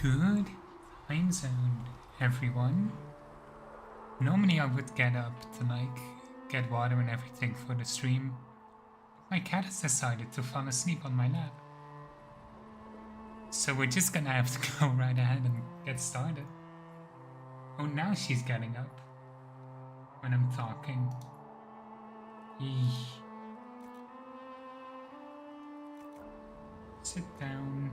Good time zone, everyone. Normally I would get up to get water and everything for the stream. My cat has decided to fall asleep on my lap. So we're just gonna have to go right ahead and get started. Oh, now she's getting up when I'm talking. Eesh. Sit down.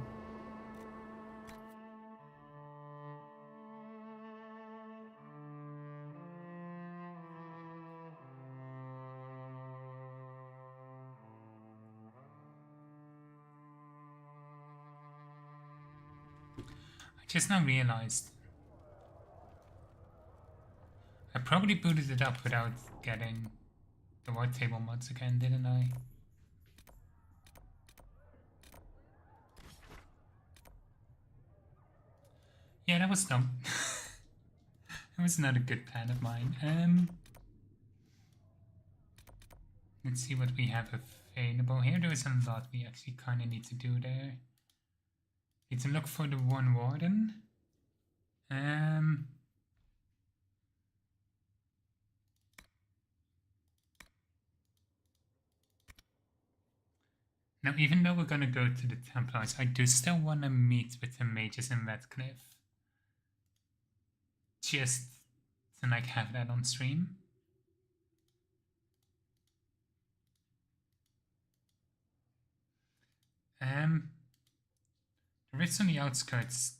I just now realized I probably booted it up without getting the white table mods again, didn't I? Yeah, that was dumb. That was not a good plan of mine. Let's see what we have available here. There is a lot we actually kind of need to do there. Need to look for the one warden. Now, even though we're gonna go to the Templars, I do still want to meet with the mages in Redcliffe. Just to like have that on stream. The rifts on the outskirts,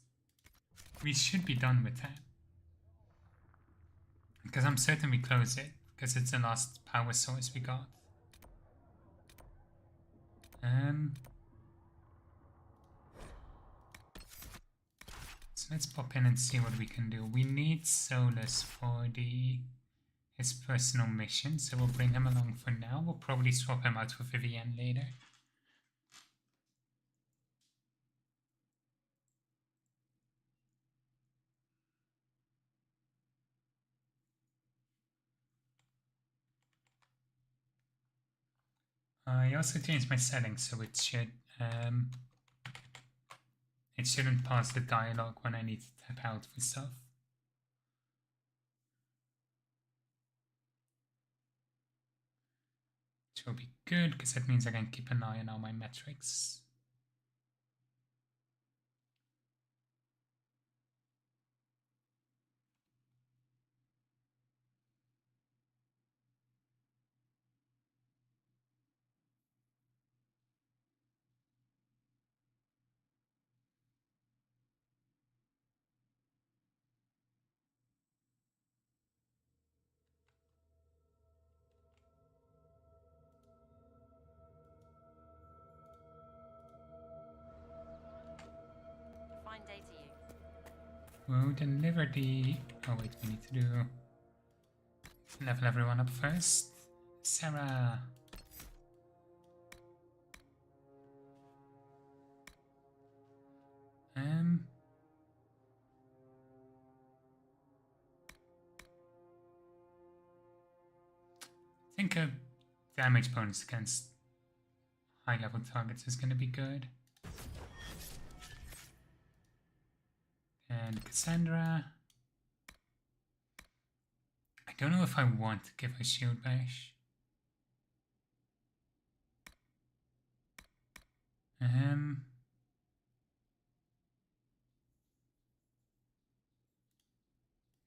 we should be done with that. Because I'm certain we close it, because it's the last power source we got. So let's pop in and see what we can do. We need Solus for his personal mission, so we'll bring him along for now. We'll probably swap him out for Vivienne later. I also changed my settings so it shouldn't pause the dialogue when I need to tap out for stuff. Which will be good because that means I can keep an eye on all my metrics. We'll deliver the... Oh wait, we need to do... level everyone up first. Sarah! I think a damage bonus against high level targets is going to be good. And Cassandra. I don't know if I want to give her shield bash.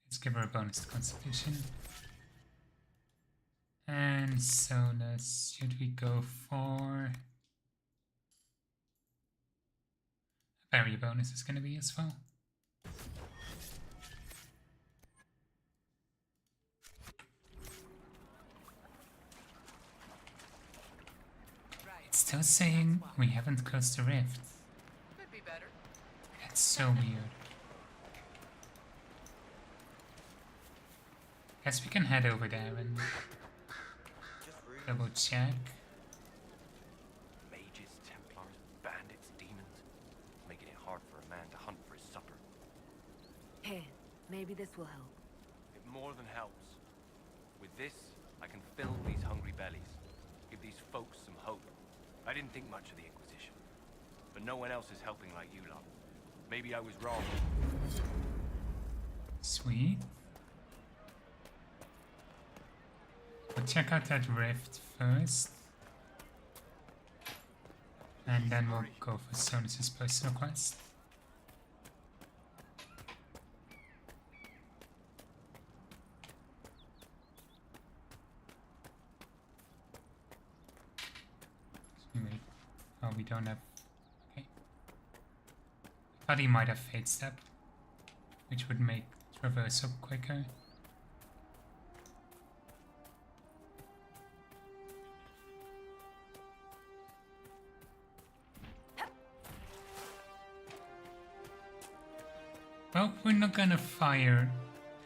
Let's give her a bonus to Constitution. And Solus, should we go for... a barrier bonus is going to be useful. It's still saying we haven't closed the rift. Could be better. That's so weird. Guess we can head over there and double check. Mages, Templars, bandits, demons, making it hard for a man to hunt for his supper. Here, maybe this will help. It more than helps. With this, I can fill these hungry bellies, give these folks some hope. I didn't think much of the Inquisition, but no one else is helping like you lot. Maybe I was wrong. Sweet. We'll check out that rift first. And then we'll go for Sonus's personal quest. Wait. Oh, we don't have... Okay. I thought he might have Fate Step, which would make traversal quicker. Well, we're not gonna fire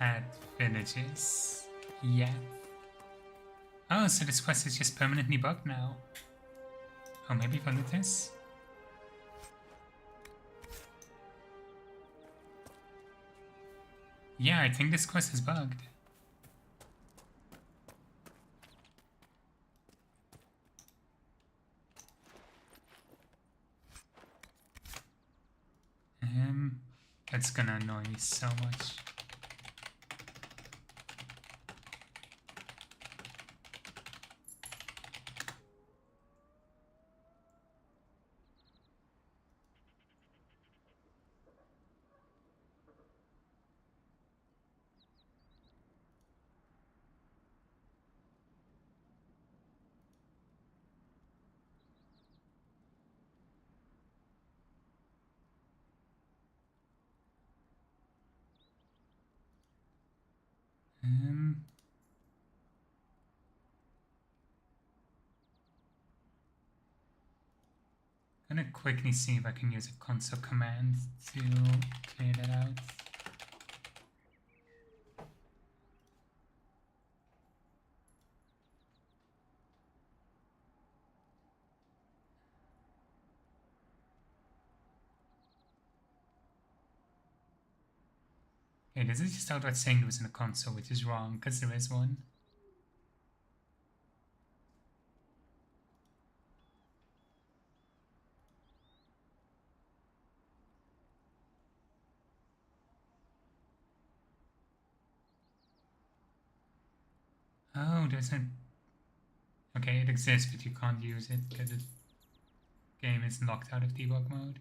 at villages yet. Oh, so this quest is just permanently bugged now. Oh, maybe villages? Yeah, I think this quest is bugged. That's gonna annoy me so much. Gonna quickly see if I can use a console command to clear that out. Okay, this is just outright saying there was in a console, which is wrong, because there is one. Oh, there's a... Okay, it exists, but you can't use it because the game is locked out of debug mode.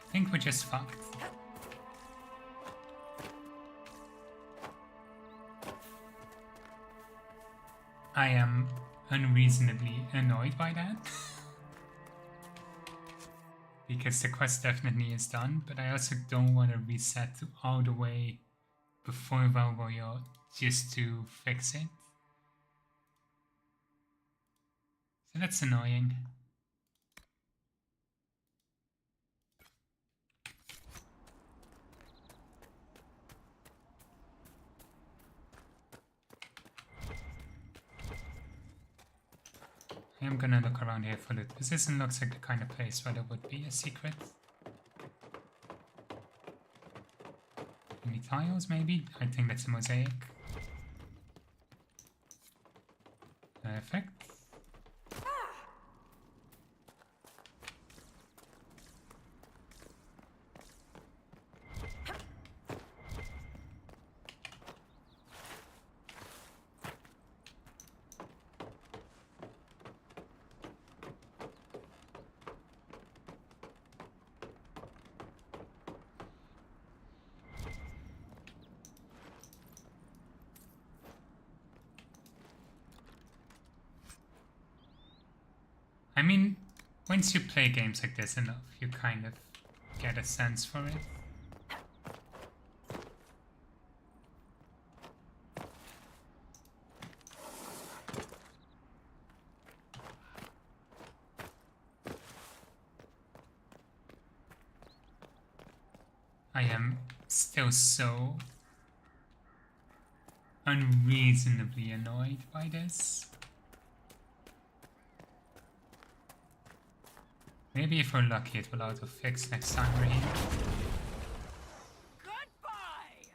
I think we're just fucked. I am unreasonably annoyed by that. Because the quest definitely is done, but I also don't want to reset to all the way before Val Royale just to fix it. So that's annoying. I am gonna look around here for loot. This looks like the kind of place where there would be a secret. Any tiles, maybe? I think that's a mosaic. Perfect. I mean, once you play games like this enough, you kind of get a sense for it. I am still so unreasonably annoyed by this. Maybe if we're lucky it will auto-fix next time we're here. Goodbye!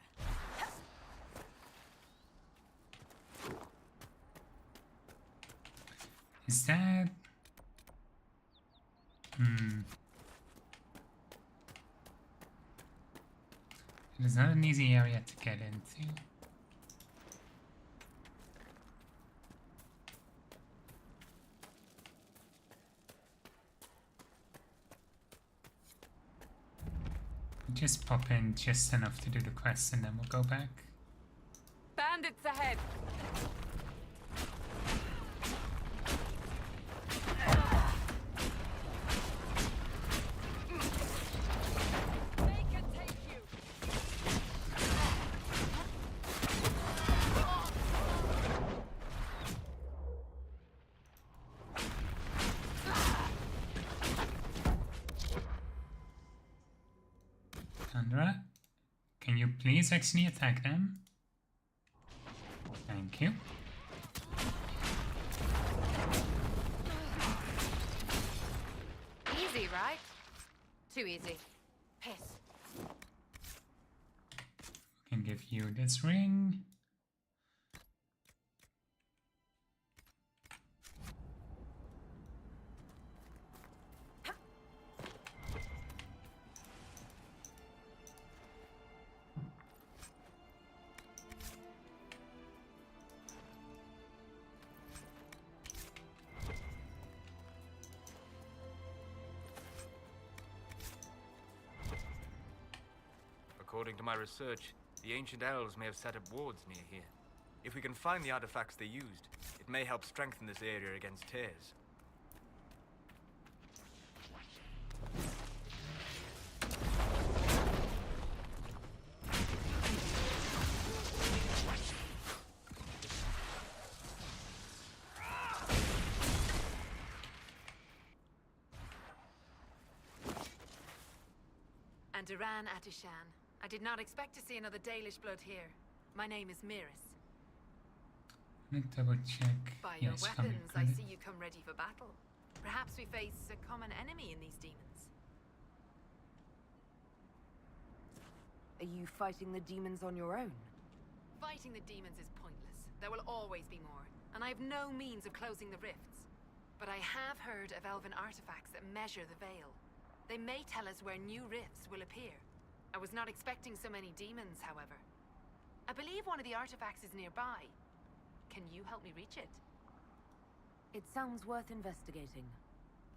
Is that... It is not an easy area to get into. Just pop in just enough to do the quest and then we'll go back. Bandits ahead! They can take you! Sandra, can you please actually attack them? Thank you. Easy, right? Too easy. Piss. We can give you this ring. According to my research, the ancient elves may have set up wards near here. If we can find the artifacts they used, it may help strengthen this area against tears. And Duran Atishan. I did not expect to see another Dalish blood here. My name is Miris. Let me double check. By your Yes, come weapons, in, I come see you come ready for battle. Perhaps we face a common enemy in these demons. Are you fighting the demons on your own? Fighting the demons is pointless. There will always be more, and I have no means of closing the rifts. But I have heard of elven artifacts that measure the veil. They may tell us where new rifts will appear. I was not expecting so many demons, however. I believe one of the artifacts is nearby. Can you help me reach it? It sounds worth investigating.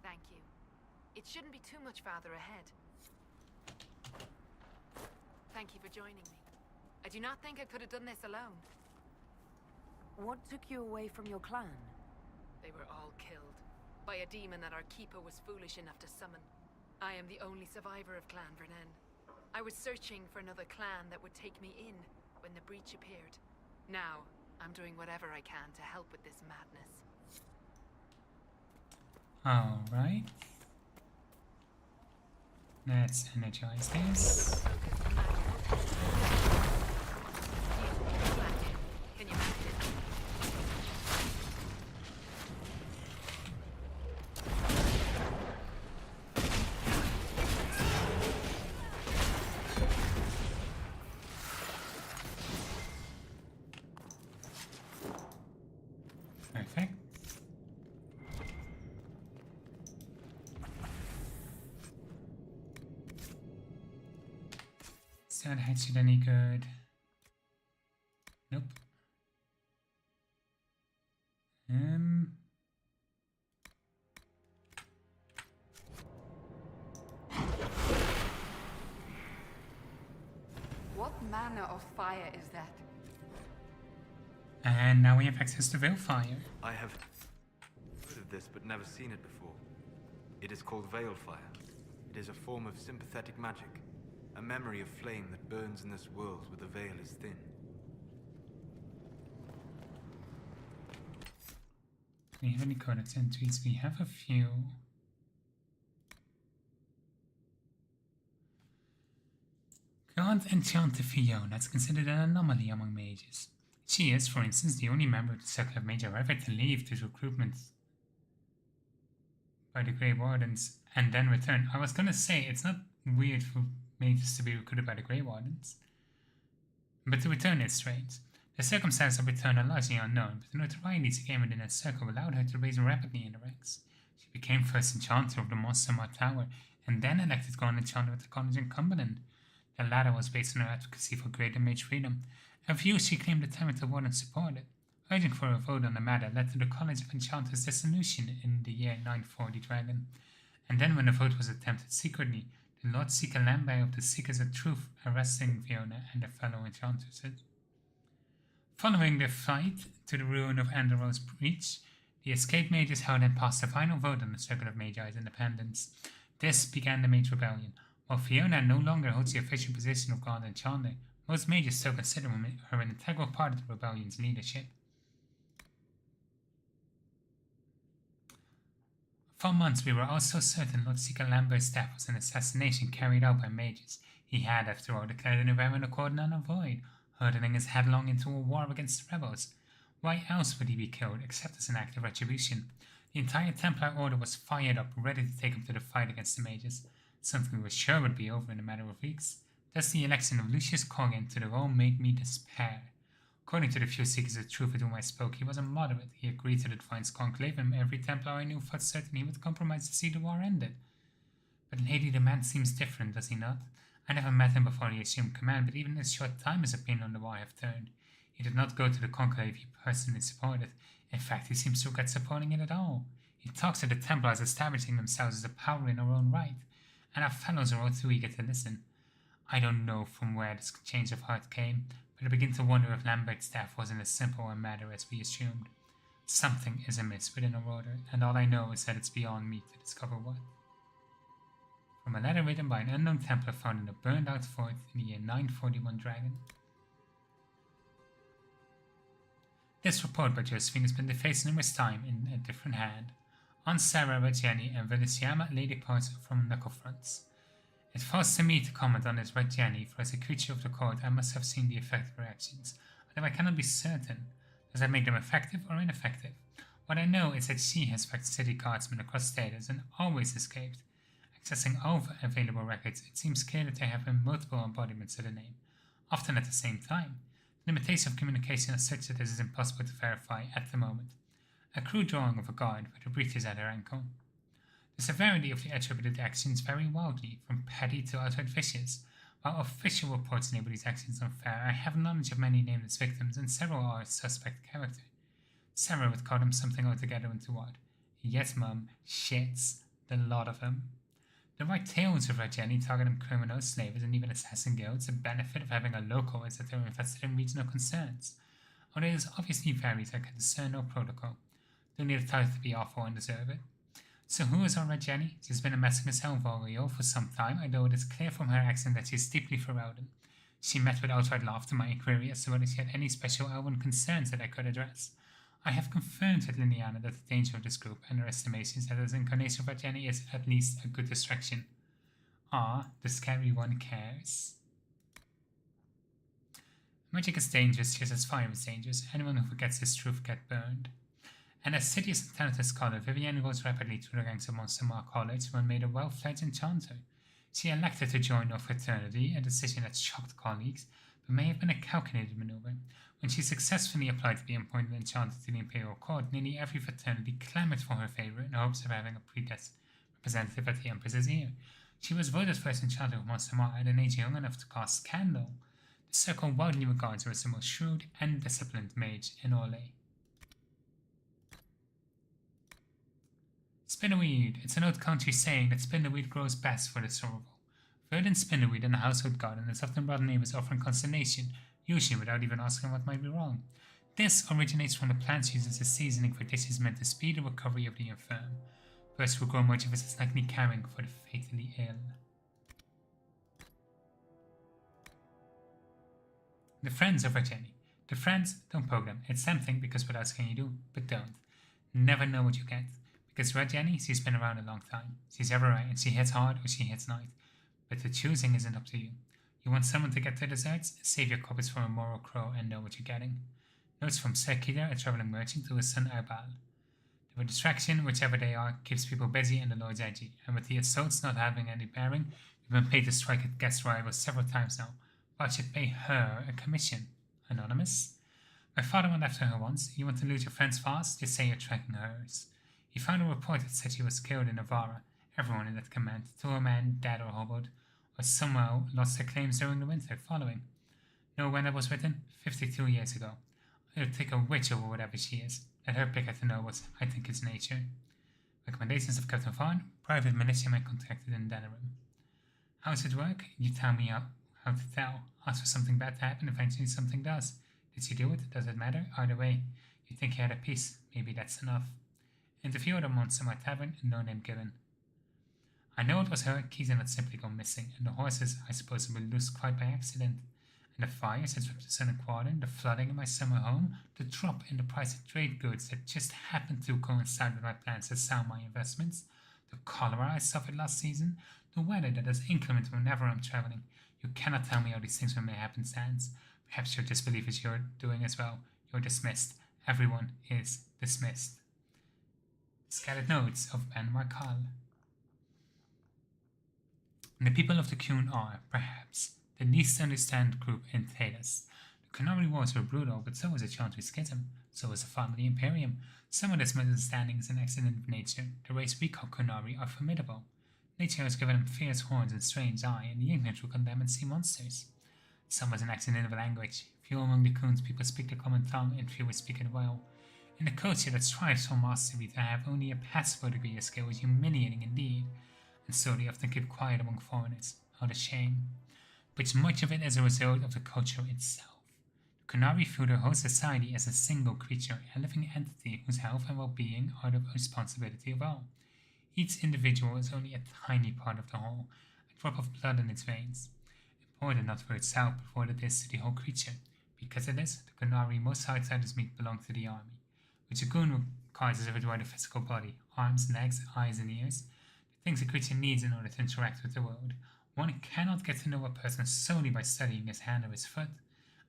Thank you. It shouldn't be too much farther ahead. Thank you for joining me. I do not think I could have done this alone. What took you away from your clan? They were all killed by a demon that our keeper was foolish enough to summon. I am the only survivor of Clan Vernen. I was searching for another clan that would take me in when the breach appeared. Now, I'm doing whatever I can to help with this madness. Alright. Let's energize this. Can you manage it? Perfect. Is that hatchet any good? Nope. What manner of fire is that? And now we have access to Veilfire. I have heard of this, but never seen it before. It is called Veilfire. It is a form of sympathetic magic, a memory of flame that burns in this world where the veil is thin. Do we have any codex entries? We have a few. God Enchanter Fiona is considered an anomaly among mages. She is, for instance, the only member of the Circle of Mage ever to leave this recruitment by the Grey Wardens and then return. I was gonna say, it's not weird for mages to be recruited by the Grey Wardens, but to return is strange. The circumstances of return are largely unknown, but the notoriety she gained within that circle allowed her to rise rapidly in the ranks. She became first Enchanter of the Monstermar Tower, and then elected Grand Enchanter of the College in Cumberland. The latter was based on her advocacy for greater mage freedom, a view she claimed the Tenant of Warden supported. Urging for a vote on the matter led to the College of Enchanters' dissolution in the year 940 Dragon, and then when the vote was attempted secretly, the Lord Seeker Lambert of the Seekers of Truth arresting Fiona and their fellow enchanters. Following their flight to the ruin of Andero's Breach, the escaped mages held and passed a final vote on the Circle of Magi's independence. This began the Mage Rebellion. While Fiona no longer holds the official position of Grand Enchanter, most mages still consider her an integral part of the rebellion's leadership. For months we were also certain Lord Seeker Lambert's death was an assassination carried out by mages. He had, after all, declared an irreverent accord null and void, hurtling us headlong into a war against the rebels. Why else would he be killed, except as an act of retribution? The entire Templar Order was fired up, ready to take up to the fight against the mages, something we were sure would be over in a matter of weeks. Thus the election of Lucius Corgan to the role made me despair. According to the few Seekers of Truth with whom I spoke, he was a moderate. He agreed to the Defiance Conclave, and every Templar I knew felt certain he would compromise to see the war ended. But Lady, the man seems different, does he not? I never met him before he assumed command, but even in his short time his opinion on the war have turned. He did not go to the Conclave he personally supported. In fact, he seems to regret supporting it at all. He talks of the Templars establishing themselves as a power in their own right, and our fellows are all too eager to listen. I don't know from where this change of heart came, but I begin to wonder if Lambert's death wasn't as simple a matter as we assumed. Something is amiss within our order, and all I know is that it's beyond me to discover what. From a letter written by an unknown Templar found in a burned-out fort in the year 941 Dragon. This report by Josephine has been defaced numerous times in a different hand. On Sarah, Reggiani, and Veliciama lay departs from knuckle fronts. It falls to me to comment on this Reggiani, for as a creature of the court I must have seen the effect of her actions, although I cannot be certain. Does that make them effective or ineffective? What I know is that she has wrecked city guardsmen across status and always escaped. Accessing all available records, it seems clear that there have been multiple embodiments of the name, often at the same time. The limitation of communication is such that this is impossible to verify at the moment. A crude drawing of a guard with a breeches at her ankle. The severity of the attributed actions vary wildly, from petty to outright vicious. While official reports label these actions unfair, I have knowledge of many nameless victims, and several are of suspect character. Sarah would call them something altogether untoward. Yes, mum, shits, the lot of them. There are tales of Reggiani targeting criminals, slavers, and even assassin guilds. The benefit of having a local is that they are invested in regional concerns. Although it is obviously varies, I can discern no protocol. Don't need a title to be awful and deserve it. So who is our Reggiani? She's been amassing herself Valrio for some time, although it is clear from her accent that she is deeply Ferelden. She met with outright laugh to my inquiry as to whether she had any special elven concerns that I could address. I have confirmed with Liliana that the danger of this group and her estimations that this incarnation of Reggiani is at least a good distraction. Ah, the scary one cares. Magic is dangerous just as fire is dangerous. Anyone who forgets this truth gets burned. An assiduous and talented scholar, Vivienne rose rapidly through the ranks of Monstermar College when made a well-fledged enchanter. She elected to join no fraternity, a decision that shocked colleagues, but may have been a calculated maneuver. When she successfully applied to be appointed enchanter to the Imperial Court, nearly every fraternity clamored for her favor in hopes of having a predestined representative at the Empress's ear. She was voted first enchanter of Monstermar at an age young enough to cast scandal. The circle widely regards her as the most shrewd and disciplined mage in Orlais. Spinnerweed. It's an old country saying that spinnerweed grows best for the sorrowful. Verdant spinnerweed in a household garden is often brought neighbors offering consternation, usually without even asking what might be wrong. This originates from the plants used as a seasoning for dishes meant to speed the recovery of the infirm. First will grow much of us is likely caring for the fatally ill. The friends of Jenny. The friends, don't poke them. It's tempting because what else can you do? But don't. Never know what you get. Because Red Jenny, she's been around a long time. She's ever right, and she hits hard or she hits light. But the choosing isn't up to you. You want someone to get the desserts? Save your coppers for a moral crow and know what you're getting. Notes from Sekida, a traveling merchant, to his son Erbal. The distraction, whichever they are, keeps people busy and the lords edgy, and with the assaults not having any bearing, we've been paid to strike at guest rivals several times now. But I should pay her a commission. Anonymous? My father went after her once. You want to lose your friends fast? Just say you're tracking hers. He found a report that said she was killed in Navarra. Everyone in that command, to a man, dead or hobbled, or somehow lost their claims during the winter following. Know when that was written? 52 years ago. I'll take a witch over whatever she is. Let her pick at the nobles. I think it's nature. Recommendations of Captain Vaughn, private militiaman contracted in Denerim. How does it work? You tell me how to tell. Ask for something bad to happen, eventually something does. Did she do it? Does it matter? Either way, you think you had a peace. Maybe that's enough. Interview the monster in my tavern, no name given. I know it was her, keys had not simply gone missing, and the horses, I suppose, were loose quite by accident. And the fires that swept the southern quarter, the flooding in my summer home, the drop in the price of trade goods that just happened to coincide with my plans to sell my investments, the cholera I suffered last season, the weather that is inclement whenever I'm traveling. You cannot tell me all these things when may happen, Sans. Perhaps you'll disbelieve as you're doing as well. You're dismissed. Everyone is dismissed. Scattered notes of Ben Markal. And the people of the Kuhn are, perhaps, the least understand group in Talos. The Canary Wars were brutal, but so was a Chantry Schism. So was the family Imperium. Some of this misunderstanding is an accident of nature. The race we call Kunari are formidable. Nature has given them fierce horns and strange eye, and the ignorant will condemn and see monsters. Some was an accident of language. Few among the Coons people speak the common tongue, and few speak it well. In a culture that strives for mastery, to have only a passable degree of skill is humiliating indeed, and so they often keep quiet among foreigners, out of shame. But much of it is a result of the culture itself. The Kunari view their whole society as a single creature, a living entity whose health and well-being are the responsibility of all. Each individual is only a tiny part of the whole, a drop of blood in its veins. Important not for itself, but for what it is to the whole creature. Because it is, the Kunari most outsiders meet belong to the army, which a goon requires as if it were the physical body, arms, legs, eyes, and ears, the things a creature needs in order to interact with the world. One cannot get to know a person solely by studying his hand or his foot,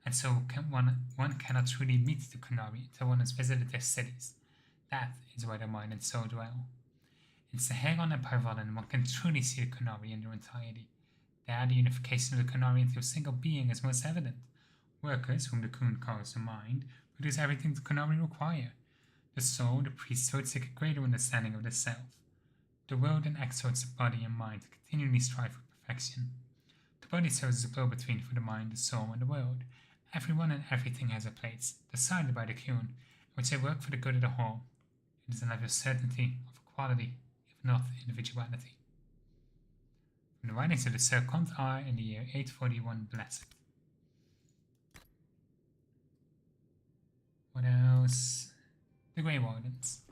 and so one cannot truly meet the Kunari until one has visited their cities. That is where their mind and soul dwell. In Saharan and Parvalan, one can truly see the Kunari in their entirety. There, the unification of the Kunari into a single being is most evident. Workers, whom the Kun calls the mind, produce everything the Kunari require. The soul, the priesthood, seek a greater understanding of the self. The world then exhorts the body and mind to continually strive for perfection. The body serves as a go-between for the mind, the soul, and the world. Everyone and everything has a place, decided by the Kun, in which they work for the good of the whole. It is a life of certainty, of equality, if not individuality. From the writings of the Sir Comte R in the year 841 Blessed. What else? The Grey Wardens.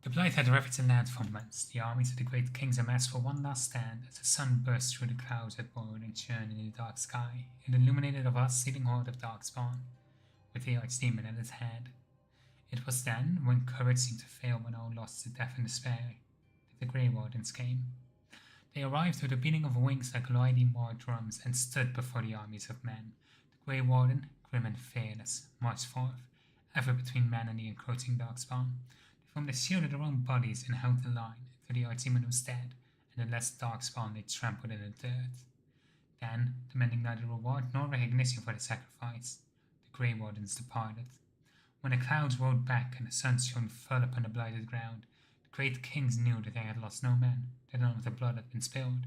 The Blight had ravaged the land for months. The armies of the great kings amassed for one last stand as the sun burst through the clouds that boiled and churned in the dark sky. It illuminated a vast seething horde of darkspawn, with the archdemon at its head. It was then, when courage seemed to fail when all lost to death and despair, that the Grey Wardens came. They arrived with the beating of wings like gliding war drums and stood before the armies of men. The Grey Warden, grim and fearless, marched forth, ever between man and the encroaching darkspawn. They formed a shield of their own bodies and held the line till the archdemon was dead, and the less darkspawn they trampled in the dirt. Then, demanding neither reward nor recognition for the sacrifice, the Grey Wardens departed. When the clouds rolled back and the sun shone full upon the blighted ground, the great kings knew that they had lost no man, that none of the blood had been spilled.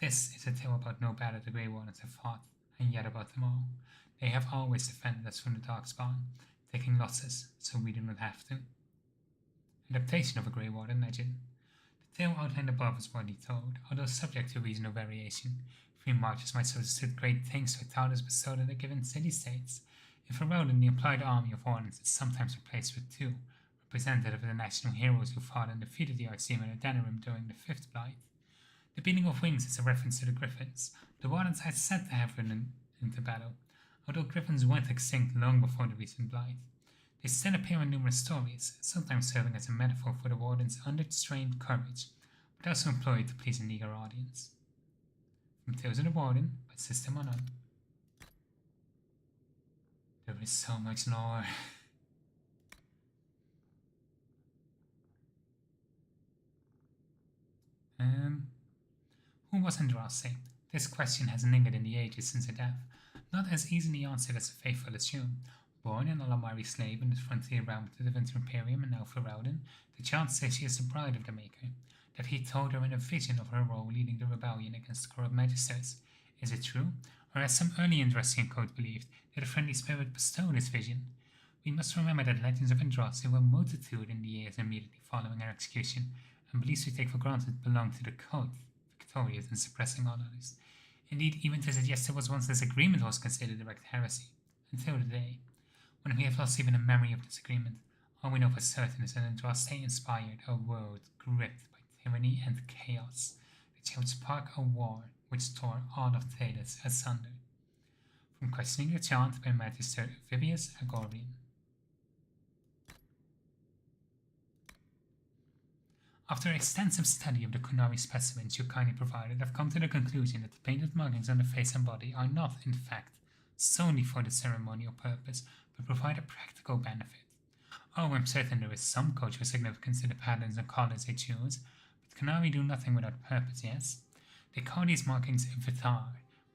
This is a tale about no battle the Grey Wardens have fought, and yet about them all. They have always defended us from the darkspawn, taking losses so we do not have to. Adaptation of a Grey Warden legend. The tale outlined above is widely told, although subject to regional variation. 3 marches might substitute great things for titles bestowed on the given city-states. If a road in the implied army of Wardens is sometimes replaced with 2, representative of the national heroes who fought and defeated the Arcemon at Denerim during the Fifth Blight. The beating of wings is a reference to the Griffins, the Wardens are said to have ridden into battle, although Griffins went extinct long before the recent Blight. They still appear in numerous stories, sometimes serving as a metaphor for the Warden's unrestrained courage, but also employed to please an eager audience. From Tales of the Warden by System Unknown. There is so much lore. Who was Andraste? This question has lingered in the ages since her death, not as easily answered as the faithful assume. Born an Alamari slave in the frontier realm to the Winter Imperium and now Ferelden, the child says she is the bride of the Maker, that he told her in a vision of her role leading the rebellion against the corrupt magisters. Is it true? Or as some early Andrastian code believed, that a friendly spirit bestowed this vision? We must remember that legends of Andraste were multitude in the years immediately following her execution, and beliefs we take for granted belong to the code, victorious in suppressing all others. Indeed, even to suggest there was once disagreement was considered direct heresy, until today. When we have lost even a memory of disagreement, all we know for certain is that Andraste inspired a world gripped by tyranny and chaos, that shall spark a war which tore all of Thedas asunder. From questioning the chant by Magister Vibius Agorian. After extensive study of the Kunari specimens you kindly provided, I've come to the conclusion that the painted markings on the face and body are not, in fact, solely for the ceremonial purpose, but provide a practical benefit. Oh, I'm certain there is some cultural significance to the patterns and colors they choose, but Kunari do nothing without purpose, yes? They call these markings Vitar,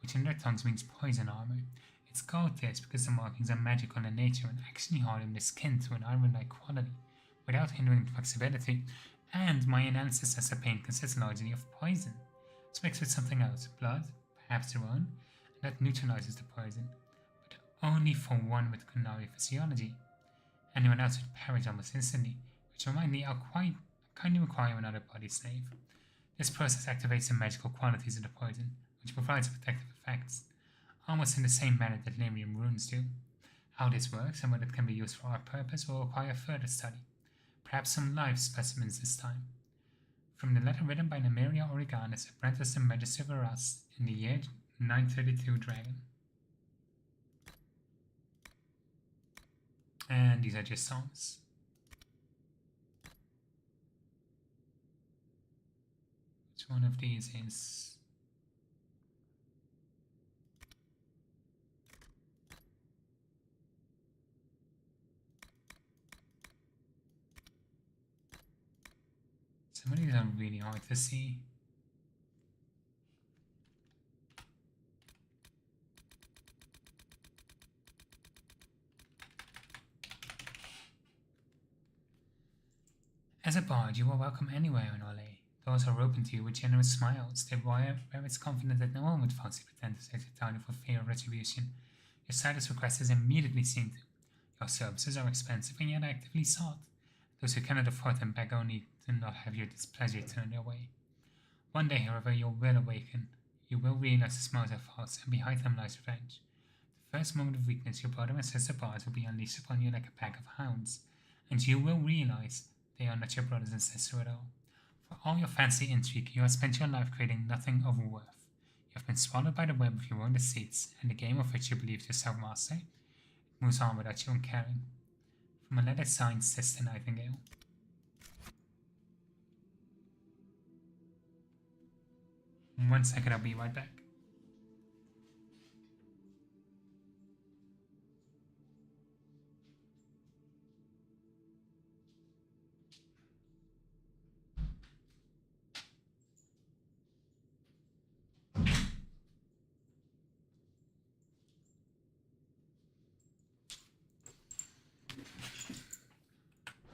which in their tongues means poison armor. It's called this because the markings are magical in nature and actually harden the skin to an iron-like quality, without hindering flexibility. And my analysis says the paint consists largely of poison. It's mixed with something else, blood, perhaps their own, and that neutralizes the poison, but only for one with Kunari physiology. Anyone else would perish almost instantly, which remind me I'll kindly require another body slave. This process activates the magical qualities of the poison, which provides protective effects, almost in the same manner that Lemurian runes do. How this works and whether it can be used for our purpose will require further study. Perhaps some live specimens this time. From the letter written by Nymeria Origanis, apprentice to Magister Veras in the year 932 Dragon. And these are just songs. Which one of these is... Some of these are really hard to see. As a bard, you are welcome anywhere in Orlais. Doors are open to you with generous smiles. They wire where it's confident that no one would falsely pretend to take the title for fear of retribution. Your slightest request is immediately seen to. Your services are expensive and yet actively sought. Those who cannot afford them beg only to not have your displeasure turned their way. One day, however, you will awaken. You will realize the smiles are false, and behind them lies revenge. The first moment of weakness, your brother and sister bards will be unleashed upon you like a pack of hounds, and you will realize they are not your brothers and sisters at all. For all your fancy intrigue, you have spent your life creating nothing of worth. You have been swallowed by the web of your own deceits, and the game of which you believed yourself master, it moves on without you caring. From a letter signed Sister Nightingale. In 1 second, I'll be right back.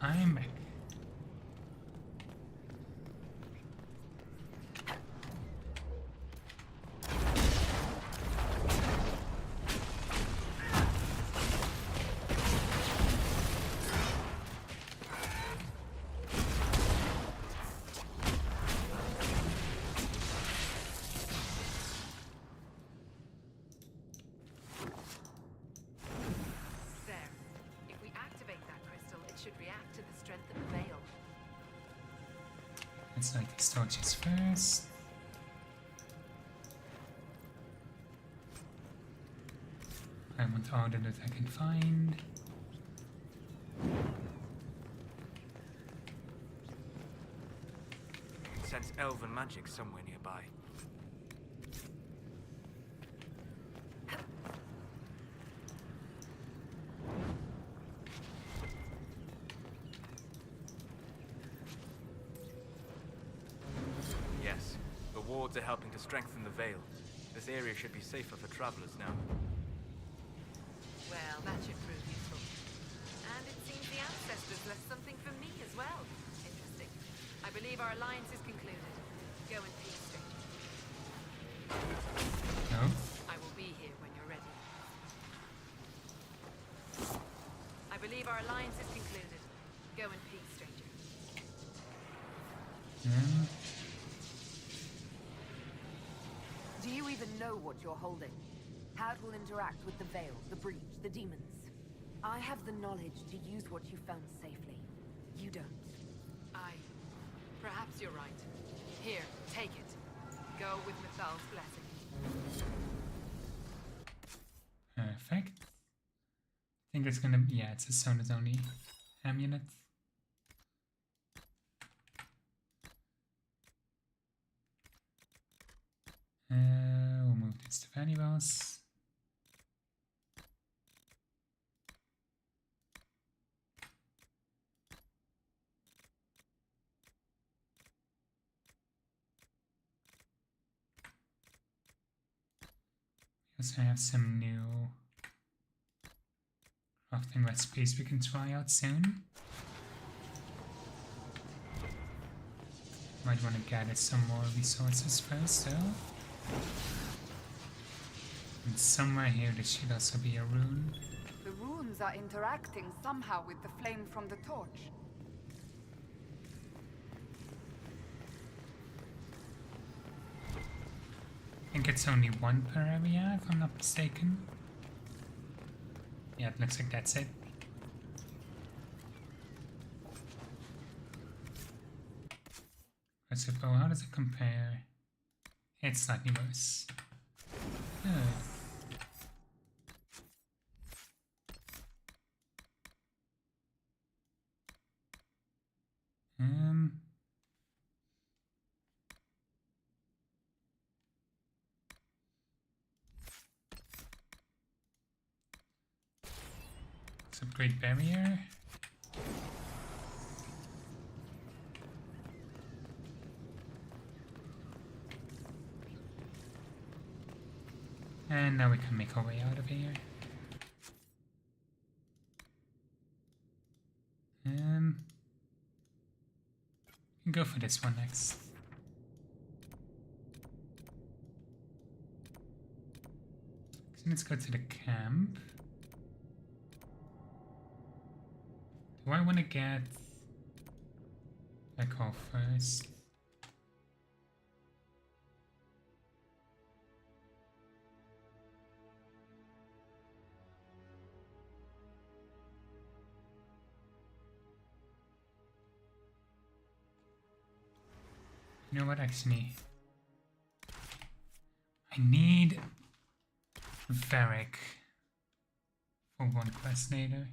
I'm back. There. If we activate that crystal, it should react to the strength Let's light these torches first. I want all the loot I can find. I can sense elven magic somewhere nearby. Yes, the wards are helping to strengthen the veil. This area should be safer for travelers now. Well, that should prove useful. And it seems the ancestors left something for me as well. Interesting. I believe our alliance is concluded. Go in peace, stranger. No? I will be here when you're ready. I believe our alliance is concluded. Go in peace, stranger. Do you even know what you're holding? How it will interact with the Veil, the Breach, the demons? I have the knowledge to use what you found safely. You don't. Perhaps you're right. Here, take it. Go with Mithal's blessing. Perfect. I think it's gonna be, yeah, it's a Sona's only amulet. We'll move this to valuables. We also have some new crafting recipes we can try out soon. Might want to gather some more resources first, though. And somewhere here there should also be a rune. The runes are interacting somehow with the flame from the torch. I think it's only one per area, if I'm not mistaken. Yeah, it looks like that's it. Recipe, how does it compare? It's slightly worse. Good. Let's upgrade barrier. And now we can make our way out of here. We can go for this one next. So let's go to the camp. Do I want to get alcohol first? You know what, actually? I need Varric for one quest later.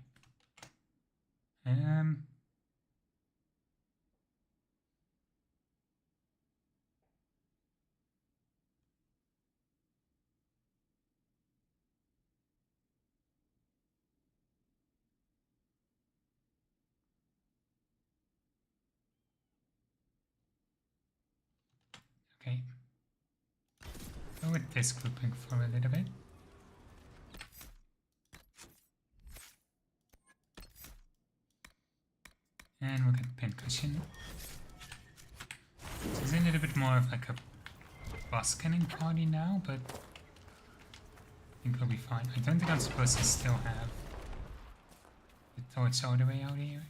Okay. Go with this grouping for a little bit. And we'll get pincushion. So it's a little bit more of like a boss cannon party now, but I think we'll be fine. I don't think I'm supposed to still have the torch all the way out here.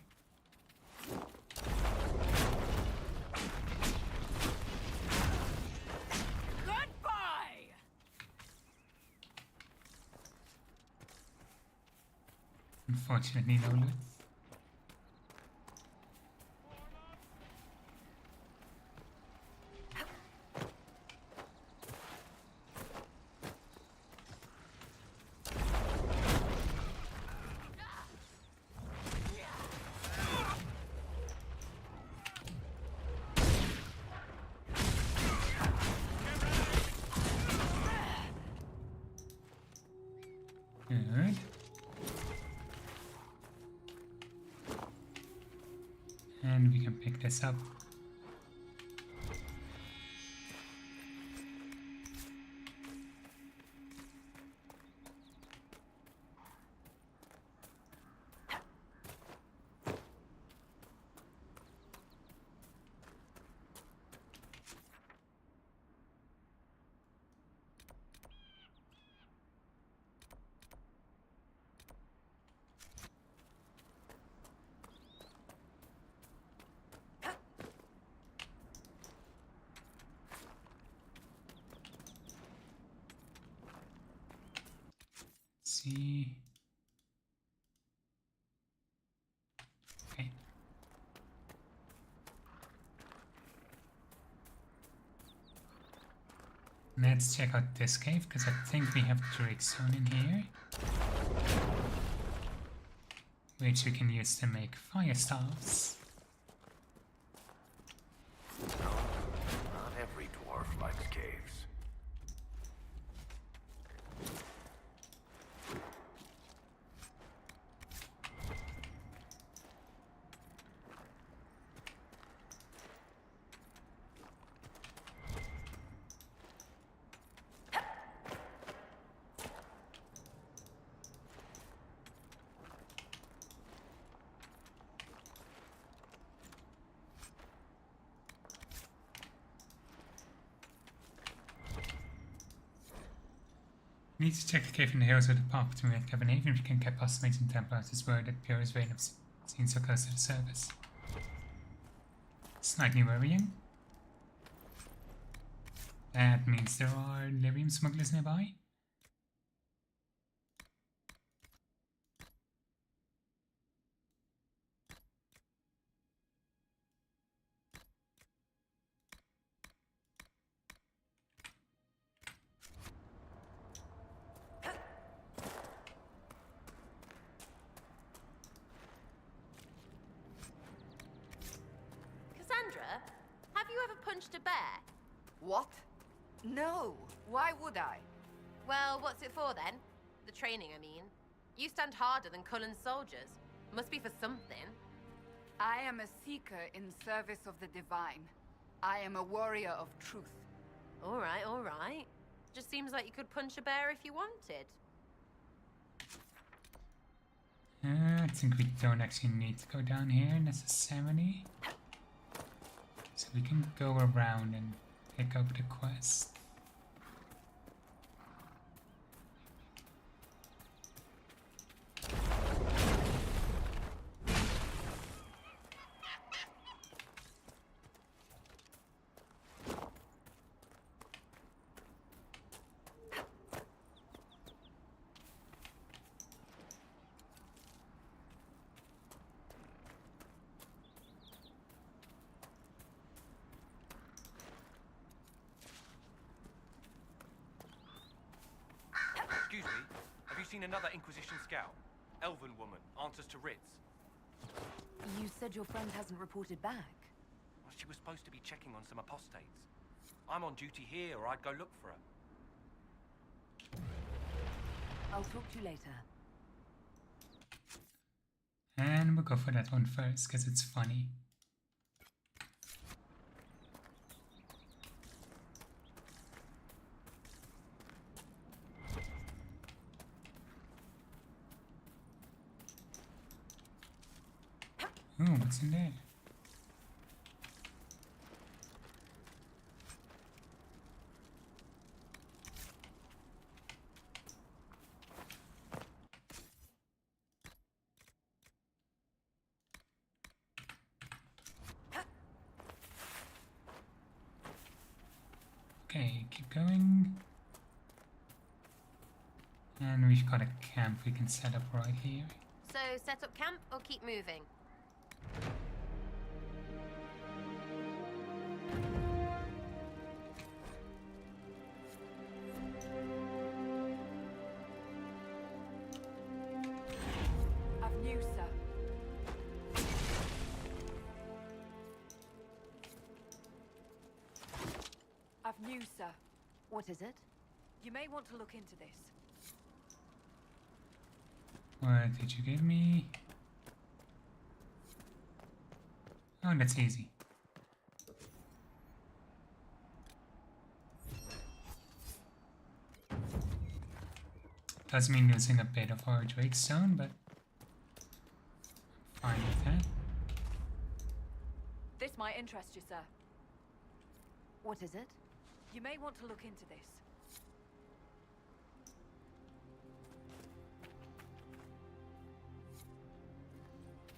Unfortunately, no loot. Good. And we can pick this up. See. Okay. Let's check out this cave because I think we have a Drake zone in here, which we can use to make fire staffs. No, not every dwarf likes caves. We need to check the cave in the hills with the path to make cabin, even if we can get past mates and Templars. This word that purest vein of seen so close to the surface. Slightly worrying. That means there are lyrium smugglers nearby. Have you ever punched a bear? What? No. Why would I? Well, what's it for then? The training, I mean. You stand harder than Cullen's soldiers. Must be for something. I am a seeker in service of the divine. I am a warrior of truth. All right. Just seems like you could punch a bear if you wanted. I think we don't actually need to go down here necessarily. So we can go around and pick up the quest. Excuse me, have you seen another Inquisition scout? Elven woman, answers to writs. You said your friend hasn't reported back. Well, she was supposed to be checking on some apostates. I'm on duty here, or I'd go look for her. I'll talk to you later. And we'll go for that one first, because it's funny. Ooh, what's in there? Okay, keep going. And we've got a camp we can set up right here. So, set up camp or keep moving? I've news, sir. What is it? You may want to look into this. What did you give me? Oh, that's easy. Does mean losing a bit of our Drake Stone, but I'm fine with that. This might interest you, sir. What is it? You may want to look into this.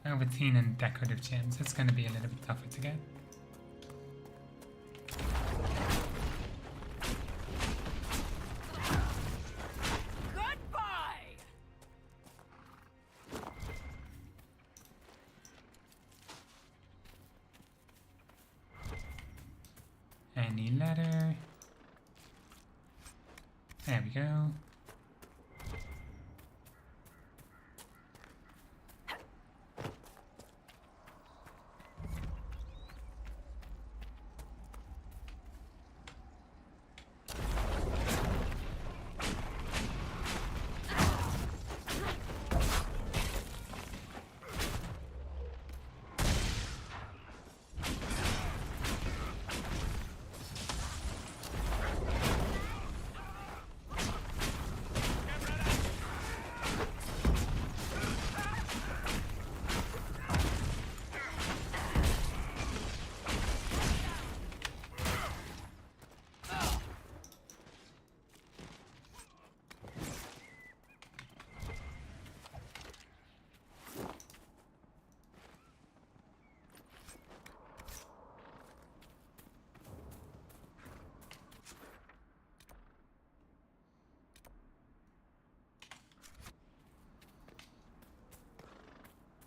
Velveteen and decorative gems, it's gonna be a little bit tougher to get. Goodbye! Any letter. There we go.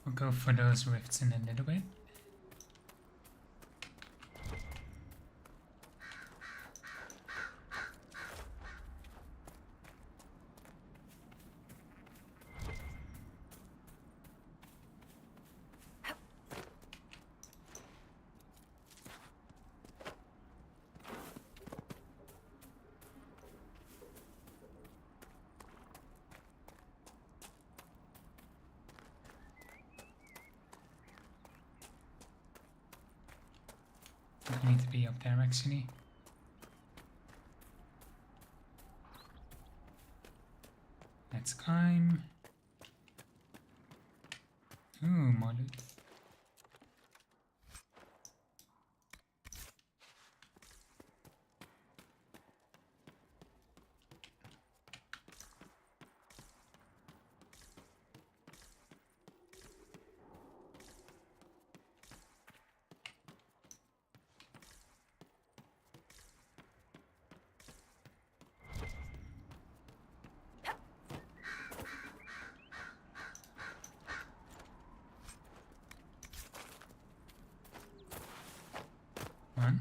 We'll go for those rifts in a little bit. I need to be up there actually. Let's climb. Ooh, more loot. One.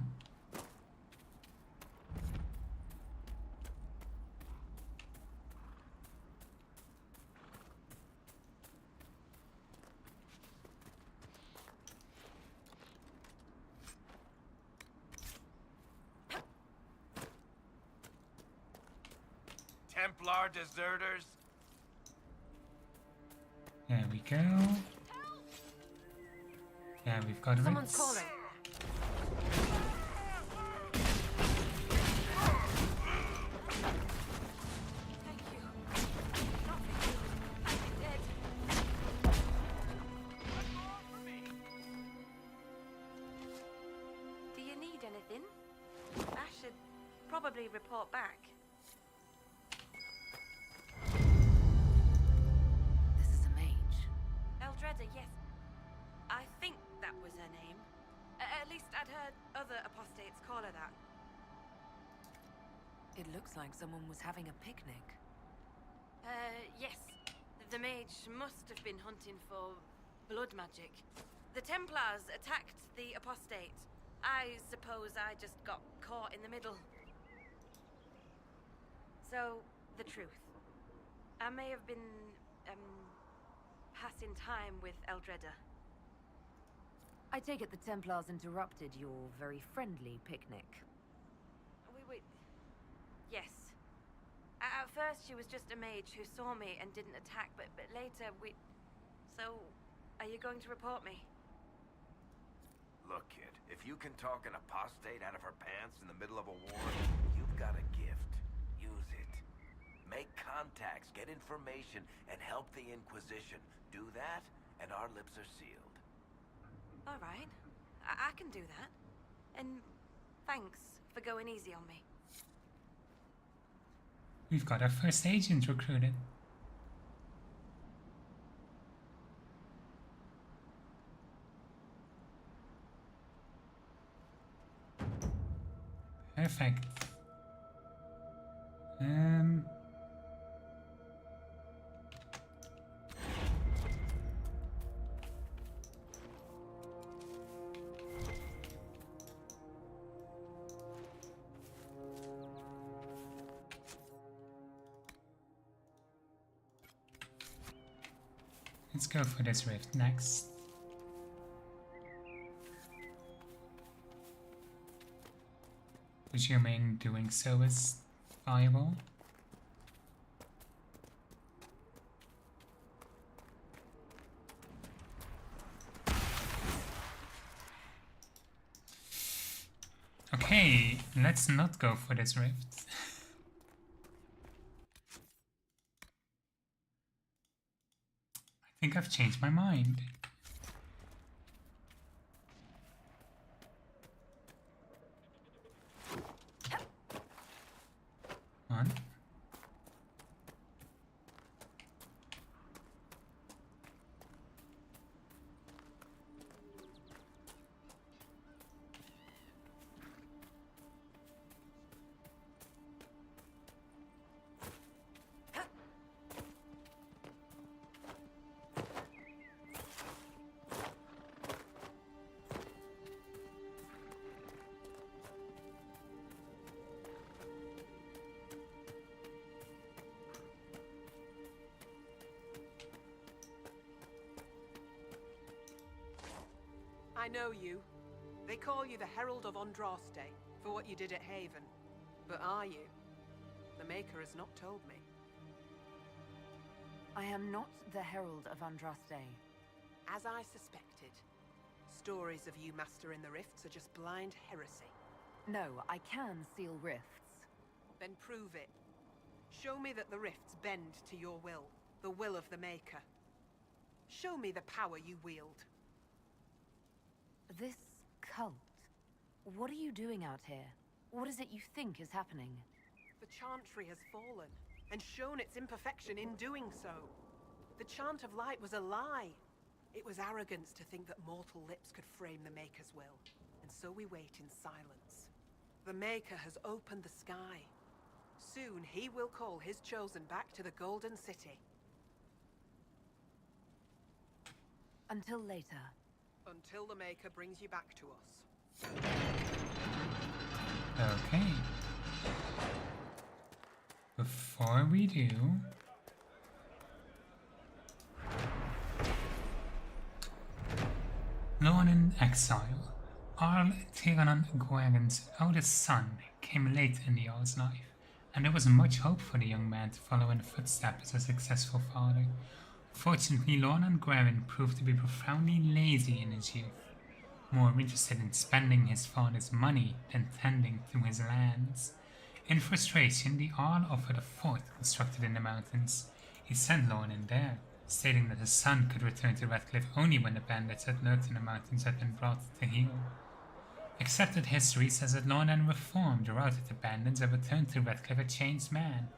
Templar deserters? There we go. Yeah, we've got Someone's rifts. calling. Thank you. Not for you. I'd be dead. Do you need anything? I should probably report back. This is a mage. Eldreda, yes. I think that was her name. At least I'd heard other apostates call her that. It looks like someone was having a picnic. Yes. The mage must have been hunting for blood magic. The Templars attacked the apostate. I suppose I just got caught in the middle. So, the truth. I may have been, passing time with Eldreda. I take it the Templars interrupted your very friendly picnic. Yes. At first she was just a mage who saw me and didn't attack, but later we... So, are you going to report me? Look, kid, if you can talk an apostate out of her pants in the middle of a war, you've got a gift. Use it. Make contacts, get information, and help the Inquisition. Do that, and our lips are sealed. All right. I can do that. And thanks for going easy on me. We've got our first agent recruited. Perfect. Let's go for this rift next. Presuming doing so is viable. Okay, let's not go for this rift. I think I've changed my mind. One. I know you. They call you the Herald of Andraste for what you did at Haven. But are you? The Maker has not told me. I am not the Herald of Andraste. As I suspected. Stories of you mastering the rifts are just blind heresy. No, I can seal rifts. Then prove it. Show me that the rifts bend to your will, the will of the Maker. Show me the power you wield. This cult. What are you doing out here? What is it you think is happening? The Chantry has fallen, and shown its imperfection in doing so. The Chant of Light was a lie. It was arrogance to think that mortal lips could frame the Maker's will, and so we wait in silence. The Maker has opened the sky. Soon he will call his chosen back to the Golden City. Until later. Until the Maker brings you back to us. Okay. Before we do... Lorne in exile. Arl Tiranan Guerin's eldest son came late in the Jarl's life, and there was much hope for the young man to follow in the footsteps as a successful father. Fortunately, Lorne Guerin proved to be profoundly lazy in his youth, more interested in spending his father's money than tending to his lands. In frustration, the Jarl offered a fort constructed in the mountains. He sent Lorne in there, stating that his son could return to Redcliffe only when the bandits that lurked in the mountains had been brought to heel. Accepted history says that Lorne reformed, routed the bandits, and returned to Redcliffe a changed man.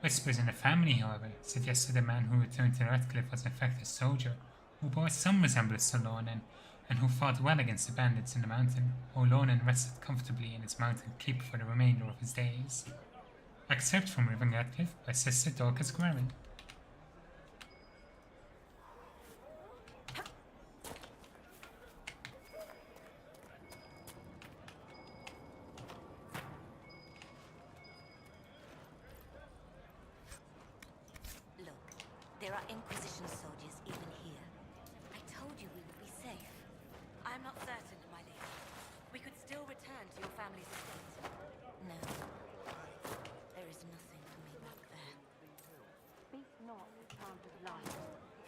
Whispers in the family, however, suggested the man who returned to Redcliffe was in fact a soldier, who bore some resemblance to Lorne, and who fought well against the bandits in the mountain, while Lorne rested comfortably in his mountain keep for the remainder of his days. Excerpt from Riven Redcliffe by Sister Dorcas Guerin. There are Inquisition soldiers even here. I told you we would be safe. I'm not certain, my lady. We could still return to your family's estate. No. There is nothing for me back there. not the chant of life,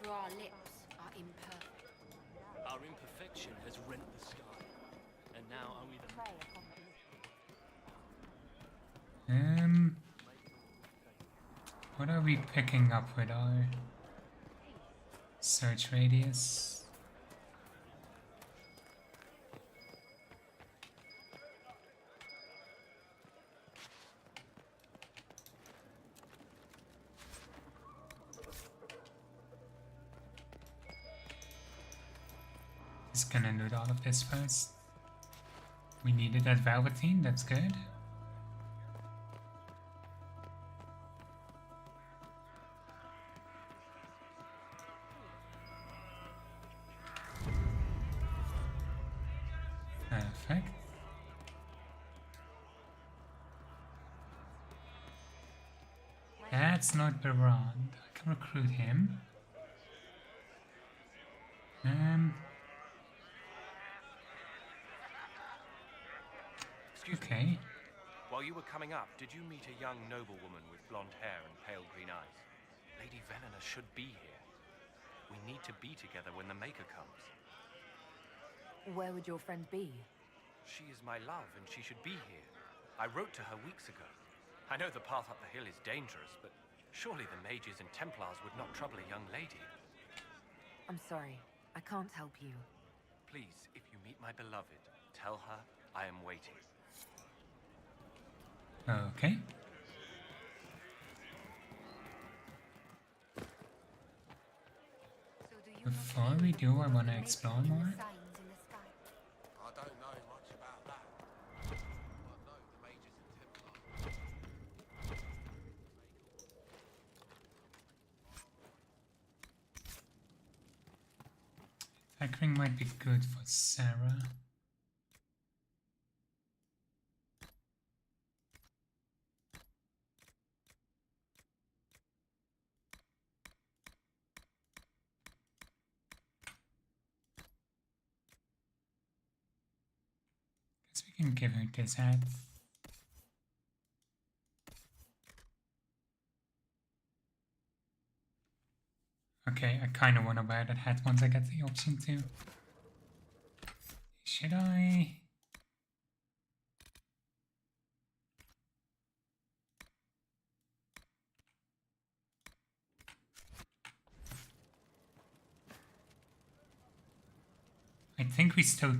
for our lips are imperfect. Our imperfection has rent the sky, and now only the Prey upon the What are we picking up with our search radius? Just gonna loot all of this first. We needed that velveteen, that's good. Perfect. That's not Barand. I can recruit him. Excuse me. Okay. While you were coming up, did you meet a young noblewoman with blonde hair and pale green eyes? Lady Venona should be here. We need to be together when the Maker comes. Where would your friend be? She is my love, and she should be here. I wrote to her weeks ago. I know the path up the hill is dangerous, but surely the mages and Templars would not trouble a young lady. I'm sorry. I can't help you. Please, if you meet my beloved, tell her I am waiting. Okay. Before we do, I want to explore more. I don't know much about that. I know the mages and Templars. Hackering might be good for Sarah. Guess we can give her this hat. Okay, I kind of want to wear that hat once I get the option to. Should I? I think we still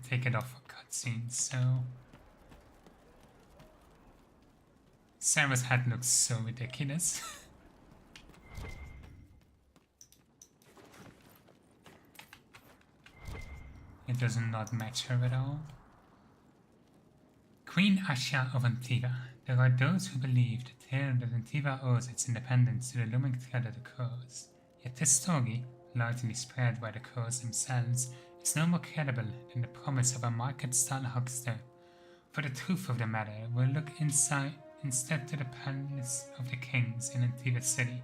take it off for cutscenes, so... Sarah's hat looks so ridiculous. It does not match her at all. Queen Asha of Antigua. There are those who believe the tale that Antigua owes its independence to the looming threat of the Crows. Yet this story, largely spread by the Crows themselves, is no more credible than the promise of a market-style huckster. For the truth of the matter, we'll look instead to the palace of the kings in Antigua City.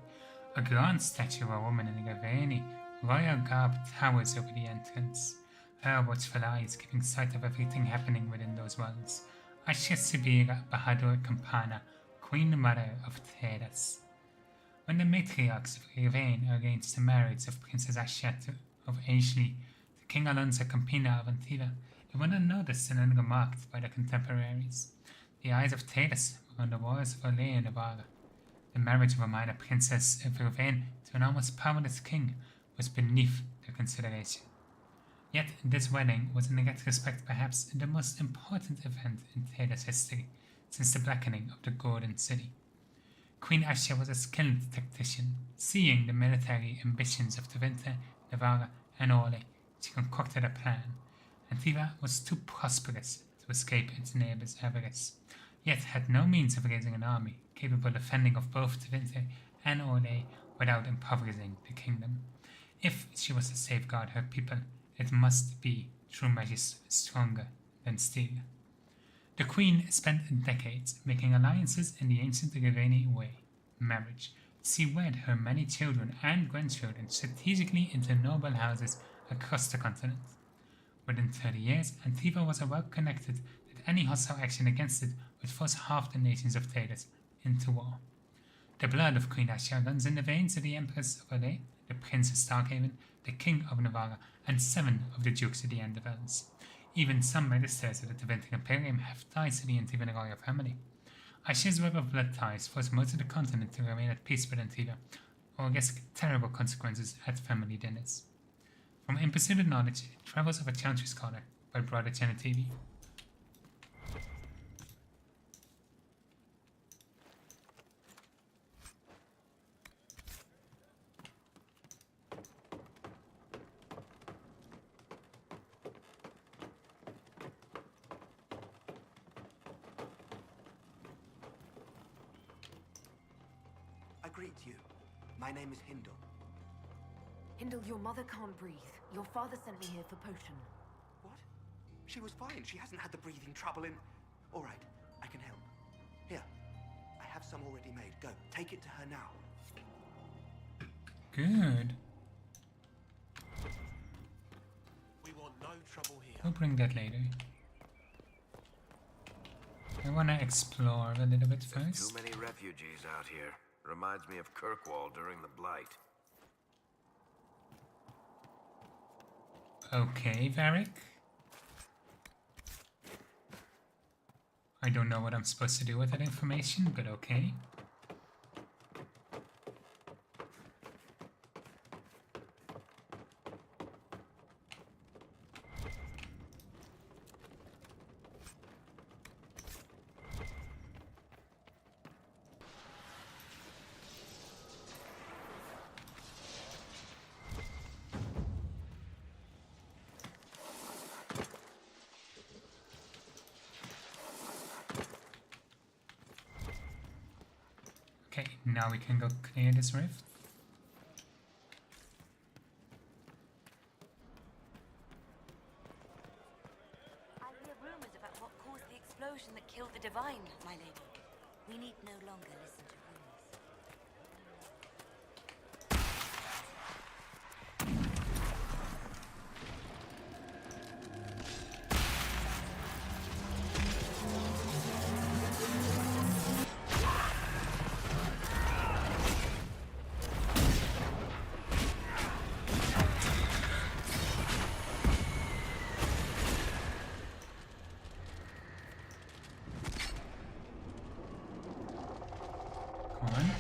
A grand statue of a woman in Ravani, royal garb towers over the entrance. Her watchful eyes keeping sight of everything happening within those walls. Asha Sibira Bahadur Campana, Queen Mother of Thedas. When the matriarchs of Ravane arranged the marriage of Princess Asha of Aishli to King Alonso Campina of Antigua, it went unnoticed and unremarked by their contemporaries. The eyes of Thedas were on the walls of Orlea and Navarra. The marriage of a minor princess of Ravane to an almost powerless king was beneath their consideration. Yet this wedding was in retrospect perhaps the most important event in Theda's history since the blackening of the Golden City. Queen Asha was a skilled tactician. Seeing the military ambitions of Tevinter, Navarra, and Orle, she concocted a plan. Antigua was too prosperous to escape its neighbour's avarice, yet had no means of raising an army capable of fending off both Tevinter and Orle without impoverishing the kingdom. If she was to safeguard her people, it must be through measures stronger than steel. The Queen spent decades making alliances in the ancient Ravani way, marriage. She wed her many children and grandchildren strategically into noble houses across the continent. Within 30 years, Antigua was so well connected that any hostile action against it would force half the nations of Thedas into war. The blood of Queen Asha runs in the veins of the Empress of Olay, the Prince of Starkhaven, the King of Navarra, and 7 of the Dukes of the Endervells. Even some ministers of the Tevinter Imperium have ties to the Antiva royal family. Asha's web of blood ties force most of the continent to remain at peace with Antiva, or risk terrible consequences at family dinners. From In Pursuit of Knowledge, Travels of a Chantry Scholar by Brother Genetivi. I greet you. My name is Hindle. Hindle, your mother can't breathe. Your father sent me here for potion. What? She was fine. She hasn't had the breathing trouble in... All right, I can help. Here, I have some already made. Go, take it to her now. Good. We want no trouble here. We'll bring that later. I want to explore a little bit first. Too many refugees out here. Reminds me of Kirkwall during the Blight. Okay, Varric. I don't know what I'm supposed to do with that information, but okay. Okay, now we can go clear this rift. I hear rumors about what caused the explosion that killed the Divine, my lady. We need no longer listen to rumors. Come on.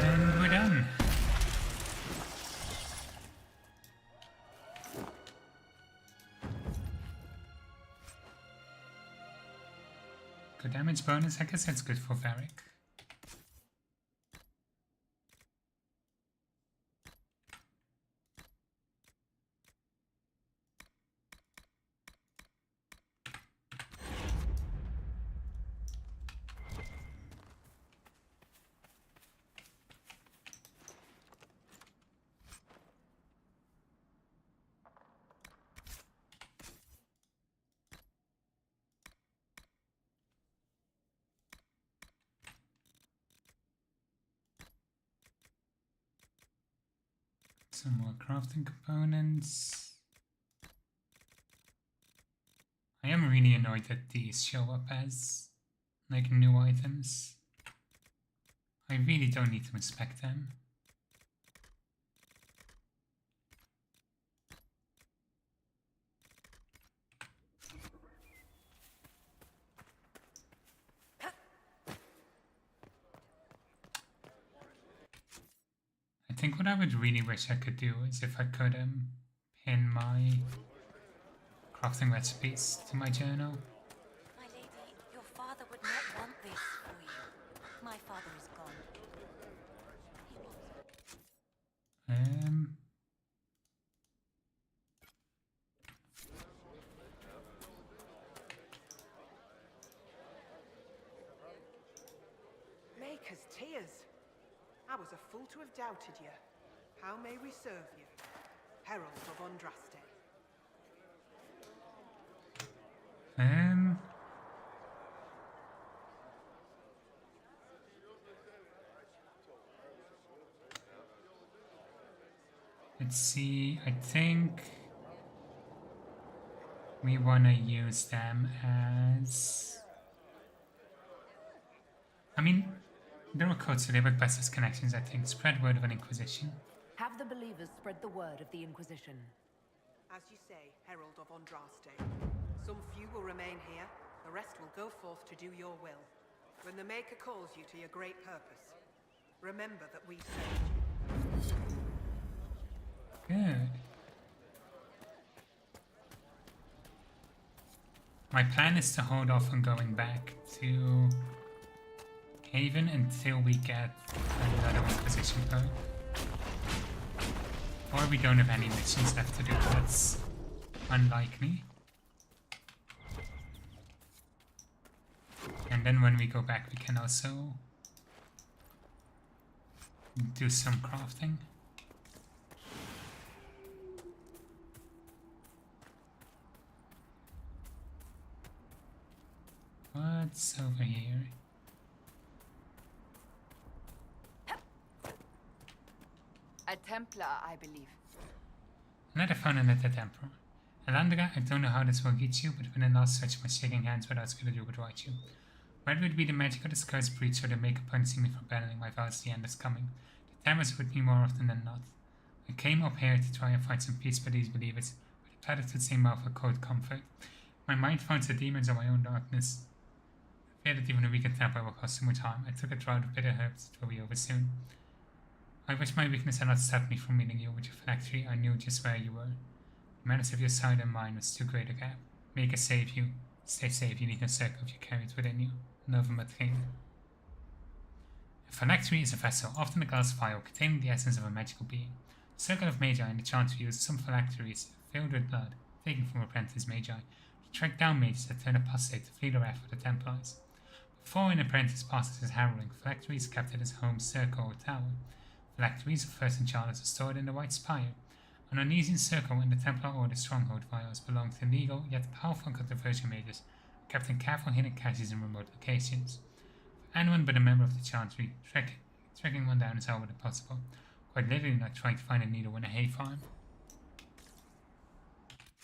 And we're done. Good damage bonus, I guess that's good for Varric. Some more crafting components. I am really annoyed that these show up as like new items. I really don't need to inspect them. I think what I would really wish I could do is if I could pin my crafting recipes to my journal. My lady, your father would not want this for you. My father is gone. Maker's tears. I was a fool to have doubted you. How may we serve you? Herald of Andraste. Let's see, I think we want to use them as... I mean, there are codes, so they work best as connections, I think. Spread word of an Inquisition. Have the believers spread the word of the Inquisition. As you say, Herald of Andraste. Some few will remain here, the rest will go forth to do your will. When the Maker calls you to your great purpose, remember that we saved you. Good. My plan is to hold off on going back to Haven until we get another Inquisition code. Or we don't have any missions left to do, that's unlikely. And then when we go back we can also do some crafting. What's over here? A Templar, I believe. Another found another Temple. Alandra, I don't know how this will reach you, but when I last searched my shaking hands, what else could I do but write you? Whether it be the magic of the Scar's breach or the Maker punishing me for battling my vows, the end is coming. The time is with me more often than not. I came up here to try and find some peace for these believers, but the platitude seemed more for cold comfort. My mind finds the demons of my own darkness. I fear that even a weakened Templar will cause so much harm. I took a draught of bitter herbs, it will be over soon. I wish my weakness had not stopped me from meeting you. With your phylactery, I knew just where you were. The menace of your side and mine was too great a gap. Maker save you. Stay safe, you need no circle if you carry it within you. Nova Matrine. A phylactery is a vessel, often a glass vial, containing the essence of a magical being. The Circle of Magi and the chants we use some phylacteries filled with blood, taken from apprentice Magi, to track down mages that turn apostate to flee the wrath of the Templars. Before an apprentice passes his harrowing, phylacteries kept at his home circle or tower. Phylacteries of First and Charlotte are stored in the White Spire. An Onesian circle in the Templar Order stronghold vials belong to legal yet powerful and controversial mages, kept in careful hidden caches in remote locations. For anyone but a member of the Chantry, tracking one down is almost impossible, quite literally like trying to find a needle in a hay farm.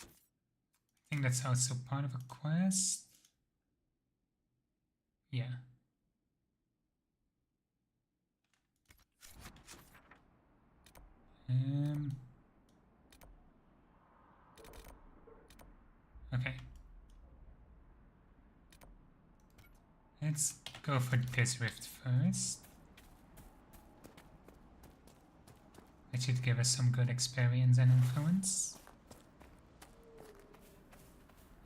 I think that's also part of a quest. Yeah. Okay. Let's go for this rift first. It should give us some good experience and influence.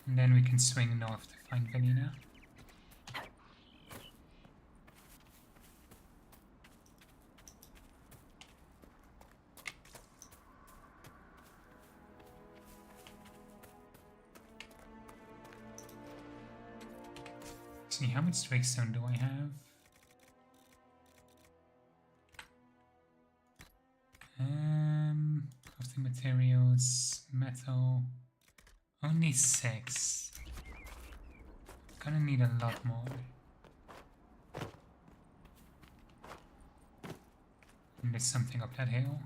And then we can swing north to find Valina. Actually, how much Drakestone do I have? Crafting materials, metal, only 6. Gonna need a lot more. And there's something up that hill.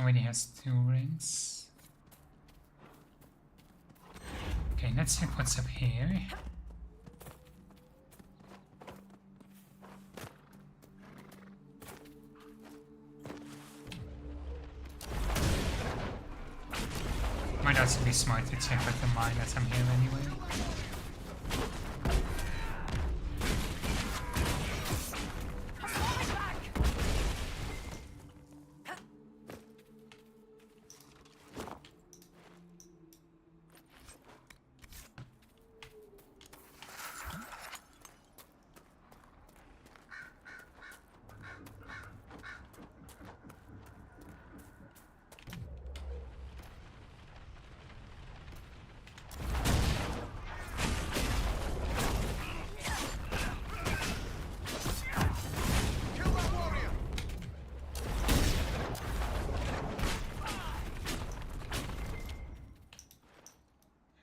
Already has 2 rings. Okay, let's check what's up here. Might also be smart to check out the mine as I'm here anyway.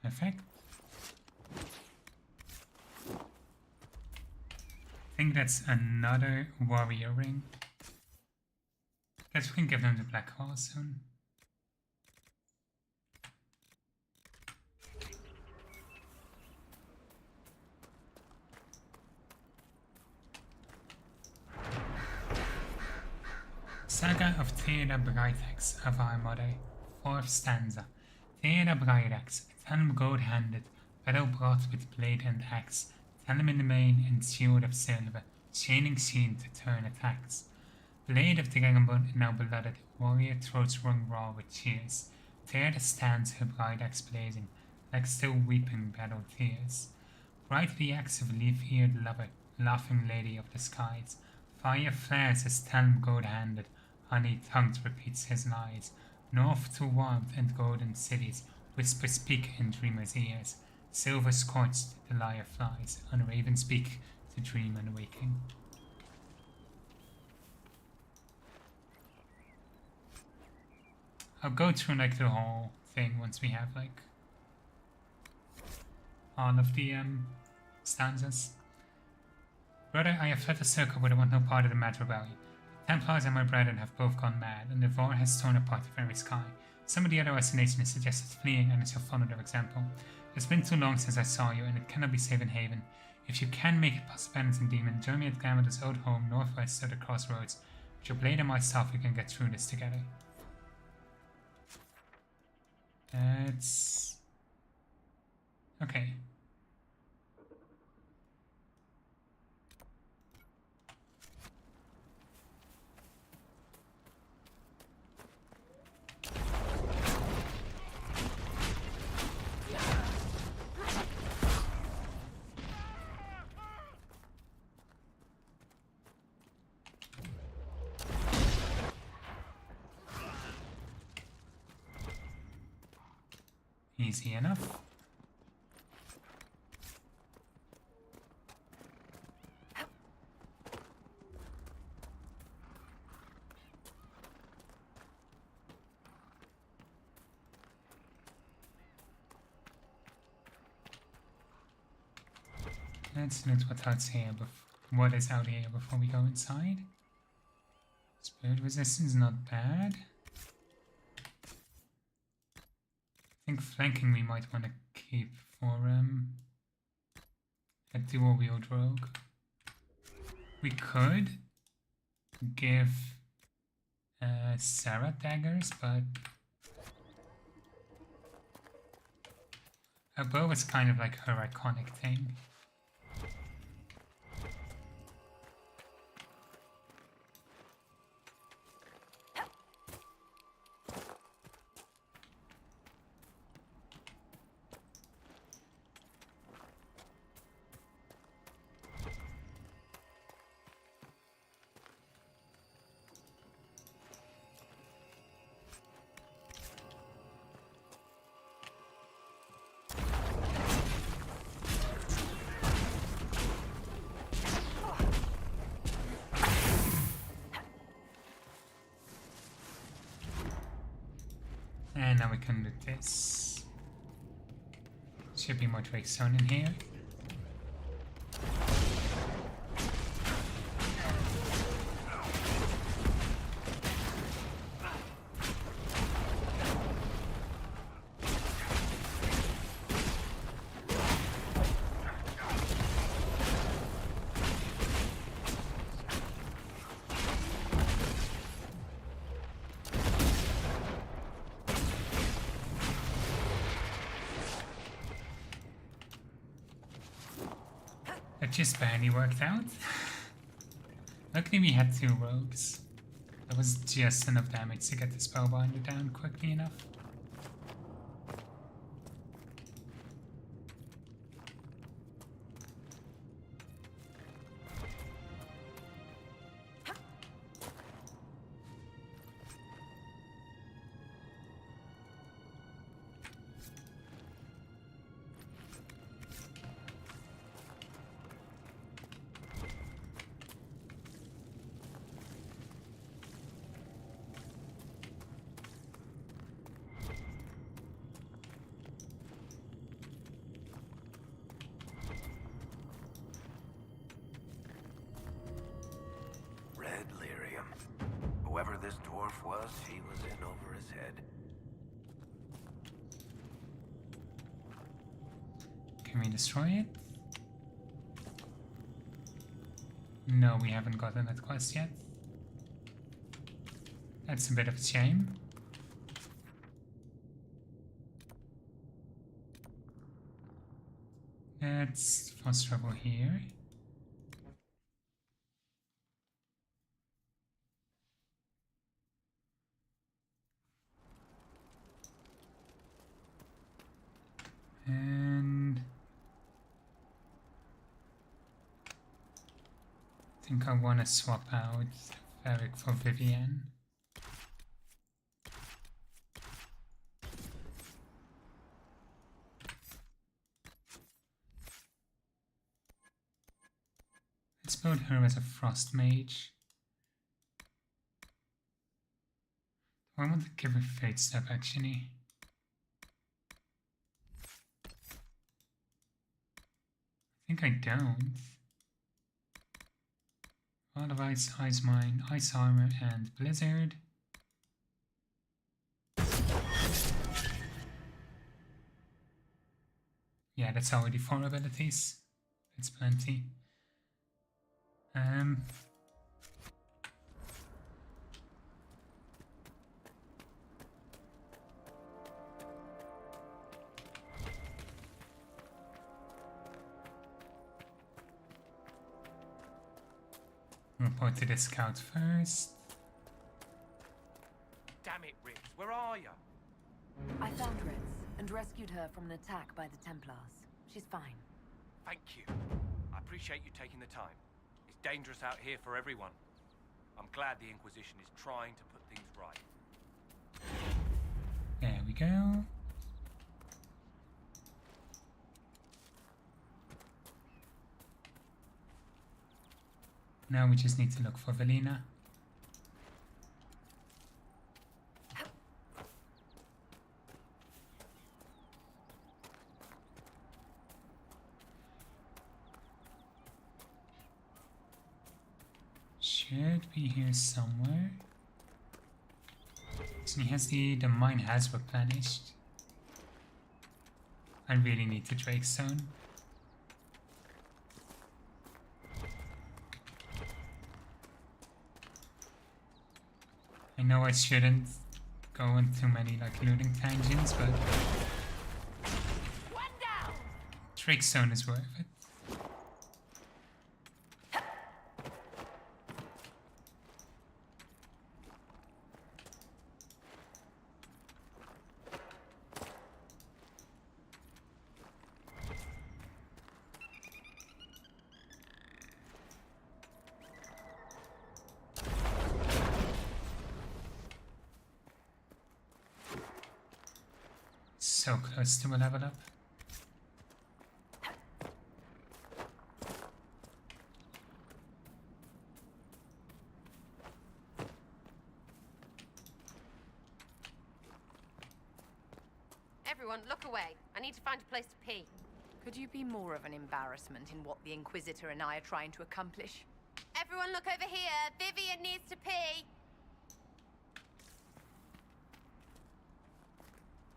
Perfect. I think that's another warrior ring. Guess we can give them the black hole soon. Saga of Theodor Breitex of our mother, 4th stanza. Theodor Breitex, tell him gold-handed, battle brought with blade and axe, tell him in the main and shield of silver, shining shield to turn attacks. Blade of dragonbone, now beloved, warrior throats rung raw with cheers. Theodor stands her bright axe blazing, like still weeping battle tears. Bright the axe of leaf-eared lover, laughing lady of the skies. Fire flares as Talm gold-handed, honey-tongued repeats his lies. North to warmth and golden cities, whisper speak in dreamers' ears. Silver scorched, the lyre flies, on raven's beak, to dream and waking. I'll go through like the whole thing once we have like all of the stanzas. Brother, I have fled the circle, but I want no part of the mad rebellion. The Templars and my brethren have both gone mad, and the war has torn apart the very sky. Some of the other assassinations suggested fleeing, and I shall follow their example. It's been too long since I saw you, and it cannot be safe in haven. If you can make it past Penitent Demon, join me at Gambler's old home, northwest of the crossroads. With your blade and my staff, we can get through this together. That's... okay. Easy enough. Let's look what is out here before we go inside. Spirit resistance not bad. I think flanking we might want to keep for a dual wield rogue. We could give Sarah daggers, but a bow is kind of like her iconic thing. And now we can do this. Should be more Drake Stone in here. just barely worked out. Luckily we had 2 rogues. That was just enough damage to get the spellbinder down quickly enough. Whoever this dwarf was, he was in over his head. Can we destroy it? No, we haven't gotten that quest yet. That's a bit of a shame. Let's fast travel here. And I think I want to swap out Varric for Vivienne. Let's build her as a frost mage. I want to give her fate step actually. I think I don't. A lot of ice mine, ice armor, and blizzard. Yeah, that's already 4 abilities. It's plenty. Report to the scout first. Damn it, Rix, where are you? I found Ritz and rescued her from an attack by the Templars. She's fine. Thank you. I appreciate you taking the time. It's dangerous out here for everyone. I'm glad the Inquisition is trying to put things right. There we go. Now we just need to look for Velina. Should be here somewhere. So he has the mine has replenished. I really need the Drake Stone. I know I shouldn't go on too many like looting tangents, but Drake Stone is worth it. So close to a level up. Everyone, look away. I need to find a place to pee. Could you be more of an embarrassment in what the Inquisitor and I are trying to accomplish? Everyone look over here. Vivienne needs to pee.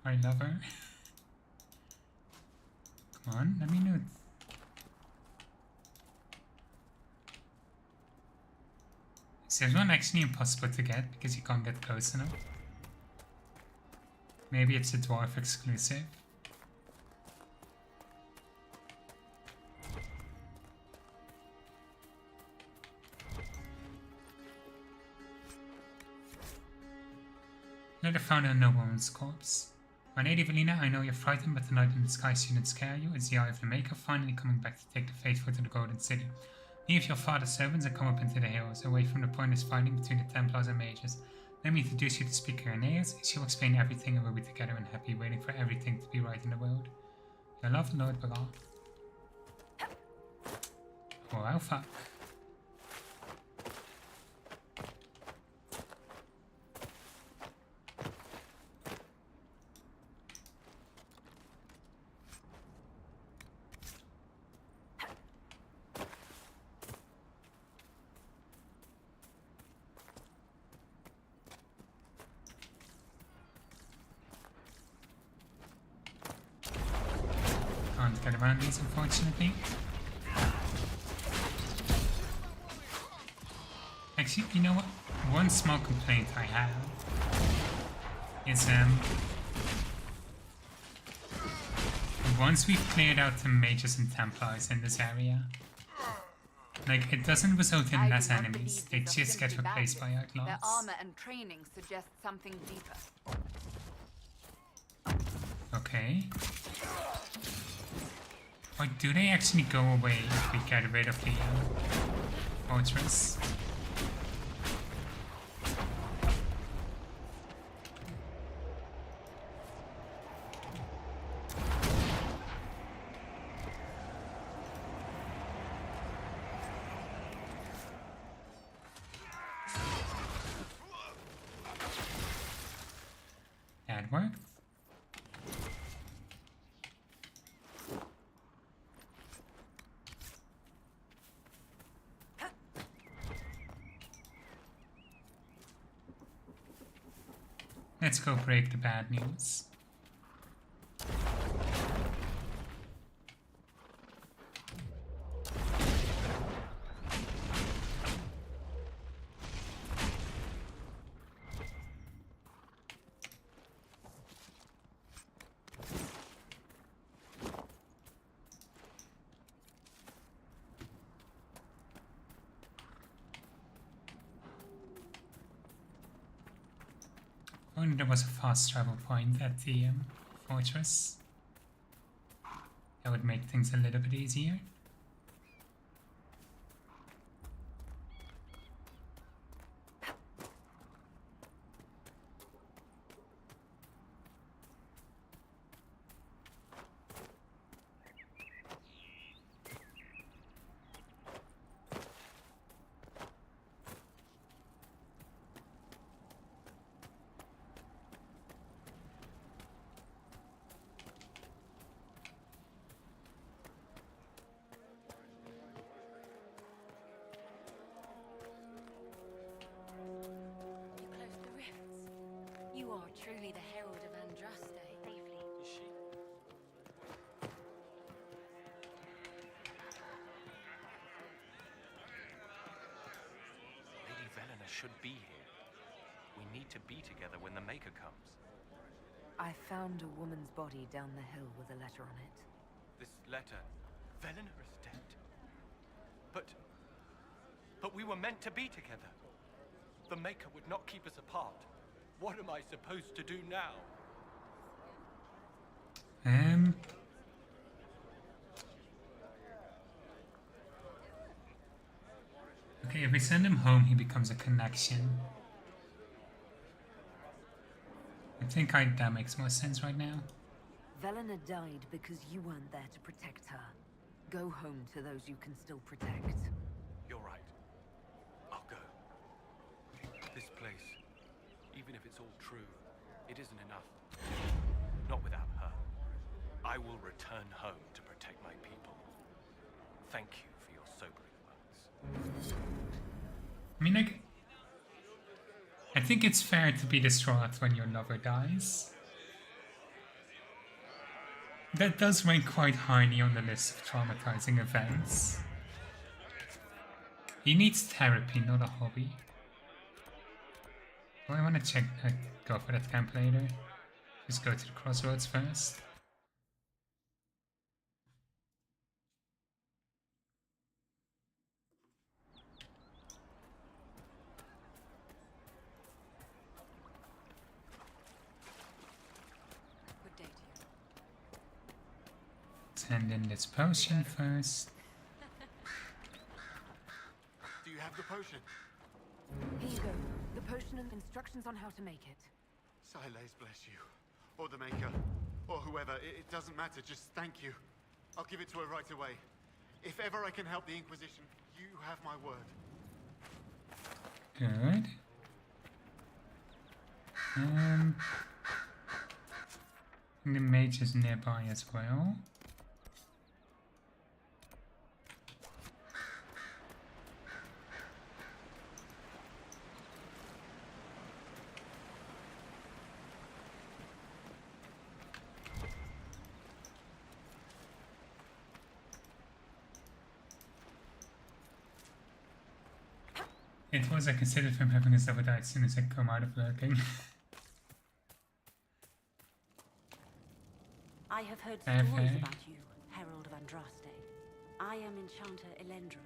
I love her. Come on, let me know. Is this one actually impossible to get because you can't get close enough? Maybe it's a dwarf exclusive. Letter found a nobleman's corpse. My Lady Valina, I know you're frightened, but the night in the sky shouldn't scare you. It's the Eye of the Maker finally coming back to take the faithful to the Golden City. Leave your father's servants and come up into the hills, away from the pointless fighting between the Templars and mages. Let me introduce you to Speaker Aeneas. She'll explain everything and we'll be together and happy, waiting for everything to be right in the world. Your love, Lord Baral. Oh, well, fuck. Can't get around these, unfortunately. Actually, you know what? One small complaint I have is once we've cleared out the mages and Templars in this area, like, it doesn't result in less enemies, they just get replaced by outlaws. Their armor and training suggest something deeper. Okay. Or do they actually go away if we get rid of the fortress? That worked. Let's go break the bad news. If only there was a fast travel point at the fortress. That would make things a little bit easier. You are truly the herald of Andraste. Safely. Is she? Lady Velena should be here. We need to be together when the Maker comes. I found a woman's body down the hill with a letter on it. This letter... Velena is dead. But we were meant to be together. The Maker would not keep us apart. What am I supposed to do now? Okay, if we send him home, he becomes a connection. I think that makes more sense right now. Velena died because you weren't there to protect her. Go home to those you can still protect. You're right. I'll go. This place, even if it's all true, it isn't enough. Not without her. I will return home to protect my people. Thank you for your sobering words. I mean, like, I think it's fair to be distraught when your lover dies. That does rank quite highly on the list of traumatizing events. He needs therapy, not a hobby. Do I want to go for that camp later? Just go to the crossroads first. send in this potion first. Do you have the potion? Here you go. The potion and instructions on how to make it. Silas bless you. Or the Maker. Or whoever. It doesn't matter. Just thank you. I'll give it to her right away. If ever I can help the Inquisition, you have my word. Good. And the mage is nearby as well. It was I considered from having a double die as soon as I come out of lurking. I have heard stories about you, Herald of Andraste. I am Enchanter Elendra.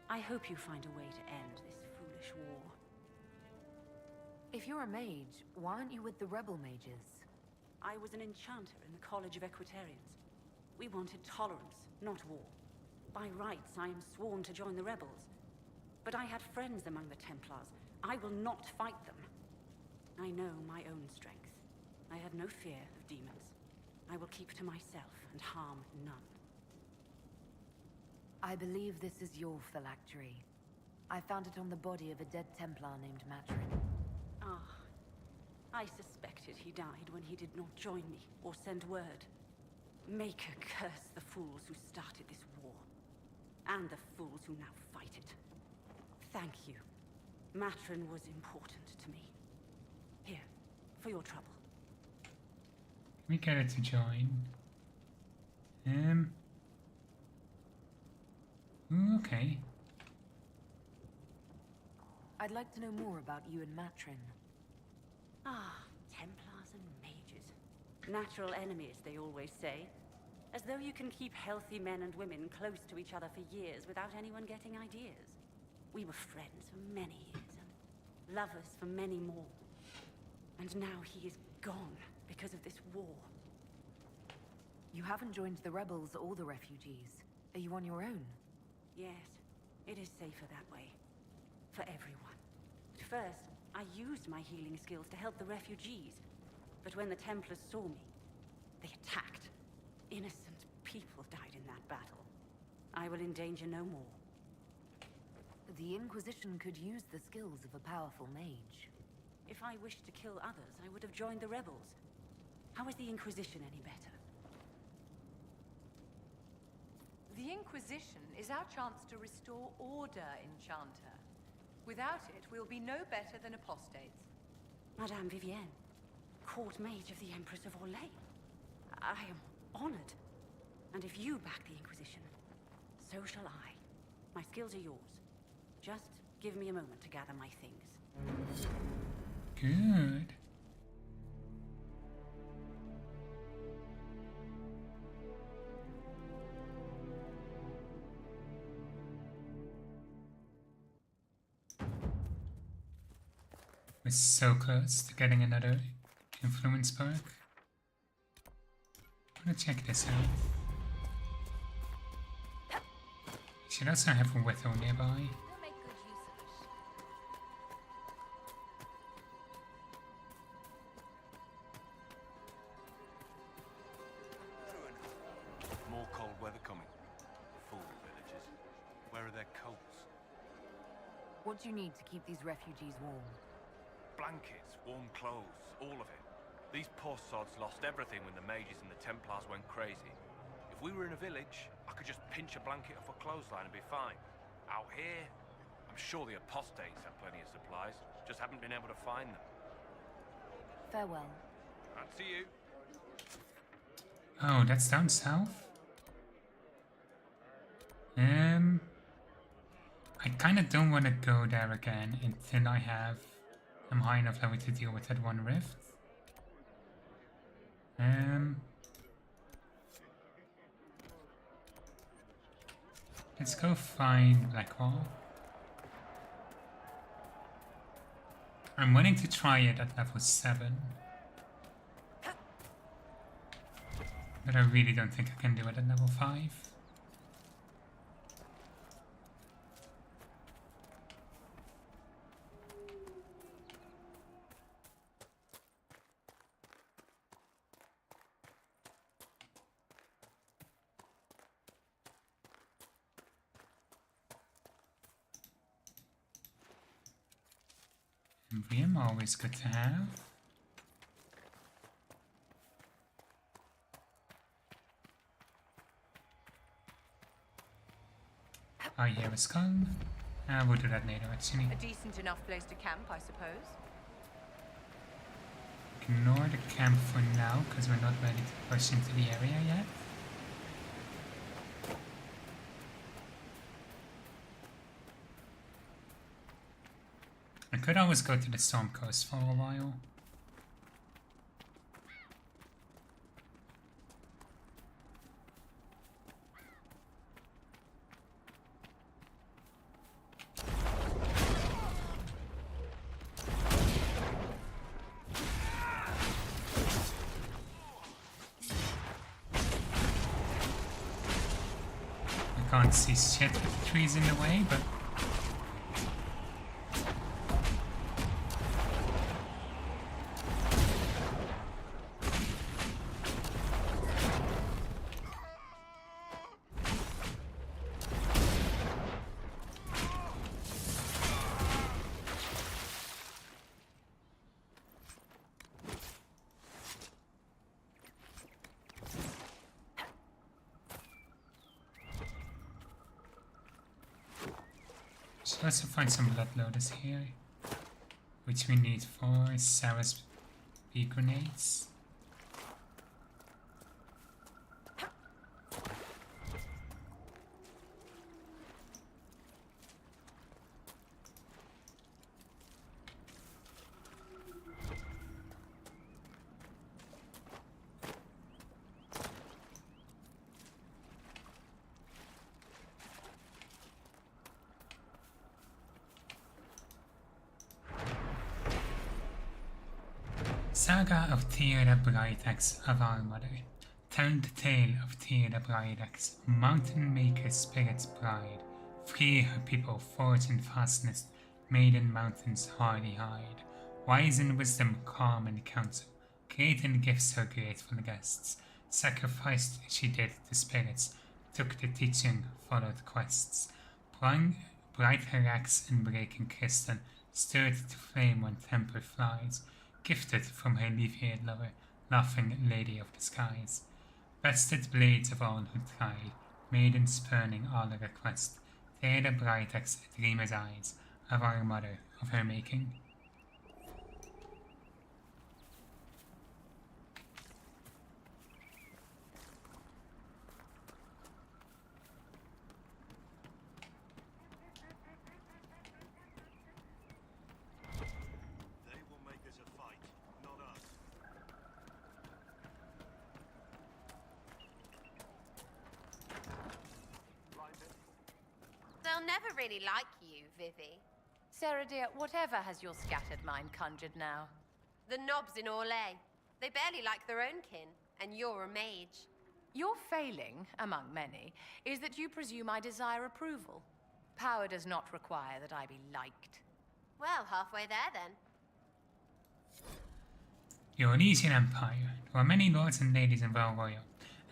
I hope you find a way to end this foolish war. If you're a mage, why aren't you with the rebel mages? I was an enchanter in the College of Equitarians. We wanted tolerance, not war. By rights, I am sworn to join the rebels. But I had friends among the Templars. I will not fight them. I know my own strength. I have no fear of demons. I will keep to myself and harm none. I believe this is your phylactery. I found it on the body of a dead Templar named Matrin. Ah, I suspected he died when he did not join me or send word. Maker curse the fools who started this war, and the fools who now fight it. Thank you. Matrin was important to me. Here, for your trouble. Can we get her to join? Okay. I'd like to know more about you and Matrin. Ah, Templars and mages. Natural enemies, they always say. As though you can keep healthy men and women close to each other for years without anyone getting ideas. We were friends for many years, and lovers for many more. And now he is gone because of this war. You haven't joined the rebels or the refugees. Are you on your own? Yes, it is safer that way. For everyone. At first, I used my healing skills to help the refugees. But when the Templars saw me, they attacked. Innocent people died in that battle. I will endanger no more. The Inquisition could use the skills of a powerful mage. If I wished to kill others, I would have joined the rebels. How is the Inquisition any better? The Inquisition is our chance to restore order, Enchanter. Without it, we'll be no better than apostates. Madame Vivienne, court mage of the Empress of Orlais. I am honored. And if you back the Inquisition, so shall I. My skills are yours. Just give me a moment to gather my things. Good. We're so close to getting another influence perk. I'm gonna check this out. Should also have a Wither nearby. We'll make good use of it. More cold weather coming. Fool villagers. Where are their coats? What do you need to keep these refugees warm? Blankets, warm clothes, all of it. These poor sods lost everything when the mages and the Templars went crazy. If we were in a village, I could just pinch a blanket off a clothesline and be fine. Out here, I'm sure the apostates have plenty of supplies, just haven't been able to find them. Farewell. And see you. Oh, that's down south? I kinda don't wanna go there again until I'm high enough level to deal with that one rift. Let's go find Blackwall. I'm willing to try it at level 7. But I really don't think I can do it at level 5. Emblem, always good to have. I hear a skull. We'll do that later, actually. A decent enough place to camp, I suppose. Ignore the camp for now, because we're not ready to push into the area yet. I could always go to the Storm Coast for a while. I can't see shit with the trees in the way, but should also find some blood loaders here, which we need for Sarah's bee grenades. Saga of Tyr the Bright-Axe of our mother. Tell the tale of Tyr the Bright-Axe, mountain maker spirit's bride. Free her people, forge and fastness, maiden mountains hardy hide. Wise in wisdom, calm in counsel, great in gifts her grateful guests. Sacrificed she did to spirits, took the teaching, followed quests. Bright her axe in breaking crystal, stirred to flame when temper flies. Gifted from her leaf-haired lover, laughing lady of the skies. Bested blades of all who tried, maiden spurning all request. There the bright-axe dreamer's eyes, of our mother, of her making. They'll never really like you, Vivi. Sarah dear, whatever has your scattered mind conjured now? The knobs in Orlais. They barely like their own kin, and you're a mage. Your failing, among many, is that you presume I desire approval. Power does not require that I be liked. Well, halfway there then. Your Elysian Empire. There were many lords and ladies in Val Royal,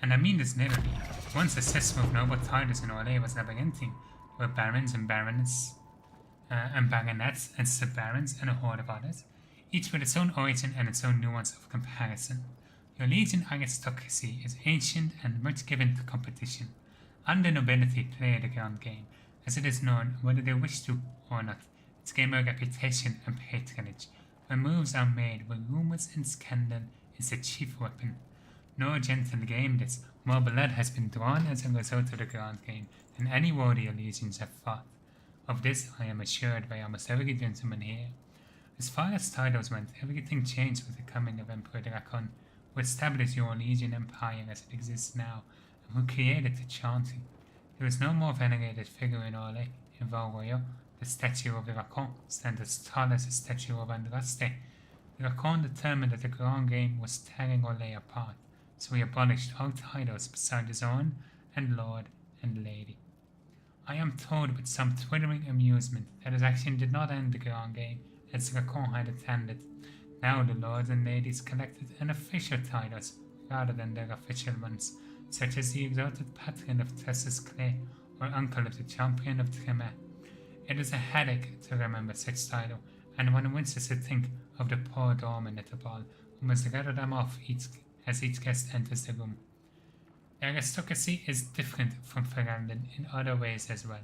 and I mean this literally. Once a system of noble titles in Orlais was labyrinthine. There were barons and baronets, and baronets and sub-barons and a horde of others, each with its own origin and its own nuance of comparison. Your Legion aristocracy is ancient and much given to competition. Under nobility play the grand game, as it is known, whether they wish to or not. Its game of reputation and patronage, where moves are made, where rumors and scandal is the chief weapon. No gentle game this, more blood has been drawn as a result of the grand game than any warrior legions have fought. Of this I am assured by almost every gentleman here. As far as titles went, everything changed with the coming of Emperor Dracon, who established your Legion Empire as it exists now, and who created the chanting. There is no more venerated figure in Orlais. In Val Royal, the statue of Dracon stands as tall as the statue of Andraste. Dracon determined that the grand game was tearing Orlais apart, so he abolished all titles beside his own and Lord and Lady. I am told with some twittering amusement that his action did not end the grand game as Racon had intended. Now the lords and ladies collected unofficial titles rather than their official ones, such as the exalted patron of Tresses Clay or uncle of the champion of Tremé. It is a headache to remember such title, and one winces to think of the poor doorman at the ball, who must gather them off as each guest enters the room. The aristocracy is different from Ferelden in other ways as well.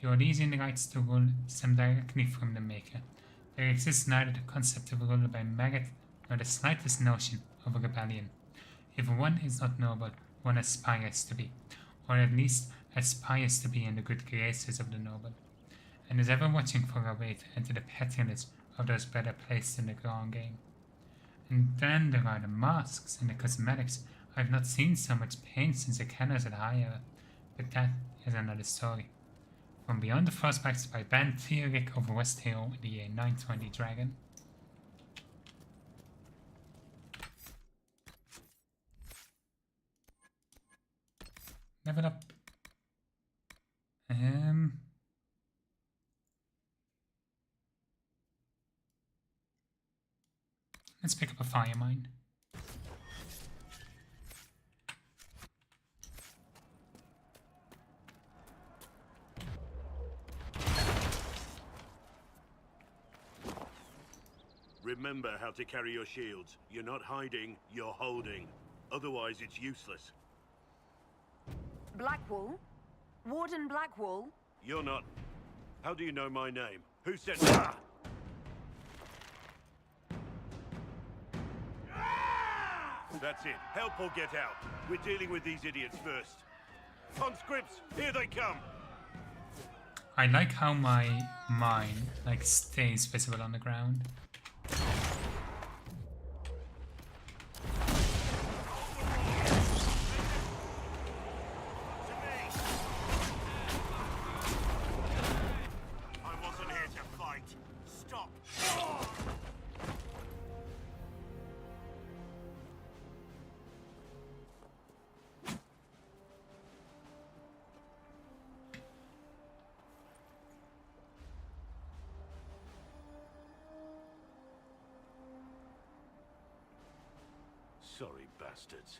The Orlesian rights to rule stem directly from the Maker. There exists neither the concept of rule by merit nor the slightest notion of a rebellion. If one is not noble, one aspires to be, or at least aspires to be in the good graces of the noble, and is ever watching for a way to enter the patronage of those better placed in the grand game. And then there are the masks and the cosmetics. I've not seen so much paint since the kenners at Higher, but that is another story. From Beyond the Frostbacks by Ben Theoric of West Hill in the year 920 Dragon. Level up. Let's pick up a fire mine. Remember how to carry your shields. You're not hiding, you're holding. Otherwise, it's useless. Blackwall? Warden Blackwall? You're not... How do you know my name? Who said... Ah! That's it. Help or get out. We're dealing with these idiots first. Conscripts, here they come! I like how my mine stays visible on the ground. I wasn't here to fight. Stop. Sorry, bastards.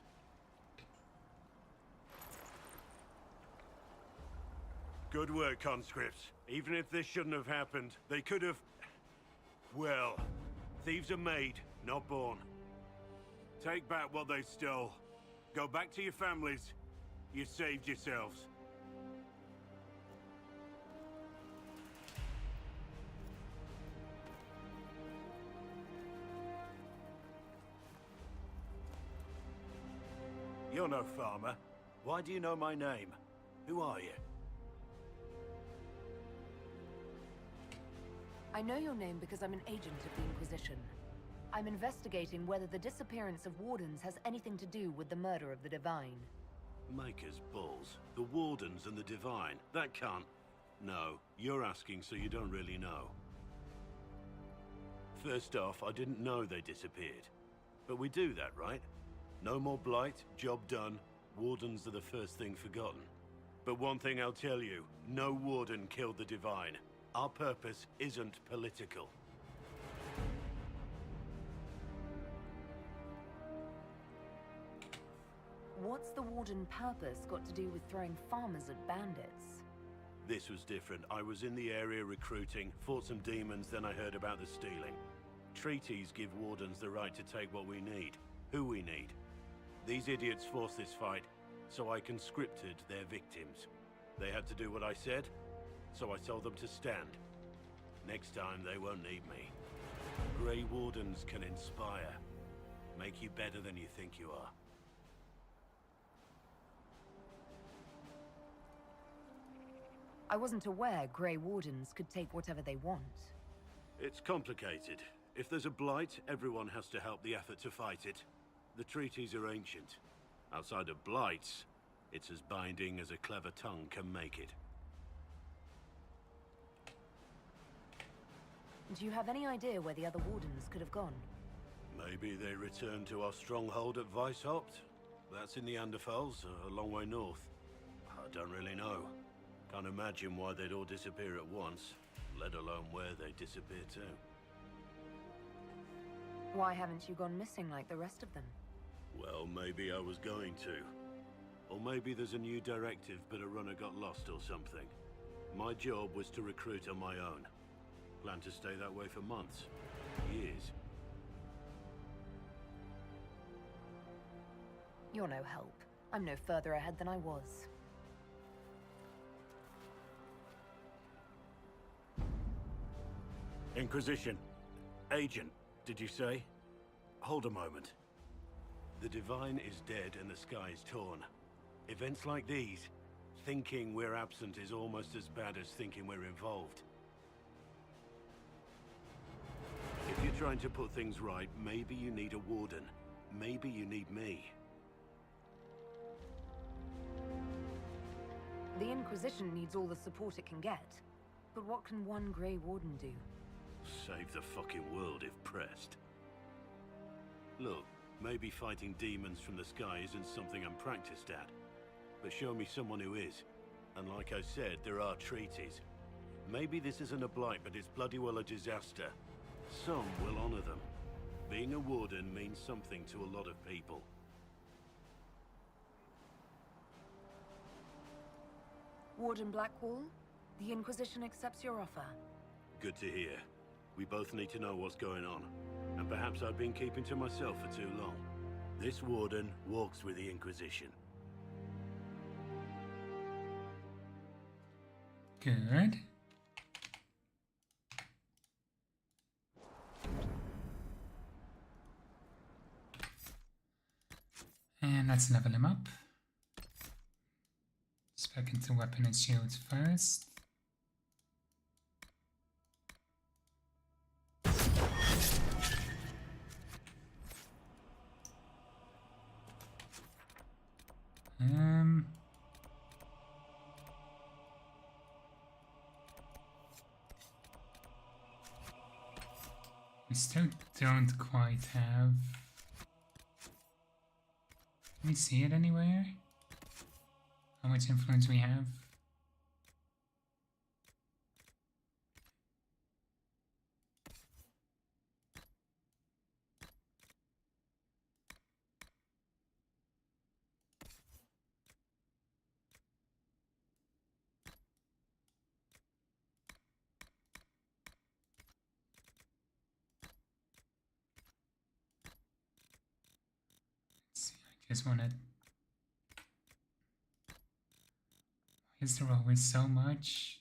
Good work, conscripts. Even if this shouldn't have happened, they could have... Well, thieves are made, not born. Take back what they stole. Go back to your families. You saved yourselves. You're no farmer. Why do you know my name? Who are you? I know your name because I'm an agent of the Inquisition. I'm investigating whether the disappearance of Wardens has anything to do with the murder of the Divine. Maker's balls. The Wardens and the Divine. That can't... No, you're asking so you don't really know. First off, I didn't know they disappeared. But we do that, right? No more blight, job done. Wardens are the first thing forgotten. But one thing I'll tell you, no Warden killed the Divine. Our purpose isn't political. What's the Warden purpose got to do with throwing farmers at bandits? This was different. I was in the area recruiting, fought some demons, then I heard about the stealing. Treaties give Wardens the right to take what we need, who we need. These idiots forced this fight, so I conscripted their victims. They had to do what I said, so I told them to stand. Next time, they won't need me. Grey Wardens can inspire. Make you better than you think you are. I wasn't aware Grey Wardens could take whatever they want. It's complicated. If there's a blight, everyone has to help the effort to fight it. The treaties are ancient. Outside of blights, it's as binding as a clever tongue can make it. Do you have any idea where the other Wardens could have gone? Maybe they returned to our stronghold at Weishaupt? That's in the Underfalls, a long way north. I don't really know. Can't imagine why they'd all disappear at once, let alone where they'd disappear to. Why haven't you gone missing like the rest of them? Well, maybe I was going to. Or maybe there's a new directive, but a runner got lost or something. My job was to recruit on my own. Plan to stay that way for months. Years. You're no help. I'm no further ahead than I was. Inquisition. Agent, did you say? Hold a moment. The Divine is dead and the sky is torn. Events like these, thinking we're absent is almost as bad as thinking we're involved. If you're trying to put things right, maybe you need a warden. Maybe you need me. The Inquisition needs all the support it can get. But what can one Grey Warden do? Save the fucking world if pressed. Look, maybe fighting demons from the sky isn't something I'm practiced at. But show me someone who is. And like I said, there are treaties. Maybe this isn't a blight, but it's bloody well a disaster. Some will honor them. Being a warden means something to a lot of people. Warden Blackwall, the Inquisition accepts your offer. Good to hear. We both need to know what's going on. And perhaps I've been keeping to myself for too long. This warden walks with the Inquisition. Good. And let's level him up. Back into weapon and shields first. We still don't quite have. Can we see it anywhere? How much influence we have? Let's see, I just want to. Is there always so much?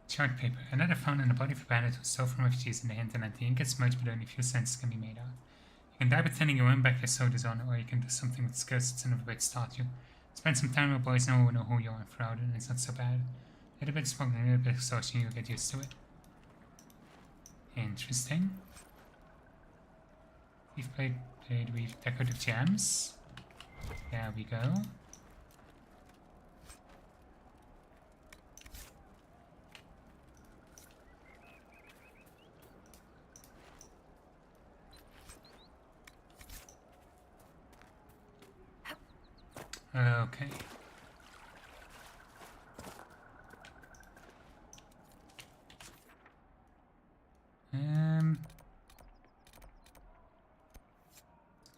Chart paper. Another found in the body of a bandit who stole from refugees in the Hinterlands. The ink is smudged, but only a few sentences can be made out. You can die pretending you win back your soldiers on, or you can do something with skills that's never bit start you. Spend some time with boys, no one will know who you are and proud, and it's not so bad. A little bit smoking, a little bit exhaustion, you'll get used to it. Interesting. We've played with decorative gems. There we go. Okay.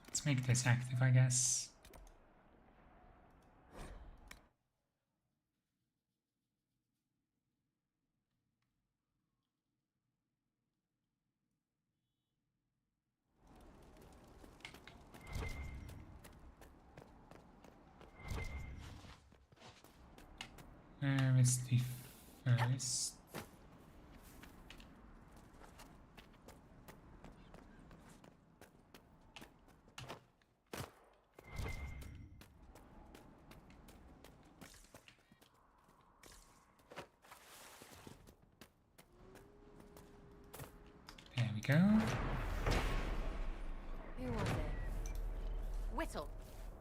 Let's make this active, I guess. Where is the first? go. Who was it? Whittle.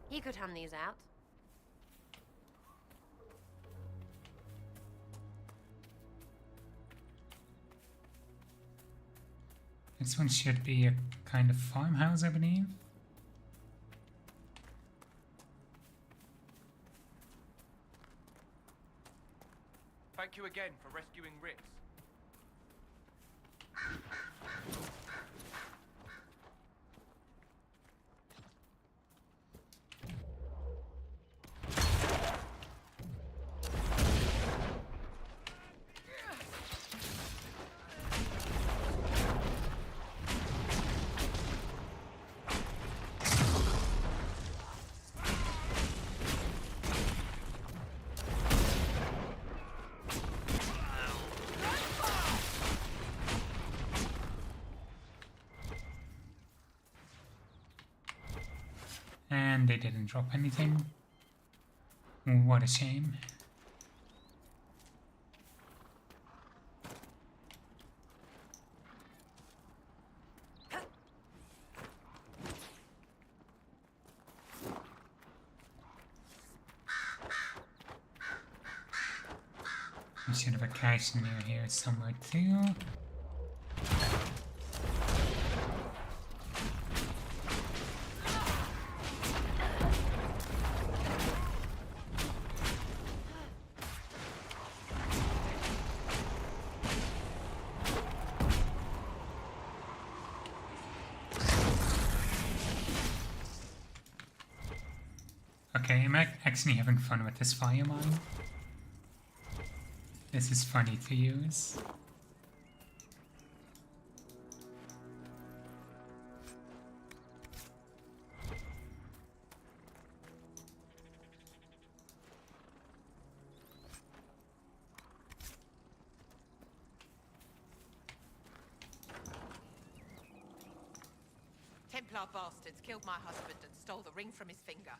He could hand these out. This one should be a kind of farmhouse, I believe. Thank you again for rescuing Ritz. And they didn't drop anything. What a shame. We should have a cache near here somewhere too. Okay, I'm actually having fun with this fire mine. This is funny to use. Templar bastards killed my husband and stole the ring from his finger.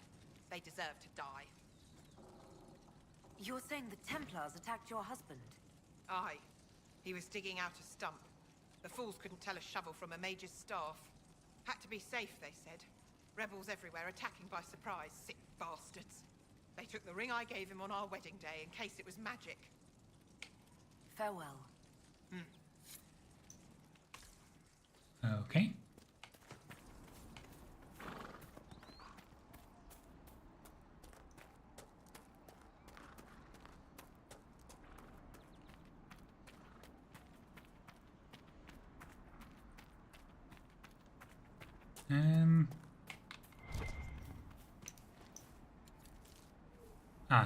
They deserve to die. You're saying the Templars attacked your husband? Aye. He was digging out a stump. The fools couldn't tell a shovel from a mage's staff. Had to be safe, they said. Rebels everywhere attacking by surprise, sick bastards. They took the ring I gave him on our wedding day in case it was magic. Farewell. Okay.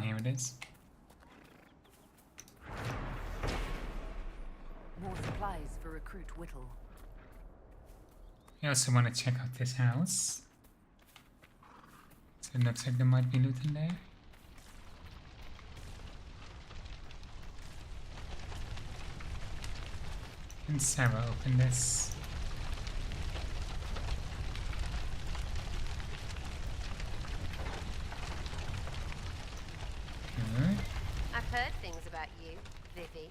Here it is. More supplies for Recruit Whittle. I also want to check out this house. So it looks like there might be loot in there. Can Sarah open this? I've heard things about you, Vivi.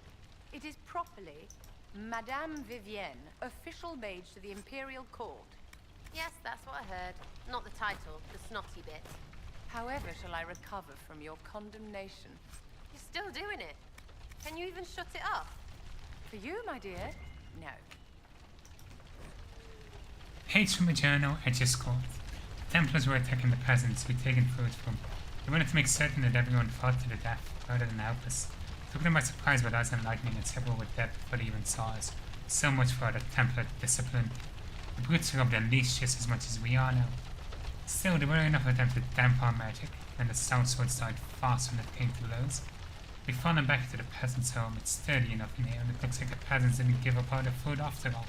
It is properly Madame Vivienne, official mage to the Imperial Court. Yes, that's what I heard. Not the title, the snotty bit. However shall I recover from your condemnation? You're still doing it. Can you even shut it up? For you, my dear, no. Page from a journal, Edge's Court. The Templars were attacking the peasants we'd taken food from. They wanted to make certain that everyone fought to the death, rather than help us. Took them by surprise with us and lightning, and several were dead before they even saw us. So much for the Templar discipline. The brutes are up their leash just as much as we are now. Still, there were enough of them to damp our magic, and the sound swords died fast when it came to blows. We found them back to the peasants' home. It's sturdy enough in here, and it looks like the peasants didn't give up all their food after all.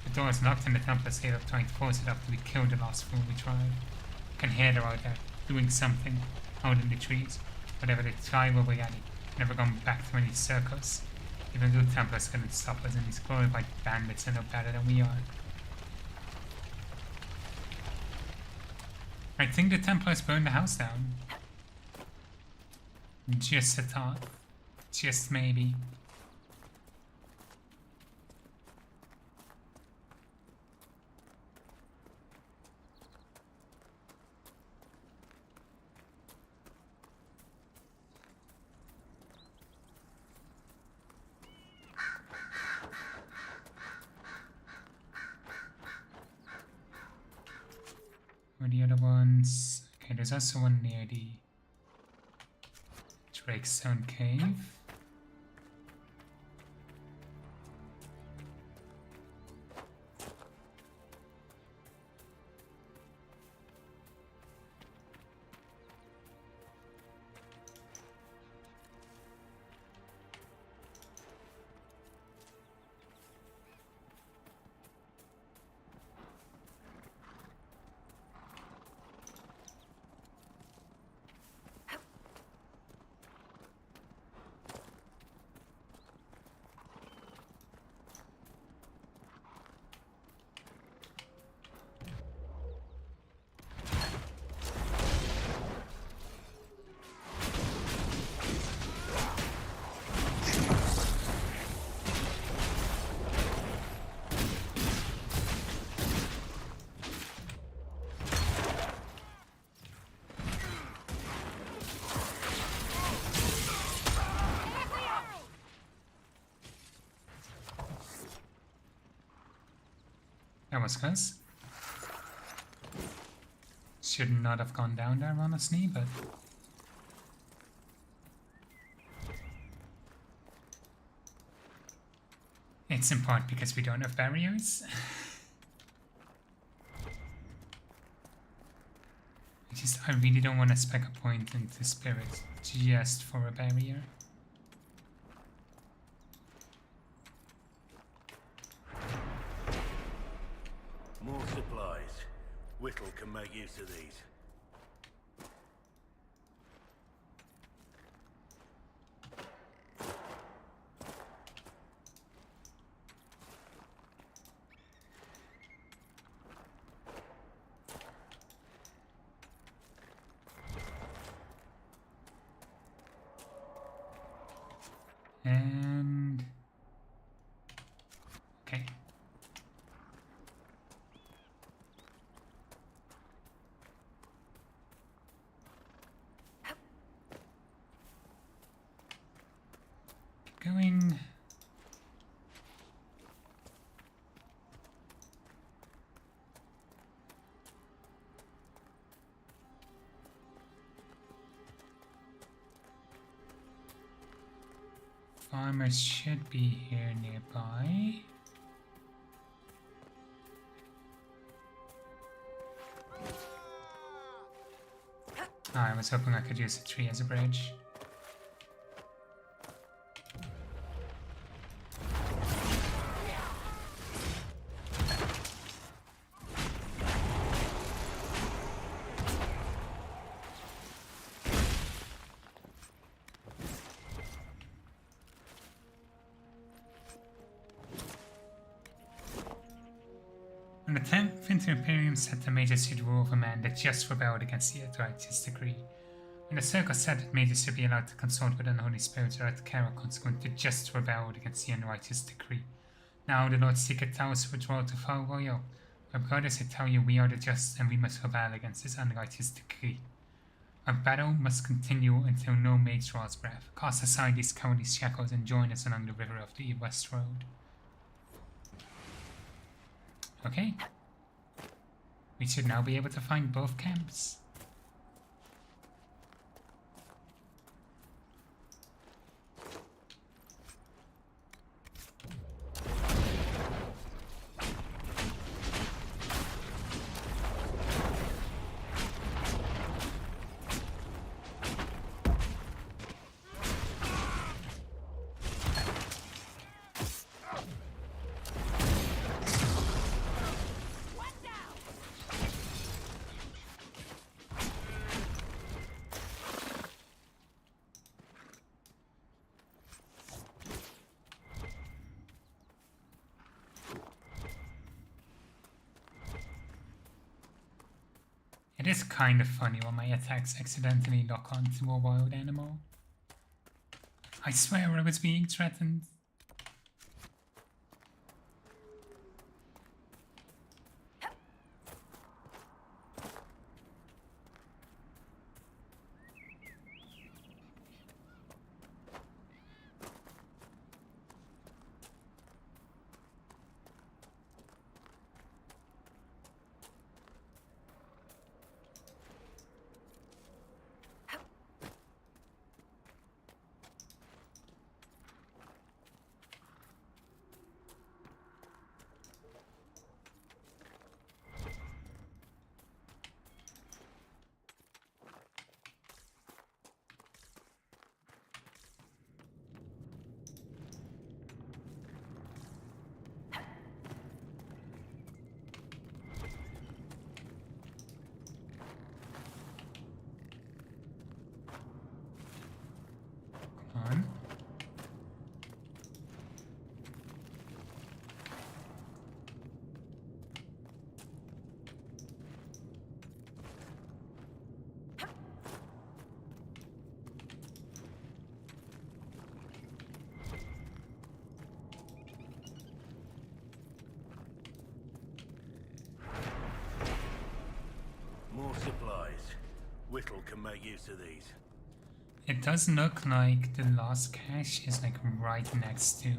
The door is locked, and the Templars stayed up trying to force it up till we killed the last fool we tried. I can hear them out there, doing something, out in the trees. Whatever they try will be ready. Never gone back to any circles. Even though Templars couldn't stop us, and these glorified bandits are no better than we are. I think the Templars burned the house down. Just a thought. Just maybe. the other ones? Okay, there's also one near the Drakestone Cave. That was close. Should not have gone down there, honestly, but... It's in part because we don't have barriers. I really don't want to spec a point into Spirit just for a barrier. More supplies. Whittle can make use of these. And... okay. Going. Farmers should be here nearby. I was hoping I could use a tree as a bridge. On the 10th Winter Imperium set the mages should rule over men that just rebelled against the righteous decree. When the Circle said that mages should be allowed to consort with unholy spirits without the care or consequence to just rebelled against the unrighteous decree. Now the Lord Seeker tells us to withdraw to Far Royal. My brothers, I tell you, we are the just and we must rebel against this unrighteous decree. Our battle must continue until no mage draws breath. Cast aside these cowardly shackles and join us along the river of the West Road. Okay. We should now be able to find both camps. It is kind of funny when my attacks accidentally lock onto a wild animal. I swear I was being threatened. Supplies. Whittle can make use of these. It does look like the last cache is like right next to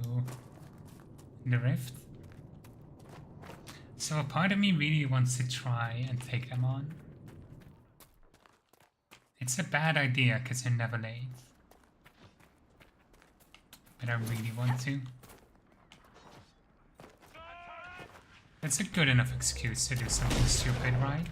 the rift. So a part of me really wants to try and take them on. It's a bad idea because they're never late. But I really want to. It's a good enough excuse to do something stupid, right?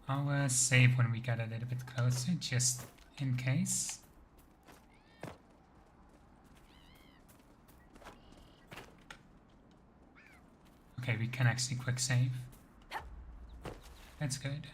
I'll save when we get a little bit closer, just in case. Okay, we can actually quick save. That's good.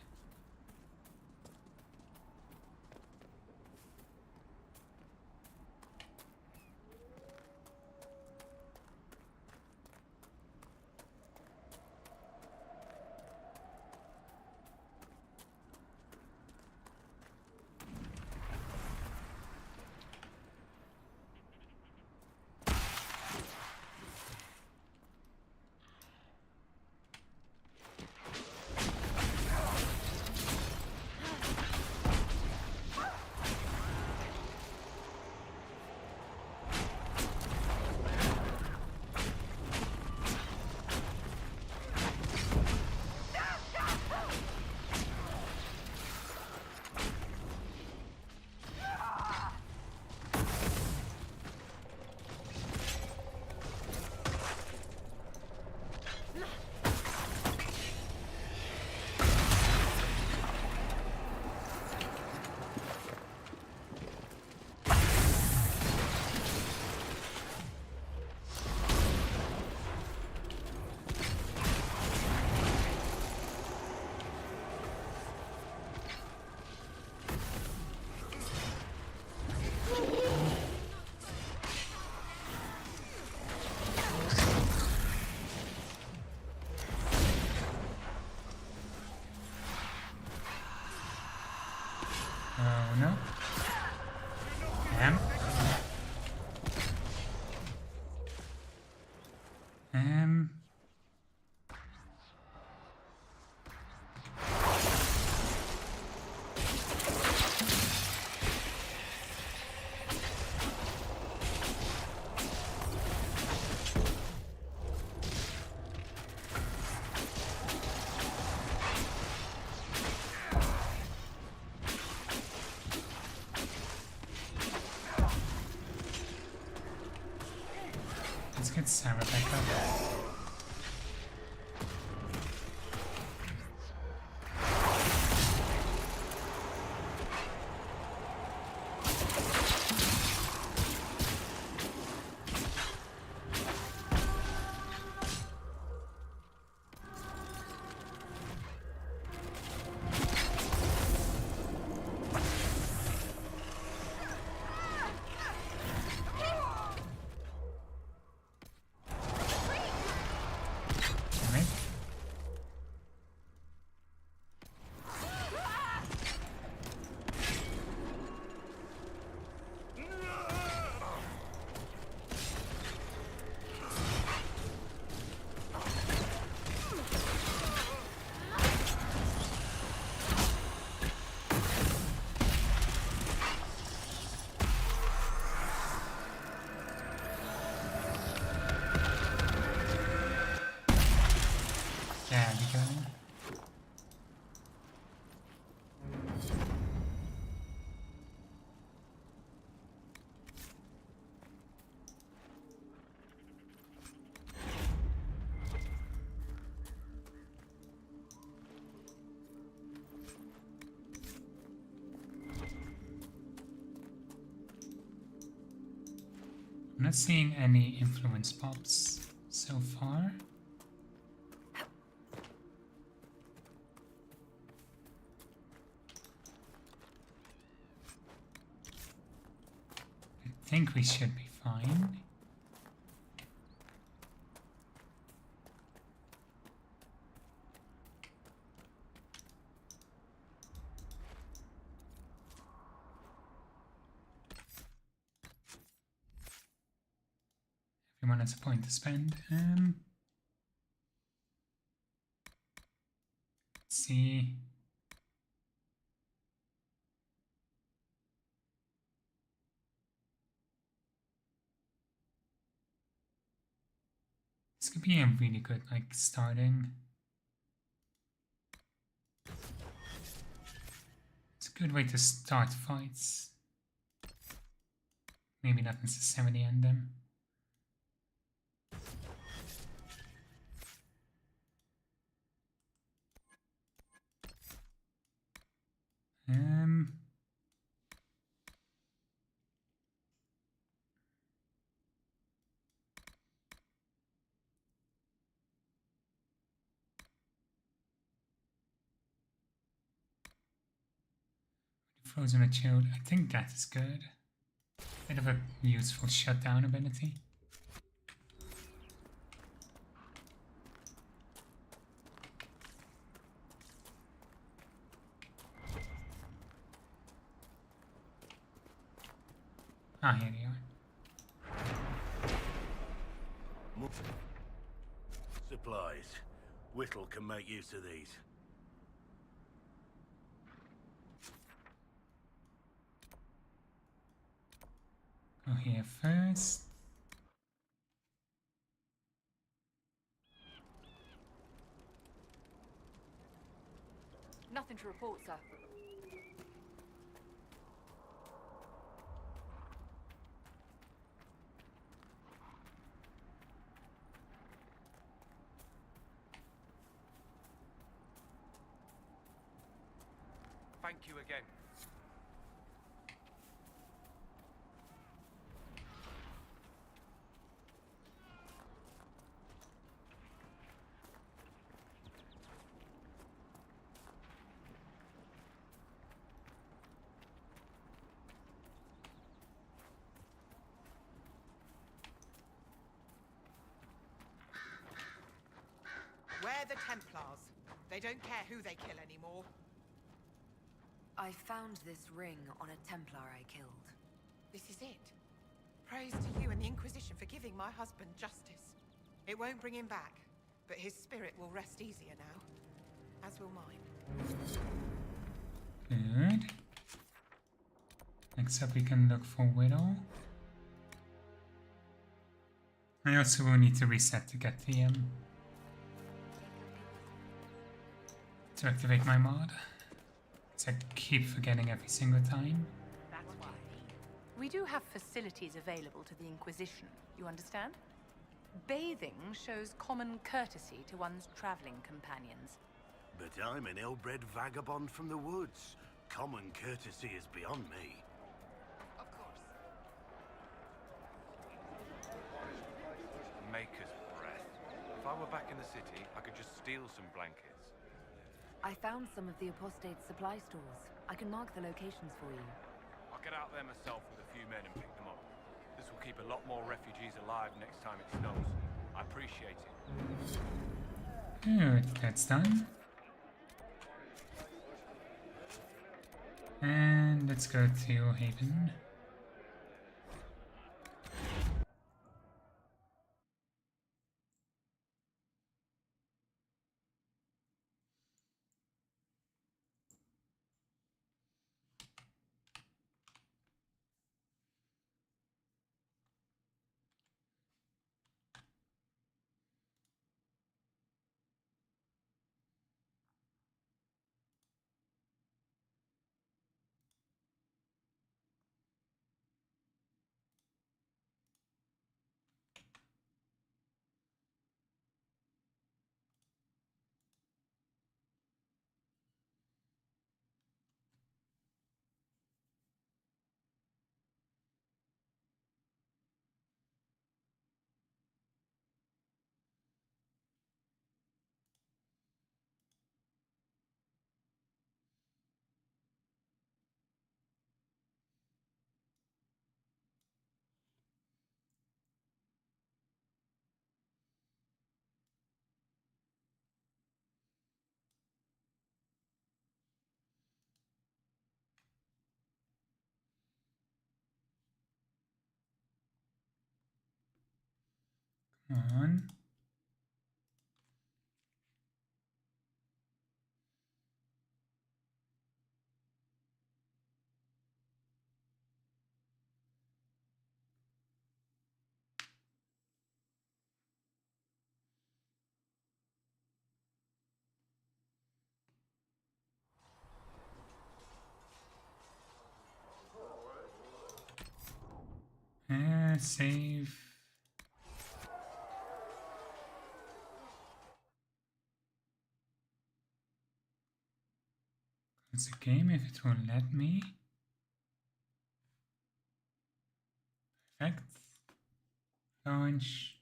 Oh no. Damn. Let's get Sarah back up. not seeing any influence pops so far. I think we should be fine. Everyone has a point to spend. Let's see. This could be a really good, like, starting. It's a good way to start fights. Maybe not necessarily end them. Frozen or chilled. I think that is good. Bit of a useful shutdown ability. Ah, here they are. Supplies. Whittle can make use of these. Go here first. Nothing to report, sir. Thank you again. Where are the Templars? They don't care who they kill anymore. I found this ring on a Templar I killed. This is it. Praise to you and the Inquisition for giving my husband justice. It won't bring him back, but his spirit will rest easier now. As will mine. Good. Next up we can look for Whittle. I also will need to reset to get the to activate my mod. I keep forgetting every single time. That's why. We do have facilities available to the Inquisition, you understand? Bathing shows common courtesy to one's traveling companions. But I'm an ill-bred vagabond from the woods. Common courtesy is beyond me. Of course. Maker's breath. If I were back in the city, I could just steal some blankets. I found some of the apostate's supply stores. I can mark the locations for you. I'll get out there myself with a few men and pick them up. This will keep a lot more refugees alive next time it snows. I appreciate it. Good, that's done. And let's go to Haven. On. Save. It's a game if it will let me. Perfect. Launch.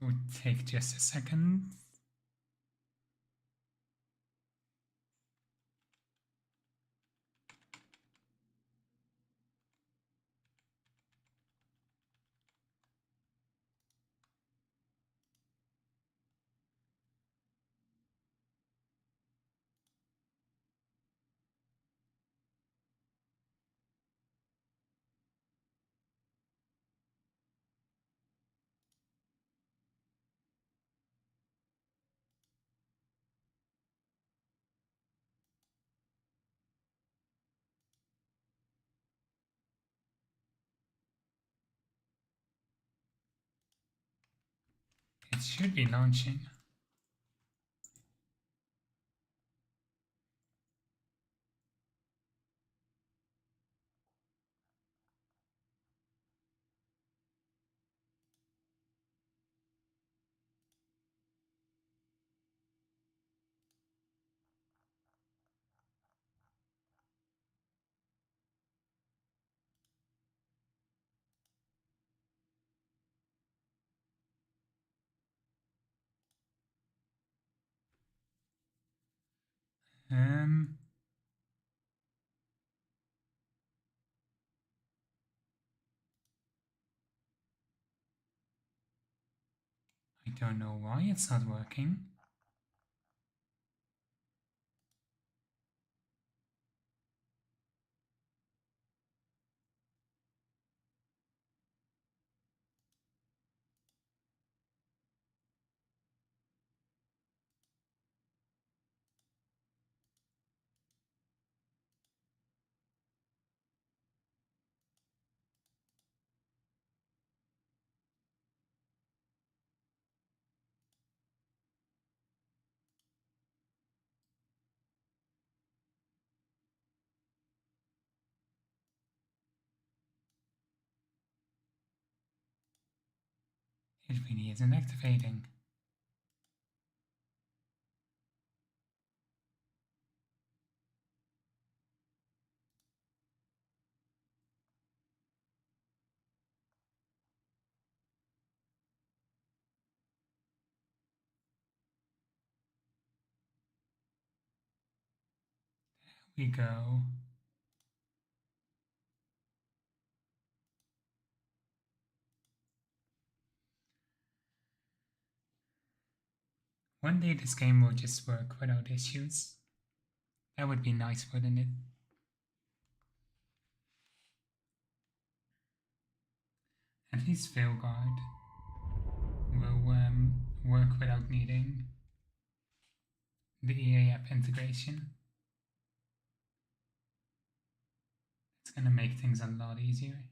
So it would take just a second. It should be launching. I don't know why it's not working. It really isn't activating. There we go. One day this game will just work without issues. That would be nice, wouldn't it? At least Veilguard will work without needing the EA app integration. It's gonna make things a lot easier.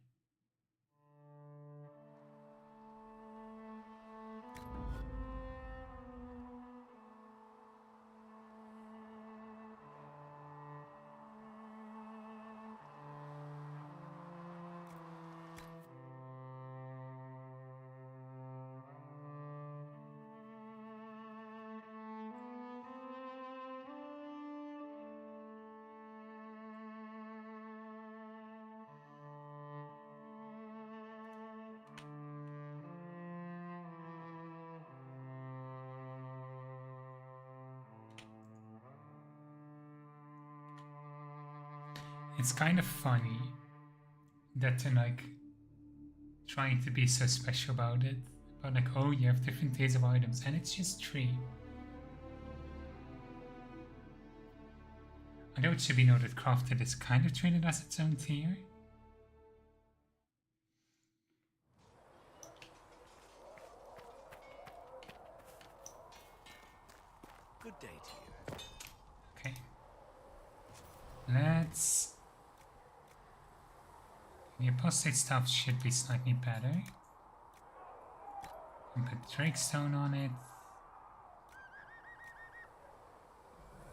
It's kind of funny that they're like trying to be so special about it. But like, oh, you have different tiers of items, and it's just 3. Although it should be noted, crafted is kind of treated as its own tier. Good day to you. Okay. Let's... The apostate stuff should be slightly better. And put Drakestone on it.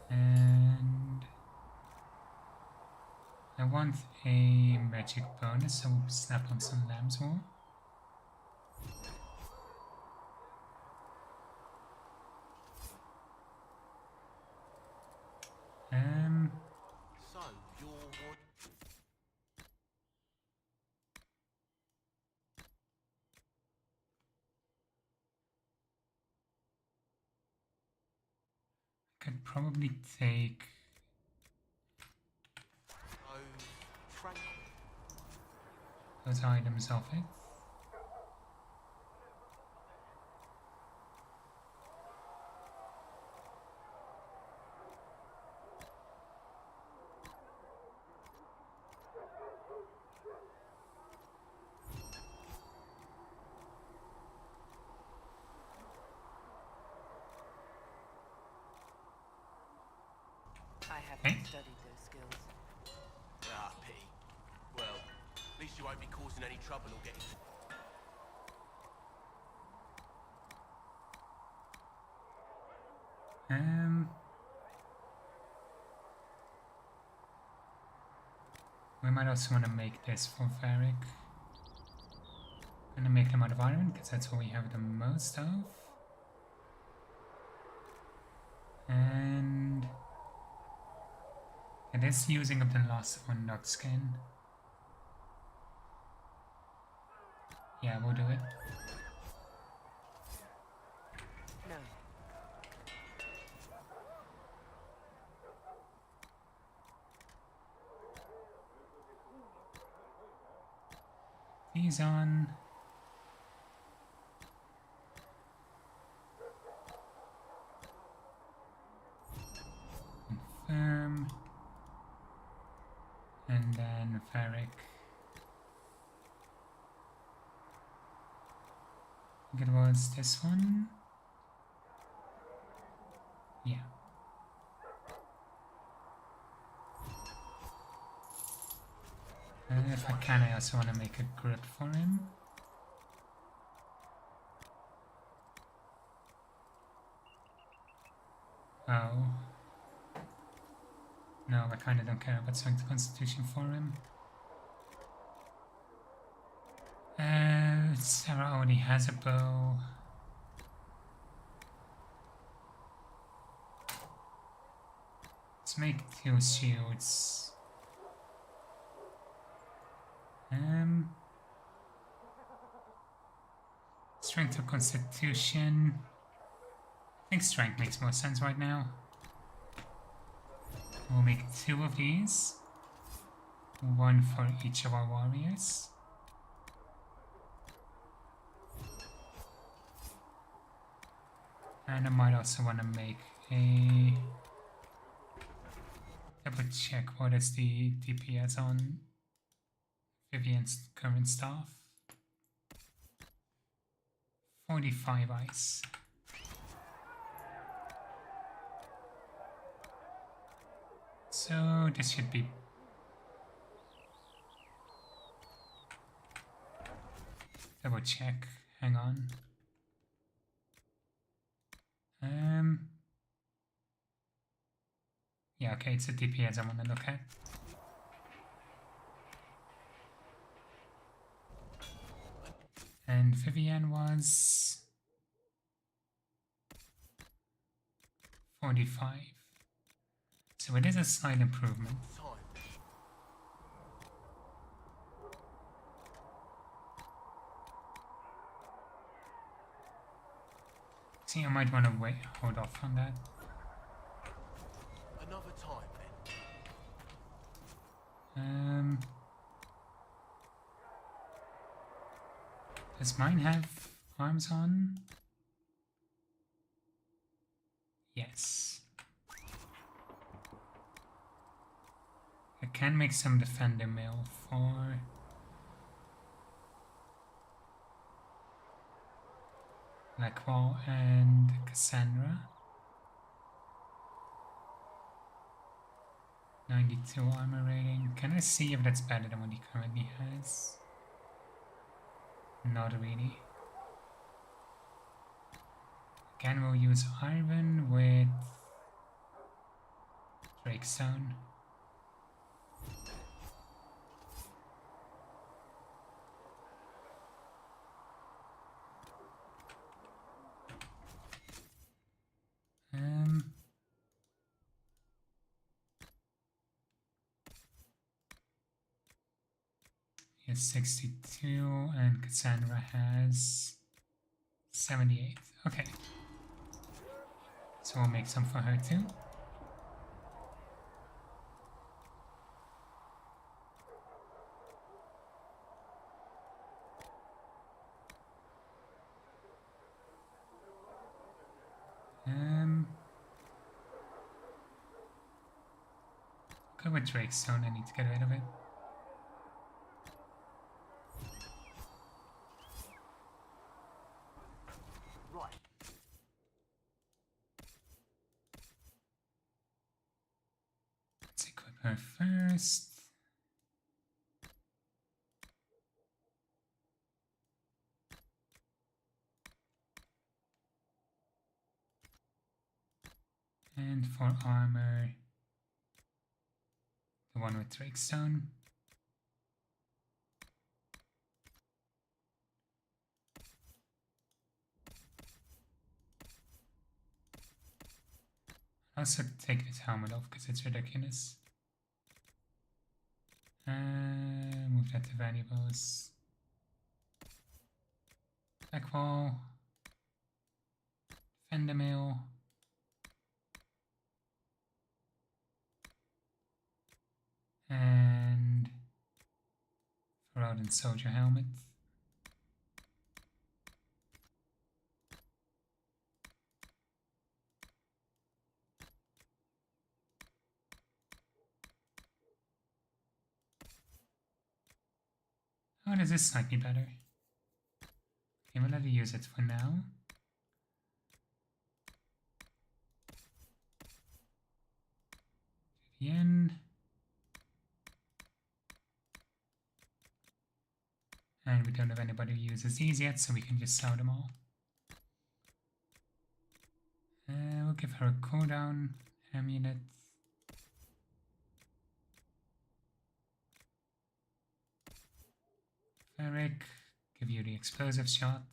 And... I want a magic bonus, so we'll snap on some Lamb's Wool. So, you're what? Could probably take... Oh, tranquil. those items off it. I haven't studied those skills. Ah, pity. Well, at least you won't be causing any trouble or getting... We might also want to make this for Varric. Gonna make them out of iron, because that's what we have the most of. And... it is using up the last one, not skin. Yeah, we'll do it. No. These on. Confirm. And then Varric. I think it was this one. Yeah. If I can, I also want to make a grip for him. Oh. No, I kind of don't care about strength constitution for him. Sarah already has a bow. Let's make 2 shields. Strength or constitution. I think strength makes more sense right now. We'll make 2 of these. 1 for each of our warriors. And I might also want to make a... double check what is the DPS on Vivian's current staff. 45 ice. So this should be... double check, hang on. Yeah, okay, it's a DPS I want to look at. And Vivian was 45. So it is a slight improvement. See, I might want to wait, hold off on that. Another time then. Does mine have arms on? Yes. can make some defender mail for Blackwall and Cassandra. 92 armor rating. Can I see if that's better than what he currently has? Not really. Again, we'll use Iron with Drakestone. He has 62 and Cassandra has 78. Okay. So we'll make some for her too. Go with Drakestone, I need to get rid of it. Right. Let's equip her first. And for armor, the one with Drakestone. Also take this helmet off because it's ridiculous. Move that to valuables. Blackwall. Defender mail. And Rodent soldier helmet. Oh, this is slightly better. Okay, we'll let her use it for now. To the end. And we don't have anybody who uses these yet, so we can just sell them all. We'll give her a cooldown amulet. Ferric, give you the explosive shot.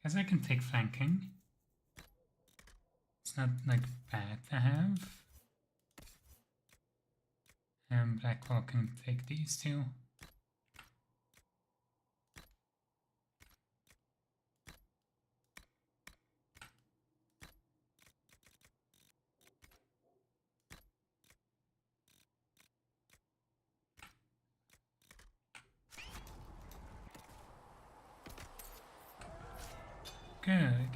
Guess I can take flanking. It's not like bad to have. And Blackwall can take these two. Good.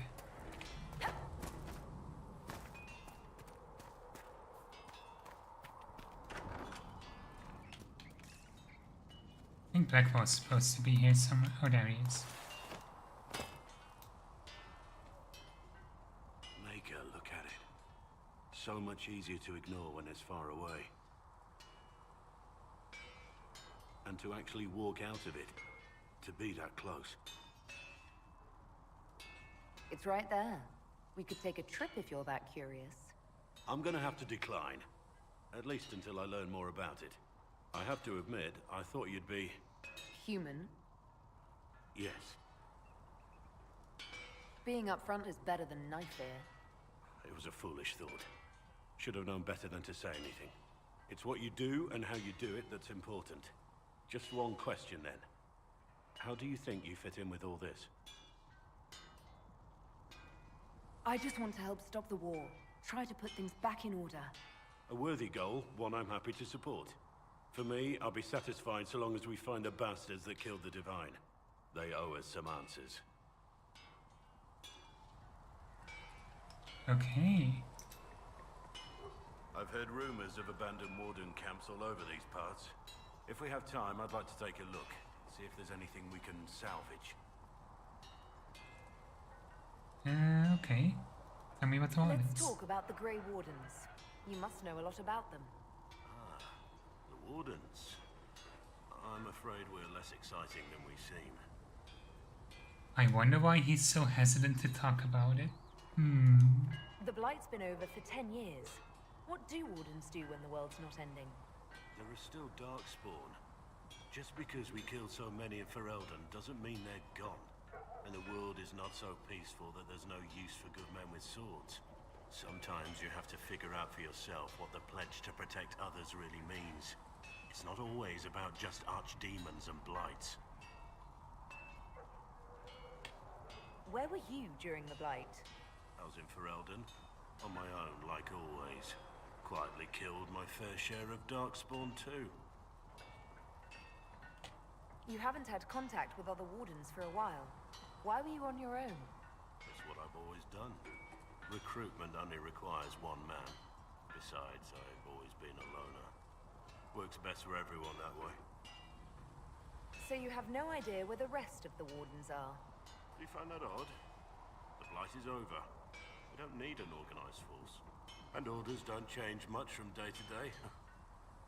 I think Blackwall's supposed to be here somewhere. Oh, there he is. Maker, look at it. So much easier to ignore when it's far away. And to actually walk out of it, to be that close. It's right there. We could take a trip if you're that curious. I'm gonna have to decline. At least until I learn more about it. I have to admit, I thought you'd be... Human. Yes. Being upfront is better than knife fear. It was a foolish thought. Should have known better than to say anything. It's what you do and how you do it that's important. Just one question then. How do you think you fit in with all this? I just want to help stop the war. Try to put things back in order. A worthy goal, one I'm happy to support. For me, I'll be satisfied so long as we find the bastards that killed the Divine. They owe us some answers. Okay. I've heard rumors of abandoned warden camps all over these parts. If we have time, I'd like to take a look. See if there's anything we can salvage. Okay. Tell me about the Wardens. Let's talk about the Grey Wardens. You must know a lot about them. Ah, the Wardens. I'm afraid we're less exciting than we seem. I wonder why he's so hesitant to talk about it. The Blight's been over for 10 years. What do Wardens do when the world's not ending? There is still Darkspawn. Just because we killed so many in Ferelden doesn't mean they're gone. And the world is not so peaceful that there's no use for good men with swords. Sometimes you have to figure out for yourself what the pledge to protect others really means. It's not always about just archdemons and blights. Where were you during the Blight? I was in Ferelden, on my own, like always. Quietly killed my fair share of Darkspawn too. You haven't had contact with other Wardens for a while. Why were you on your own? That's what I've always done. Recruitment only requires one man. Besides, I've always been a loner. Works best for everyone that way. So you have no idea where the rest of the Wardens are? Do you find that odd? The Blight is over. We don't need an organized force. And orders don't change much from day to day.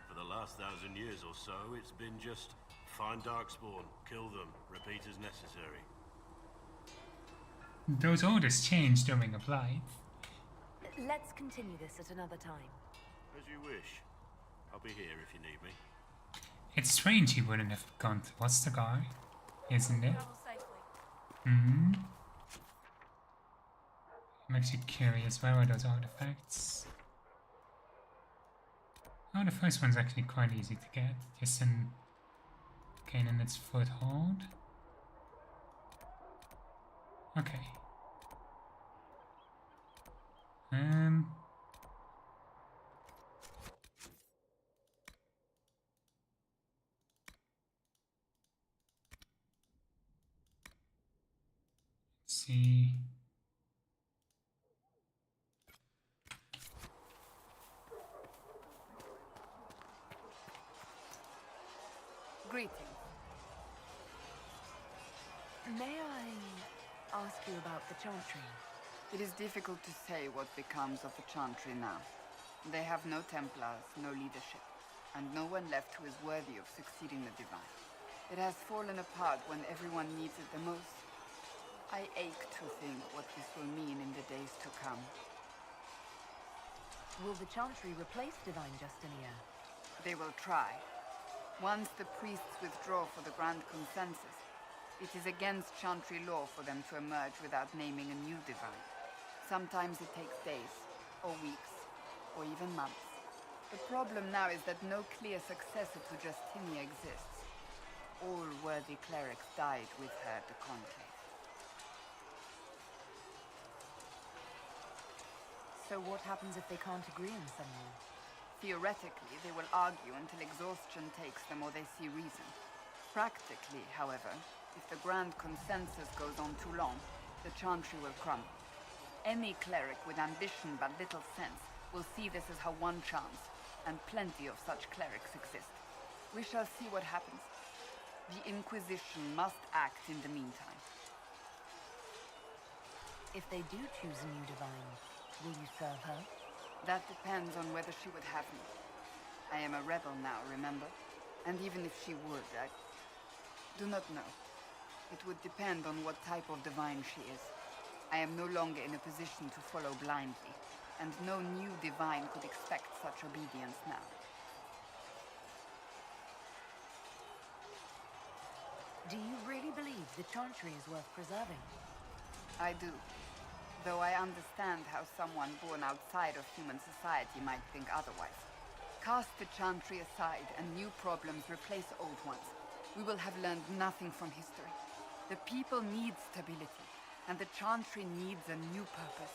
For the last 1,000 years or so, it's been just find Darkspawn, kill them, repeat as necessary. Those orders change during a Blight. Let's continue this at another time. As you wish. I'll be here if you need me. It's strange he wouldn't have gone to Ostagar, isn't it? I'm actually curious, where are those artifacts? Oh, the first one's actually quite easy to get, just in gaining its foothold. Okay. Let's see. Greetings. May I ask you about the Chantry? It is difficult to say what becomes of the Chantry now. They have no Templars, no leadership, and no one left who is worthy of succeeding the Divine. It has fallen apart when everyone needs it the most. I ache to think what this will mean in the days to come. Will the Chantry replace Divine Justinia? They will try. Once the priests withdraw for the Grand Consensus, it is against Chantry law for them to emerge without naming a new Divine. Sometimes it takes days, or weeks, or even months. The problem now is that no clear successor to Justinia exists. All worthy clerics died with her at the Conclave. So what happens if they can't agree on someone? Theoretically, they will argue until exhaustion takes them or they see reason. Practically, however, if the Grand Consensus goes on too long, the Chantry will crumble. Any cleric with ambition but little sense will see this as her one chance, and plenty of such clerics exist. We shall see what happens. The Inquisition must act in the meantime. If they do choose a new Divine, will you serve her? That depends on whether she would have me. I am a rebel now, remember? And even if she would, I do not know. It would depend on what type of Divine she is. I am no longer in a position to follow blindly, and no new Divine could expect such obedience now. Do you really believe the Chantry is worth preserving? I do. Though I understand how someone born outside of human society might think otherwise. Cast the Chantry aside and new problems replace old ones. We will have learned nothing from history. The people need stability, and the Chantry needs a new purpose.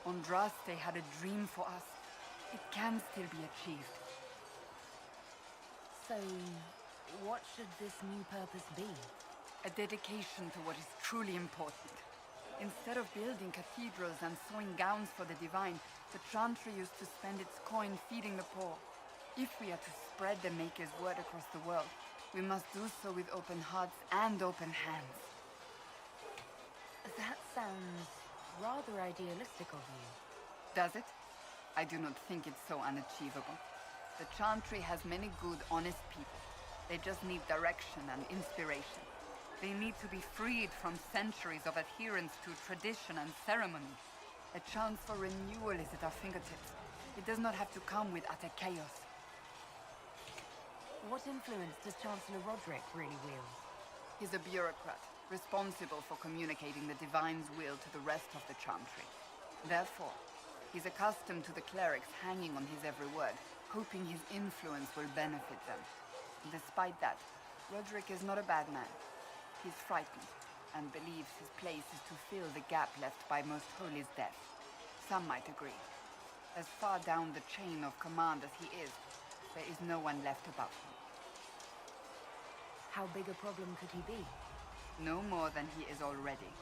Andraste had a dream for us. It can still be achieved. So, what should this new purpose be? A dedication to what is truly important. Instead of building cathedrals and sewing gowns for the divine, the Chantry used to spend its coin feeding the poor. If we are to spread the Maker's word across the world, we must do so with open hearts and open hands. That sounds rather idealistic of you. Does it? I do not think it's so unachievable. The Chantry has many good, honest people. They just need direction and inspiration. They need to be freed from centuries of adherence to tradition and ceremony. A chance for renewal is at our fingertips. It does not have to come with utter chaos. What influence does Chancellor Roderick really wield? He's a bureaucrat, responsible for communicating the Divine's will to the rest of the Chantry. Therefore, he's accustomed to the clerics hanging on his every word, hoping his influence will benefit them. Despite that, Roderick is not a bad man. He's frightened, and believes his place is to fill the gap left by Most Holy's death. Some might agree. As far down the chain of command as he is, there is no one left above him. How big a problem could he be? No more than he is already.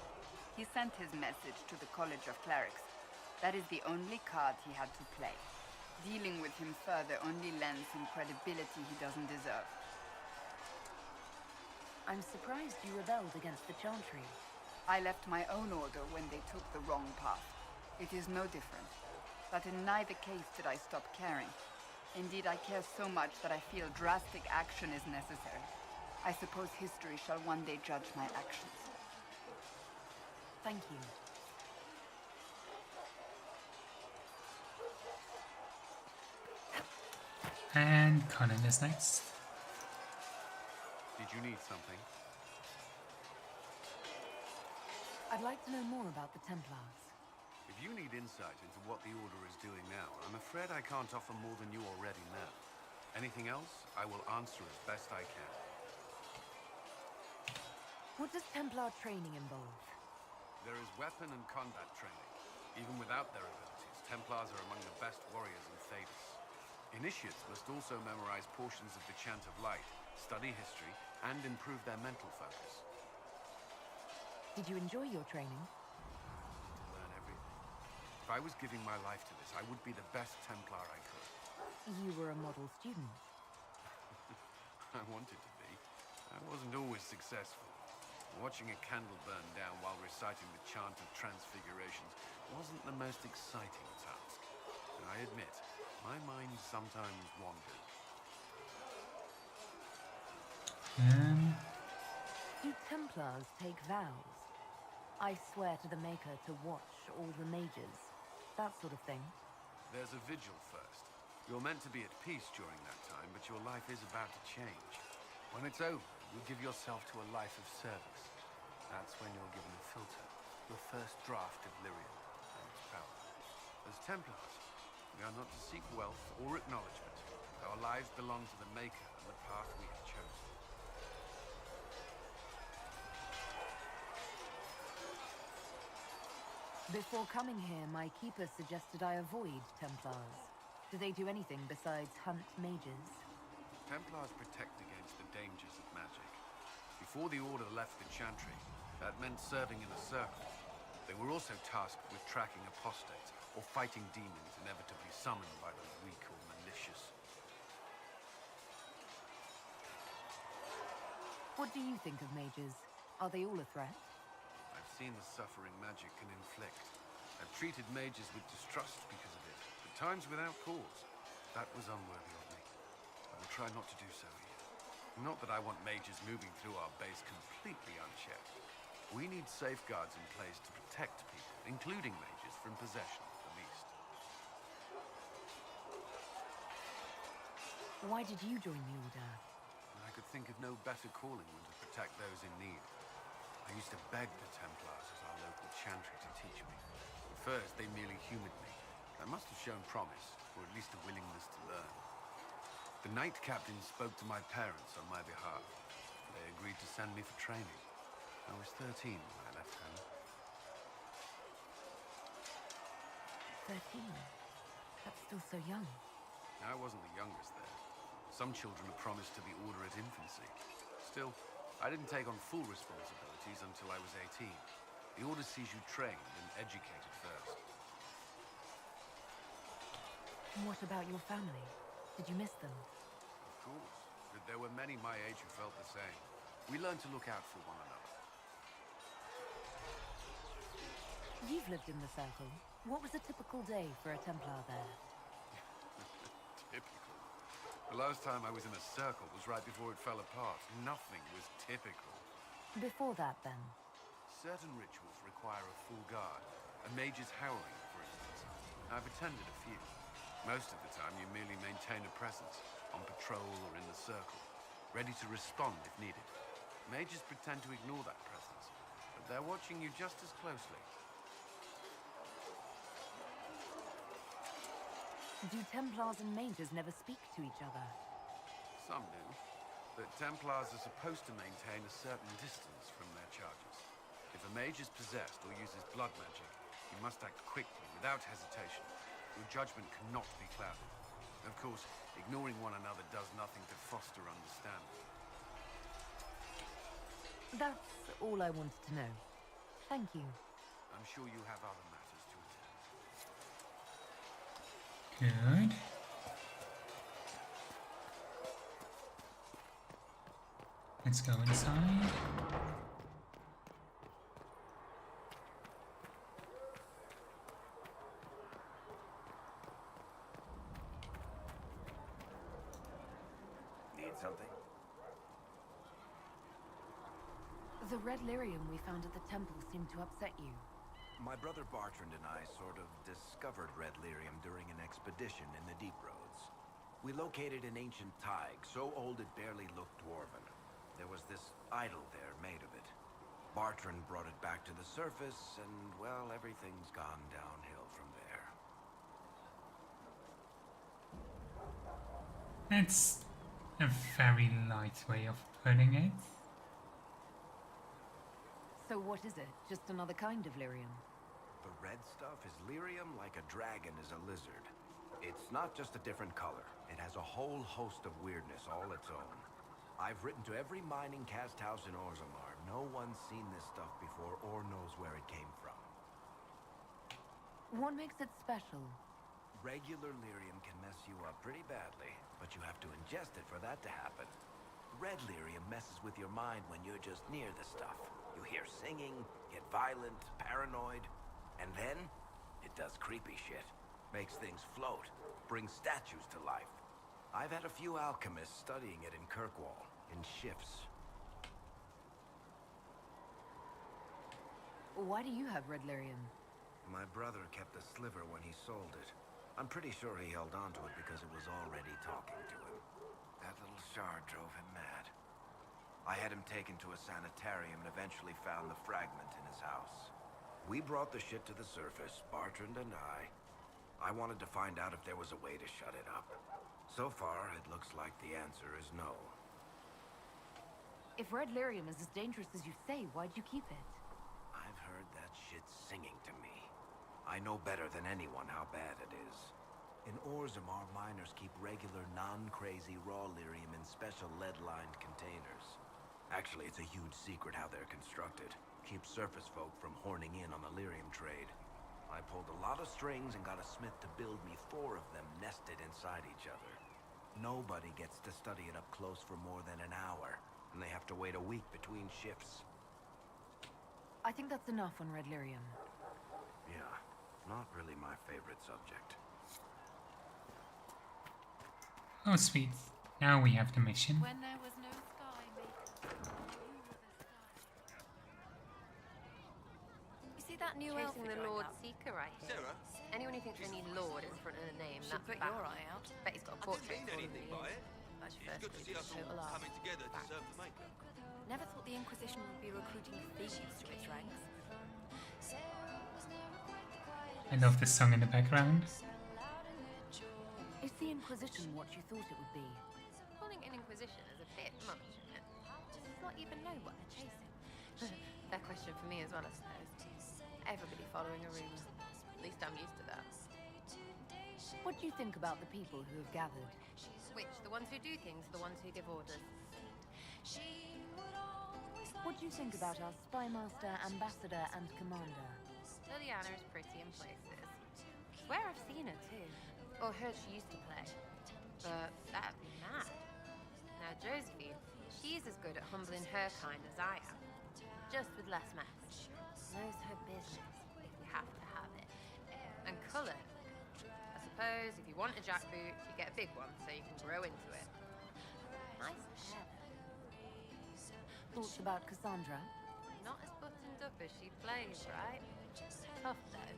He sent his message to the College of Clerics. That is the only card he had to play. Dealing with him further only lends him credibility he doesn't deserve. I'm surprised you rebelled against the Chantry. I left my own order when they took the wrong path. It is no different. But in neither case did I stop caring. Indeed, I care so much that I feel drastic action is necessary. I suppose history shall one day judge my actions. Thank you. And Conan is next. Did you need something? I'd like to know more about the Templars. If you need insight into what the Order is doing now, I'm afraid I can't offer more than you already know. Anything else, I will answer as best I can. What does Templar training involve? There is weapon and combat training. Even without their abilities, Templars are among the best warriors in Thedas. Initiates must also memorize portions of the Chant of Light, study history, and improve their mental focus. Did you enjoy your training? To learn everything. If I was giving my life to this, I would be the best Templar I could. You were a model student. I wanted to be. I wasn't always successful. Watching a candle burn down while reciting the Chant of Transfigurations wasn't the most exciting task. And I admit, my mind sometimes wandered. Do Templars take vows? I swear to the Maker to watch all the mages. That sort of thing. There's a vigil first. You're meant to be at peace during that time, but your life is about to change. When it's over, you'll give yourself to a life of service. That's when you're given a filter, your first draft of Lyrium and its power. As Templars, we are not to seek wealth or acknowledgement. Our lives belong to the Maker and the path we have chosen. Before coming here, my keeper suggested I avoid Templars. Do they do anything besides hunt mages? Templars protect against the dangers of magic. Before the Order left the Chantry, that meant serving in a circle. They were also tasked with tracking apostates, or fighting demons inevitably summoned by the weak or malicious. What do you think of mages? Are they all a threat? I've seen the suffering magic can inflict. I've treated mages with distrust because of it, at times without cause. That was unworthy of me. I will try not to do so here. Not that I want mages moving through our base completely unchecked. We need safeguards in place to protect people, including mages, from possession of the beast. Why did you join the Order? I could think of no better calling than to protect those in need. I used to beg the Templars as our local chantry to teach me. At first, they merely humored me. I must have shown promise, or at least a willingness to learn. The Knight Captain spoke to my parents on my behalf. They agreed to send me for training. I was 13 when I left home. 13? That's still so young. I wasn't the youngest there. Some children are promised to the Order at infancy. Still, I didn't take on full responsibilities until I was 18. The Order sees you trained and educated first. What about your family? Did you miss them? Of course, but there were many my age who felt the same. We learned to look out for one another. You've lived in the Circle. What was a typical day for a Templar there? Typical. The last time I was in a circle was right before it fell apart. Nothing was typical. Before that, then? Certain rituals require a full guard. A mage's howling, for instance. I've attended a few. Most of the time, you merely maintain a presence, on patrol or in the circle, ready to respond if needed. Mages pretend to ignore that presence, but they're watching you just as closely. Do Templars and mages never speak to each other? Some do, but Templars are supposed to maintain a certain distance from their charges. If a mage is possessed or uses blood magic, you must act quickly, without hesitation. Your judgment cannot be clouded. Of course, ignoring one another does nothing to foster understanding. That's all I wanted to know. Thank you. I'm sure you have other matters to attend. Good. Let's go inside. Need something? The red lyrium we found at the temple seemed to upset you. My brother Bartrand and I sort of discovered red lyrium during an expedition in the Deep Roads. We located an ancient thaig, so old it barely looked dwarven. There was this idol there made of it. Bartrand brought it back to the surface, and, well, everything's gone downhill from there. That's a very light way of putting it. So what is it? Just another kind of lyrium? The red stuff is lyrium like a dragon is a lizard. It's not just a different color. It has a whole host of weirdness all its own. I've written to every mining cast house in Orzammar. No one's seen this stuff before or knows where it came from. What makes it special? Regular lyrium can mess you up pretty badly, but you have to ingest it for that to happen. Red lyrium messes with your mind when you're just near the stuff. You hear singing, get violent, paranoid, and then it does creepy shit. Makes things float, brings statues to life. I've had a few alchemists studying it in Kirkwall, in shifts. Why do you have red lyrium? My brother kept a sliver when he sold it. I'm pretty sure he held on to it because it was already talking to him. That little shard drove him mad. I had him taken to a sanitarium and eventually found the fragment in his house. We brought the shit to the surface, Bartrand and I. I wanted to find out if there was a way to shut it up. So far, it looks like the answer is no. If red lyrium is as dangerous as you say, why'd you keep it? I've heard that shit singing to me. I know better than anyone how bad it is. In Orzammar, miners keep regular, non-crazy raw lyrium in special lead-lined containers. Actually, it's a huge secret how they're constructed. Keeps surface folk from horning in on the lyrium trade. I pulled a lot of strings and got a smith to build me 4 of them nested inside each other. Nobody gets to study it up close for more than an hour, and they have to wait a week between shifts. I think that's enough on red lyrium. Yeah, not really my favorite subject. Oh, sweet. Now we have the mission. When there was no sky maker, you were the sky. You see that new elf Chasing the the Lord Lord Seeker right here? Sarah? Anyone who thinks they need Lord in front of the name, Should that's put bad. your eye out. Bet he's got a I portrait didn't mean for anything by it. That's your It's first good to see us total all ass. coming together to serve the Maker. Never thought the Inquisition would be recruiting thieves to its ranks. I love the song in the background. Is the Inquisition what you thought it would be? Calling an Inquisition is a bit much, isn't it? Does not even know what they're chasing. Fair question for me as well, I suppose. Everybody following a rumor. At least I'm used to that. What do you think about the people who have gathered? Which? The ones who do things or the ones who give orders? What do you think about our spymaster, ambassador, and commander? Liliana is pretty in places. Swear I've seen her too. Or heard she used to play. But that'd be mad. Now Josephine, she's as good at humbling her kind as I am. Just with less mess. Knows her business, if you have to have it. And colour. I suppose if you want a jackboot, you get a big one so you can grow into it. Nice hair. Thoughts about Cassandra? Not as buttoned up as she plays, right? Tough, though.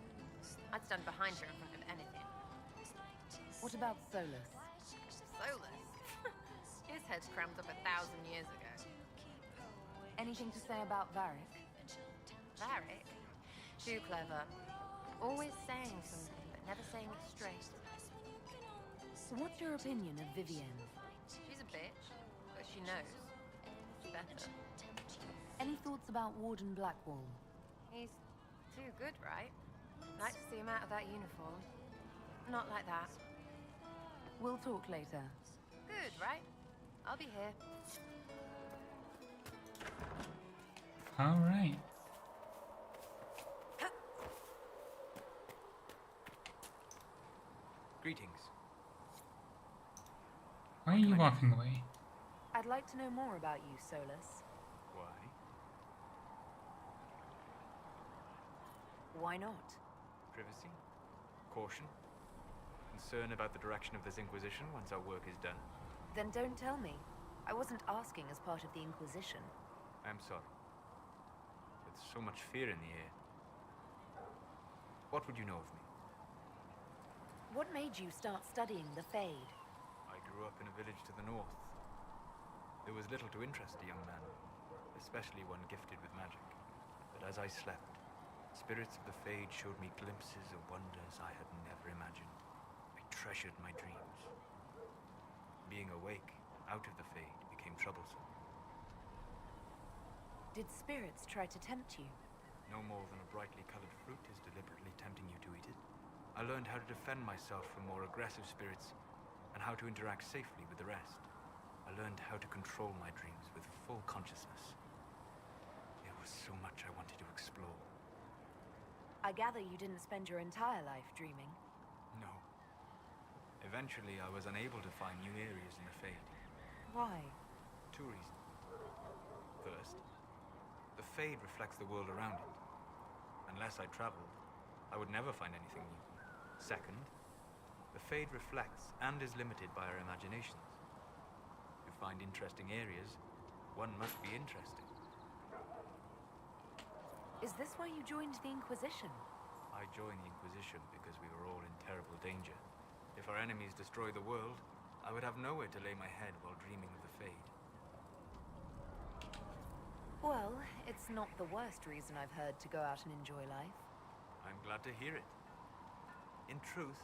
I'd stand behind her in front of anything. What about Solus? Solus? His head's crammed up 1,000 years ago. Anything to say about Varric? Varric? Too clever. Always saying something, but never saying it straight. What's your opinion of Vivienne? She's a bitch, but she knows. It's better. Any thoughts about Warden Blackwall? He's too good, right? Like to see him out of that uniform. Not like that. We'll talk later. Good, right? I'll be here. Alright. Greetings. Why are you walking away? I'd like to know more about you, Solus. Why? Why not? Privacy? Caution? Concern about the direction of this Inquisition once our work is done? Then don't tell me. I wasn't asking as part of the Inquisition. I'm sorry. With so much fear in the air. What would you know of me? What made you start studying the Fade? I grew up in a village to the north. There was little to interest a young man, especially one gifted with magic. But as I slept, spirits of the Fade showed me glimpses of wonders I had never imagined. I treasured my dreams. Being awake, out of the Fade, became troublesome. Did spirits try to tempt you? No more than a brightly colored fruit is deliberately tempting you to eat it. I learned how to defend myself from more aggressive spirits, and how to interact safely with the rest. I learned how to control my dreams with full consciousness. There was so much I wanted to explore. I gather you didn't spend your entire life dreaming. No. Eventually, I was unable to find new areas in the Fade. Why? 2 reasons. First, the Fade reflects the world around it. Unless I traveled, I would never find anything new. Second, the Fade reflects and is limited by our imaginations. To find interesting areas, one must be interesting. Is this why you joined the Inquisition? I joined the Inquisition because we were all in terrible danger. If our enemies destroy the world, I would have nowhere to lay my head while dreaming of the Fade. Well, it's not the worst reason I've heard to go out and enjoy life. I'm glad to hear it. In truth,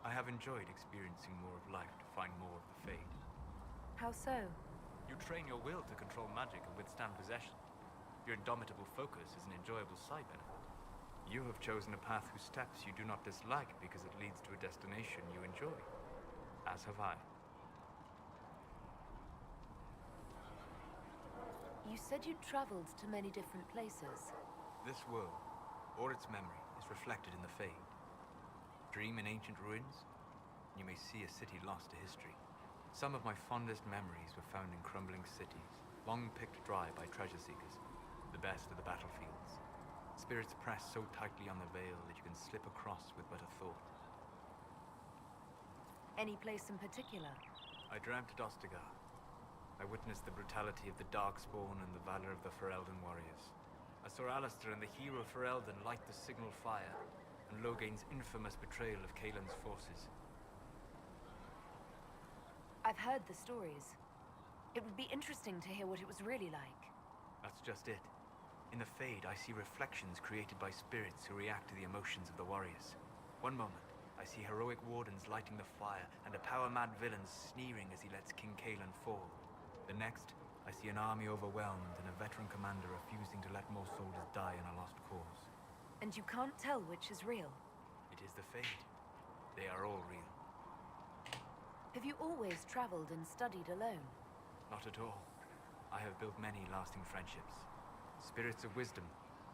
I have enjoyed experiencing more of life to find more of the Fade. How so? You train your will to control magic and withstand possession. Your indomitable focus is an enjoyable side benefit. You have chosen a path whose steps you do not dislike because it leads to a destination you enjoy. As have I. You said you'd traveled to many different places. This world, or its memory, is reflected in the Fade. Dream in ancient ruins, you may see a city lost to history. Some of my fondest memories were found in crumbling cities, long picked dry by treasure seekers, the best of the battlefields. Spirits press so tightly on the veil that you can slip across with but a thought. Any place in particular? I dreamt at Ostagar. I witnessed the brutality of the Darkspawn and the valor of the Ferelden warriors. I saw Alistair and the hero Ferelden light the signal fire, and Logain's infamous betrayal of Kaelin's forces. I've heard the stories. It would be interesting to hear what it was really like. That's just it. In the Fade, I see reflections created by spirits who react to the emotions of the warriors. One moment, I see heroic wardens lighting the fire, and a power-mad villain sneering as he lets King Kaelin fall. The next, I see an army overwhelmed and a veteran commander refusing to let more soldiers die in a lost cause. And you can't tell which is real? It is the Fade. They are all real. Have you always traveled and studied alone? Not at all. I have built many lasting friendships. Spirits of wisdom,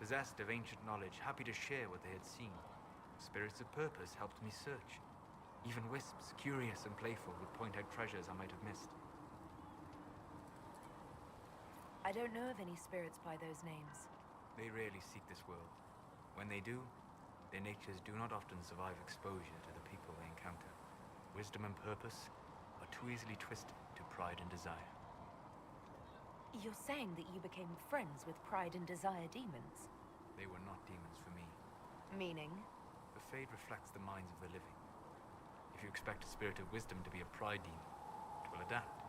possessed of ancient knowledge, happy to share what they had seen. Spirits of purpose helped me search. Even wisps, curious and playful, would point out treasures I might have missed. I don't know of any spirits by those names. They rarely seek this world. When they do, their natures do not often survive exposure to the people they encounter. Wisdom and purpose are too easily twisted to pride and desire. You're saying that you became friends with Pride and Desire demons? They were not demons for me. Meaning? The Fade reflects the minds of the living. If you expect a spirit of wisdom to be a pride demon, it will adapt.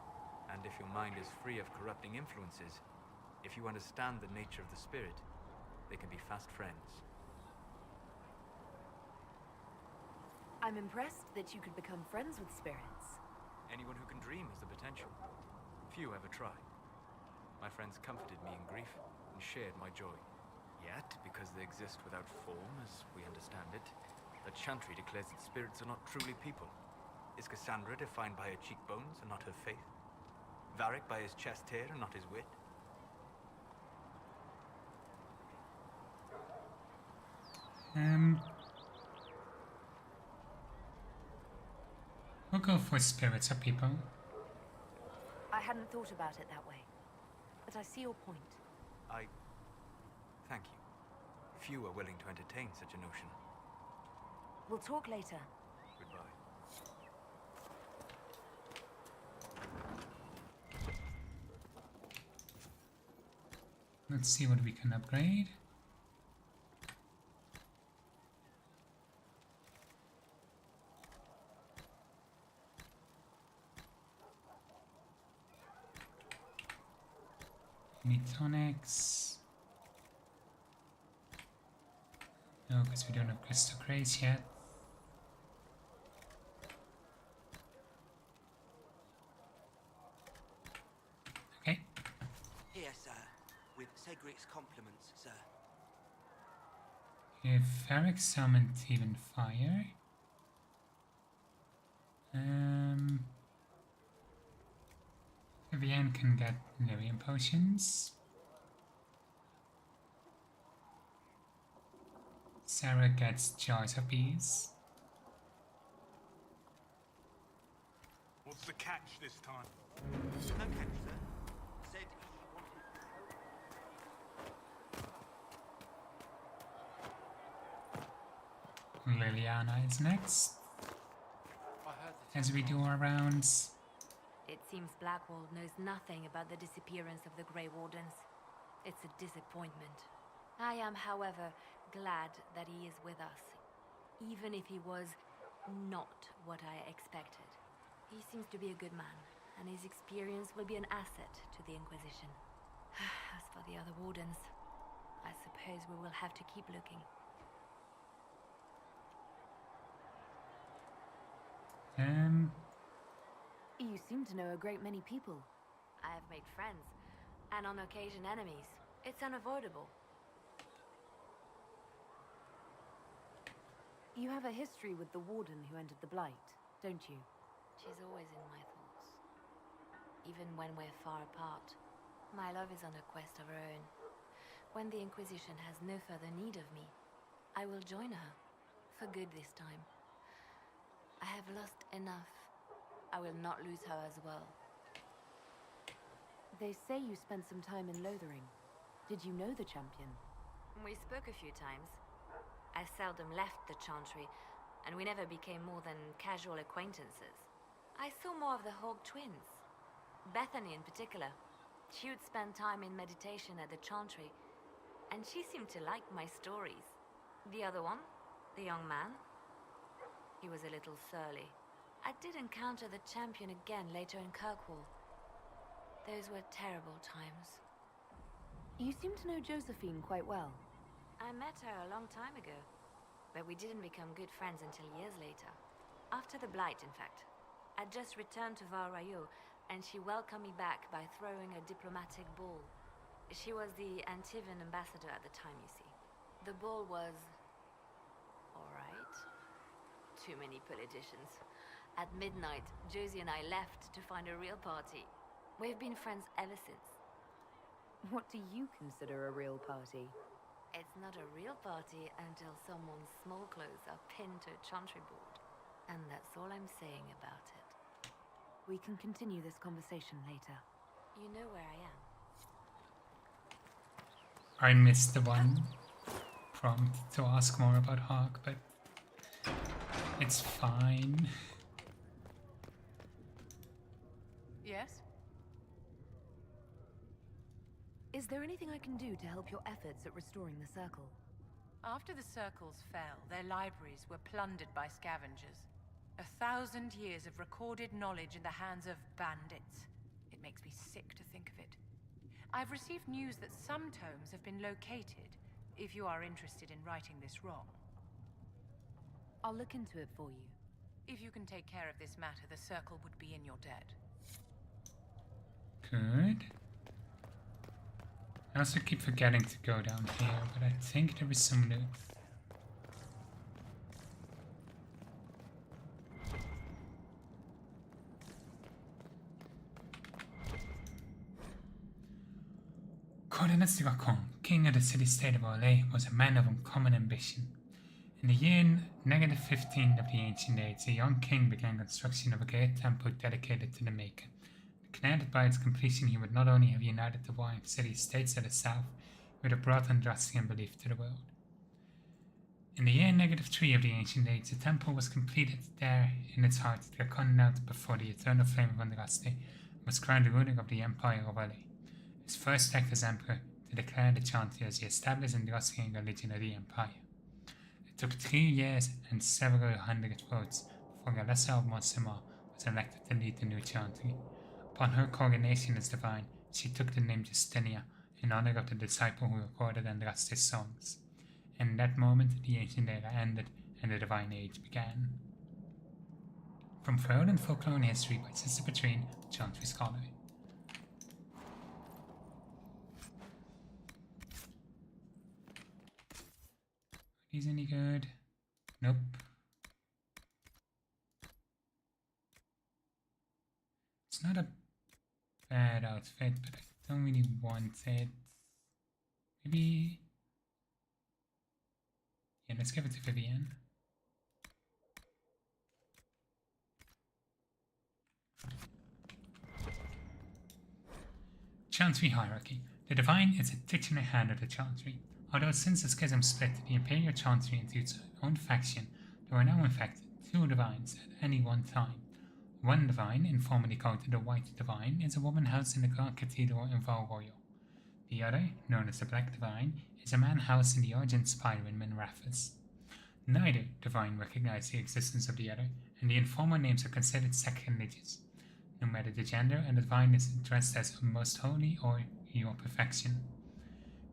And if your mind is free of corrupting influences, if you understand the nature of the spirit, they can be fast friends. I'm impressed that you could become friends with spirits. Anyone who can dream has the potential. Few ever try. My friends comforted me in grief and shared my joy. Yet, because they exist without form, as we understand it, the Chantry declares that spirits are not truly people. Is Cassandra defined by her cheekbones and not her faith? Varric by his chest hair and not his wit? We'll go for spirits or people. I hadn't thought about it that way, but I see your point. Thank you. Few are willing to entertain such a notion. We'll talk later. Goodbye. Let's see what we can upgrade. Need tonics. No, because we don't have crystal crates yet. Okay. Here, sir. With Cedric's compliments, sir. If Varric summoned even fire. Vivian can get Lyrium potions. Sarah gets jars of bees. What's the catch this time? No catch, sir. Said he wanted... Liliana is next. As we do our rounds. It seems Blackwall knows nothing about the disappearance of the Grey Wardens. It's a disappointment. I am, however, glad that he is with us, even if he was not what I expected. He seems to be a good man, and his experience will be an asset to the Inquisition. As for the other Wardens, I suppose we will have to keep looking. You seem to know a great many people. I have made friends, and on occasion enemies. It's unavoidable. You have a history with the Warden who entered the Blight, don't you? She's always in my thoughts. Even when we're far apart. My love is on a quest of her own. When the Inquisition has no further need of me, I will join her. For good this time. I have lost enough. I will not lose her as well. They say you spent some time in Lothering. Did you know the champion? We spoke a few times. I seldom left the Chantry, and we never became more than casual acquaintances. I saw more of the Hog twins. Bethany in particular. She would spend time in meditation at the Chantry, and she seemed to like my stories. The other one, the young man, he was a little surly. I did encounter the champion again later in Kirkwall. Those were terrible times. You seem to know Josephine quite well. I met her a long time ago, but we didn't become good friends until years later. After the Blight, in fact. I'd just returned to Val Rayo, and she welcomed me back by throwing a diplomatic ball. She was the Antivan ambassador at the time, you see. The ball was... alright. Too many politicians. At midnight, Josie and I left to find a real party. We've been friends ever since. What do you consider a real party? It's not a real party until someone's small clothes are pinned to a chantry board. And that's all I'm saying about it. We can continue this conversation later. You know where I am. I missed the one prompt to ask more about Hawk, but it's fine. Yes? Is there anything I can do to help your efforts at restoring the Circle? After the Circles fell, their libraries were plundered by scavengers. 1,000 years of recorded knowledge in the hands of bandits. It makes me sick to think of it. I've received news that some tomes have been located, if you are interested in righting this wrong. I'll look into it for you. If you can take care of this matter, the Circle would be in your debt. Good. I also keep forgetting to go down here, but I think there is some loot. Coordinates Dracon, king of the city-state of Orlais, was a man of uncommon ambition. In the year -15 of the Ancient Age, the young king began construction of a great temple dedicated to the Maker. Declared that by its completion he would not only have united the warring city-states of the south, he would have brought Andrastian belief to the world. In the year -3 of the Ancient Age, the temple was completed there in its heart. Dracon knelt before the eternal flame of Andraste and was crowned ruler of the Empire of Orlais. His first act as emperor to declare the Chantry as the established Andrastian religion of the empire. It took 3 years and several hundred votes before Alessa of Montsemar was elected to lead the new Chantry. Upon her coronation as divine, she took the name Justinia in honor of the disciple who recorded Andraste's songs. And in that moment, the ancient era ended and the divine age began. From Froden Folklore and History by Sister Petrine, Chantry Scholar. Are these any good? Nope. It's not a bad outfit, but I don't really want it. Maybe... yeah, let's give it to Vivienne. Chantry Hierarchy. The Divine is a titular hand of the Chantry. Although since the schism split the Imperial Chantry into its own faction, there are now in fact 2 Divines at any one time. One Divine, informally called the White Divine, is a woman housed in the Grand Cathedral in Val Royal. The other, known as the Black Divine, is a man housed in the Argent Spire in Minrathous. Neither Divine recognize the existence of the other, and the informal names are considered sacrilegious, no matter the gender, and the Divine is addressed as Most Holy or Your Perfection.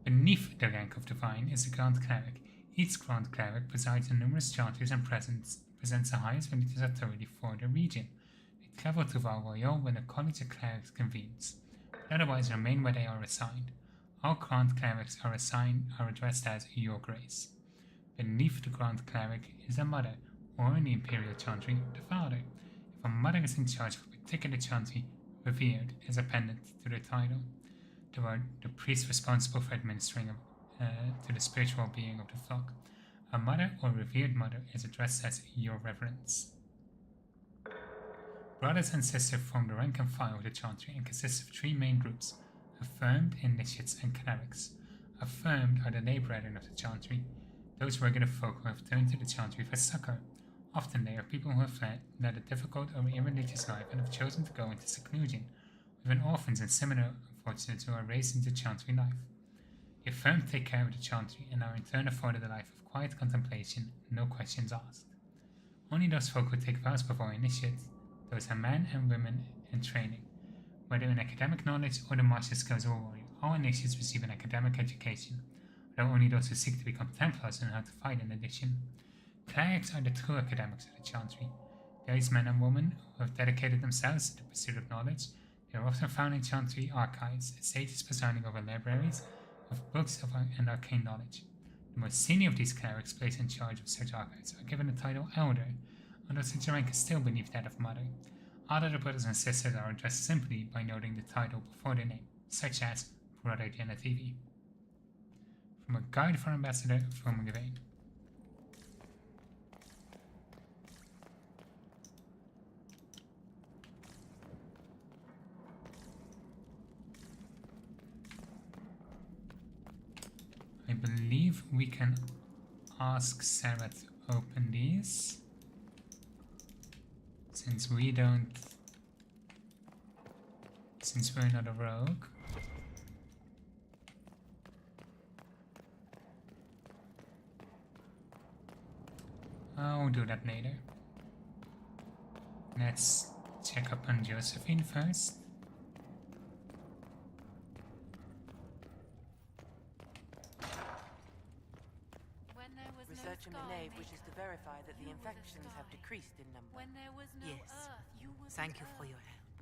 Beneath the rank of Divine is the Grand Cleric. Each Grand Cleric presides in numerous chantries and presents the highest religious authority for the region. They travel to Val Royal when the College of Clerics convenes, but otherwise remain where they are assigned. All Grand Clerics are addressed as Your Grace. Beneath the Grand Cleric is a mother, or in the Imperial Chantry, the father. If a mother is in charge of a particular chantry, revered is appended to the title. There are the priests responsible for administering to the spiritual being of the flock. A mother or revered mother is addressed as Your Reverence. Brothers and sisters form the rank and file of the Chantry and consists of 3 main groups: Affirmed, Initiates, and Clerics. Affirmed are the lay brethren of the Chantry, those regular folk who have turned to the Chantry for succor. Often they are people who have led a difficult or irreligious life and have chosen to go into seclusion, even orphans and similar unfortunates who are raised into Chantry life. The Affirmed take care of the Chantry and are in turn afforded a life of quiet contemplation, no questions asked. Only those folk who take vows before initiate, those are men and women in training, whether in academic knowledge or the martial skills of a warrior. All initiates receive an academic education, although only those who seek to become Templars know how to fight in addition. Clerics are the true academics of the Chantry. These men and women who have dedicated themselves to the pursuit of knowledge. They are often found in Chantry archives, sages presiding over libraries of books and arcane knowledge. The most senior of these clerics placed in charge of such archives are given the title Elder, although such a rank is still beneath that of Mother. All other brothers and sisters are addressed simply by noting the title before their name, such as Brought idea on the TV. From a guide for Ambassador from Gavain. I believe we can ask Sarah to open these. Since we don't... Since we're not a rogue. I'll do that later. Let's check up on Josephine first. Research in the nave wishes to verify that the infections have decreased in number. When there was no yes. earth, you were Thank the you for earth. your help.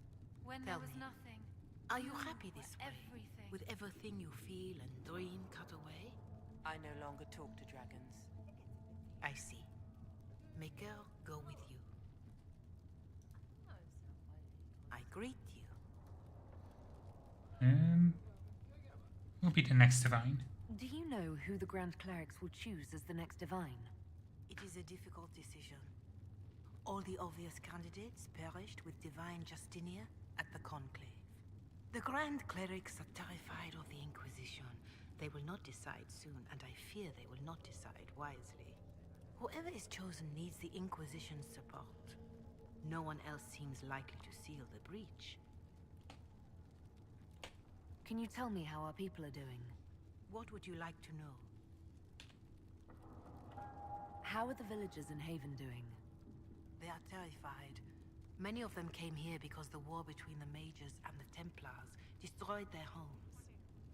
When Tell there was me, nothing. are you happy this way? Everything. With everything you feel and dream cut away? I no longer talk to dragons. I see. Maker, go with you. I greet you. Who'll be the next divine? Do you know who the Grand Clerics will choose as the next divine? It is a difficult decision. All the obvious candidates perished with Divine Justinia at the Conclave. The Grand Clerics are terrified of the Inquisition. They will not decide soon, and I fear they will not decide wisely. Whoever is chosen needs the Inquisition's support. No one else seems likely to seal the breach. Can you tell me how our people are doing? What would you like to know? How are the villagers in Haven doing? They are terrified. Many of them came here because the war between the Mages and the Templars destroyed their homes.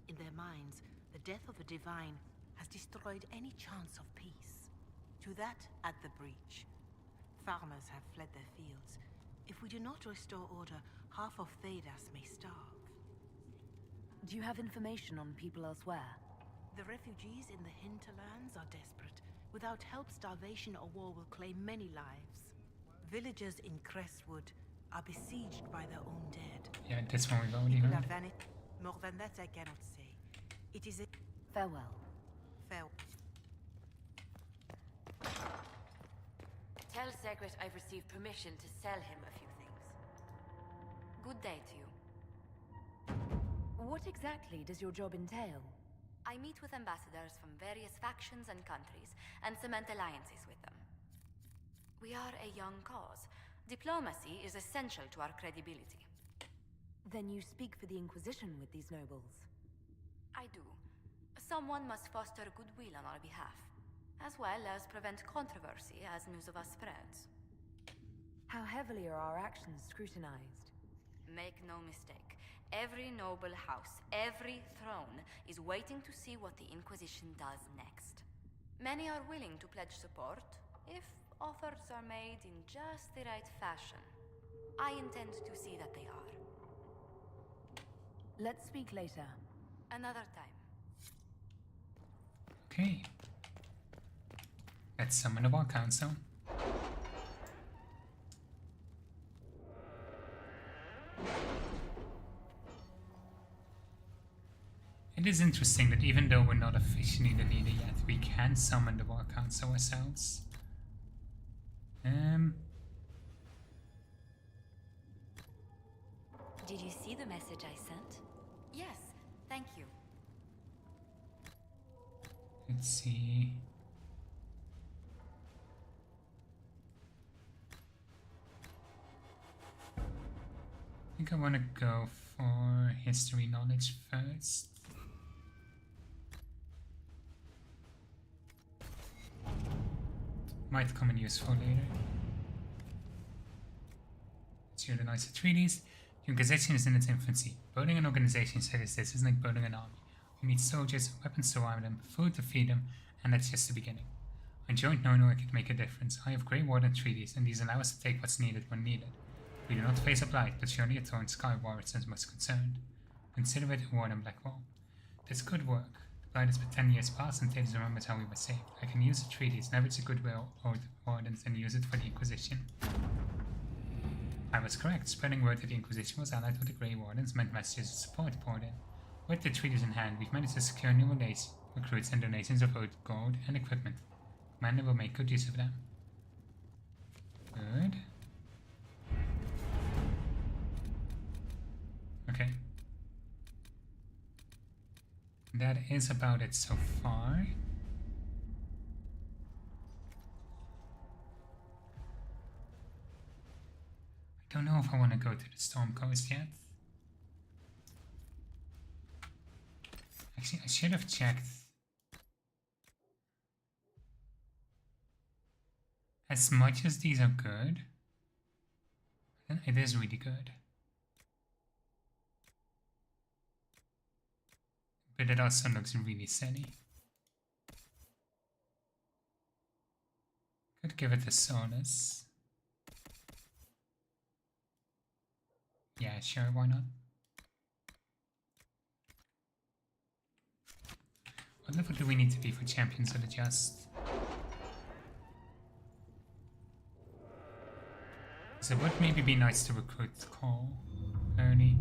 In their minds, the death of a divine has destroyed any chance of peace. To that, add the breach. Farmers have fled their fields. If we do not restore order, half of Thedas may starve. Do you have information on people elsewhere? The refugees in the Hinterlands are desperate. Without help, starvation or war will claim many lives. Villagers in Crestwood are besieged by their own dead. Yeah, this one we've already People heard. have vanished. More than that I cannot say. It is a... Farewell. Farewell. Tell Segret I've received permission to sell him a few things. Good day to you. What exactly does your job entail? I meet with ambassadors from various factions and countries and cement alliances with them. We are a young cause. Diplomacy is essential to our credibility. Then you speak for the Inquisition with these nobles? I do. Someone must foster goodwill on our behalf, as well as prevent controversy as news of us spreads. How heavily are our actions scrutinized? Make no mistake. Every noble house, every throne, is waiting to see what the Inquisition does next. Many are willing to pledge support, if offers are made in just the right fashion. I intend to see that they are. Let's speak later. Another time. Okay. Let's summon the War Council. It is interesting that even though we're not officially the leader yet, we can summon the War Council ourselves. Did you see the message I sent? Yes, thank you. Let's see. I think I want to go for history knowledge first. Might come in useful later. Let's hear the nicer treaties. The Inquisition is in its infancy. Building an organization such as this is like building an army. We need soldiers, weapons to arm them, food to feed them, and that's just the beginning. A joint knowing could make a difference. I have Grey Warden treaties, and these allow us to take what's needed when needed. We do not face a blight, but surely a torn sky warrants us most concerned. Consider it a Warden Blackwall. This could work. The blight has been 10 years past, and Thedas remembers how we were saved. I can use the treaties, leverage the goodwill of the Wardens, and use it for the Inquisition. I was correct. Spreading word that the Inquisition was allied with the Grey Wardens meant messages of support poured in. With the treaties in hand, we've managed to secure new recruits and donations of both gold and equipment. Commander will make good use of them. Good. Okay. That is about it so far. I don't know if I want to go to the Storm Coast yet. Actually, I should have checked. As much as these are good, it is really good. But it also looks really silly. Could give it a Solus. Yeah, sure, why not? What level do we need to be for Champions of the Just? So it would maybe be nice to recruit Cole early.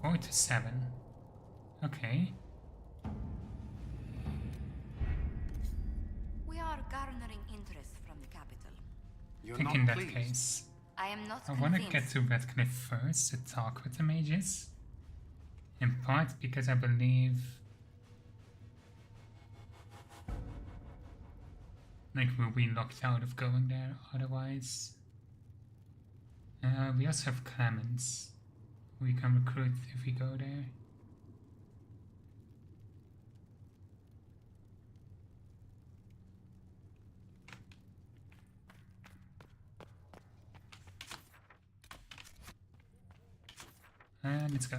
Four to 7. Okay. We are garnering interest from the capital. I think in that case, I am not I want to get to Redcliffe first to talk with the mages. In part because I believe like we'll be locked out of going there otherwise. We also have Clemens we can recruit if we go there. And let's go.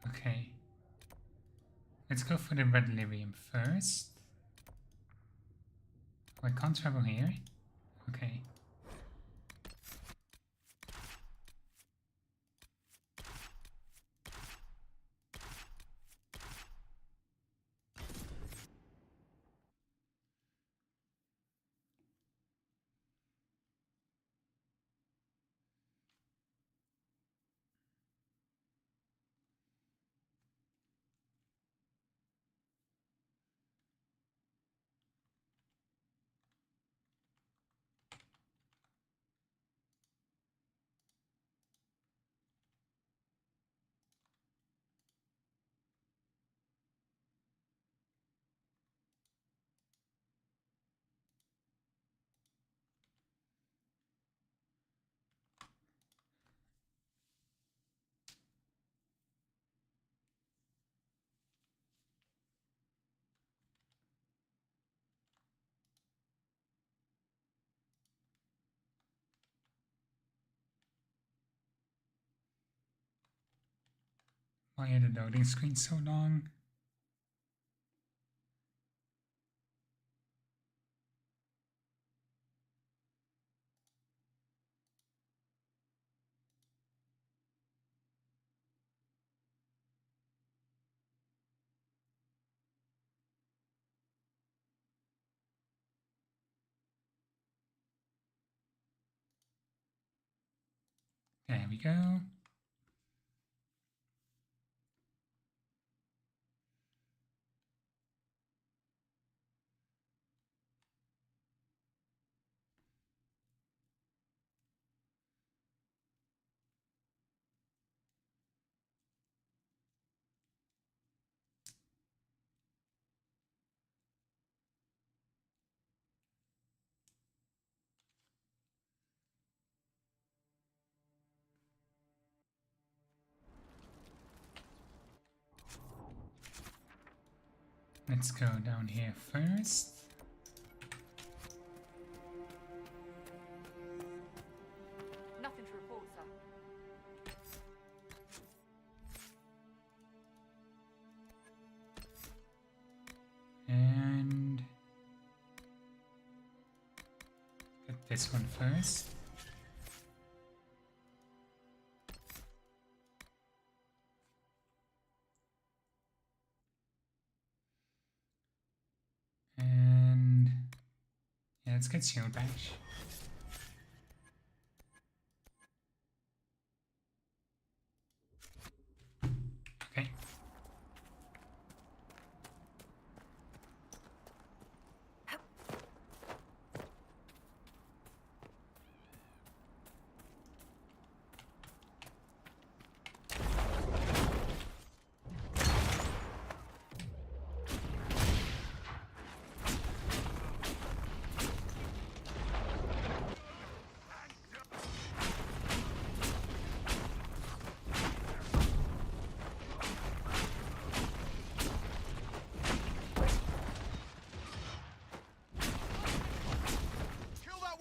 Okay. Let's go for the red lyrium first. Oh, I can't travel here. Okay. Why are the loading screens so long? There we go. Let's go down here first. Nothing to report, sir. And get this one first. let's get shield bash. Okay.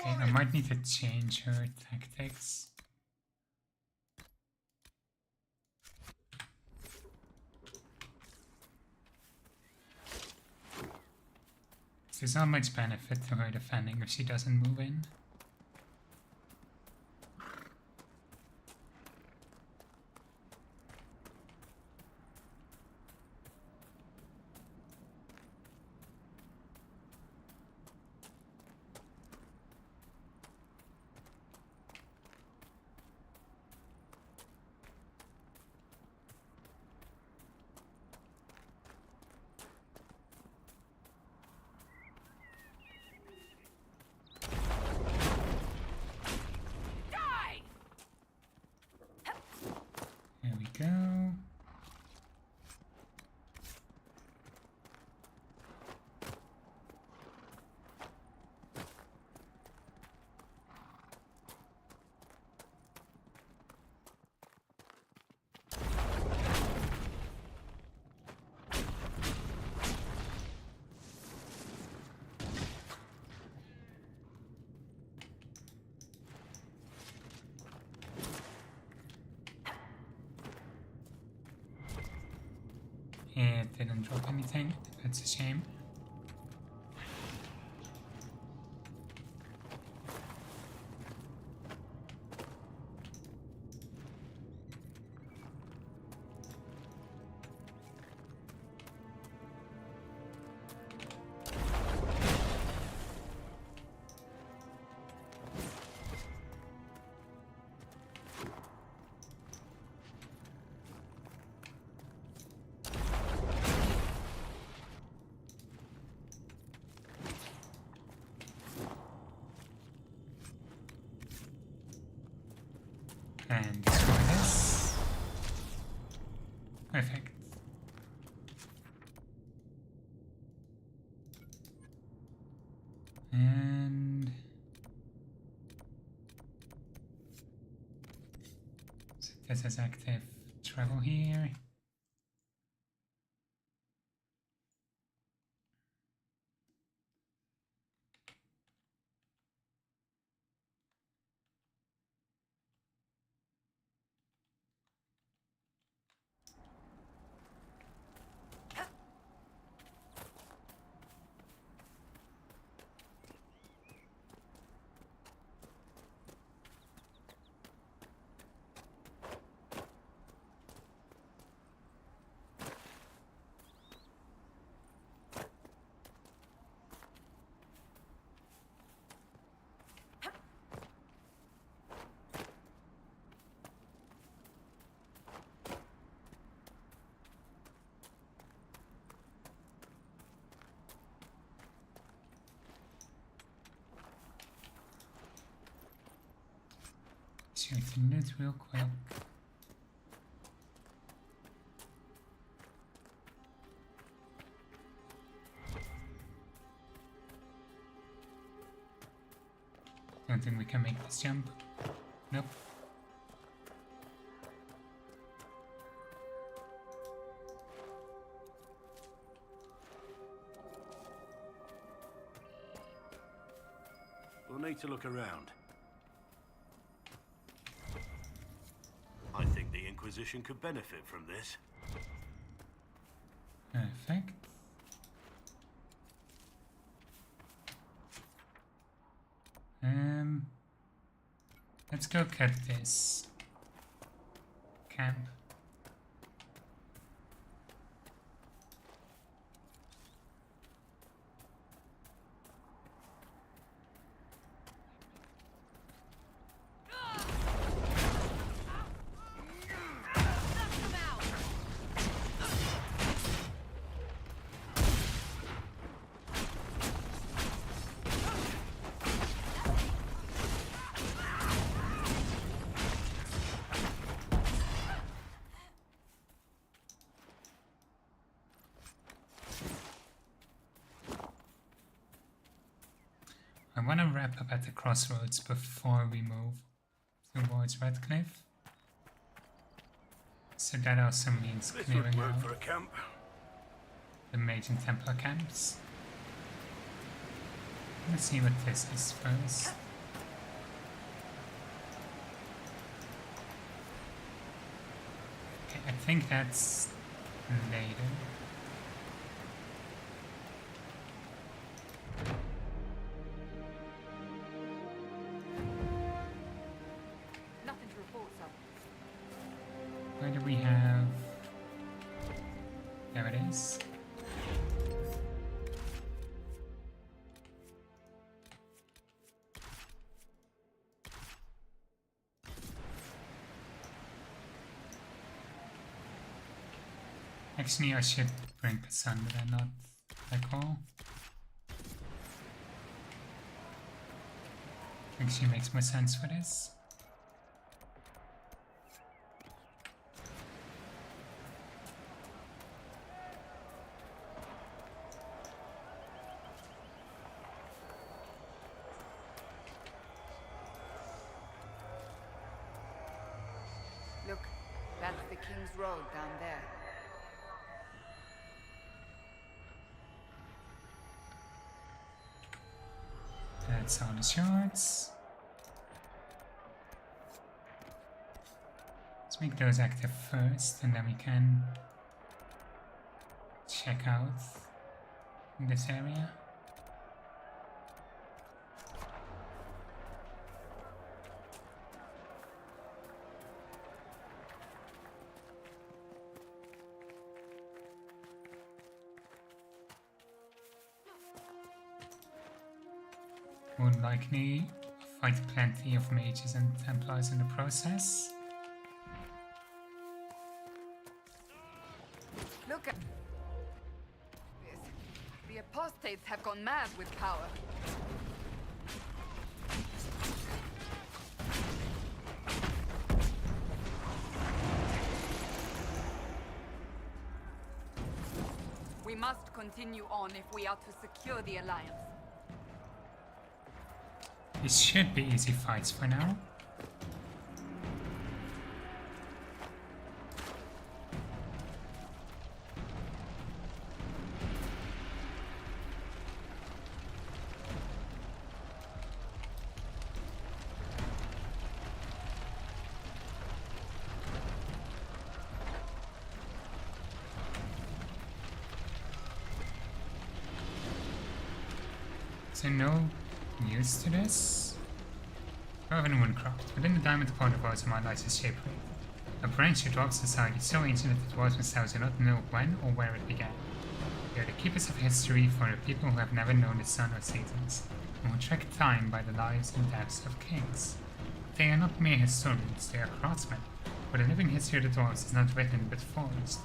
Okay, I might need to change her tactics. There's not much benefit to her defending if she doesn't move in. There we go. It didn't drop anything. That's a shame. And destroy this. Perfect. And so this is active travel here. Shoot the loot real quick. Don't think we can make this jump. Nope. We'll need to look around. I think the Inquisition could benefit from this. Perfect. Let's go cut this camp. I want to wrap up at the crossroads before we move towards Redcliffe. So that also means This clearing would work out for a camp. the Mage and Templar camps. Let's see what this is first. Okay, I think that's later. Nothing to report, sir. Where do we have... There it is. Actually, I should bring Cassandra, not Echo. I think she makes more sense for this. Look, that's the King's Road down there. That's all the shards. Let's make those active first, and then we can check out this area. Will likely fight plenty of mages and templars in the process. Look at this. The apostates have gone mad with power. We must continue on if we are to secure the Alliance. These should be easy fights for now. So no news to this. However, in Woodcraft, within the Diamond Corridors my light is shape rate. A branch of Dwarf society so ancient that the dwarves themselves do not know when or where it began. They are the keepers of history for the people who have never known the sun or seasons, and who track time by the lives and deaths of kings. They are not mere historians, they are craftsmen, for the living history of the dwarves is not written but forged.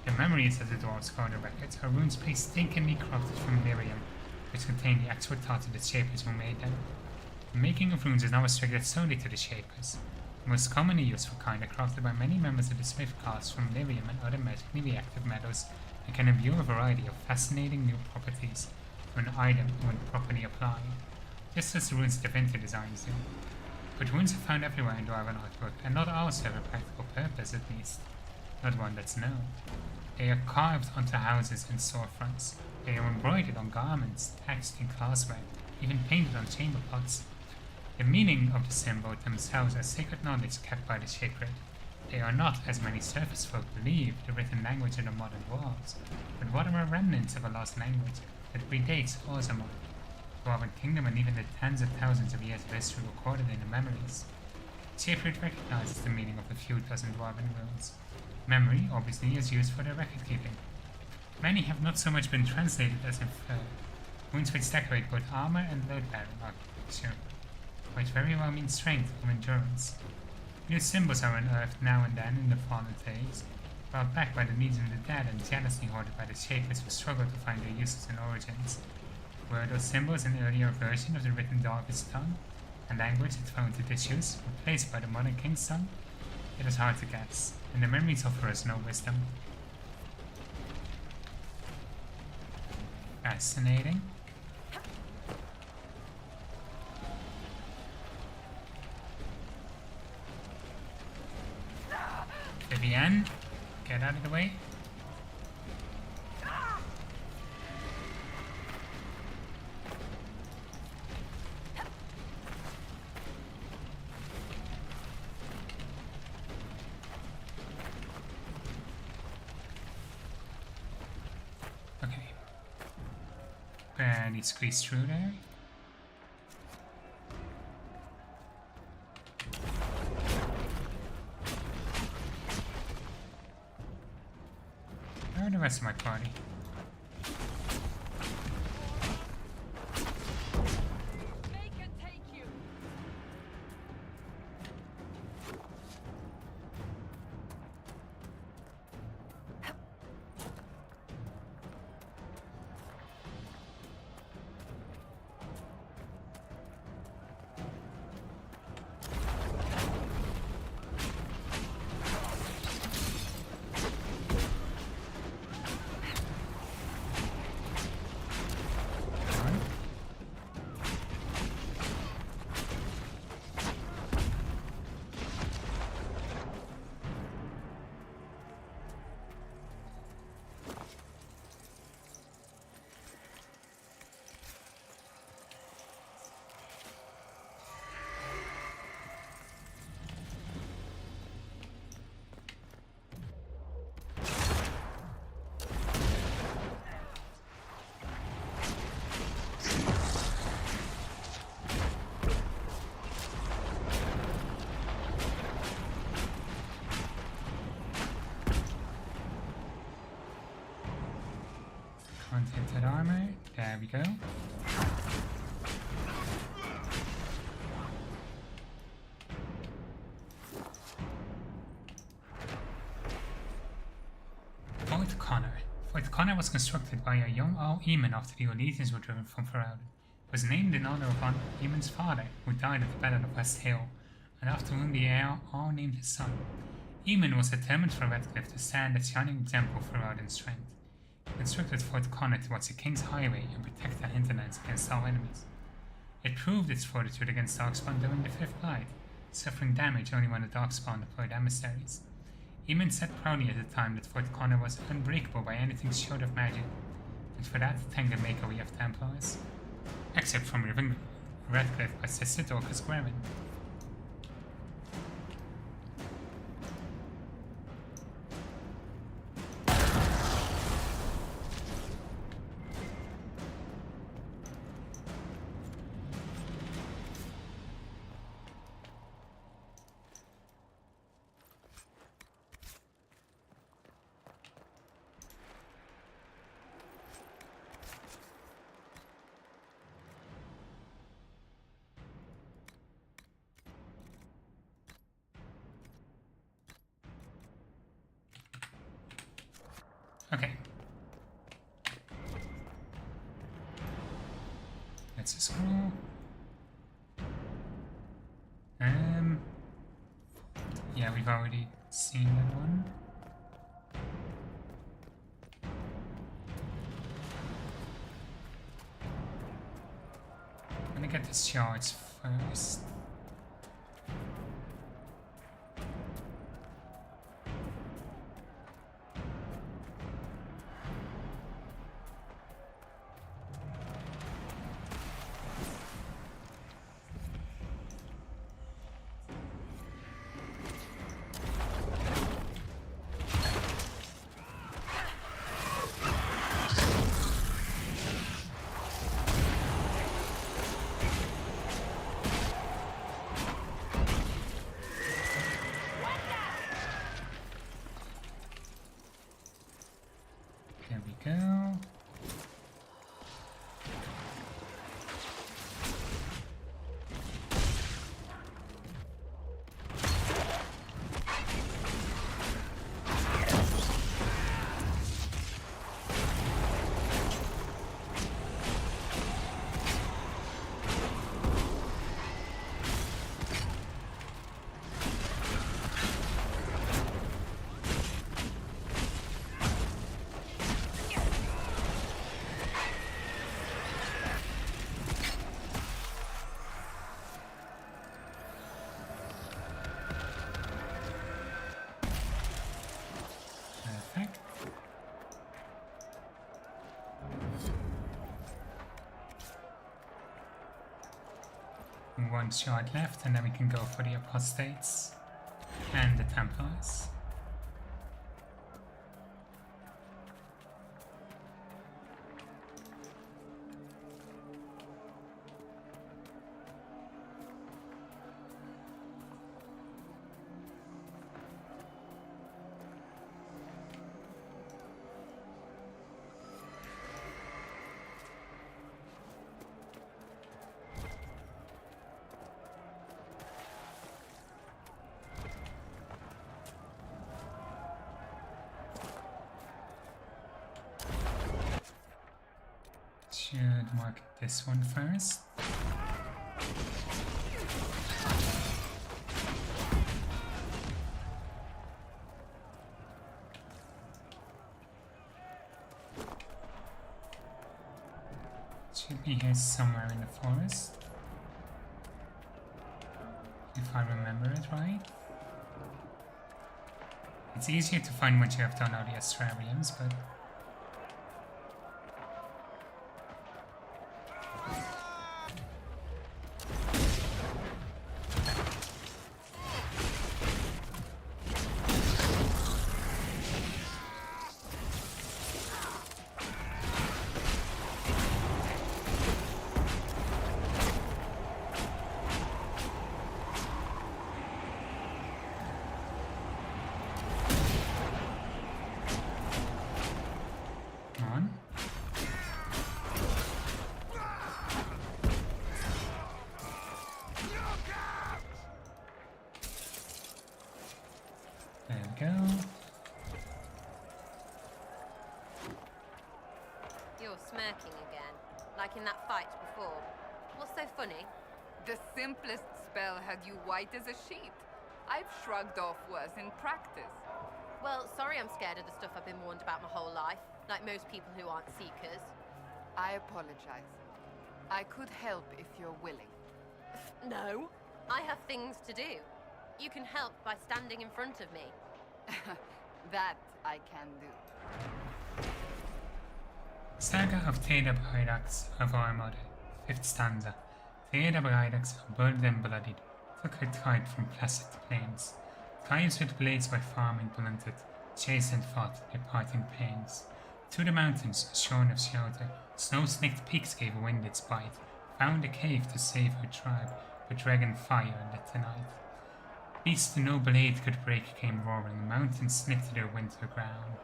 The memories of the dwarves called the records are runes painstakingly crafted from lyrium, which contain the actual thoughts of the shapers who made them. The making of runes is now restricted solely to the shapers. The most commonly used for kind are crafted by many members of the smith caste from lyrium and other magically reactive metals, and can imbue a variety of fascinating new properties to an item when properly applied, just as the runes Da Vinci designs do. But runes are found everywhere in Dwarven artwork, and not all serve a practical purpose at least. Not one that's known. They are carved onto houses and storefronts. They are embroidered on garments, etched in glassware, even painted on chamber pots. The meaning of the symbol themselves are sacred knowledge kept by the sacred. They are not, as many surface folk believe, the written language of the modern dwarves, but what are remnants of a lost language that predates Orzammar, the Dwarven kingdom, and even the tens of thousands of years of history recorded in the memories. Shapered recognizes the meaning of a few dozen Dwarven runes. Memory, obviously, is used for their record keeping. Many have not so much been translated as inferred. Runes which decorate both armor and load-bearing architecture might very well mean strength or endurance. New symbols are unearthed now and then in the fallen tales, brought back by the Legion of the Dead and jealously hoarded by the Shapers who struggle to find their uses and origins. Were those symbols an earlier version of the written Dwarvish tongue, a language that fell into disuse, replaced by the modern King's tongue? It is hard to guess, and the memories offer us no wisdom. Fascinating. again. Get out of the way. Okay. Barely squeeze through there. Where are the rest of my party? Untinted armor. There we go. Fort Connor. Fort Connor was constructed by a young Eamon after the Olesians were driven from Ferelden. It was named in honor of Eamon's father, who died at the Battle of West Hill, and after whom the heir all named his son. Eamon was determined for Redcliffe to stand as shining example for Ferelden's strength. He constructed Fort Connor towards the King's Highway and protect the Hinterlands against all enemies. It proved its fortitude against Darkspawn during the Fifth Blight, suffering damage only when the Darkspawn deployed emissaries. Eamon said proudly at the time that Fort Connor was unbreakable by anything short of magic, and for that thank the Maker we have Templars. Except from removing Redcliffe by Sissidorcus Gravin. Okay. That's a scroll. Yeah, we've already seen that one. I'm gonna get the shards first. One shard left, and then we can go for the Apostates and the Templars. Should mark this one first. Should be here somewhere in the forest, if I remember it right. It's easier to find once you have done all the Astrarians, but smirking again, like in that fight before. What's so funny? The simplest spell had you white as a sheet. I've shrugged off worse in practice. Well, sorry I'm scared of the stuff I've been warned about my whole life, like most people who aren't seekers. I apologize. I could help if you're willing. No, I have things to do. You can help by standing in front of me. That I can do. Saga of Teda Brydax of Armada, 5th stanza. Teda Brydax, burdened and bloodied, took her tide from placid plains. Tribes with blades by farming blunted, chased and fought their parting pains. To the mountains, shorn of shelter, snow-slicked peaks gave wind its bite, found a cave to save her tribe, but dragon fire lit the night. Beasts no blade could break came roaring, mountains sniffed their winter ground.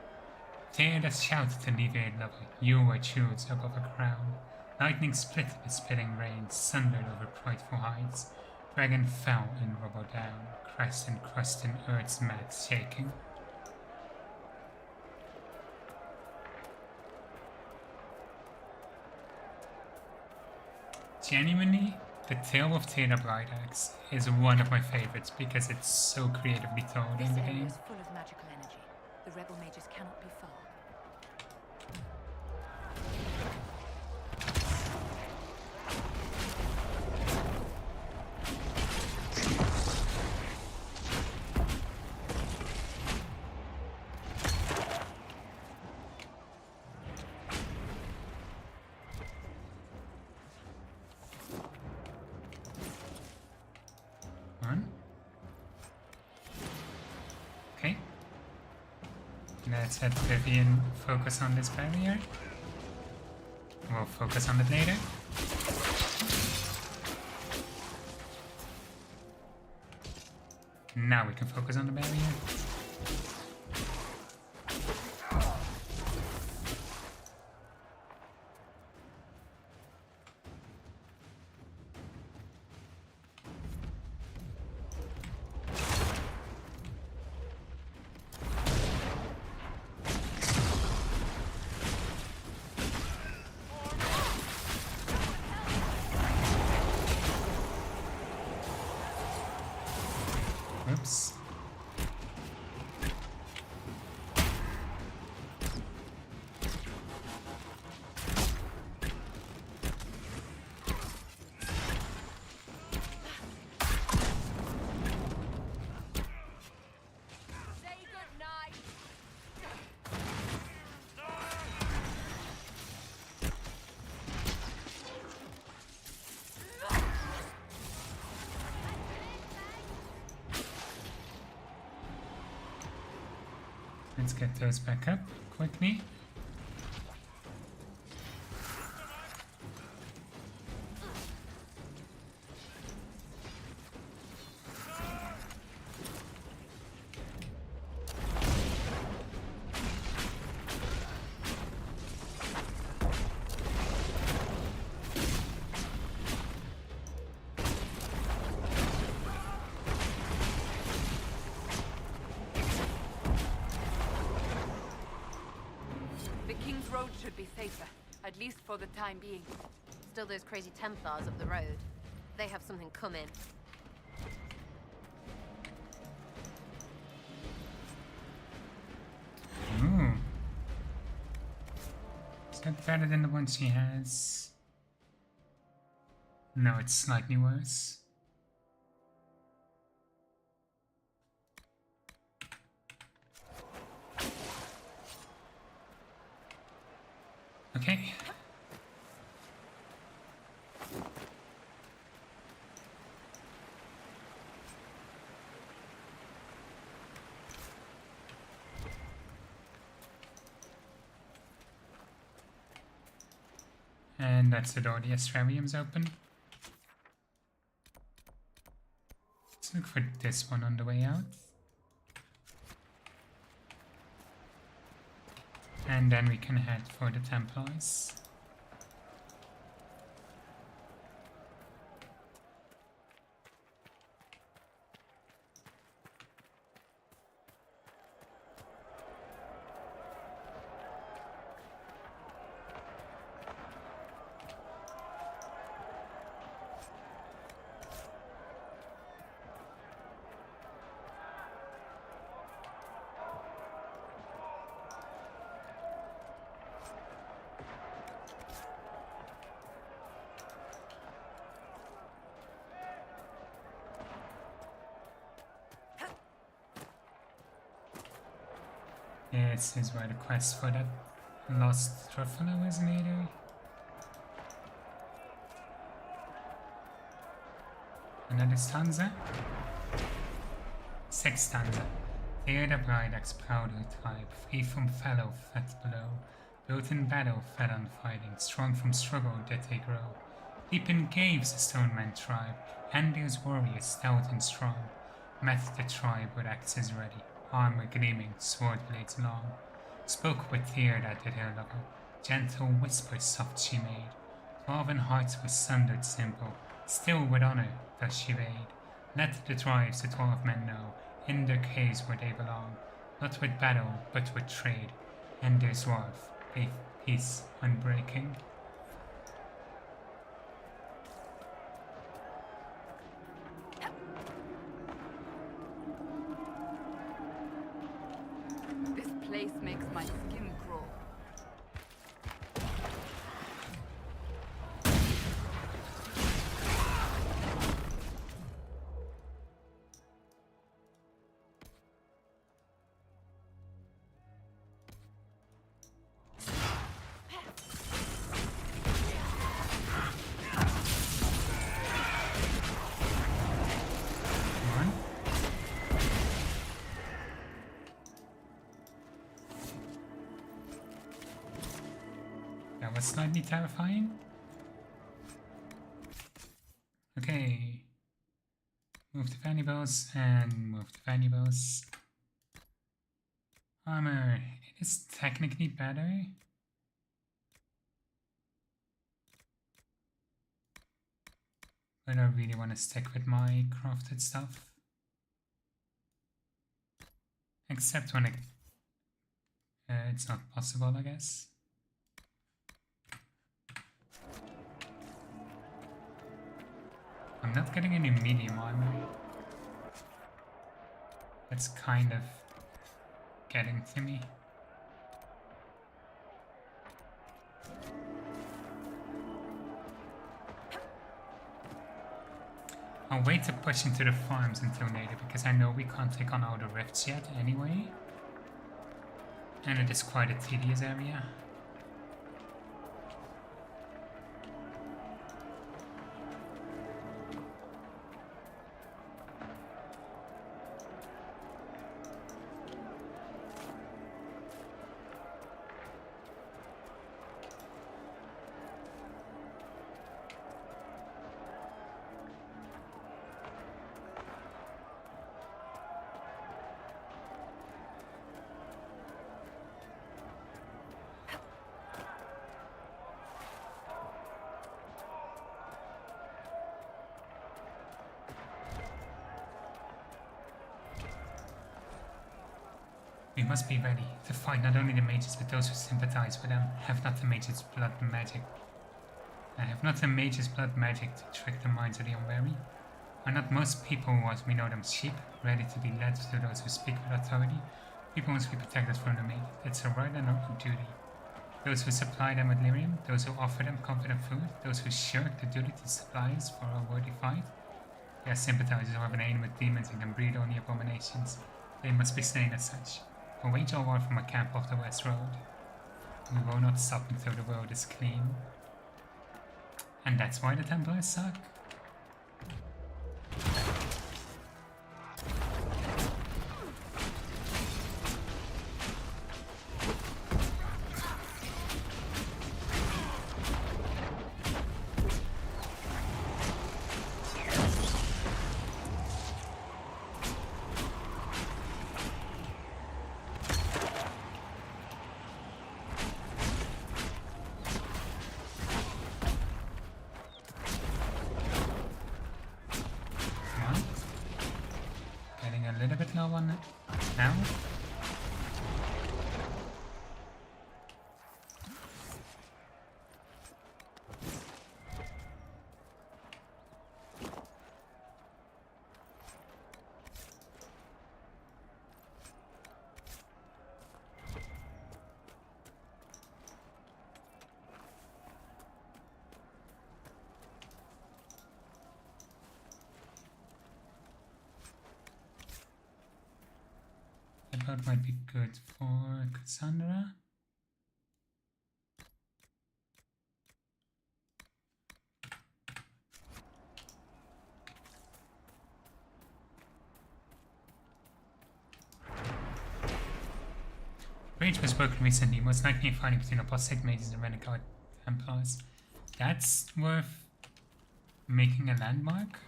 Teda shouted to alleviate lover, you are choose above a crown. Lightning split the spitting rain, sundered over prideful heights. Dragon fell in rubble down, crest and crust in earth's mad shaking. Genuinely, the tale of Teda Brydax is one of my favorites because it's so creatively told in the game. This area is full of magical energy. The rebel mages cannot be far. Okay. Let's have Vivian focus on this barrier. We'll focus on it later. Now we can focus on the barrier. Oops. Let's get those back up quickly. Should be safer, at least for the time being. Still those crazy Templars up the road. They have something coming. Ooh. Is that better than the one she has? No, it's slightly worse. Okay. And that's the door. The Astrarium's open. Let's look for this one on the way out. And then we can head for the Templars. This is where the quest for that lost Truffalo is later. Another stanza? 6th stanza. Here the bride acts proud her tribe, free from fellow fat below. Built in battle, fed on fighting, strong from struggle did they grow. Deep in caves the stone men tribe, Handir's warriors stout and strong. Met the tribe with axes ready, armor gleaming, sword blades long. Spoke with tear that did her lover, gentle whispers soft she made. 12 hearts were sundered simple, still with honor does she raid. Let the tribes the 12 men know, in their caves where they belong, not with battle but with trade, and their dwarf, peace unbreaking. This place makes my skin crawl. That was slightly terrifying. Okay. Move the valuables and move the valuables. Armor. It is technically better. But I really want to stick with my crafted stuff. Except when it's not possible, I guess. I'm not getting any medium armor. That's kind of getting to me. I'll wait to push into the farms until later because I know we can't take on all the rifts yet anyway. And it is quite a tedious area. We must be ready to fight not only the mages but those who sympathize with them. Have not the mages' blood magic. Have not the mages' blood magic to trick the minds of the unwary? Are not most people, as we know them, sheep, ready to be led to those who speak with authority? People must be protected from the mages. It's a right and a duty. Those who supply them with lyrium, those who offer them comfort and food, those who shirk the duty to supplies for a worthy fight. They are sympathizers who have an aim with demons and can breed only abominations. They must be slain as such. We'll wage our war from a camp off the west road. We will not stop until the world is clean. And that's why the Templars suck. Now? That might be good for Cassandra. Rage was broken recently, most likely a fighting between apostate mages and renegade Templars. That's worth making a landmark.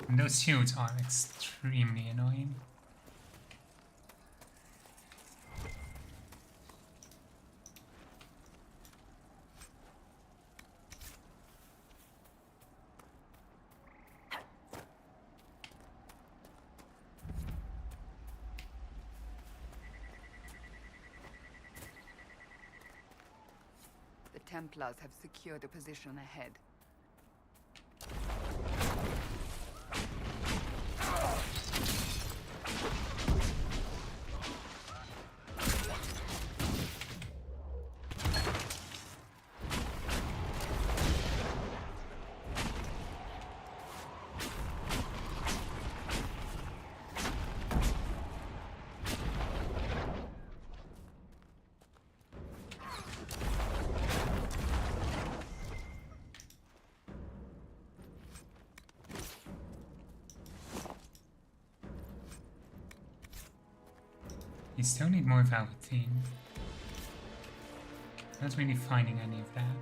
And those shields are extremely annoying. The Templars have secured a position ahead. You still need more Velveteen. Not really finding any of that.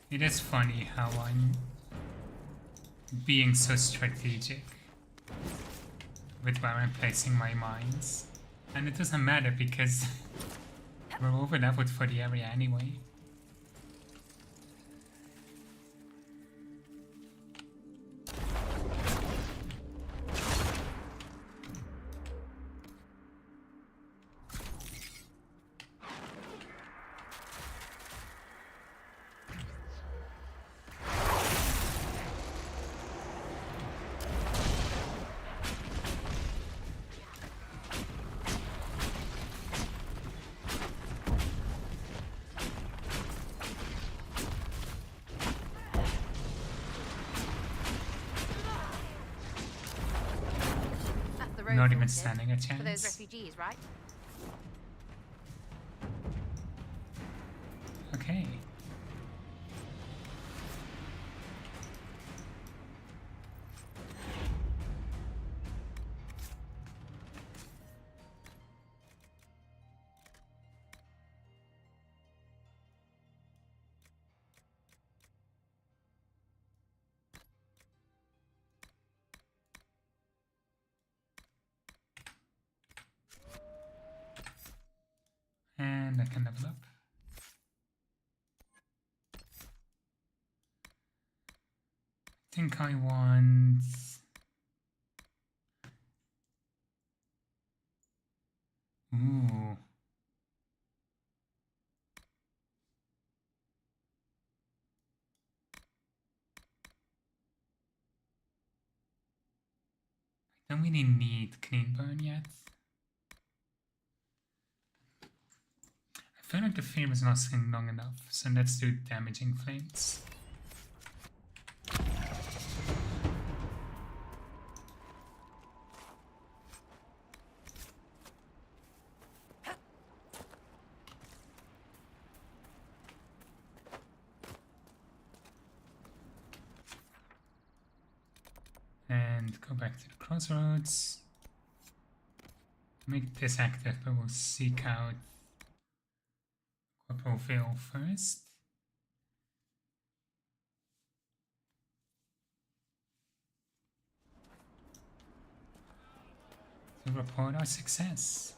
It is funny how I'm being so strategic with where I'm placing my mines. And it doesn't matter because we're over leveled for the area anyway. Not even sorted. standing a For those chance. refugees, right? Okay. And I can level up. I think I want... Ooh. I don't really need clean burn yet. I feel like the flame is not staying long enough, so let's do damaging flames. And go back to the crossroads. Make this active, but we'll seek out Corporal Veil first. To report our success.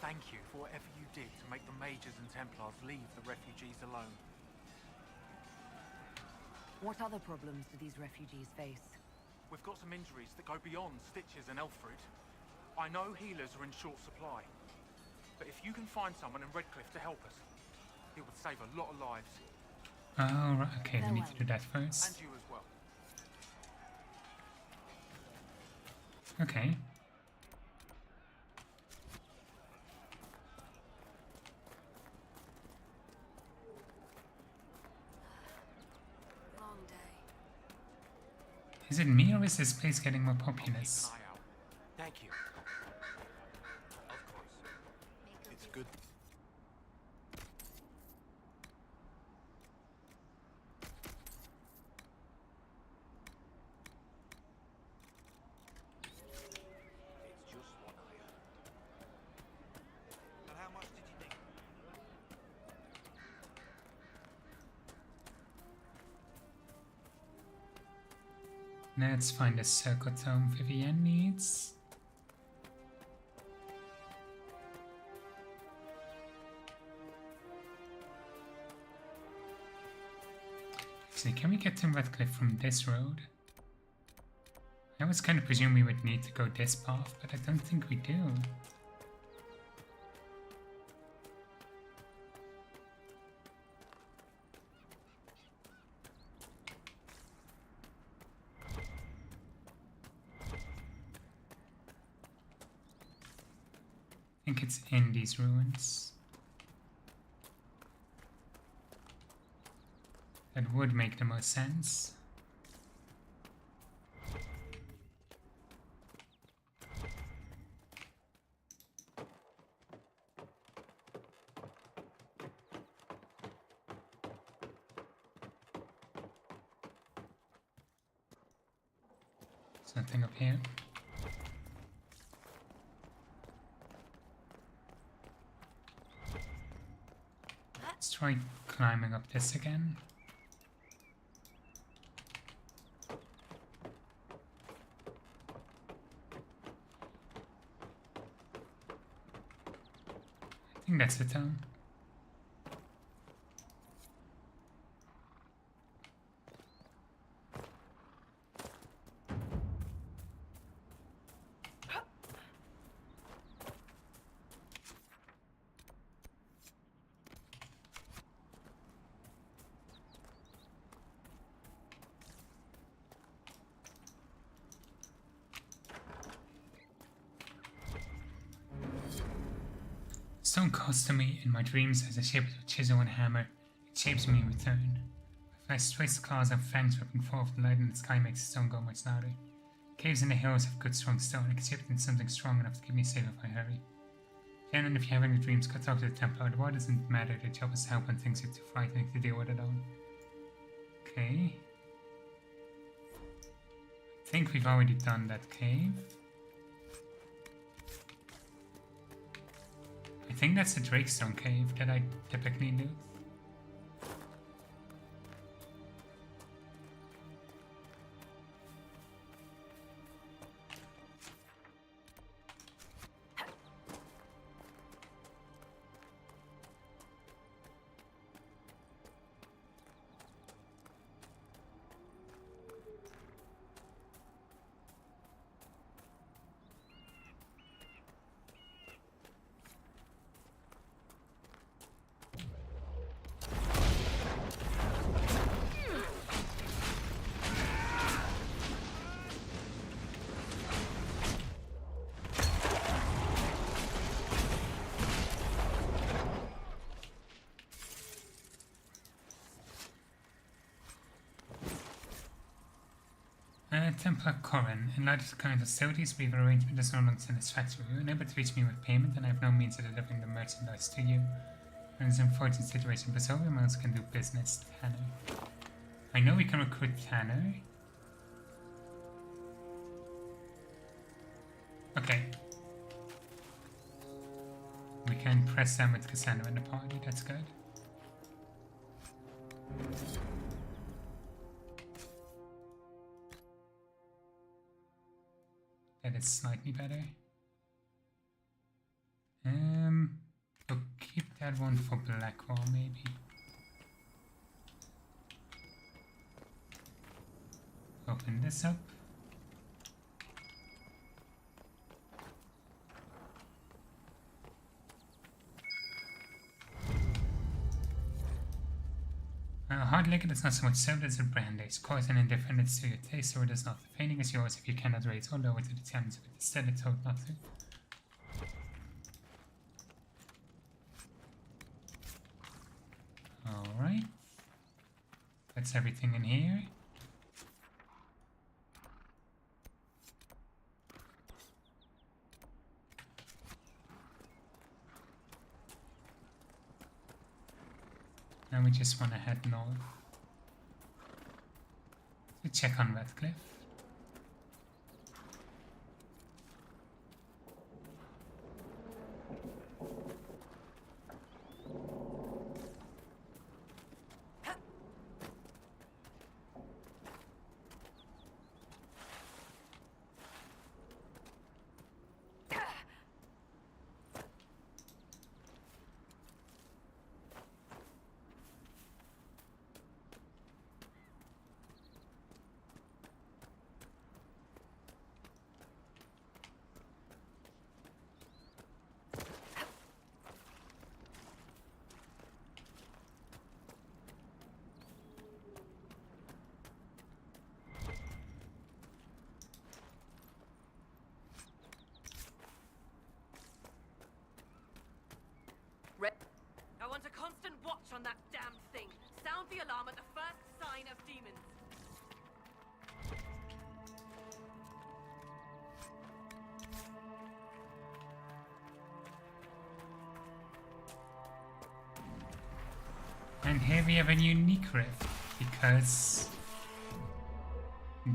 Thank you for whatever you did to make the Mages and Templars leave the refugees alone. What other problems do these refugees face? We've got some injuries that go beyond stitches and elf fruit. I know healers are in short supply, but if you can find someone in Redcliffe to help us, it would save a lot of lives. Oh, right. Okay, we need to do that first. And you as well. Okay. Long day. Is it me or is this place getting more populous? Thank you. Of course. It's good. It's just what I heard. And how much did you need? Let's find a circle tome Vivienne needs. See, can we get to Redcliffe from this road? I was kind of presume we would need to go this path, but I don't think we do. I think it's in these ruins. That would make the most sense. There's nothing up here. Let's try climbing up this again. I think that's the town. Stone calls to me in my dreams as a shape of chisel and hammer. It shapes me in return. My flesh twists claws and fangs ripping forth the light in the sky makes the stone go much louder. Caves in the hills have good strong stone. I can shape it into something strong enough to keep me safe if I hurry. Shannon, if you have any dreams, go talk to the Templar. The war doesn't matter. Their job is to help when things are too frightening to deal with alone. Okay. I think we've already done that cave. I think that's the Drakestone cave that I typically do. Templar Corin. In light of the current hostilities, we've arranged with this no longer satisfactory. You're unable to reach me with payment, and I have no means of delivering the merchandise to you. In this unfortunate situation, but so everyone else can do business. Tanner. I know we can recruit Tanner. Okay. We can press them with Cassandra in the party, that's good. That is slightly better. We'll keep that one for Blackwall, maybe. Open this up. Hard liquor does not so much serve as a brand. It's cause an indifference to your taste, or it does not. The feeling is yours if you cannot raise or lower to the challenge, but instead it's told not to. Alright. That's everything in here. Now we just want to head north to check on Redcliffe. I want a constant watch on that damn thing. Sound the alarm at the first sign of demons. And here we have a unique rift, because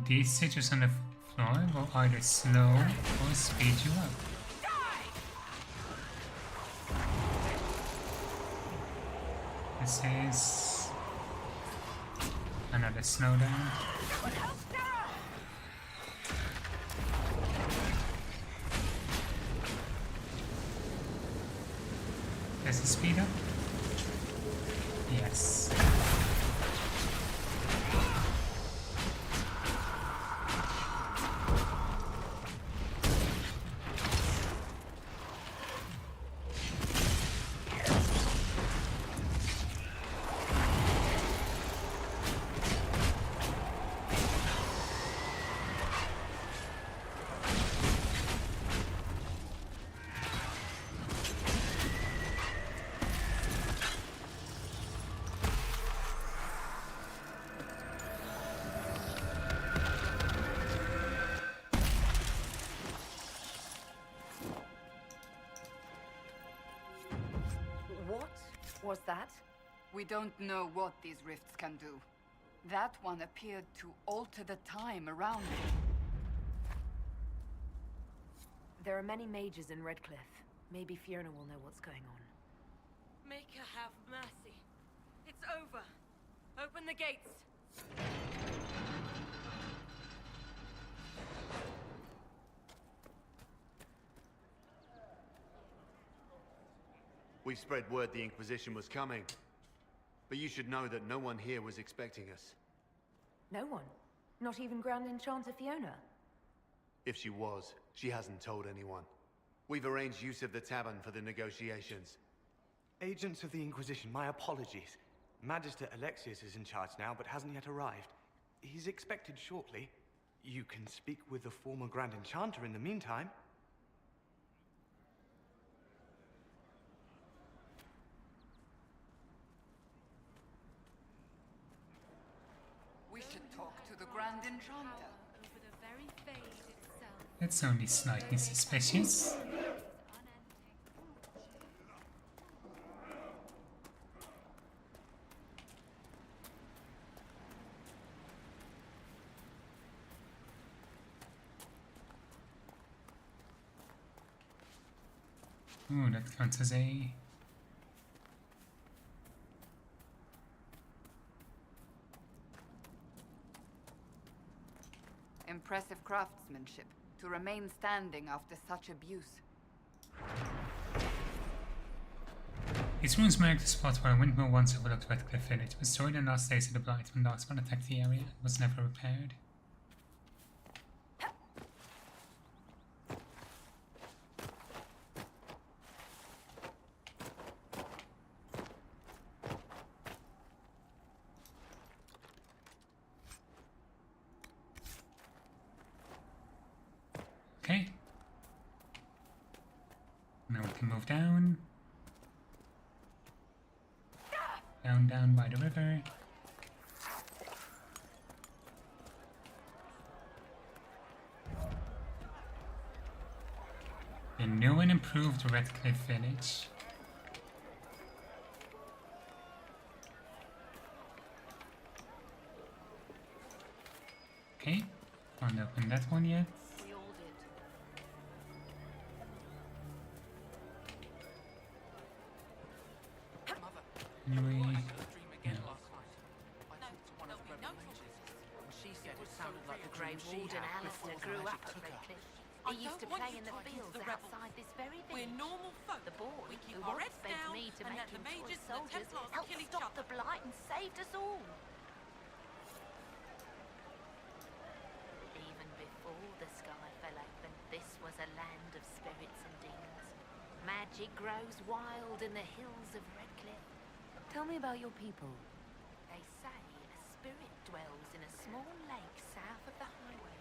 these sigils on the floor will either slow or speed you up. This is another slowdown. Does it speed up? Yes. was that? We don't know what these rifts can do. That one appeared to alter the time around it. There are many mages in Redcliffe. Maybe Fiona will know what's going on. Make her have mercy. It's over. Open the gates. We spread word the Inquisition was coming. But you should know that no one here was expecting us. No one? Not even Grand Enchanter Fiona? If she was, she hasn't told anyone. We've arranged use of the tavern for the negotiations. Agents of the Inquisition, my apologies. Magister Alexius is in charge now, but hasn't yet arrived. He's expected shortly. You can speak with the former Grand Enchanter in the meantime. We should talk to the Grand Enchanter. That's only slightly suspicious. Ooh, that counts as a... Impressive craftsmanship, to remain standing after such abuse. These ruins mark the spot where a windmill once overlooked Redcliffe Village. It was destroyed in the last days of the Blight when Darkspawn attacked the area and was never repaired. Okay. Now we can move down. Down by the river. The new and improved Redcliffe Village. Okay, can't open that one yet. Anyway, yeah. She said it sounded like the Grey Warden Alistair grew up at Redcliffe. He used to play in the fields outside this very village. We're normal folk. The boy We keep who our once heads begged down me to and make let the him mages toy and the soldiers Templars helped kill each stop other. the Blight and saved us all. Even before the sky fell open, this was a land of spirits and demons. Magic grows wild in the hills of Redcliffe. Tell me about your people. They say a spirit dwells in a small lake south of the highway.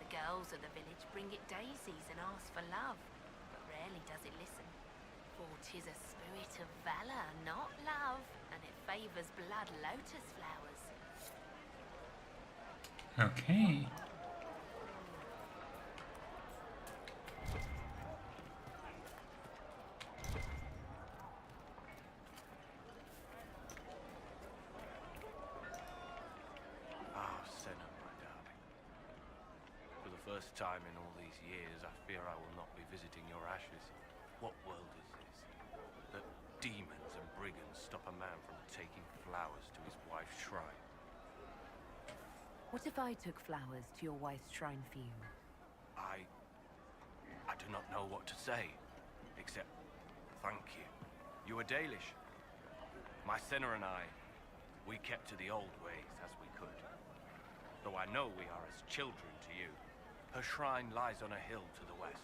The girls of the village bring it daisies and ask for love, but rarely does it listen. For 'tis a spirit of valor, not love, and it favors blood lotus flowers. Okay. First time in all these years, I fear I will not be visiting your ashes. What world is this? That demons and brigands stop a man from taking flowers to his wife's shrine. What if I took flowers to your wife's shrine for you? I do not know what to say, except thank you. You are Dalish. My sinner and I, we kept to the old ways as we could. Though I know we are as children to you. Her shrine lies on a hill to the west,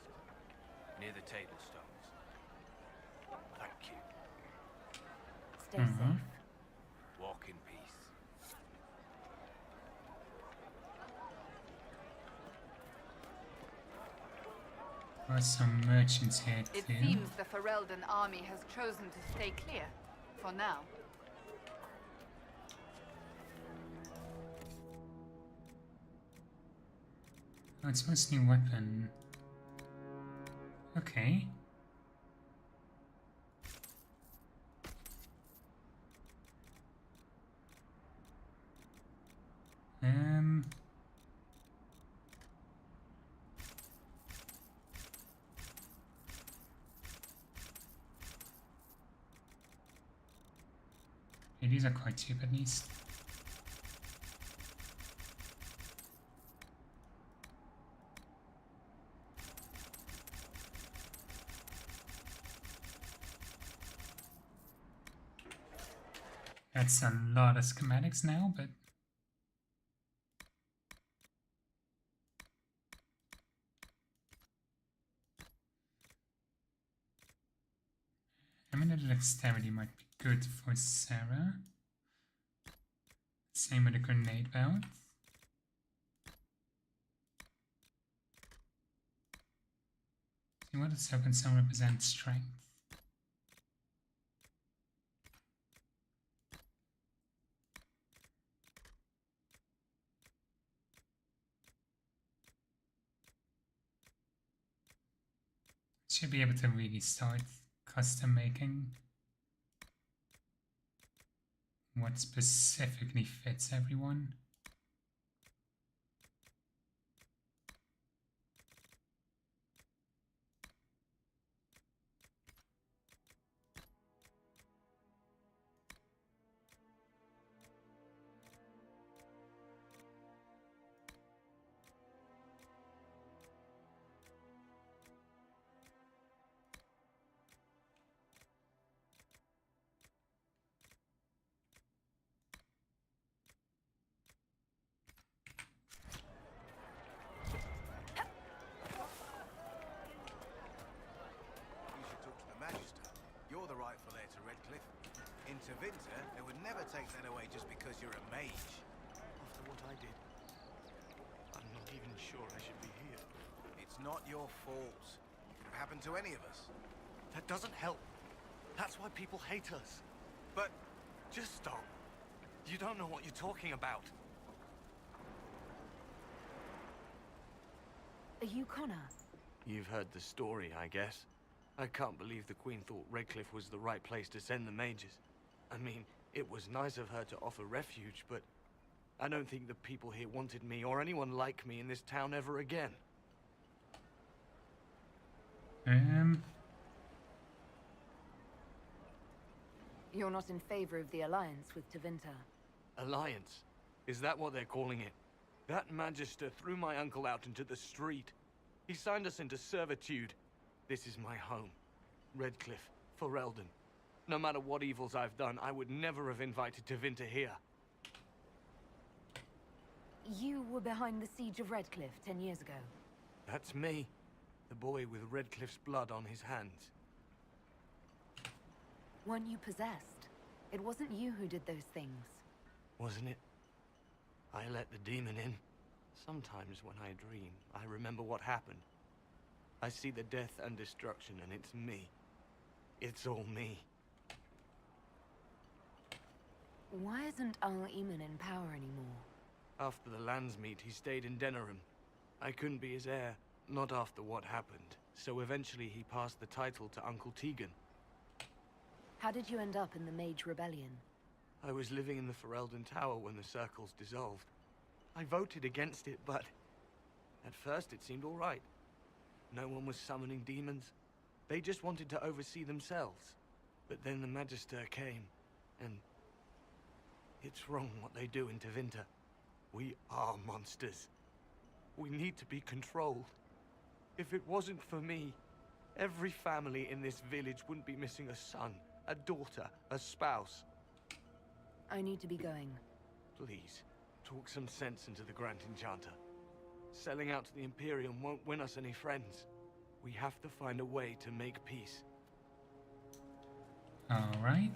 near the Tablestones. Thank you. Stay safe. Walk in peace. There are some merchants here too. It seems the Ferelden army has chosen to stay clear, for now. Oh, it's mostly weapon. Okay. These are quite cheap at least. That's a lot of schematics now, but eminent dexterity might be good for Sarah. Same with the grenade belt. See, what does Serpent Stone represent? Strength. Should be able to really start custom making what specifically fits everyone. To Winter, they would never take that away just because you're a mage. After what I did, I'm not even sure I should be here. It's not your fault. It could have happened to any of us. That doesn't help. That's why people hate us. But... just stop. You don't know what you're talking about. Are you Connor? You've heard the story, I guess. I can't believe the Queen thought Redcliffe was the right place to send the mages. I mean, it was nice of her to offer refuge, but I don't think the people here wanted me or anyone like me in this town ever again. You're not in favor of the alliance with Tevinter? Alliance? Is that what they're calling it? That Magister threw my uncle out into the street. He signed us into servitude. This is my home. Redcliffe, Ferelden. No matter what evils I've done, I would never have invited Tevinter here. You were behind the siege of Redcliffe 10 years ago. That's me. The boy with Redcliffe's blood on his hands. Weren't you possessed? It wasn't you who did those things. Wasn't it? I let the demon in. Sometimes when I dream, I remember what happened. I see the death and destruction, and it's me. It's all me. Why isn't Al-Eamon in power anymore? After the lands meet, he stayed in Denerim. I couldn't be his heir, not after what happened. So eventually he passed the title to Uncle Tegan. How did you end up in the Mage Rebellion? I was living in the Ferelden Tower when the circles dissolved. I voted against it, but... at first it seemed all right. No one was summoning demons. They just wanted to oversee themselves. But then the Magister came, and... it's wrong what they do in Tevinter. We are monsters. We need to be controlled. If it wasn't for me, every family in this village wouldn't be missing a son, a daughter, a spouse. I need to be going. Please, talk some sense into the Grand Enchanter. Selling out to the Imperium won't win us any friends. We have to find a way to make peace. Alright.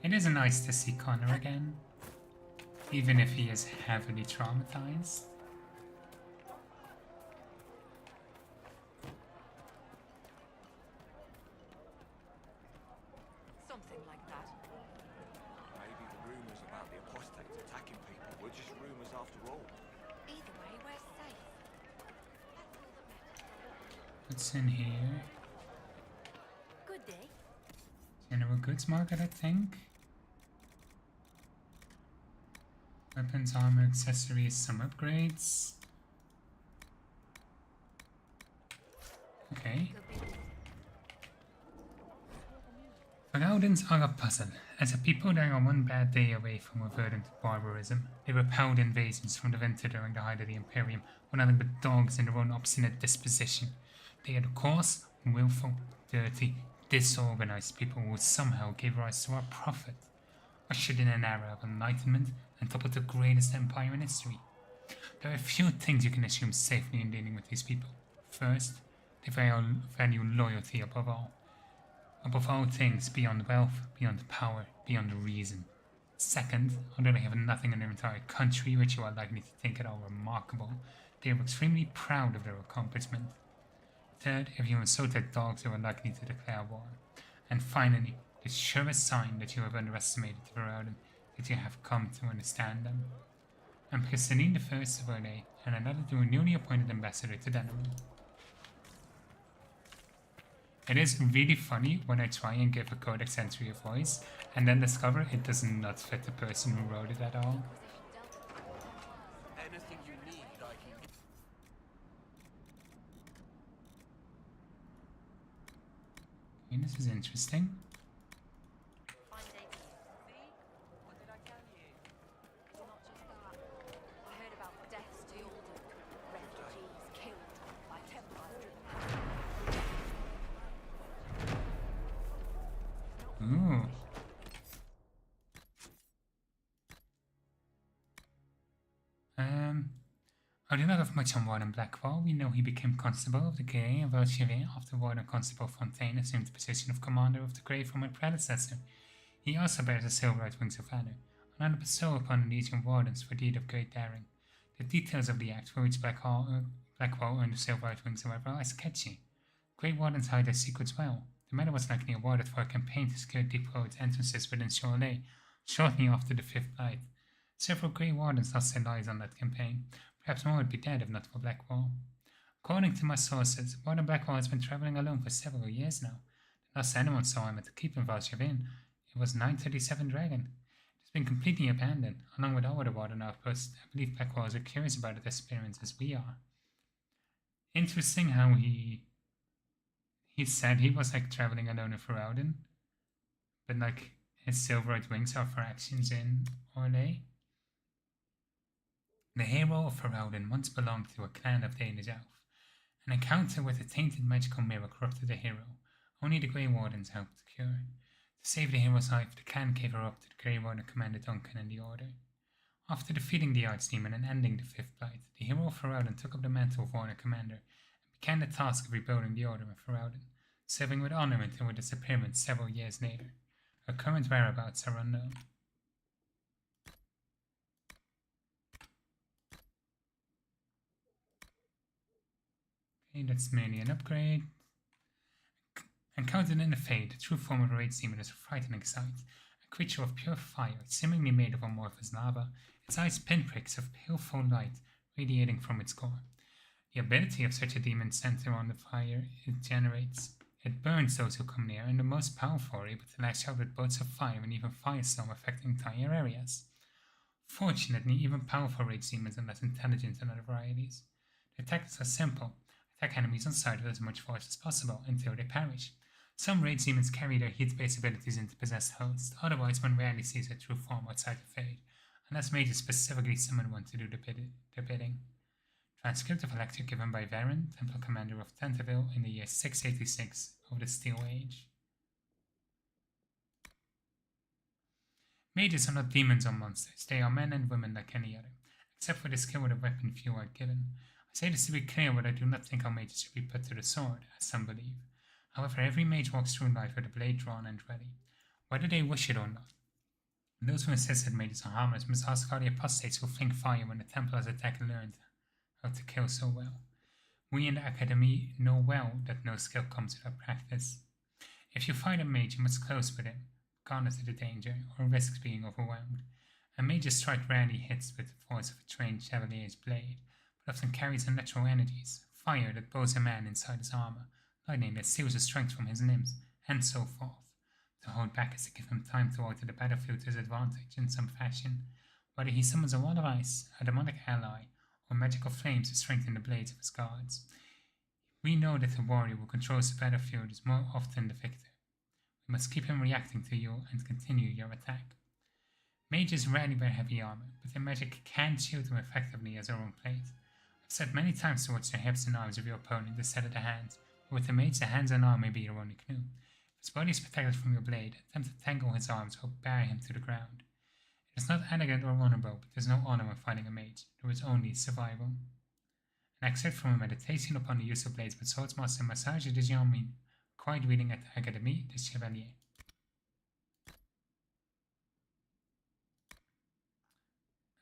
It is nice to see Connor again, even if he is heavily traumatized. Something like that. Maybe the rumors about the apostates attacking people were just rumors after all. Either way, we're safe. What's in here? Good day. General goods market, I think. Weapons, armor, accessories, some upgrades. Okay. Varaudans are a puzzle. As a people, they are one bad day away from reverting to barbarism. They repelled invasions from the winter during the height of the Imperium, were nothing but dogs in their own obstinate disposition. They are the coarse, willful, dirty, disorganized people who somehow gave rise to our prophet, ushered in an era of enlightenment and toppled the greatest empire in history. There are few things you can assume safely in dealing with these people. First, they value loyalty above all. Above all things, beyond wealth, beyond power, beyond reason. Second, although they have nothing in their entire country which you are likely to think at all remarkable, they are extremely proud of their accomplishment. Third, if you insult their dogs, you are likely to declare war. And finally, the surest sign that you have underestimated the Varaudin, that you have come to understand them. Empress Celine I of Orlais, and another to a newly appointed ambassador to Denerim. It is really funny when I try and give a Codex entry a voice, and then discover it does not fit the person who wrote it at all. Anything you need, I can get. Okay, this is interesting. Ooh. I do not have much on Warden Blackwall. We know he became Constable of the Grey in Valchevin after Warden Constable Fontaine assumed the position of Commander of the Grey from my predecessor. He also bears the Silverite Wings of Valor, another bestow upon Legion Wardens for deed of great daring. The details of the act for which Blackwall earned the Silverite Wings, however, are sketchy. Grey Wardens hide their secrets well. The medal was likely awarded for a campaign to secure deep roads entrances within Cholet, shortly after the Fifth Blight. Several Grey Wardens lost their lives on that campaign. Perhaps more would be dead if not for Blackwall. According to my sources, Warden Blackwall has been travelling alone for several years now. The last anyone saw him at the keep in Valchevin, it was 937 Dragon. It has been completely abandoned, along with all other Warden outposts. I believe Blackwall is as curious about its disappearance as we are. Interesting how he said he was like traveling alone in Varaudin, but like his Silverite Wings are for actions in Orlais. The hero of Varaudin once belonged to a clan of Danish elf. An encounter with a tainted magical mirror corrupted the hero. Only the Grey Wardens helped to cure. To save the hero's life, the clan gave her up to the Grey Warden Commander Duncan and the Order. After defeating the Archdemon and ending the Fifth Blight, the hero of Varaudin took up the mantle of Warden Commander and began the task of rebuilding the Order in Varaudin, serving with honor until her disappearance several years later. Her current whereabouts are unknown. Okay, that's merely an upgrade. Encountered in the Fade, the true form of a Rage Demon is a frightening sight. A creature of pure fire, seemingly made of amorphous lava, its eyes pinpricks of baleful light radiating from its core. The ability of such a demon center on the fire it generates. It burns those who come near, and the most powerful are able to lash out with bolts of fire and even firestorm affecting entire areas. Fortunately, even powerful Rage Demons are less intelligent than other varieties. The tactics are simple. Attack enemies on sight with as much force as possible until they perish. Some Rage Demons carry their heat-based abilities into possessed hosts, otherwise one rarely sees their true form outside the Fade, unless mages specifically summon one to do their bidding. Transcript of a lecture given by Varen, Temple Commander of Tentaville in the year 686 of the Steel Age. Mages are not demons or monsters, they are men and women like any other, except for the skill with a weapon few are given. I say this to be clear, but I do not think our mages should be put to the sword, as some believe. However, every mage walks through life with a blade drawn and ready, whether they wish it or not. And those who insist that mages are harmless must ask how the apostates who fling fire when the Templars attack learned how to kill so well. We in the Academy know well that no skill comes without practice. If you fight a mage, you must close with him, regardless of the danger or risks being overwhelmed. A mage's strike rarely hits with the force of a trained chevalier's blade, but often carries unnatural energies, fire that blows a man inside his armor, lightning that steals the strength from his limbs, and so forth. To hold back is to give him time to alter the battlefield to his advantage in some fashion. Whether he summons a wall of ice, a demonic ally, or magical flames to strengthen the blades of his guards, we know that the warrior who controls the battlefield is more often the victor. We must keep him reacting to you and continue your attack. Mages rarely wear heavy armor, but their magic can shield them effectively as their own plate. I've said many times to watch the hips and arms of your opponent instead of the hands, but with the mage the hands and arm may be your only clue. If his body is protected from your blade, attempt to tangle his arms or bear him to the ground. It is not elegant or honorable, but there is no honor when fighting a mage. There is only survival. An excerpt from a meditation upon the use of blades by Swordsmaster Massage de Jean-Mi, required reading at the Académie des Chevaliers.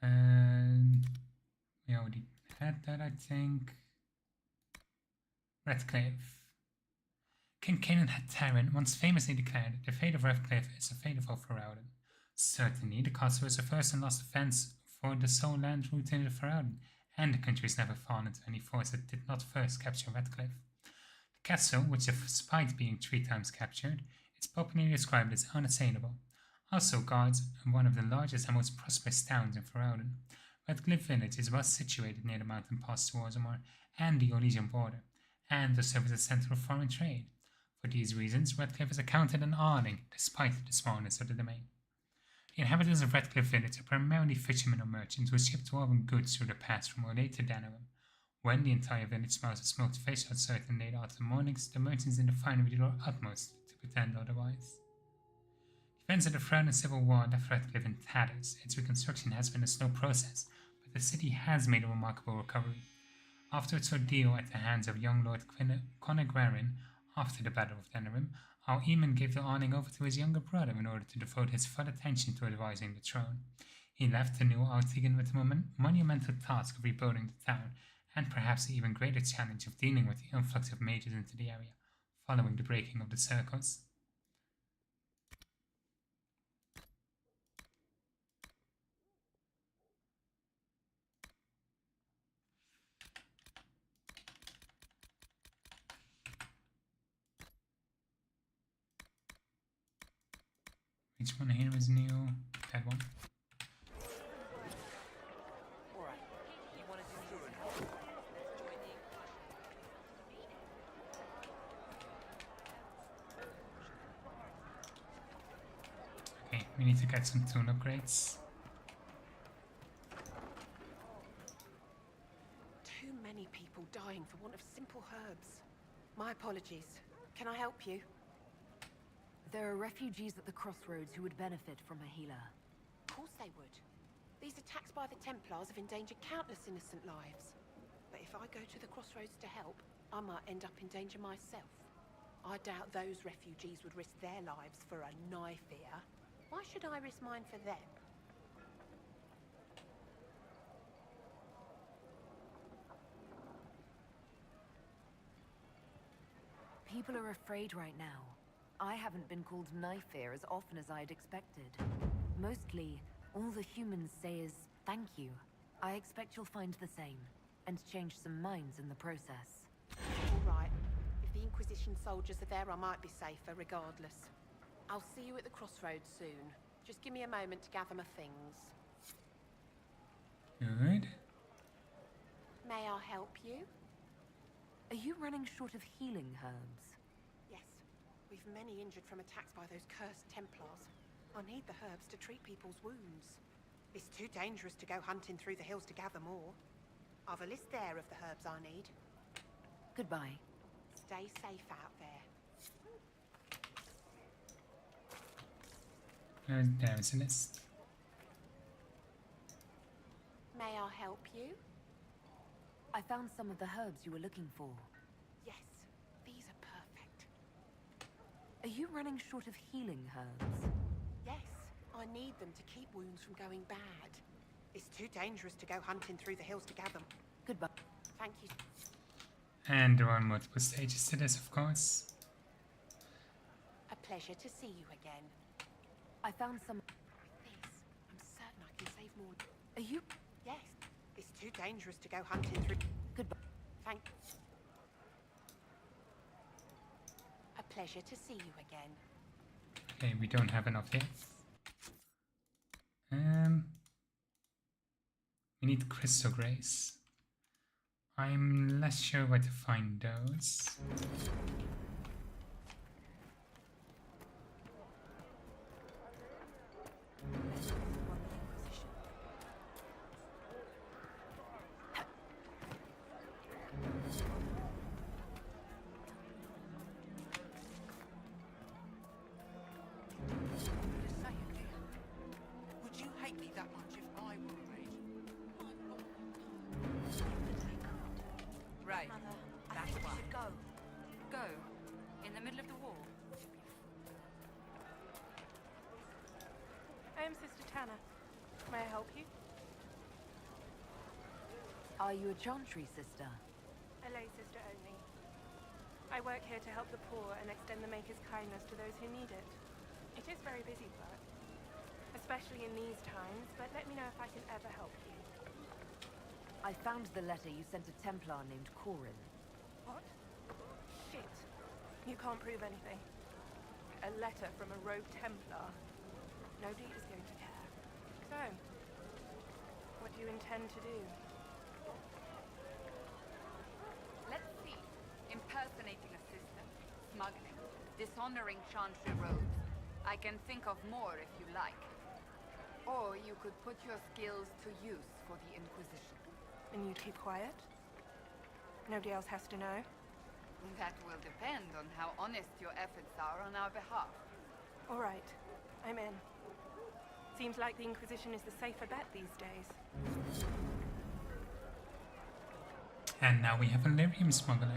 And we already had that, I think. Redcliffe. King Canan had Terran once famously declared that the fate of Redcliffe is the fate of all Ferelden. Certainly, the castle was the first and last defense for the sole land route into Ferelden, and the country has never fallen into any force that did not first capture Redcliffe. The castle, which despite being 3 times captured, is popularly described as unassailable. Also guards one of the largest and most prosperous towns in Ferelden. Redcliffe village is well situated near the mountain pass to Orzammar and the Orlesian border, and does serve as a centre of foreign trade. For these reasons, Redcliffe is accounted an Arling, despite the smallness of the domain. The inhabitants of Redcliffe village are primarily fishermen or merchants who ship dwarven goods through the pass from Orlais to Danarum. When the entire village smells of smoked fish on certain late autumn mornings, the merchants in the finery do their utmost to pretend otherwise. The events of the Ferelden Civil War left Redcliffe in tatters. Its reconstruction has been a slow process, but the city has made a remarkable recovery. After its ordeal at the hands of young Lord Conegwarin after the Battle of Denerim, our Eamon gave the Arling over to his younger brother in order to devote his full attention to advising the throne. He left the new Artigan with the monumental task of rebuilding the town, and perhaps the even greater challenge of dealing with the influx of mages into the area, following the breaking of the circles. Which one here is new? That one. Okay, we need to get some tool upgrades. Too many people dying for want of simple herbs. My apologies. Can I help you? There are refugees at the crossroads who would benefit from a healer. Of course they would. These attacks by the Templars have endangered countless innocent lives. But if I go to the crossroads to help, I might end up in danger myself. I doubt those refugees would risk their lives for a knife here. Why should I risk mine for them? People are afraid right now. I haven't been called knife here as often as I'd expected. Mostly, all the humans say is thank you. I expect you'll find the same, and change some minds in the process. All right. If the Inquisition soldiers are there, I might be safer regardless. I'll see you at the crossroads soon. Just give me a moment to gather my things. Good. May I help you? Are you running short of healing herbs? Yes. We've many injured from attacks by those cursed Templars. I need the herbs to treat people's wounds. It's too dangerous to go hunting through the hills to gather more. I've a list there of the herbs I need. Goodbye. Stay safe out there. There is a list. May I help you? I found some of the herbs you were looking for. Yes, these are perfect. Are you running short of healing herbs? Yes, I need them to keep wounds from going bad. It's too dangerous to go hunting through the hills to gather them. Goodbye. Thank you. And there are multiple stages to this, of course. A pleasure to see you again. I found some... This, I'm certain I can save more. Are you... Yes, it's too dangerous to go hunting through... Goodbye. Thank... A pleasure to see you again. Okay, we don't have enough yet. We need crystal grace. I'm less sure where to find those. Would you hate me that much if I were a mage? Right. Mother, I That's think we why. should go. Go? In the middle of the war? I am Sister Tanner. May I help you? Are you a Chantry sister? A lay sister only. I work here to help the poor and extend the Maker's kindness to those who need it. It is very busy work, especially in these times, but let me know if I can ever help you. I found the letter you sent a Templar named Corin. What? Shit. You can't prove anything. A letter from a rogue Templar. Nobody is going to care. So, what do you intend to do? Let's see. Impersonating a sister, smuggling, dishonoring Chantry robes. I can think of more if you like. Or you could put your skills to use for the Inquisition. And you keep quiet? Nobody else has to know? That will depend on how honest your efforts are on our behalf. All right. I'm in. Seems like the Inquisition is the safer bet these days. And now we have a lyrium smuggler.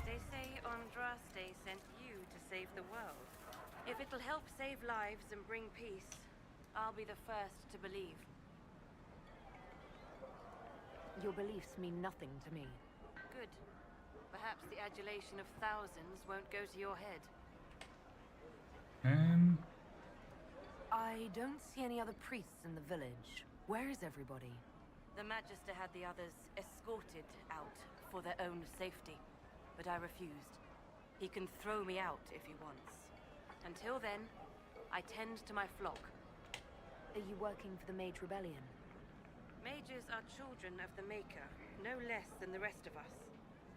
They say Andraste sent you to save the world. If it'll help save lives and bring peace, I'll be the first to believe. Your beliefs mean nothing to me. Good. Perhaps the adulation of thousands won't go to your head. I don't see any other priests in the village. Where is everybody? The Magister had the others escorted out for their own safety, but I refused. He can throw me out if he wants. Until then, I tend to my flock. Are you working for the Mage Rebellion? Mages are children of the Maker, no less than the rest of us.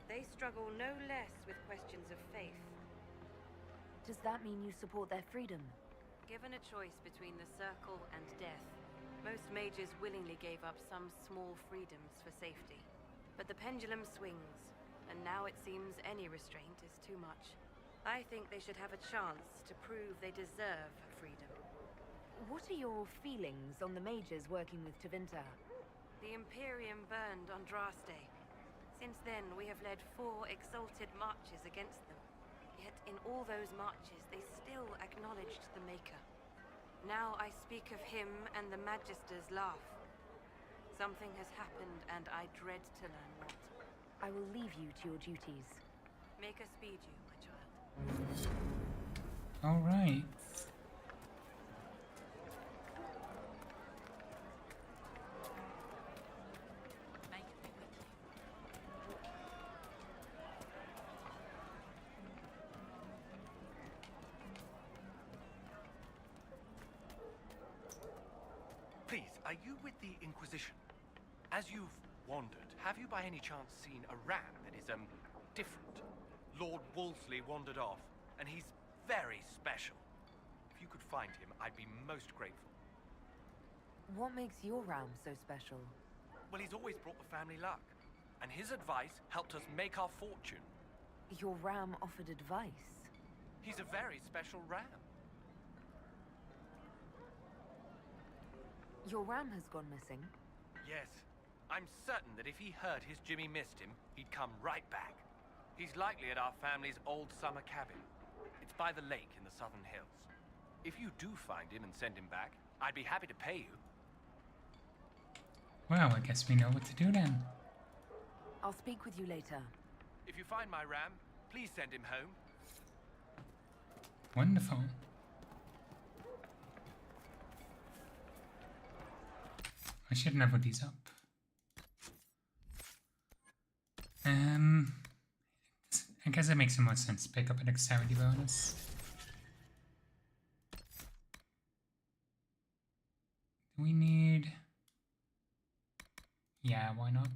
They struggle no less with questions of faith. Does that mean you support their freedom? Given a choice between the Circle and death, most mages willingly gave up some small freedoms for safety. But the pendulum swings, and now it seems any restraint is too much. I think they should have a chance to prove they deserve freedom. What are your feelings on the mages working with Tevinter? The Imperium burned Andraste. Since then, we have led 4 exalted marches against them. Yet in all those marches, they still acknowledged the Maker. Now I speak of him and the Magisters laugh. Something has happened, and I dread to learn what. I will leave you to your duties. Make us speed you, my child. All right. Please, are you with the Inquisition? As you've wandered, have you by any chance seen a ram that is, different? Lord Wolseley wandered off, and he's very special. If you could find him, I'd be most grateful. What makes your ram so special? Well, he's always brought the family luck, and his advice helped us make our fortune. Your ram offered advice? He's a very special ram. Your ram has gone missing? Yes. I'm certain that if he heard his Jimmy missed him, he'd come right back. He's likely at our family's old summer cabin. It's by the lake in the southern hills. If you do find him and send him back, I'd be happy to pay you. Well, I guess we know what to do then. I'll speak with you later. If you find my ram, please send him home. Wonderful. I should never these up. I guess it makes the most sense to pick up a dexterity bonus. Do we need... Yeah, why not?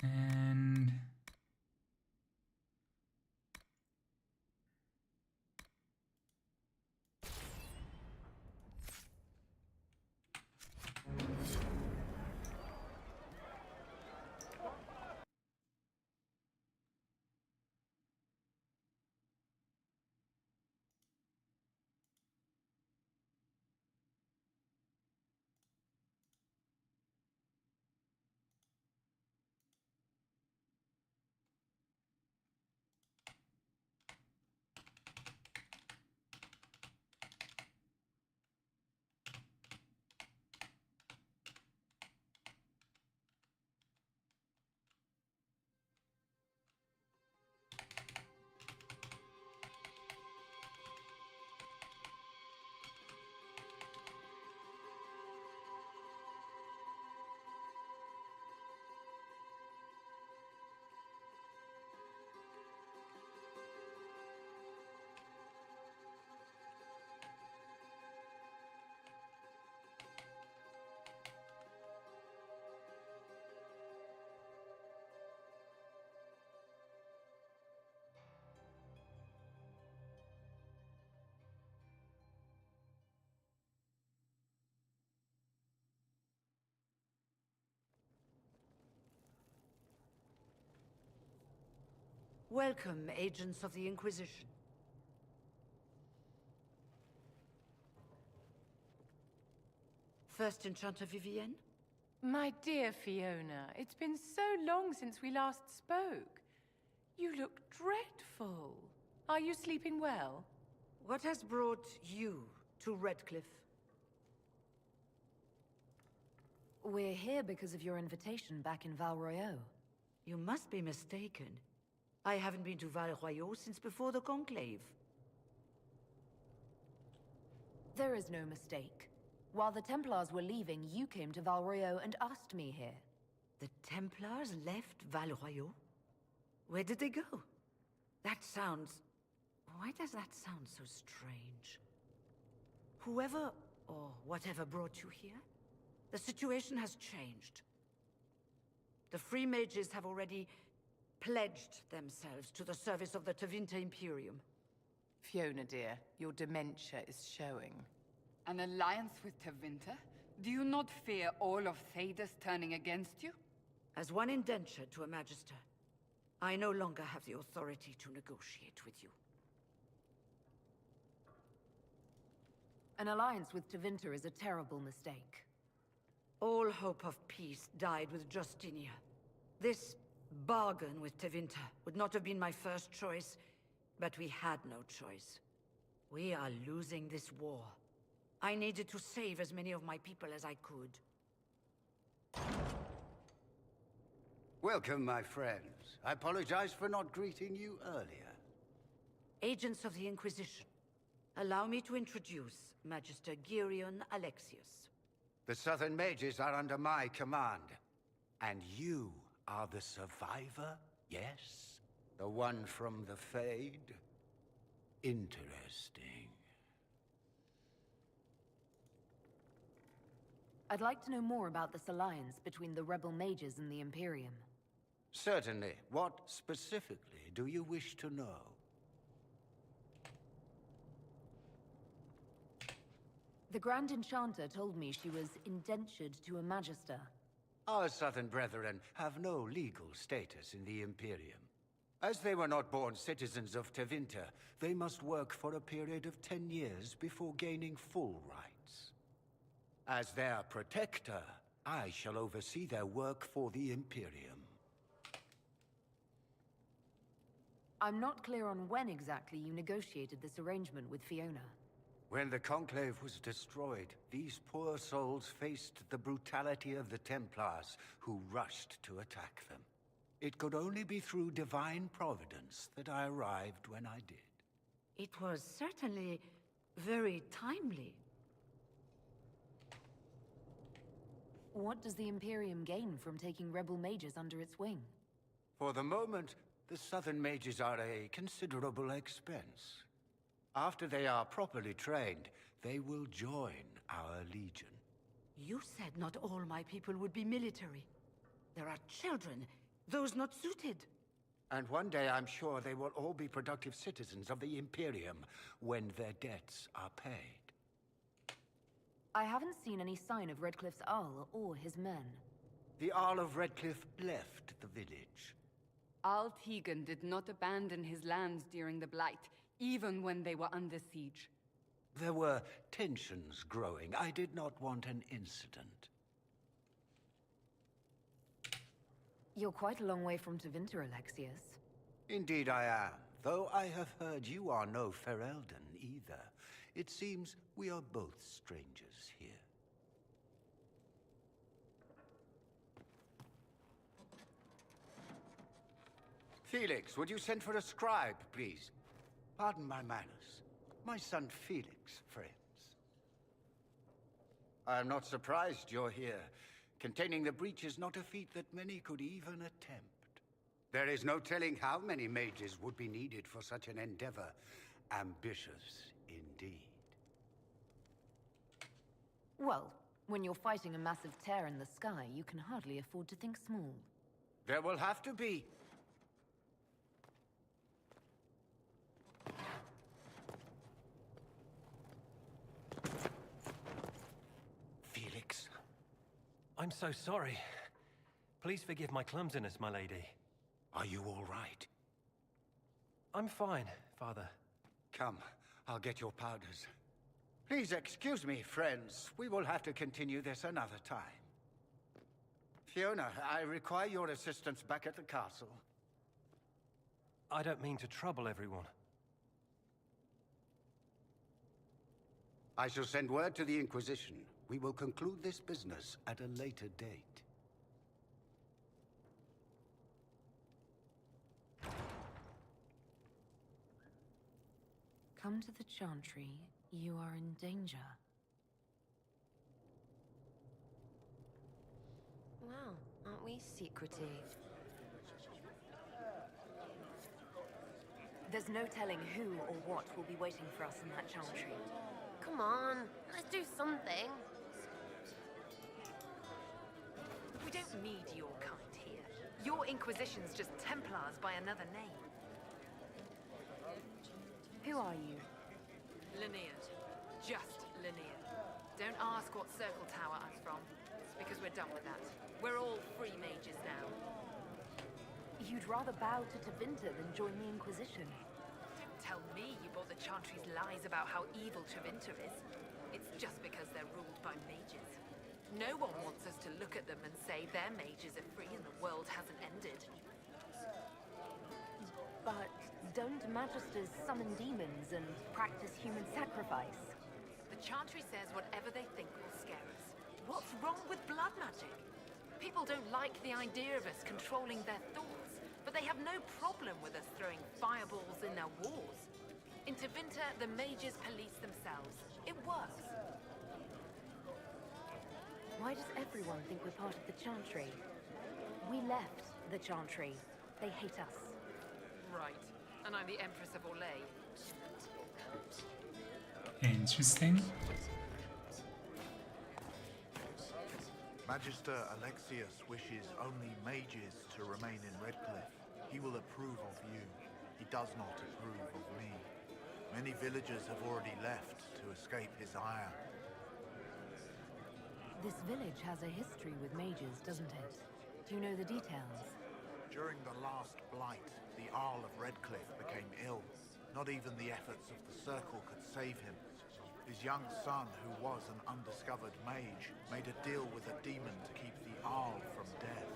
And... Welcome, agents of the Inquisition. First Enchanter Vivienne? My dear Fiona, it's been so long since we last spoke. You look dreadful. Are you sleeping well? What has brought you to Redcliffe? We're here because of your invitation back in Val Royeaux. You must be mistaken. I haven't been to Val Royeaux since before the Conclave. There is no mistake. While the Templars were leaving, you came to Val Royeaux and asked me here. The Templars left Val Royeaux? Where did they go? That sounds... Why does that sound so strange? Whoever or whatever brought you here, the situation has changed. The Free Mages have already pledged themselves to the service of the Tevinter Imperium. Fiona, dear, your dementia is showing. An alliance with Tevinter? Do you not fear all of Thedas turning against you? As one indenture to a Magister, I no longer have the authority to negotiate with you. An alliance with Tevinter is a terrible mistake. All hope of peace died with Justinia. This bargain with Tevinter would not have been my first choice, but we had no choice. We are losing this war. I needed to save as many of my people as I could. Welcome, my friends. I apologize for not greeting you earlier. Agents of the Inquisition, allow me to introduce Magister Girion Alexius. The Southern Mages are under my command. And you are the survivor, yes? The one from the Fade? Interesting. I'd like to know more about this alliance between the rebel mages and the Imperium. Certainly. What specifically do you wish to know? The Grand Enchanter told me she was indentured to a Magister. Our Southern brethren have no legal status in the Imperium. As they were not born citizens of Tevinter, they must work for a period of 10 years before gaining full rights. As their protector, I shall oversee their work for the Imperium. I'm not clear on when exactly you negotiated this arrangement with Fiona. When the Conclave was destroyed, these poor souls faced the brutality of the Templars, who rushed to attack them. It could only be through divine providence that I arrived when I did. It was certainly very timely. What does the Imperium gain from taking rebel mages under its wing? For the moment, the Southern mages are a considerable expense. After they are properly trained, they will join our legion. You said not all my people would be military. There are children, those not suited. And one day I'm sure they will all be productive citizens of the Imperium when their debts are paid. I haven't seen any sign of Redcliffe's Arl or his men. The Arl of Redcliffe left the village. Al Tegan did not abandon his lands during the Blight, even when they were under siege. There were tensions growing. I did not want an incident. You're quite a long way from Tevinter, Alexius. Indeed I am, though I have heard you are no Ferelden either. It seems we are both strangers here. Felix, would you send for a scribe, please? Pardon my manners. My son Felix, friends. I'm not surprised you're here. Containing the breach is not a feat that many could even attempt. There is no telling how many mages would be needed for such an endeavor. Ambitious indeed. Well, when you're fighting a massive tear in the sky, you can hardly afford to think small. There will have to be... Felix. I'm so sorry. Please forgive my clumsiness, my lady. Are you all right? I'm fine, Father. Come, I'll get your powders. Please excuse me, friends. We will have to continue this another time. Fiona, I require your assistance back at the castle. I don't mean to trouble everyone. I shall send word to the Inquisition. We will conclude this business at a later date. Come to the Chantry. You are in danger. Wow, aren't we secretive? There's no telling who or what will be waiting for us in that Chantry. Come on, let's do something. We don't need your kind here. Your Inquisition's just Templars by another name. Who are you? Linear. Just linear. Don't ask what Circle Tower I'm from, because we're done with that. We're all free mages now. You'd rather bow to Tevinter than join the Inquisition. Don't tell me you bought the Chantry's lies about how evil Tevinter is. It's just because they're ruled by mages. No one wants us to look at them and say their mages are free and the world hasn't ended. But don't Magisters summon demons and practice human sacrifice? The Chantry says whatever they think will scare us. What's wrong with blood magic? People don't like the idea of us controlling their thoughts, but they have no problem with us throwing fireballs in their wars. In Tevinter, the mages police themselves. It works. Why does everyone think we're part of the Chantry? We left the Chantry. They hate us. Right. And I'm the Empress of Orlais. Interesting. Magister Alexius wishes only mages to remain in Redcliffe. He will approve of you. He does not approve of me. Many villagers have already left to escape his ire. This village has a history with mages, doesn't it? Do you know the details? During the last blight, the Arl of Redcliffe became ill. Not even the efforts of the Circle could save him. His young son, who was an undiscovered mage, made a deal with a demon to keep the Arl from death.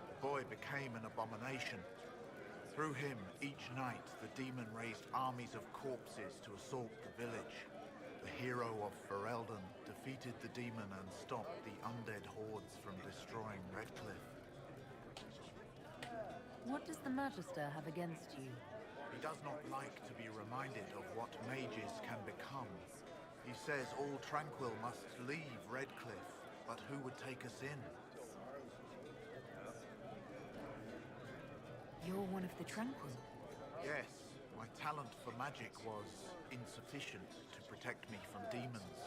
The boy became an abomination. Through him, each night, the demon raised armies of corpses to assault the village. The hero of Ferelden defeated the demon and stopped the undead hordes from destroying Redcliffe. What does the Magister have against you? He does not like to be reminded of what mages can become. He says all Tranquil must leave Redcliffe, but who would take us in? You're one of the Tranquil? Yes, my talent for magic was insufficient to protect me from demons.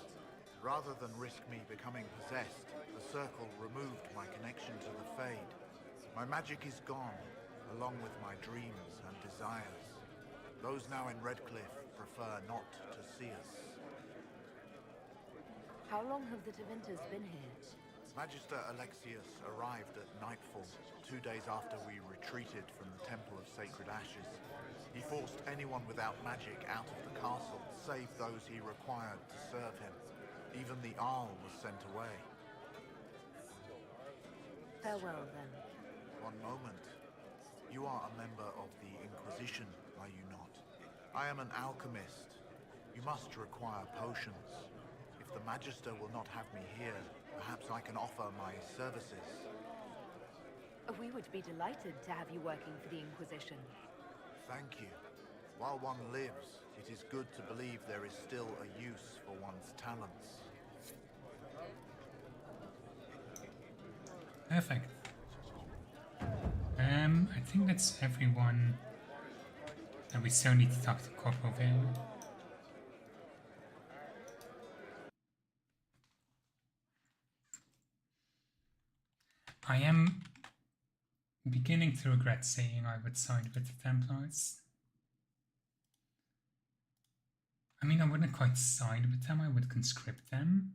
Rather than risk me becoming possessed, the Circle removed my connection to the Fade. My magic is gone, along with my dreams and desires. Those now in Redcliffe prefer not to see us. How long have the Tevinters been here? Magister Alexius arrived at nightfall, 2 days after we retreated from the Temple of Sacred Ashes. He forced anyone without magic out of the castle, save those he required to serve him. Even the Arl was sent away. Farewell, then. One moment. You are a member of the Inquisition, are you not? I am an alchemist. You must require potions. If the Magister will not have me here, perhaps I can offer my services. We would be delighted to have you working for the Inquisition. Thank you. While one lives, it is good to believe there is still a use for one's talents. Perfect. I think that's everyone. And we still need to talk to Corporal Vale. I am beginning to regret saying I would side with the Templars. I mean, I wouldn't quite side with them, I would conscript them.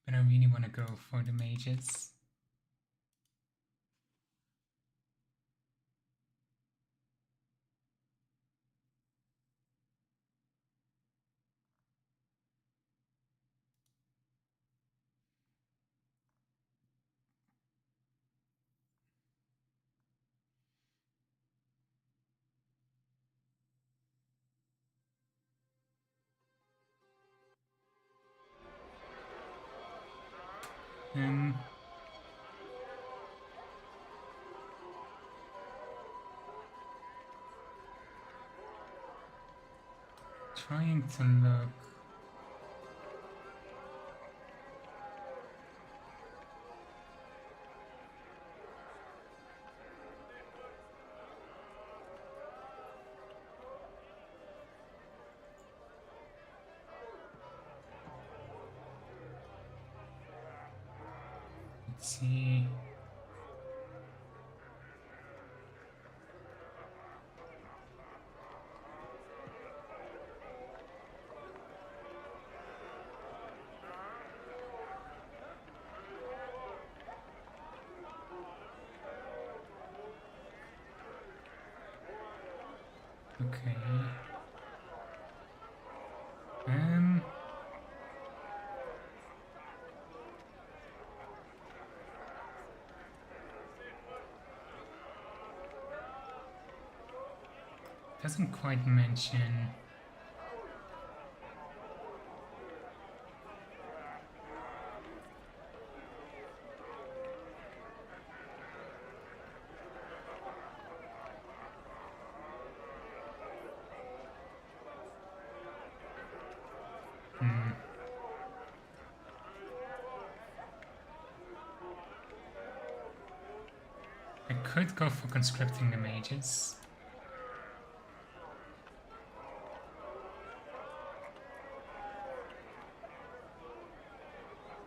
But I really want to go for the mages. Trying to look. Let's see. Okay. Doesn't quite mention. I could go for conscripting the mages.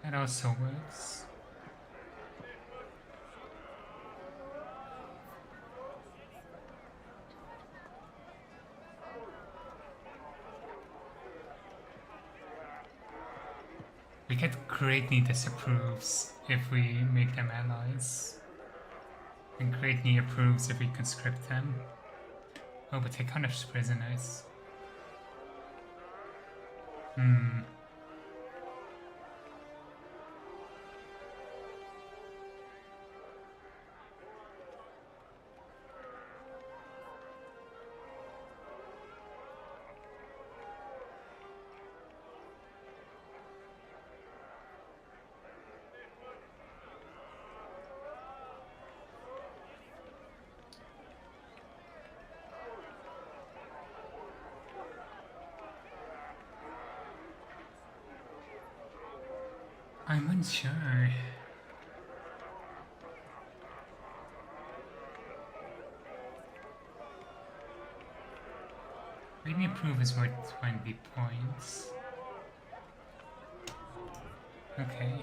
That also works. We get greatly disapproves if we make them allies. And greatly approves if we conscript them. Oh, but they can't have prisoners. I'm unsure. Maybe approve is worth 20 points. Okay.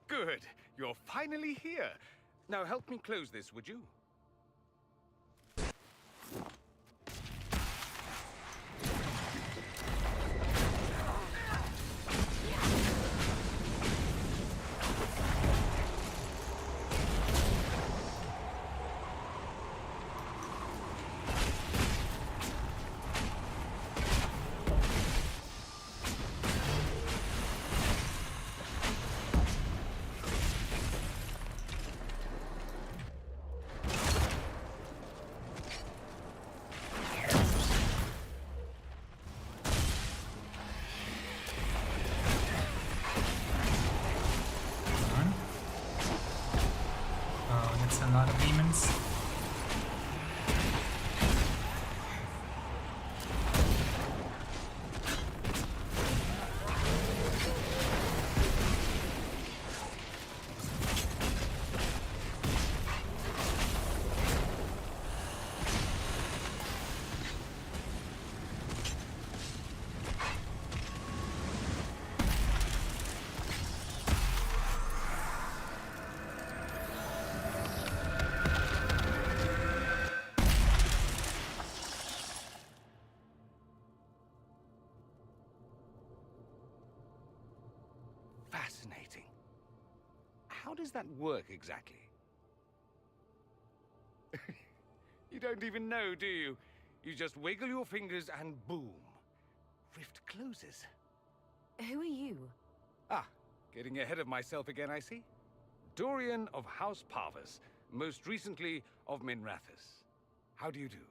Good. You're finally here. Now help me close this, would you? A lot of demons. Fascinating. How does that work exactly? You don't even know, do you? You just wiggle your fingers and boom. Rift closes. Who are you? Ah, getting ahead of myself again, I see. Dorian of House Parvus, most recently of Minrathous. How do you do?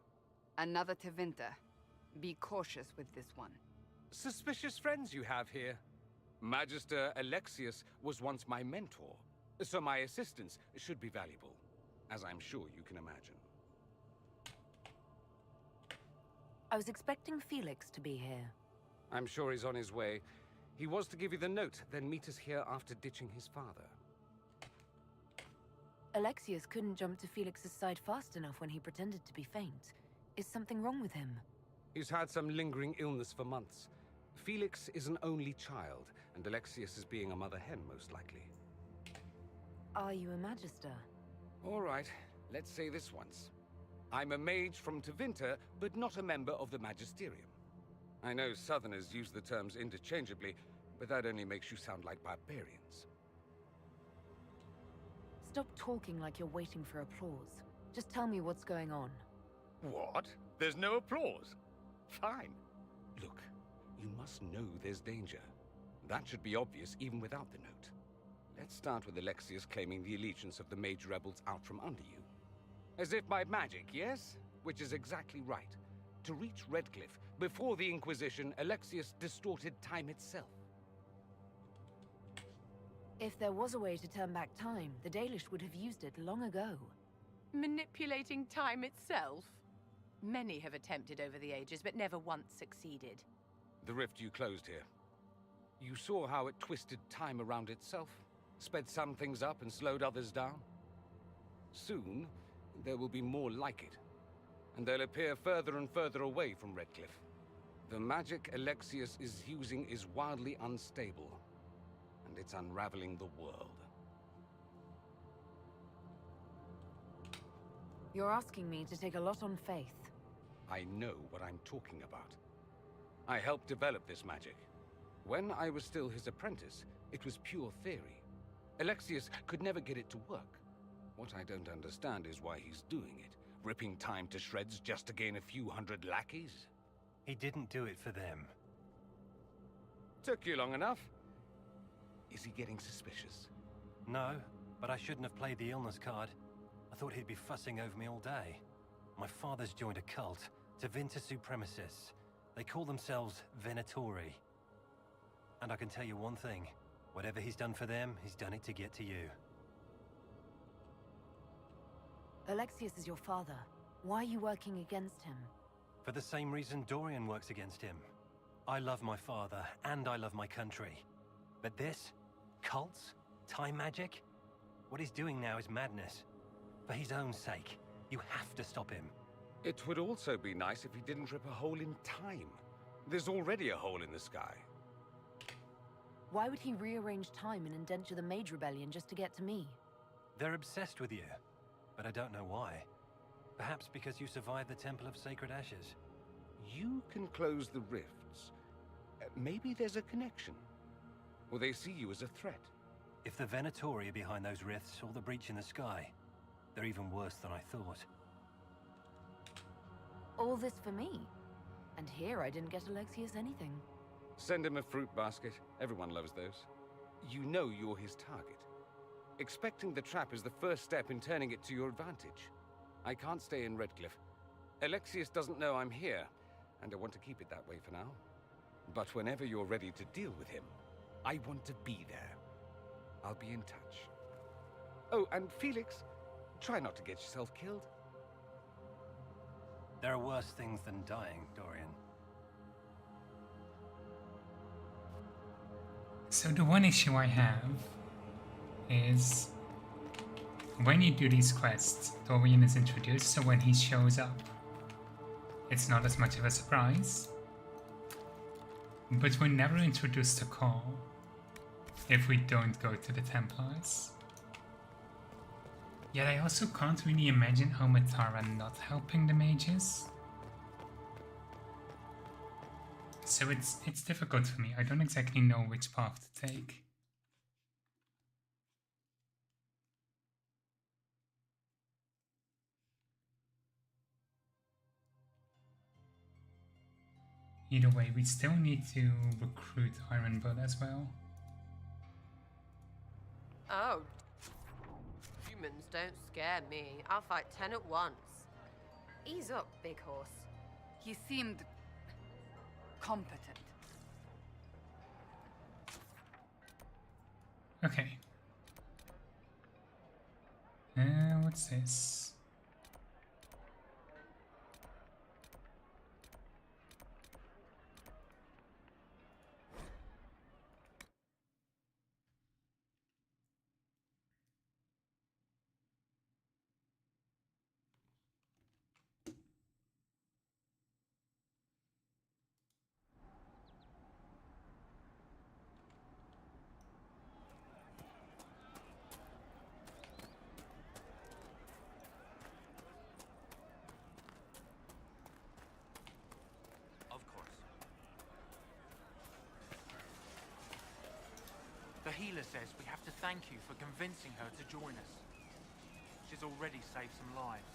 Another Tevinter. Be cautious with this one. Suspicious friends you have here. Magister Alexius was once my mentor, so my assistance should be valuable, as I'm sure you can imagine. I was expecting Felix to be here. I'm sure he's on his way. He was to give you the note, then meet us here after ditching his father. Alexius couldn't jump to Felix's side fast enough when he pretended to be faint. Is something wrong with him? He's had some lingering illness for months. Felix is an only child, and Alexius is being a mother hen, most likely. Are you a Magister? All right, let's say this once. I'm a mage from Tevinter, but not a member of the Magisterium. I know Southerners use the terms interchangeably, but that only makes you sound like barbarians. Stop talking like you're waiting for applause. Just tell me what's going on. What? There's no applause? Fine. Look, you must know there's danger. That should be obvious even without the note. Let's start with Alexius claiming the allegiance of the mage rebels out from under you. As if by magic, yes? Which is exactly right. To reach Redcliffe, before the Inquisition, Alexius distorted time itself. If there was a way to turn back time, the Dalish would have used it long ago. Manipulating time itself? Many have attempted over the ages, but never once succeeded. The rift you closed here. You saw how it twisted time around itself, sped some things up and slowed others down. Soon, there will be more like it, and they'll appear further and further away from Redcliffe. The magic Alexius is using is wildly unstable, and it's unraveling the world. You're asking me to take a lot on faith. I know what I'm talking about. I helped develop this magic. When I was still his apprentice, it was pure theory. Alexius could never get it to work. What I don't understand is why he's doing it. Ripping time to shreds just to gain a few hundred lackeys? He didn't do it for them. Took you long enough. Is he getting suspicious? No, but I shouldn't have played the illness card. I thought he'd be fussing over me all day. My father's joined a cult, Tevinter Supremacists. They call themselves Venatori. And I can tell you one thing. Whatever he's done for them, he's done it to get to you. Alexius is your father. Why are you working against him? For the same reason Dorian works against him. I love my father, and I love my country. But this? Cults? Time magic? What he's doing now is madness. For his own sake, you have to stop him. It would also be nice if he didn't rip a hole in time. There's already a hole in the sky. Why would he rearrange time and indenture the Mage Rebellion just to get to me? They're obsessed with you, but I don't know why. Perhaps because you survived the Temple of Sacred Ashes. You can close the rifts. Maybe there's a connection. Or they see you as a threat. If the Venatori are behind those rifts or the breach in the sky, they're even worse than I thought. All this for me? And here I didn't get Alexius anything. Send him a fruit basket. Everyone loves those. You know you're his target. Expecting the trap is the first step in turning it to your advantage. I can't stay in Redcliffe. Alexius doesn't know I'm here, and I want to keep it that way for now. But whenever you're ready to deal with him, I want to be there. I'll be in touch. Oh, and Felix, try not to get yourself killed. There are worse things than dying, Dorian. So the one issue I have is when you do these quests, Dorian is introduced, so when he shows up, it's not as much of a surprise. But we're never introduced to Call if we don't go to the Templars. Yet I also can't really imagine Omatara not helping the mages. So it's difficult for me. I don't exactly know which path to take. Either way, we still need to recruit Ironblood as well. Oh. Humans don't scare me. I'll fight 10 at once. Ease up, big horse. He seemed competent. Okay. What's this? The healer says we have to thank you for convincing her to join us. She's already saved some lives.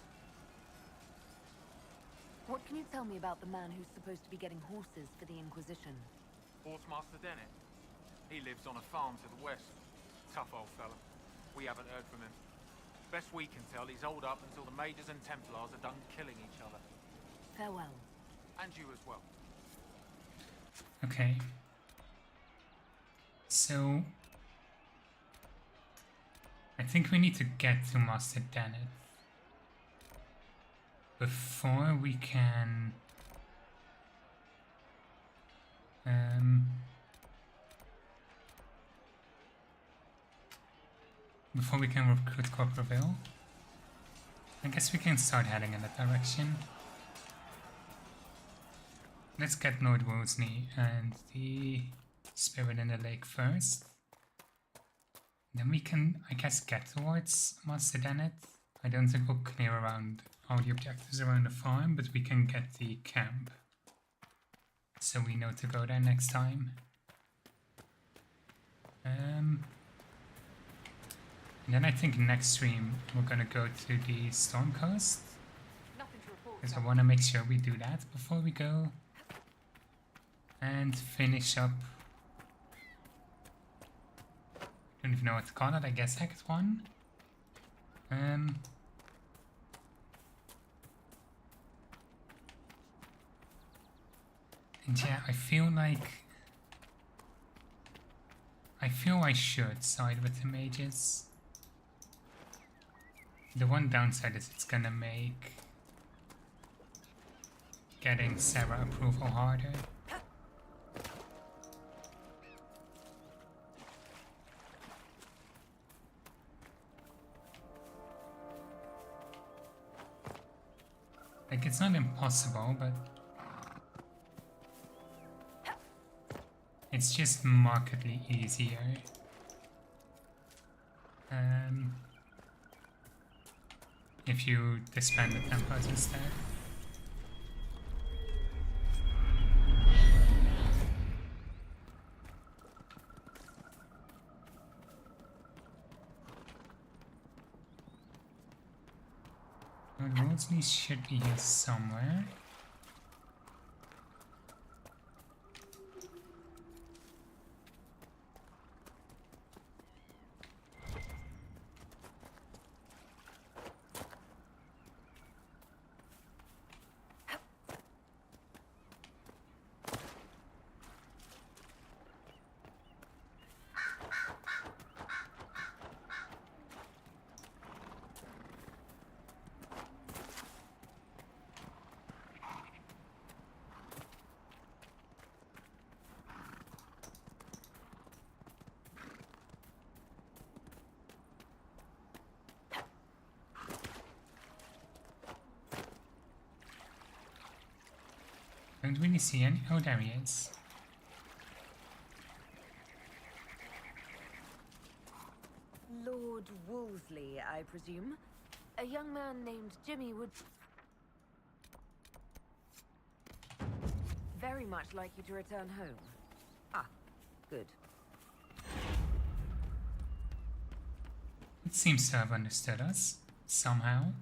What can you tell me about the man who's supposed to be getting horses for the Inquisition? Horsemaster Dennett. He lives on a farm to the west. Tough old fella. We haven't heard from him. Best we can tell, he's holed up until the Mages and Templars are done killing each other. Farewell. And you as well. Okay. So I think we need to get to Master Dennett before we can recruit Corporville. I guess we can start heading in that direction. Let's get Lord Woolsey and the Spirit in the Lake first. Then we can, I guess, get towards Master Dennett. I don't think we'll clear around all the objectives around the farm, but we can get the camp. So we know to go there next time. And then I think next stream we're gonna go to the Storm Coast. Because I want to make sure we do that before we go. And finish up. I don't even know what to call it, I guess Act 1. And yeah, I feel I should side with the mages. The one downside is it's gonna make getting Sarah approval harder. Like, it's not impossible, but it's just markedly easier. If you disband the Templars instead. Well, Wolseley should be here somewhere. Don't really see any. Oh, there he is. Lord Wolseley, I presume? A young man named Jimmy would very much like you to return home. Ah, good. It seems to have understood us, somehow.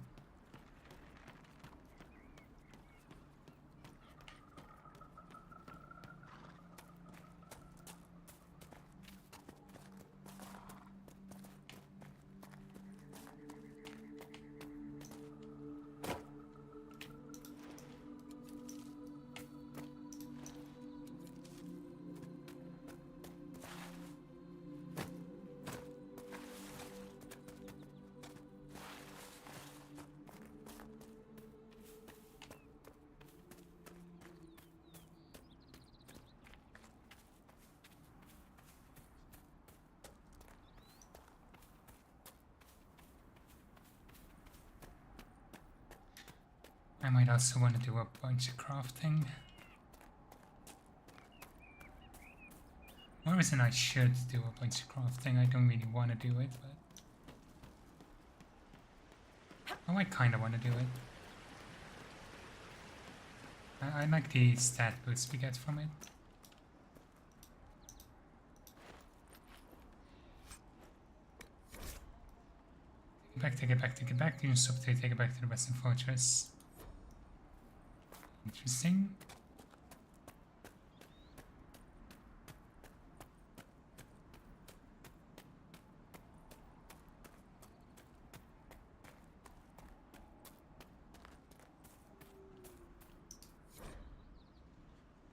I might also want to do a bunch of crafting. Or isn't I should do a bunch of crafting, I don't really want to do it, but... Oh, I kind of want to do it. I like the stat boost we get from it. Take it back, do you stop to take it back to the Western Fortress. Interesting.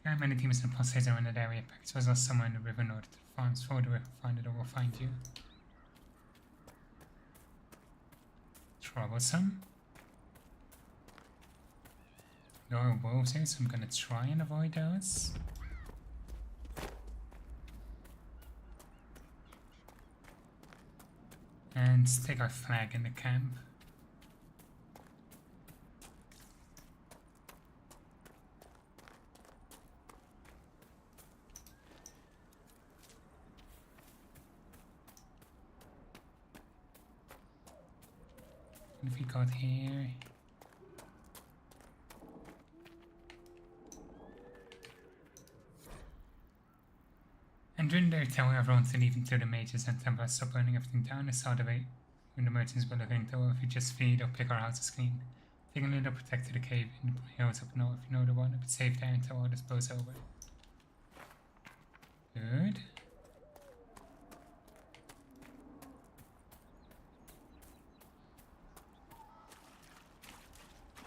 How many demons and pulsators are in that area? Package was lost somewhere in the river north of the farms. Follow the river, find it, or we'll find you. Troublesome. There are wolves here, so I'm gonna try and avoid those. And stick our flag in the camp. What have we got here? And during their tell everyone to leave until the mages and Templars stop burning everything down and start When the merchants were looking, though, if we just feed or pick our houses clean. Taking a little protect to the cave in the hills up north. You know the one, a bit safe there until all this blows over. Good.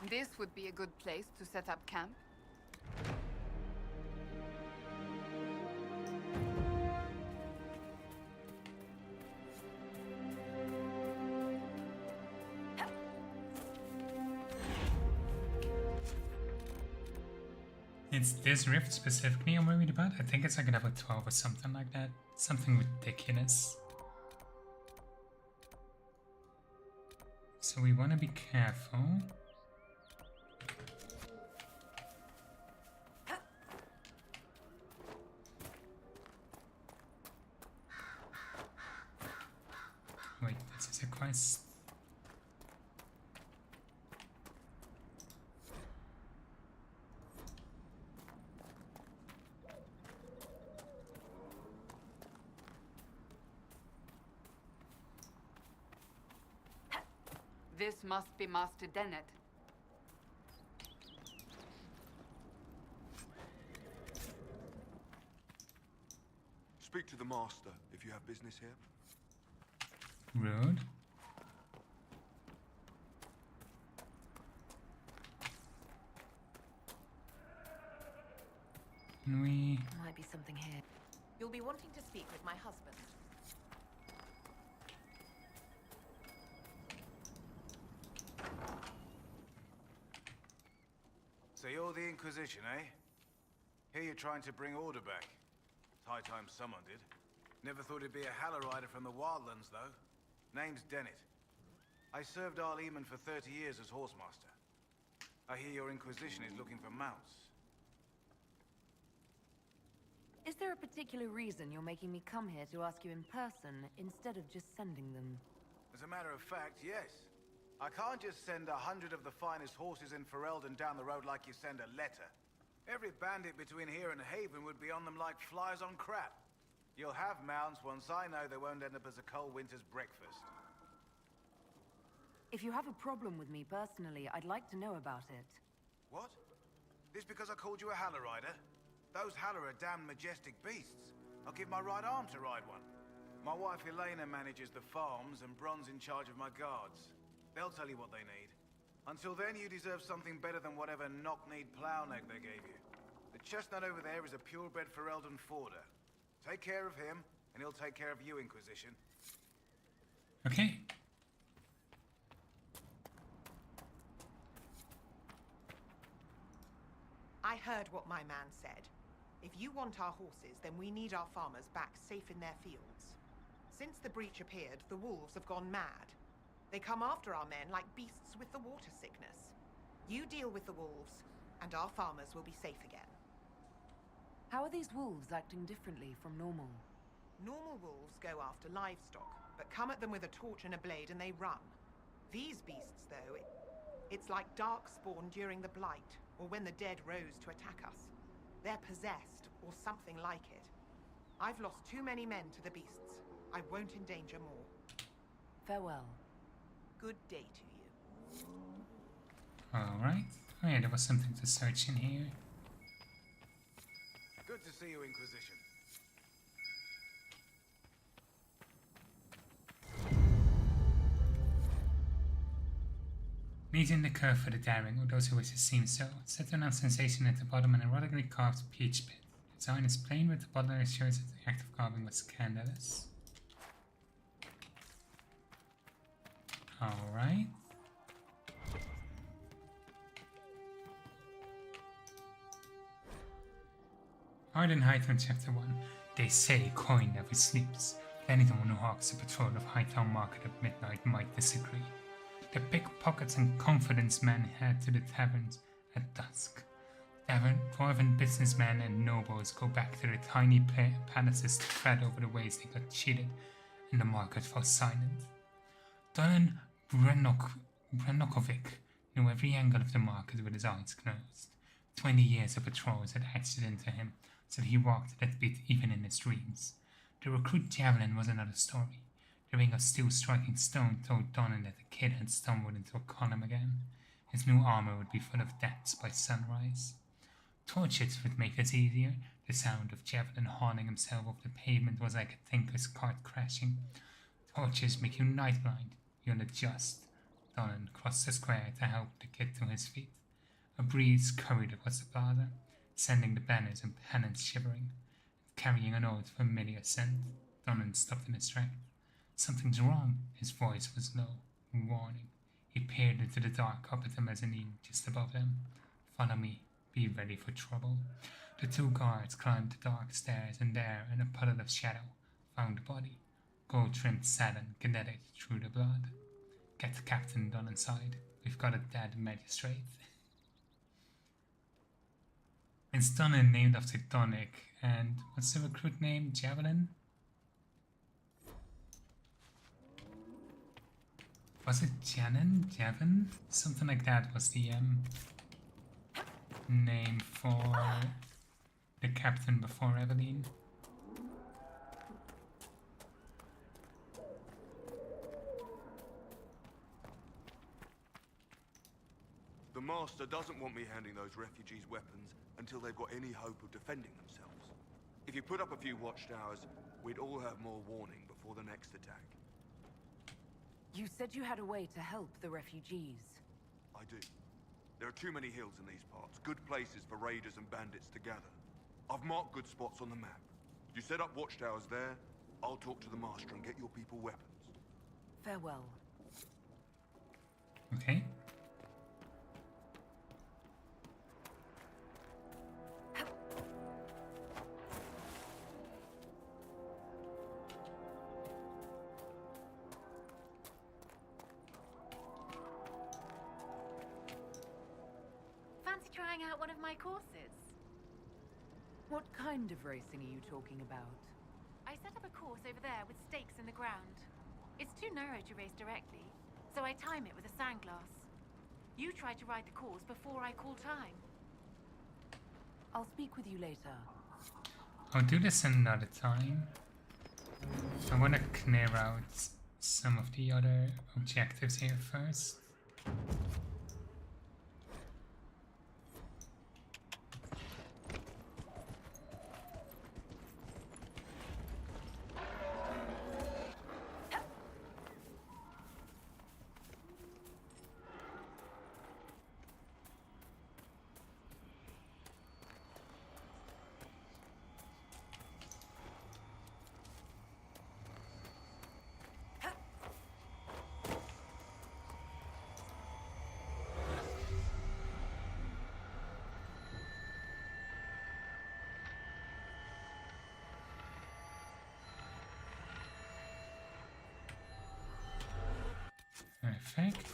This would be a good place to set up camp. It's this rift specifically I'm worried about. I think it's like level 12 or something like that. Something ridiculous. So we want to be careful. Wait, this is a quest. This must be Master Dennett. Speak to the Master if you have business here. Rude. Can we... Might be something here. You'll be wanting to speak with my husband. So you're the Inquisition, eh? Here you're trying to bring order back. It's high time someone did. Never thought it'd be a Hallow-Rider from the Wildlands, though. Name's Dennett. I served Arleman for 30 years as Horsemaster. I hear your Inquisition is looking for mounts. Is there a particular reason you're making me come here to ask you in person instead of just sending them? As a matter of fact, yes. I can't just send 100 of the finest horses in Ferelden down the road like you send a letter. Every bandit between here and Haven would be on them like flies on crap. You'll have mounts once I know they won't end up as a cold winter's breakfast. If you have a problem with me personally, I'd like to know about it. What? This because I called you a Hallow-Rider? Those Hallow are damn majestic beasts. I'll give my right arm to ride one. My wife Elena manages the farms and Bron's in charge of my guards. They'll tell you what they need. Until then, you deserve something better than whatever knock-kneed plow-neck they gave you. The chestnut over there is a purebred Ferelden Forder. Take care of him, and he'll take care of you, Inquisition. Okay. I heard what my man said. If you want our horses, then we need our farmers back safe in their fields. Since the breach appeared, the wolves have gone mad. They come after our men like beasts with the water sickness. You deal with the wolves, and our farmers will be safe again. How are these wolves acting differently from normal? Normal wolves go after livestock, but come at them with a torch and a blade and they run. These beasts, though, it's like darkspawn during the Blight, or when the dead rose to attack us. They're possessed, or something like it. I've lost too many men to the beasts. I won't endanger more. Farewell. Good day to you. Alright. Oh yeah, there was something to search in here. Good to see you, Inquisition. Meeting the curve for the daring, or those who wish to seem so. Set down sensation at the bottom and erotically carved peach pit. The design is plain, but the butler assures that the act of carving was scandalous. Alright. Arden Hightown Chapter 1. They say coin never sleeps. Anyone who hawks a patrol of Hightown Market at midnight might disagree. The pickpockets and confidence men head to the taverns at dusk. Dwarven businessmen and nobles go back to their tiny palaces to fret over the ways they got cheated, and the market falls silent. Donan Brenokovic knew every angle of the market with his eyes closed. 20 years of patrols had etched it into him, so that he walked that bit even in his dreams. The recruit javelin was another story. The ring of steel striking stone told Donan that the kid had stumbled into a column again. His new armor would be full of depths by sunrise. Torches would make this easier. The sound of Javelin hauling himself off the pavement was like a tinker's cart crashing. Torches make you night blind. You'll adjust. Donan crossed the square to help the kid to his feet. A breeze curried across the plaza, sending the banners and pennants shivering. Carrying an old familiar scent, Donan stopped in his tracks. Something's wrong. His voice was low, warning. He peered into the dark up at the mezzanine just above them. Follow me. Be ready for trouble. The two guards climbed the dark stairs, and there, in a puddle of shadow, found the body. Gold-trimmed satin kinetic through the blood. Get the captain done inside. We've got a dead magistrate. It's Donan named after Donic, and what's the recruit name? Javelin? Was it Janin? Javin? Something like that was the name for the captain before Eveline. The Master doesn't want me handing those refugees weapons until they've got any hope of defending themselves. If you put up a few watchtowers, we'd all have more warning before the next attack. You said you had a way to help the refugees. I do. There are too many hills in these parts, good places for raiders and bandits to gather. I've marked good spots on the map. You set up watchtowers there, I'll talk to the Master and get your people weapons. Farewell. Okay. Fancy trying out one of my courses? What kind of racing are you talking about? I set up a course over there with stakes in the ground. It's too narrow to race directly, so I time it with a sandglass. You try to ride the course before I call time. I'll speak with you later. I'll do this another time. I want to clear out some of the other objectives here first. Perfect.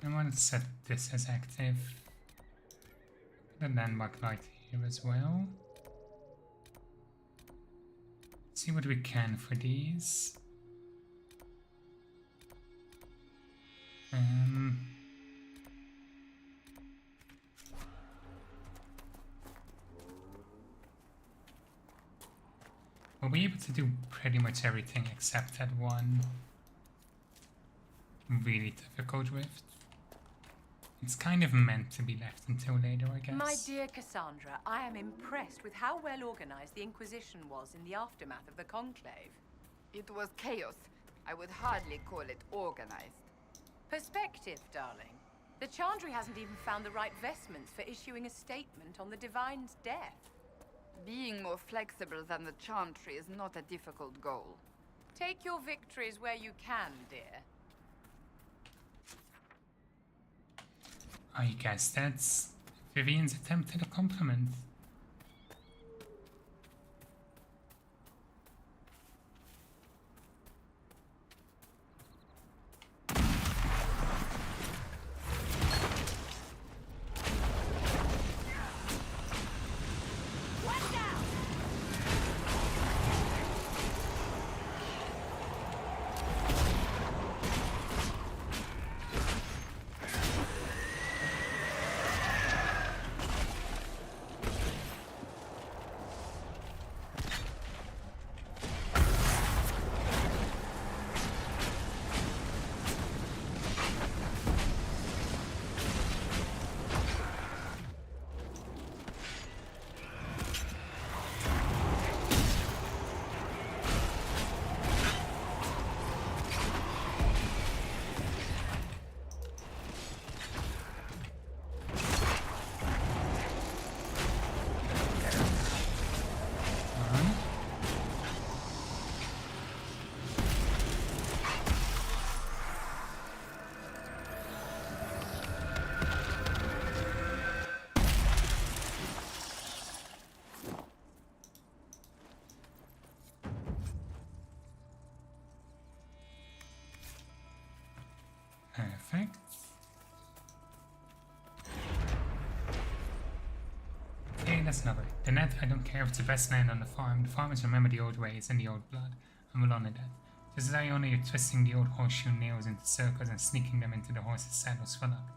I want to set this as active. The landmark light here as well. See what we can for these. We'll be able to do pretty much everything except that one really difficult rift. It's kind of meant to be left until later, I guess. My dear Cassandra, I am impressed with how well organized the Inquisition was in the aftermath of the Conclave. It was chaos. I would hardly call it organized. Perspective, darling. The Chantry hasn't even found the right vestments for issuing a statement on the Divine's death. Being more flexible than the Chantry is not a difficult goal. Take your victories where you can, dear. I guess that's Vivian's attempt at a compliment. Yes, lover. The net, I don't care if it's the best land on the farm. The farmers remember the old ways and the old blood, and will honor that. Just as I honor you twisting the old horseshoe nails into circles and sneaking them into the horses' saddles for luck.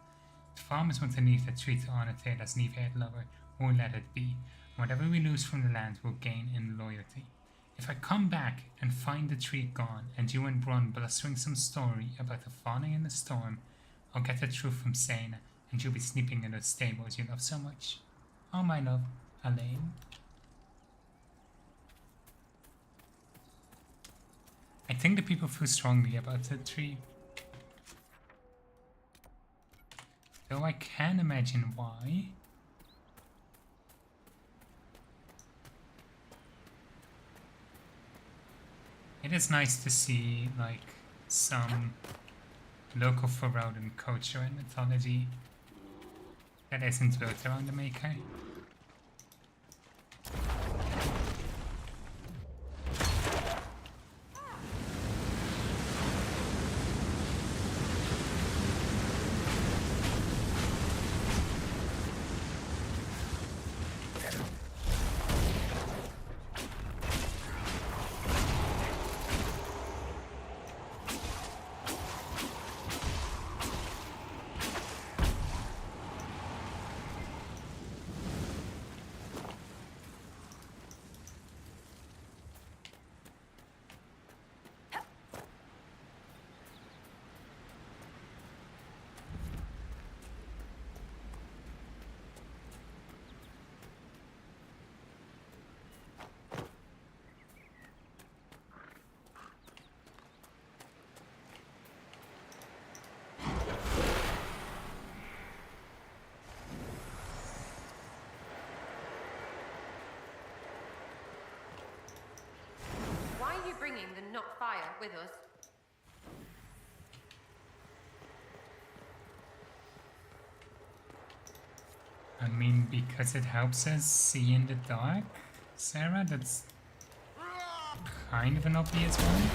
The farmers want to leave that tree to honor Taylor's never-head lover, or let it be. Whatever we lose from the land will gain in loyalty. If I come back and find the tree gone, and you and Bron blustering some story about the falling in the storm, I'll get the truth from Sena, and you'll be sleeping in those stables you love so much. Oh, my love, Elaine. I think the people feel strongly about the tree. Though I can imagine why. It is nice to see, like, some local Ferelden culture and mythology that isn't built around the Maker. Why are you bringing the not fire with us? I mean, because it helps us see in the dark, Sarah? That's kind of an obvious one.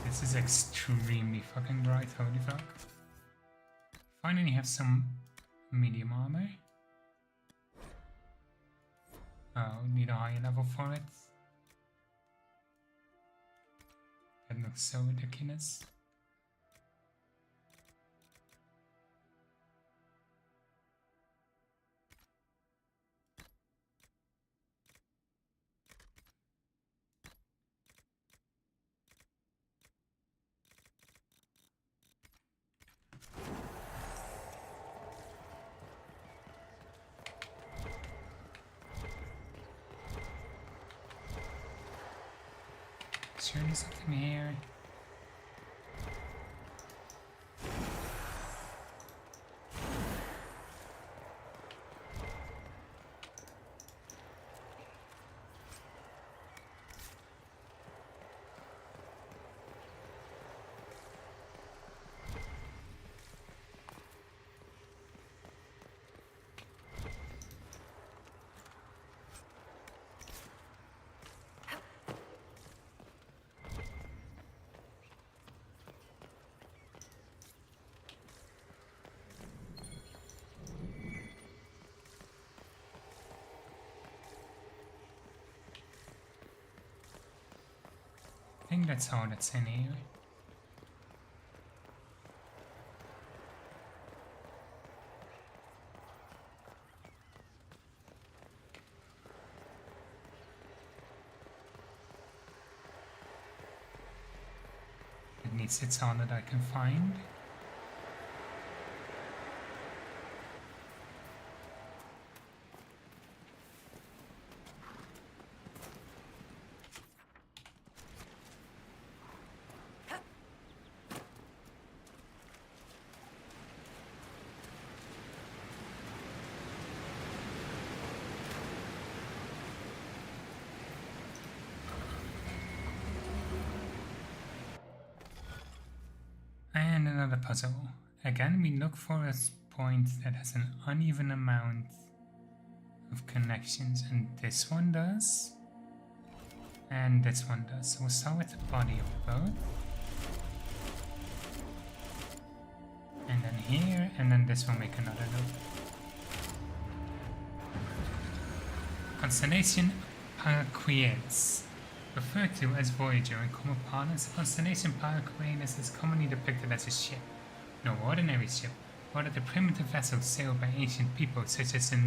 This is extremely fucking bright, holy fuck. Finally have some medium armor. Oh, need a higher level for it. That looks so ridiculous. Surely something here. I think that's all that's in here. It needs its all that I can find. And another puzzle. Again, we look for a point that has an uneven amount of connections, and this one does, and this one does. So we'll start with the body of both, and then here, and then this will make another loop. Constellation Paraquedes, referred to as Voyager in common parlance, the constellation Paraquedes is commonly depicted as a ship. No ordinary ship, rather the primitive vessel sailed by ancient peoples such as the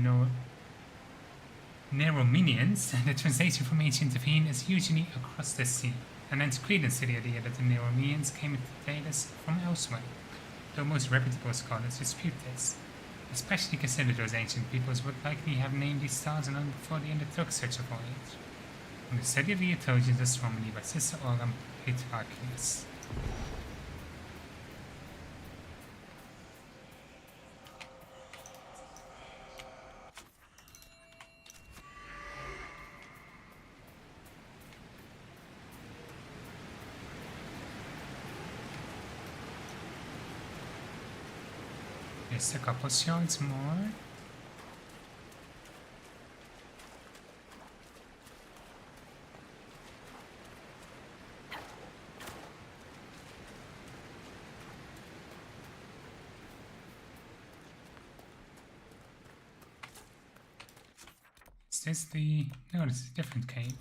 Nerominians. The translation from ancient Divine is usually across the sea, and lends credence to the idea that the Nerominians came into Thales from elsewhere, though most reputable scholars dispute this. Especially considered those ancient peoples would likely have named these stars long before they undertook such a voyage. From the study of the Ethiopian astronomy by Sister Oram Petrarchius. Just a couple shots more. Is this the... No, this is a different cave.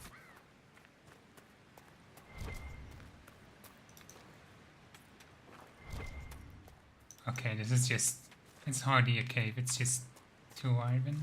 Okay, this is just... It's hardly a cave, it's just 2 iron.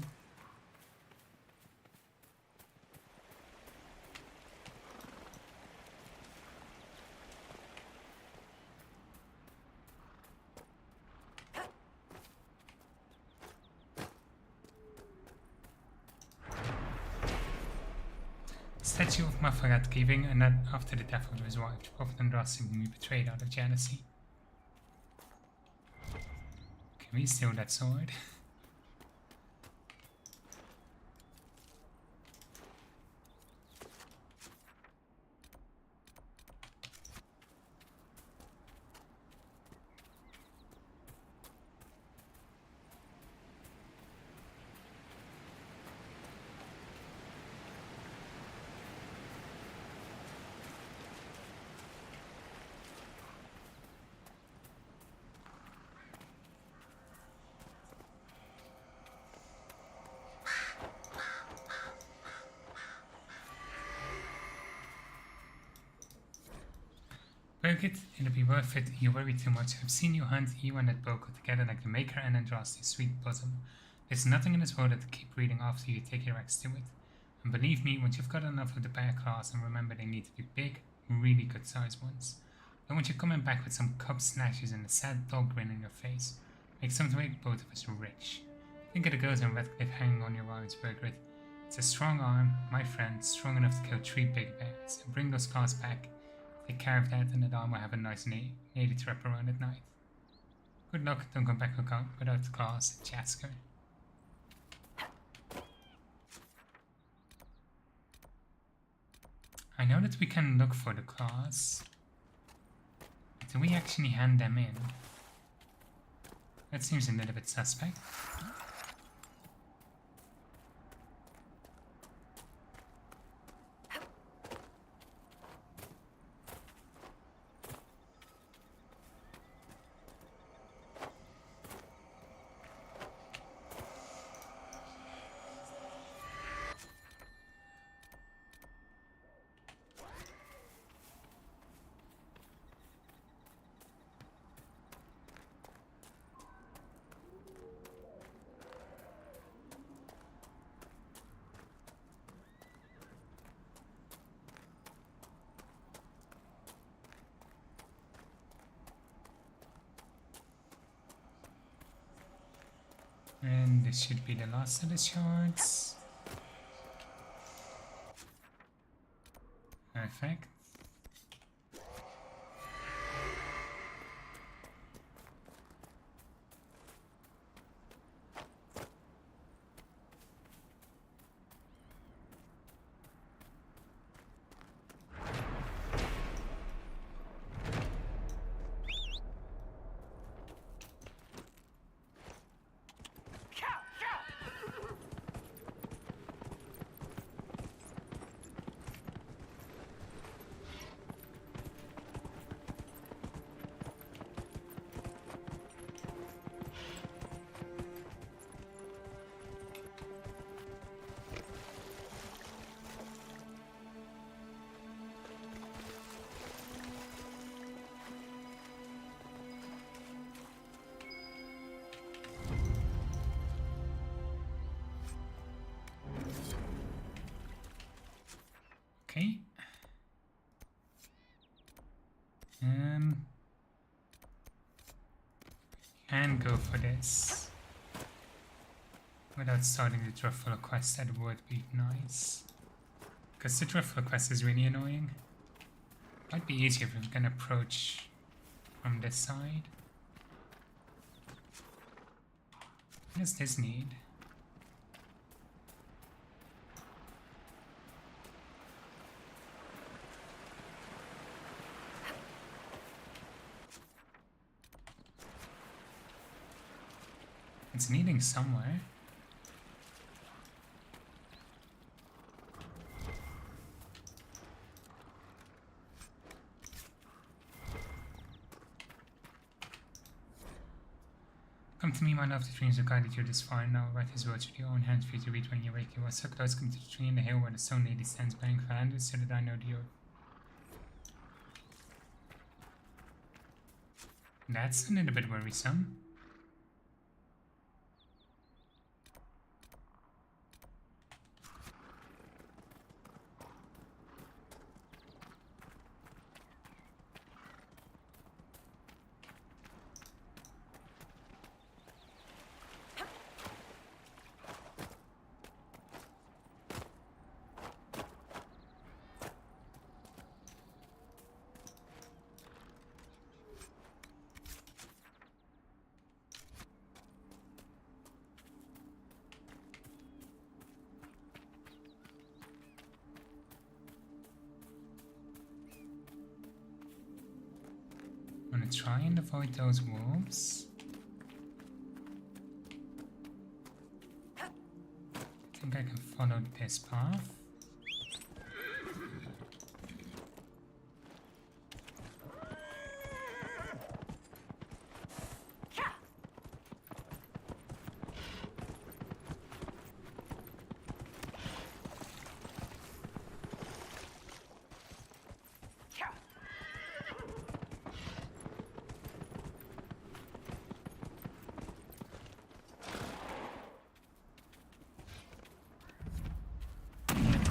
Statue of Mafarat giving, and that after the death of his wife, the prophet Andraste, whom he betrayed out of jealousy. Can we steal that sword? Birgit, it'll be worth it. You worry too much. I've seen you hunt you and that bow go together like the Maker and Andraste's sweet bosom. There's nothing in this world that'll keep reading after you take your axe to it. And believe me, once you've got enough of the bear claws, and remember they need to be big, really good sized ones. Then once you're coming back with some cub snatches and a sad dog grin on your face, make something to make both of us rich. Think of the girls in Redcliffe hanging on your arms, Birgit. It's a strong arm, my friend, strong enough to kill 3 big bears, and bring those claws back. Take care of that, and that arm will have a nice lady to wrap around at night. Good luck, don't come back without the claws, Jasker. I know that we can look for the claws. Do we actually hand them in? That seems a little bit suspect. And this should be the last of the shards. Perfect. and go for this. Without starting the Driftful quest, that would be nice. Because the Driftful quest is really annoying. Might be easier if we can approach from this side. What does this need? It's needing somewhere. Come to me, my love, the dreams have guided you this far, and now write his words with your own hands for you to read when you wake. You are so close, come to the tree in the hill where the stone lady stands bearing Flanders, so that I know the earth. That's a little bit worrisome. I'm gonna try and avoid those wolves. I think I can follow this path.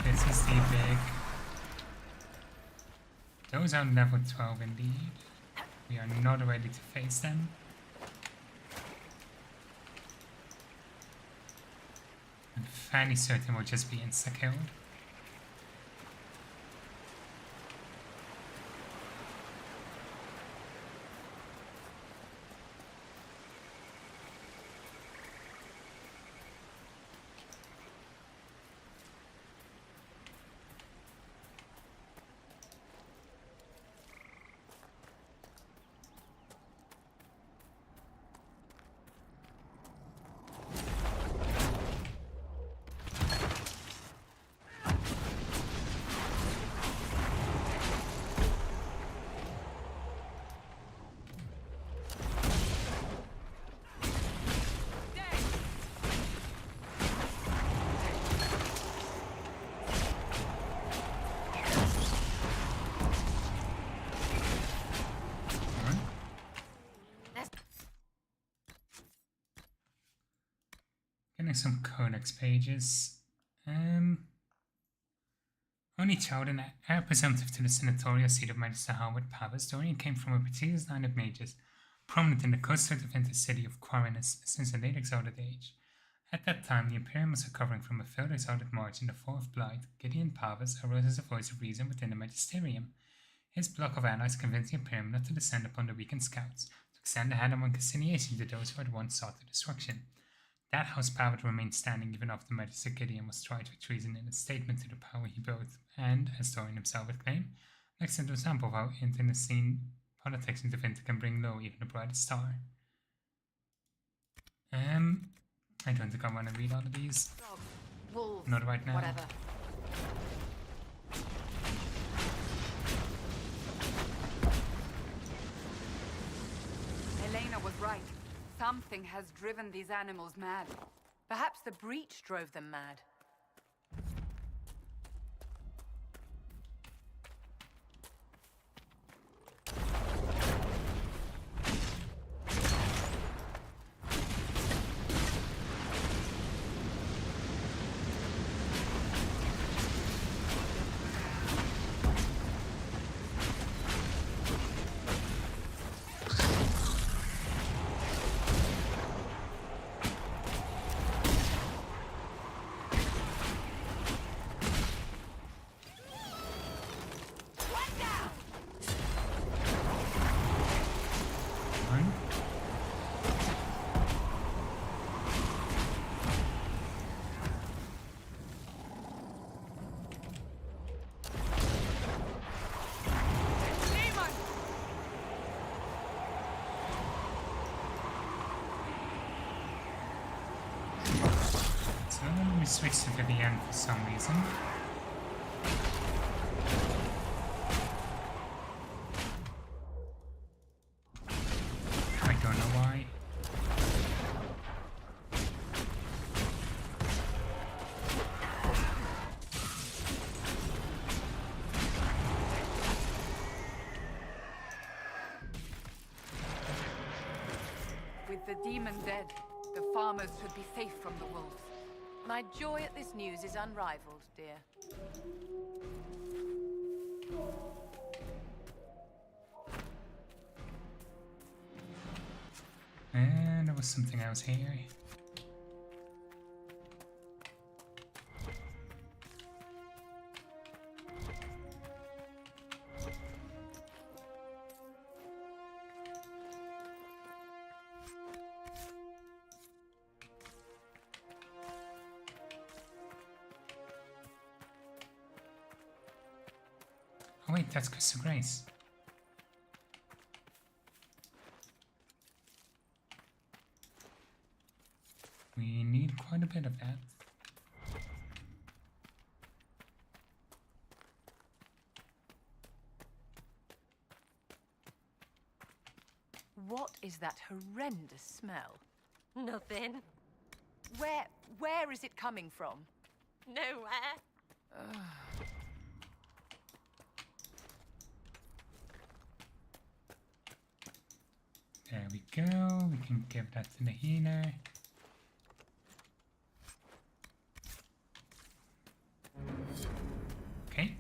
This is the big. Those are level 12 indeed. We are not ready to face them. I'm fairly certain we'll just be insta-killed. Getting some codex pages. Only child and heir presumptive to the senatorial seat of Magister Howard Pavas, Dorian came from a prestigious line of mages, prominent in the coastal defensive city of Quarinus since the late exalted age. At that time, the Imperium was recovering from a failed exalted march in the Fall of Blight. Gideon Pavas arose as a voice of reason within the Magisterium. His block of allies convinced the Imperium not to descend upon the weakened scouts, to extend a hand on conciliation to those who had once sought their destruction. That house power remained standing even after Magister Gideon was tried for treason in a statement to the power he built, and, as Dorian himself would claim, an excellent example of how internecine politics in Tevinter can bring low even the brightest star. I don't think I want to read all of these. Wolves, not right now. Whatever. Elena was right. Something has driven these animals mad. Perhaps the breach drove them mad. we switched it to the end for some reason. I don't know why. With the demon dead, the farmers should be safe from the wolves. My joy at this news is unrivaled, dear. And there was something else here. Oh wait, that's Crystal Grace. We need quite a bit of that. What is that horrendous smell? Nothing. Where is it coming from? Nowhere. There we go. We can give that to the healer. Okay.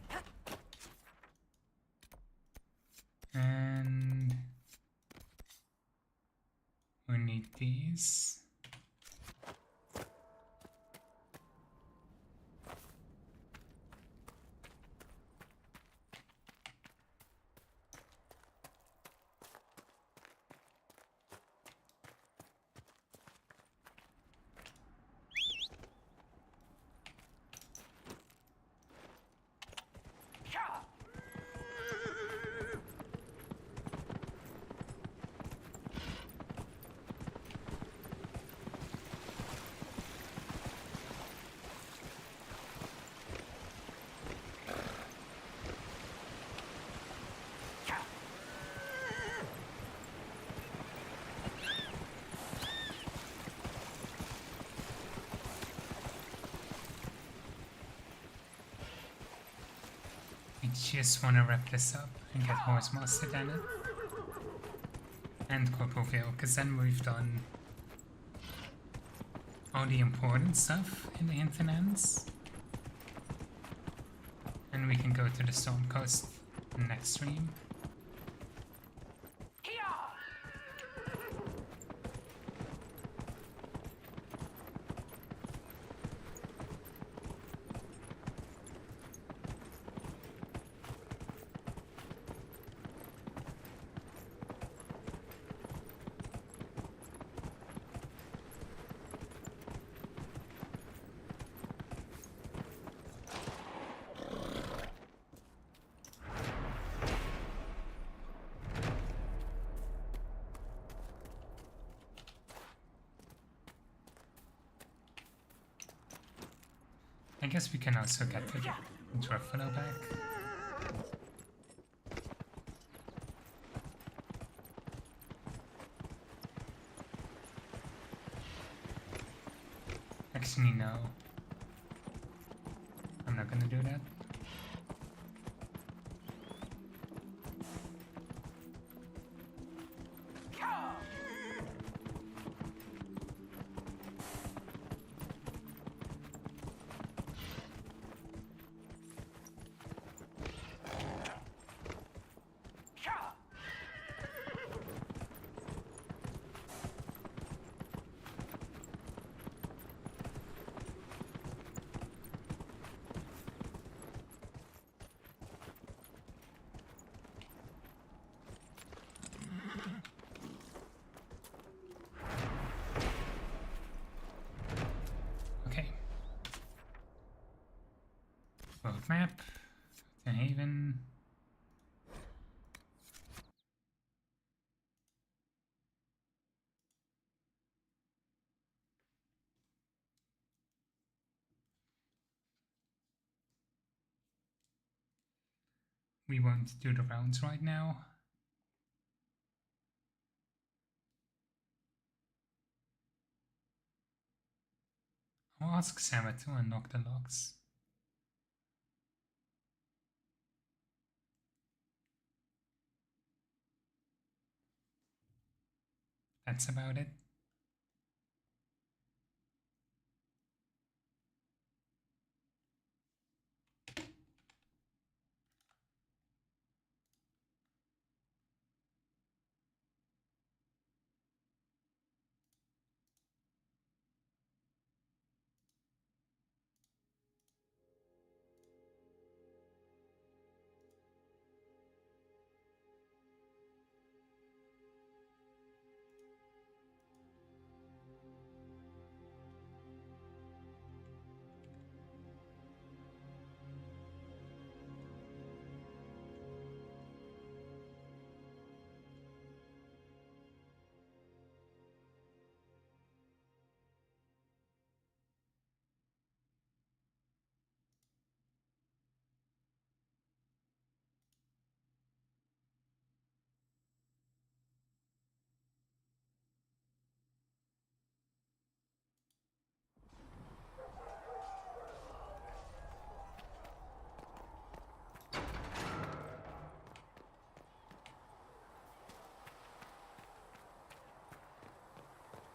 And we need these. I just want to wrap this up and get Horse Master done it. And Corporeal, because then we've done all the important stuff in the Hinterlands. And we can go to the Storm Coast next stream. I guess we can also get the Truffalo back. Actually, no. I'm not gonna do that. Roadmap to Haven. we won't do the rounds right now. I'll ask Sarah to unlock the locks. That's about it.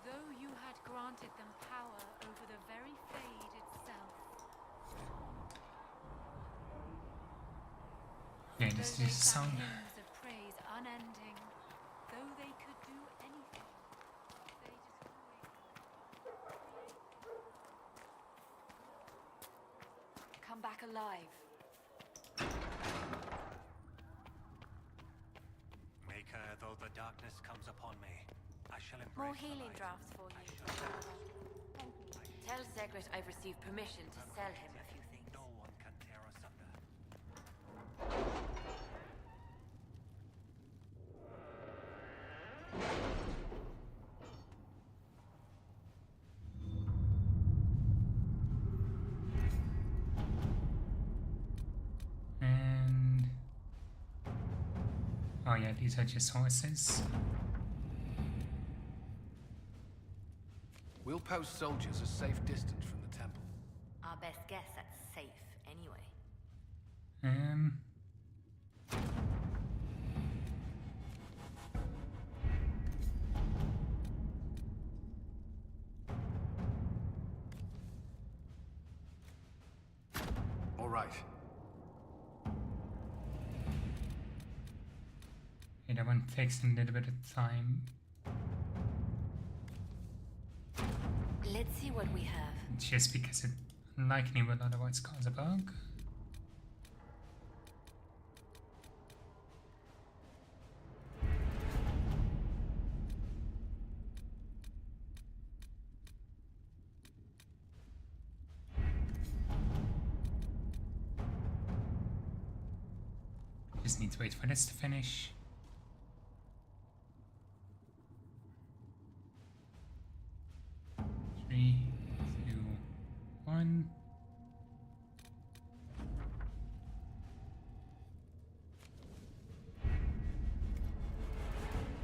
Though you had granted them power over the very Fade itself. Yeah, this is sound. Hymns of praise unending. Though they could do anything, they Come back alive. Maker, though the darkness comes upon me, I shall embrace More the healing light. drafts for you. Tell Zegret I've received permission to sell him a few things. No one can tear asunder. And oh yeah, these are just horses. We'll post soldiers a safe distance from the temple. Our best guess that's safe, anyway. All right. Okay, that one takes a little bit of time. Let's see what we have. Just because it likely will otherwise cause a bug. Just need to wait for this to finish. Three, two, one.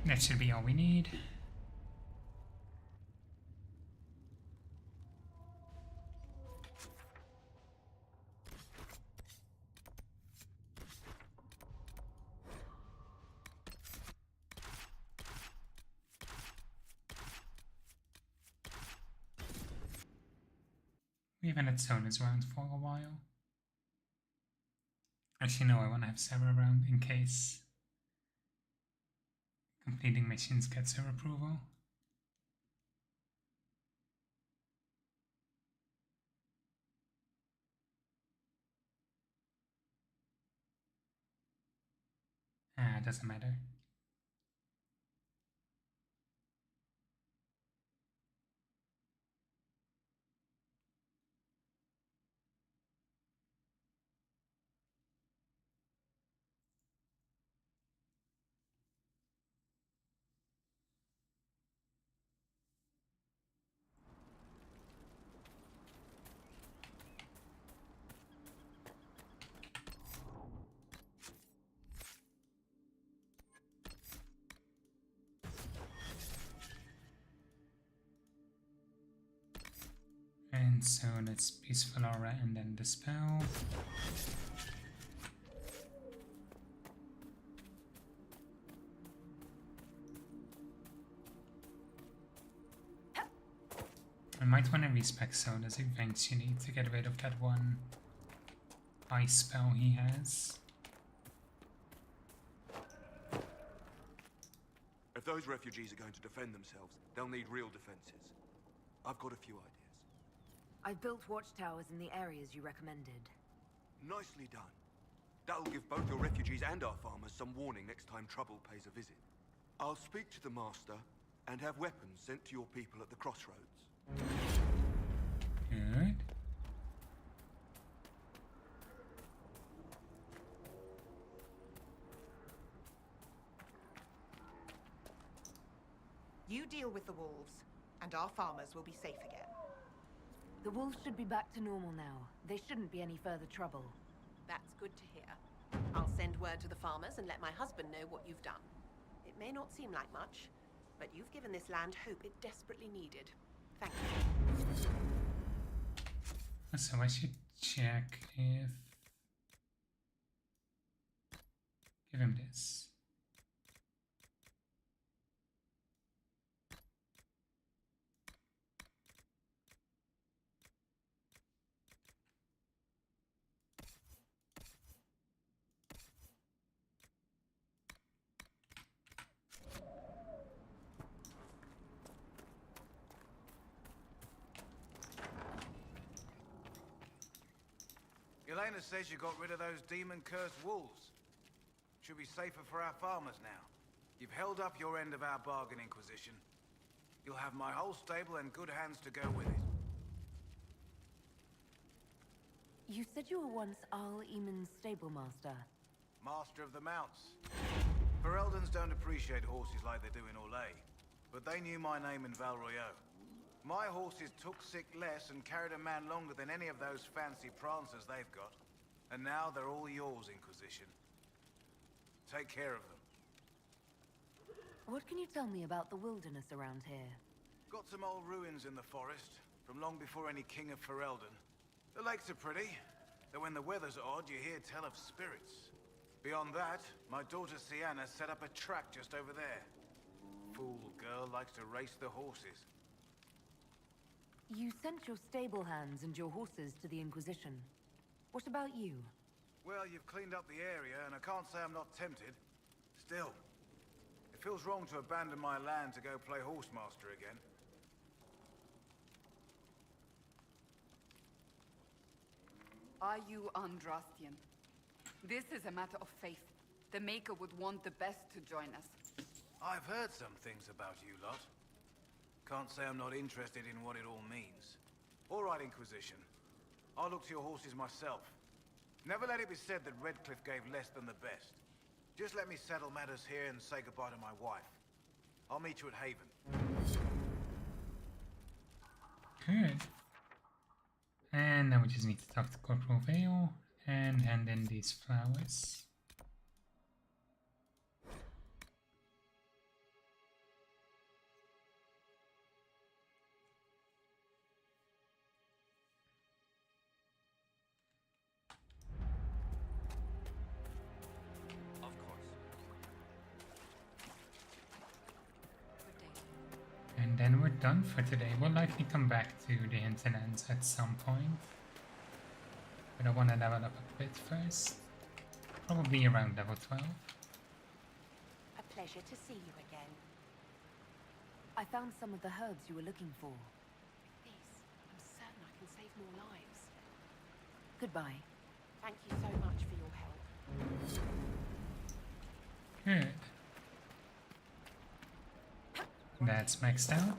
That should be all we need. We haven't had Sonas around for a while. Actually, no, I want to have Sarah around in case completing missions gets her approval. Ah, it doesn't matter. So let's Peaceful Aura and then Dispel. I might want to respec Soda's eventually to get rid of that one ice spell he has. If those refugees are going to defend themselves, they'll need real defenses. I've got a few ideas. I've built watchtowers in the areas you recommended. Nicely done. That'll give both your refugees and our farmers some warning next time trouble pays a visit. I'll speak to the Master and have weapons sent to your people at the crossroads. Good. You deal with the wolves, and our farmers will be safe again. The wolves should be back to normal now. There shouldn't be any further trouble. That's good to hear. I'll send word to the farmers and let my husband know what you've done. It may not seem like much, but you've given this land hope it desperately needed. Thank you. So I should check if... Give him this. Elena says you got rid of those demon-cursed wolves. Should be safer for our farmers now. You've held up your end of our bargain, Inquisition. You'll have my whole stable and good hands to go with it. You said you were once Arl Eamon's stable master. Master of the mounts. Fereldans don't appreciate horses like they do in Orlais, but they knew my name in Val Royeaux. My horses took sick less and carried a man longer than any of those fancy prancers they've got. And now they're all yours, Inquisition. Take care of them. What can you tell me about the wilderness around here? Got some old ruins in the forest, from long before any king of Ferelden. The lakes are pretty, though when the weather's odd, you hear tell of spirits. Beyond that, my daughter Sienna set up a track just over there. Fool girl likes to race the horses. You sent your stable hands and your horses to the Inquisition. What about you? Well, you've cleaned up the area, and I can't say I'm not tempted. Still, it feels wrong to abandon my land to go play horsemaster again. Are you Andrastian? This is a matter of faith. The Maker would want the best to join us. I've heard some things about you lot. Can't say I'm not interested in what it all means. All right, Inquisition. I'll look to your horses myself. Never let it be said that Redcliffe gave less than the best. Just let me settle matters here and say goodbye to my wife. I'll meet you at Haven. Good. And now we just need to talk to Corporal Vale and hand in these flowers. And then we're done for today. We'll likely come back to the Hinterlands at some point. But I want to level up a bit first. Probably around level 12. A pleasure to see you again. I found some of the herbs you were looking for. This, I'm certain I can save more lives. Goodbye. Thank you so much for your help. Good. That's maxed out.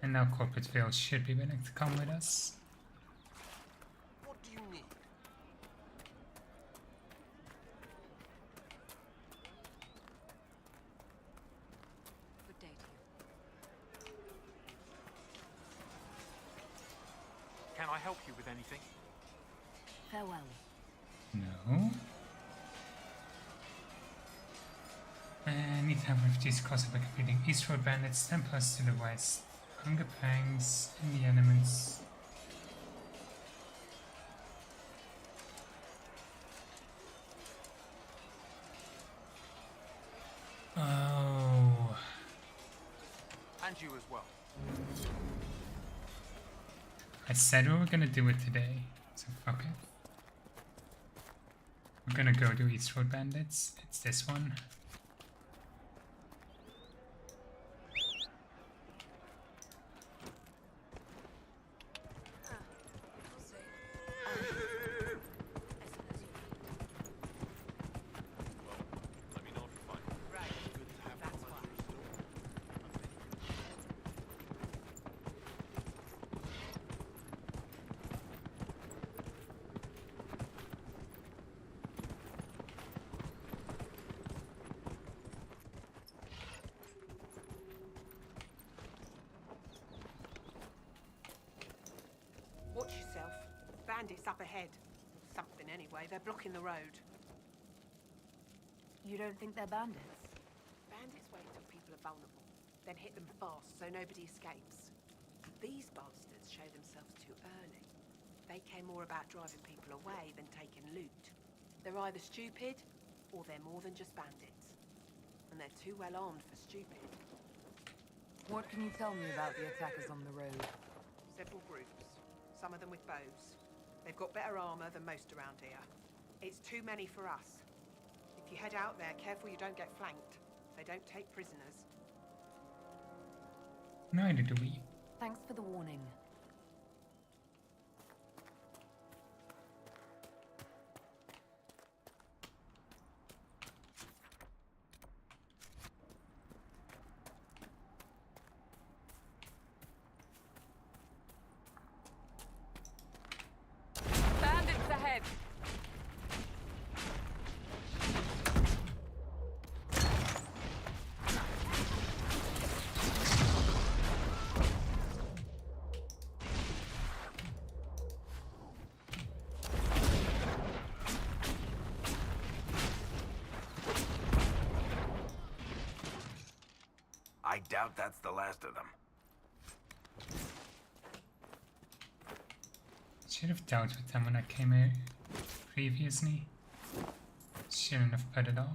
And now Corporate Vale should be willing to come with us. What do you need? Good day to you. Can I help you with anything? Farewell. No. Need to have refugees cross by completing East Road Bandits, Templars to the west. Hunger pangs in the elements. Oh. And you as well. I said we were gonna do it today, so fuck it. We're gonna go to East Road Bandits. It's this one. Watch yourself. Bandits up ahead. Something anyway, they're blocking the road. You don't think they're bandits? Bandits wait till people are vulnerable, then hit them fast so nobody escapes. These bastards show themselves too early. They care more about driving people away than taking loot. They're either stupid, or they're more than just bandits. And they're too well armed for stupid. What can you tell me about the attackers on the road? Several groups. Some of them with bows. They've got better armor than most around here. It's too many for us. If you head out there, careful you don't get flanked. They don't take prisoners. Neither do we. Thanks for the warning. Bandits ahead! I doubt that's the last of them. Should have dealt with them when I came out previously. Shouldn't have put it off.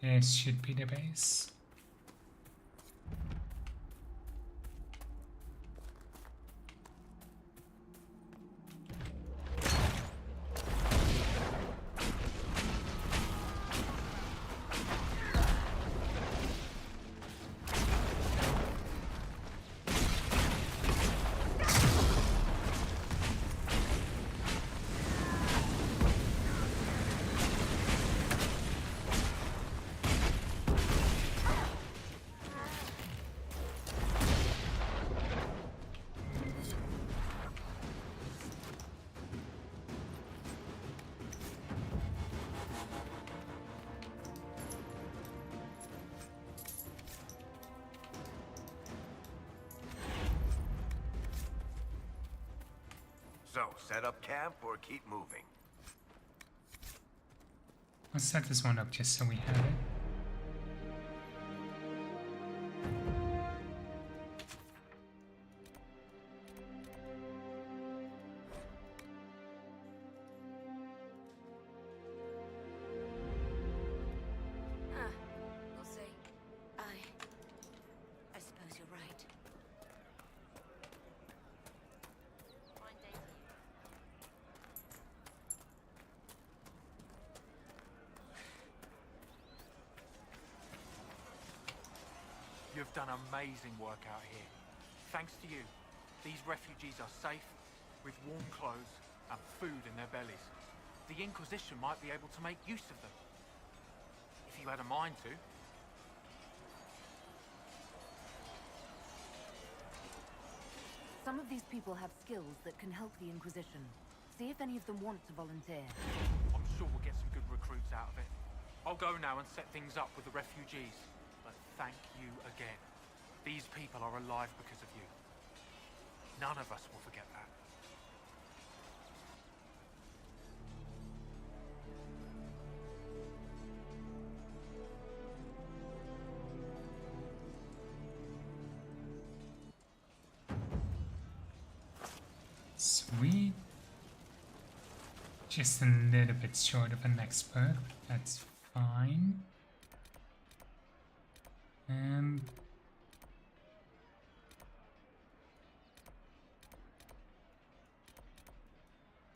This should be the base. So, set up camp or keep moving? Let's set this one up just so we have it. We'll see. I suppose you're right. done amazing work out here. Thanks to you, these refugees are safe, with warm clothes and food in their bellies. The Inquisition might be able to make use of them. If you had a mind to. Some of these people have skills that can help the Inquisition. See if any of them want to volunteer. I'm sure we'll get some good recruits out of it. I'll go now and set things up with the refugees. But thank you again. These people are alive because of you. None of us will forget that. Sweet. Just a little bit short of an expert, but that's fine.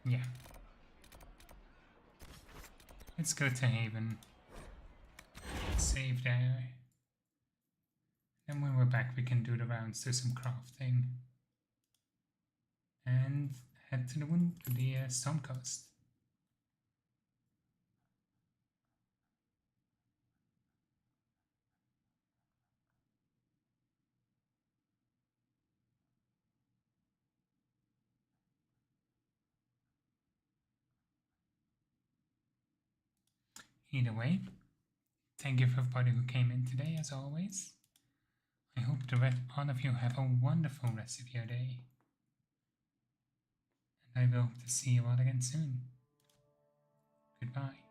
Yeah. Let's go to Haven. Save there. And when we're back, we can do the rounds, do some crafting. And head to the Stormcoast. Either way, thank you for everybody who came in today, as always. I hope all of you have a wonderful rest of your day. And I will hope to see you all again soon. Goodbye.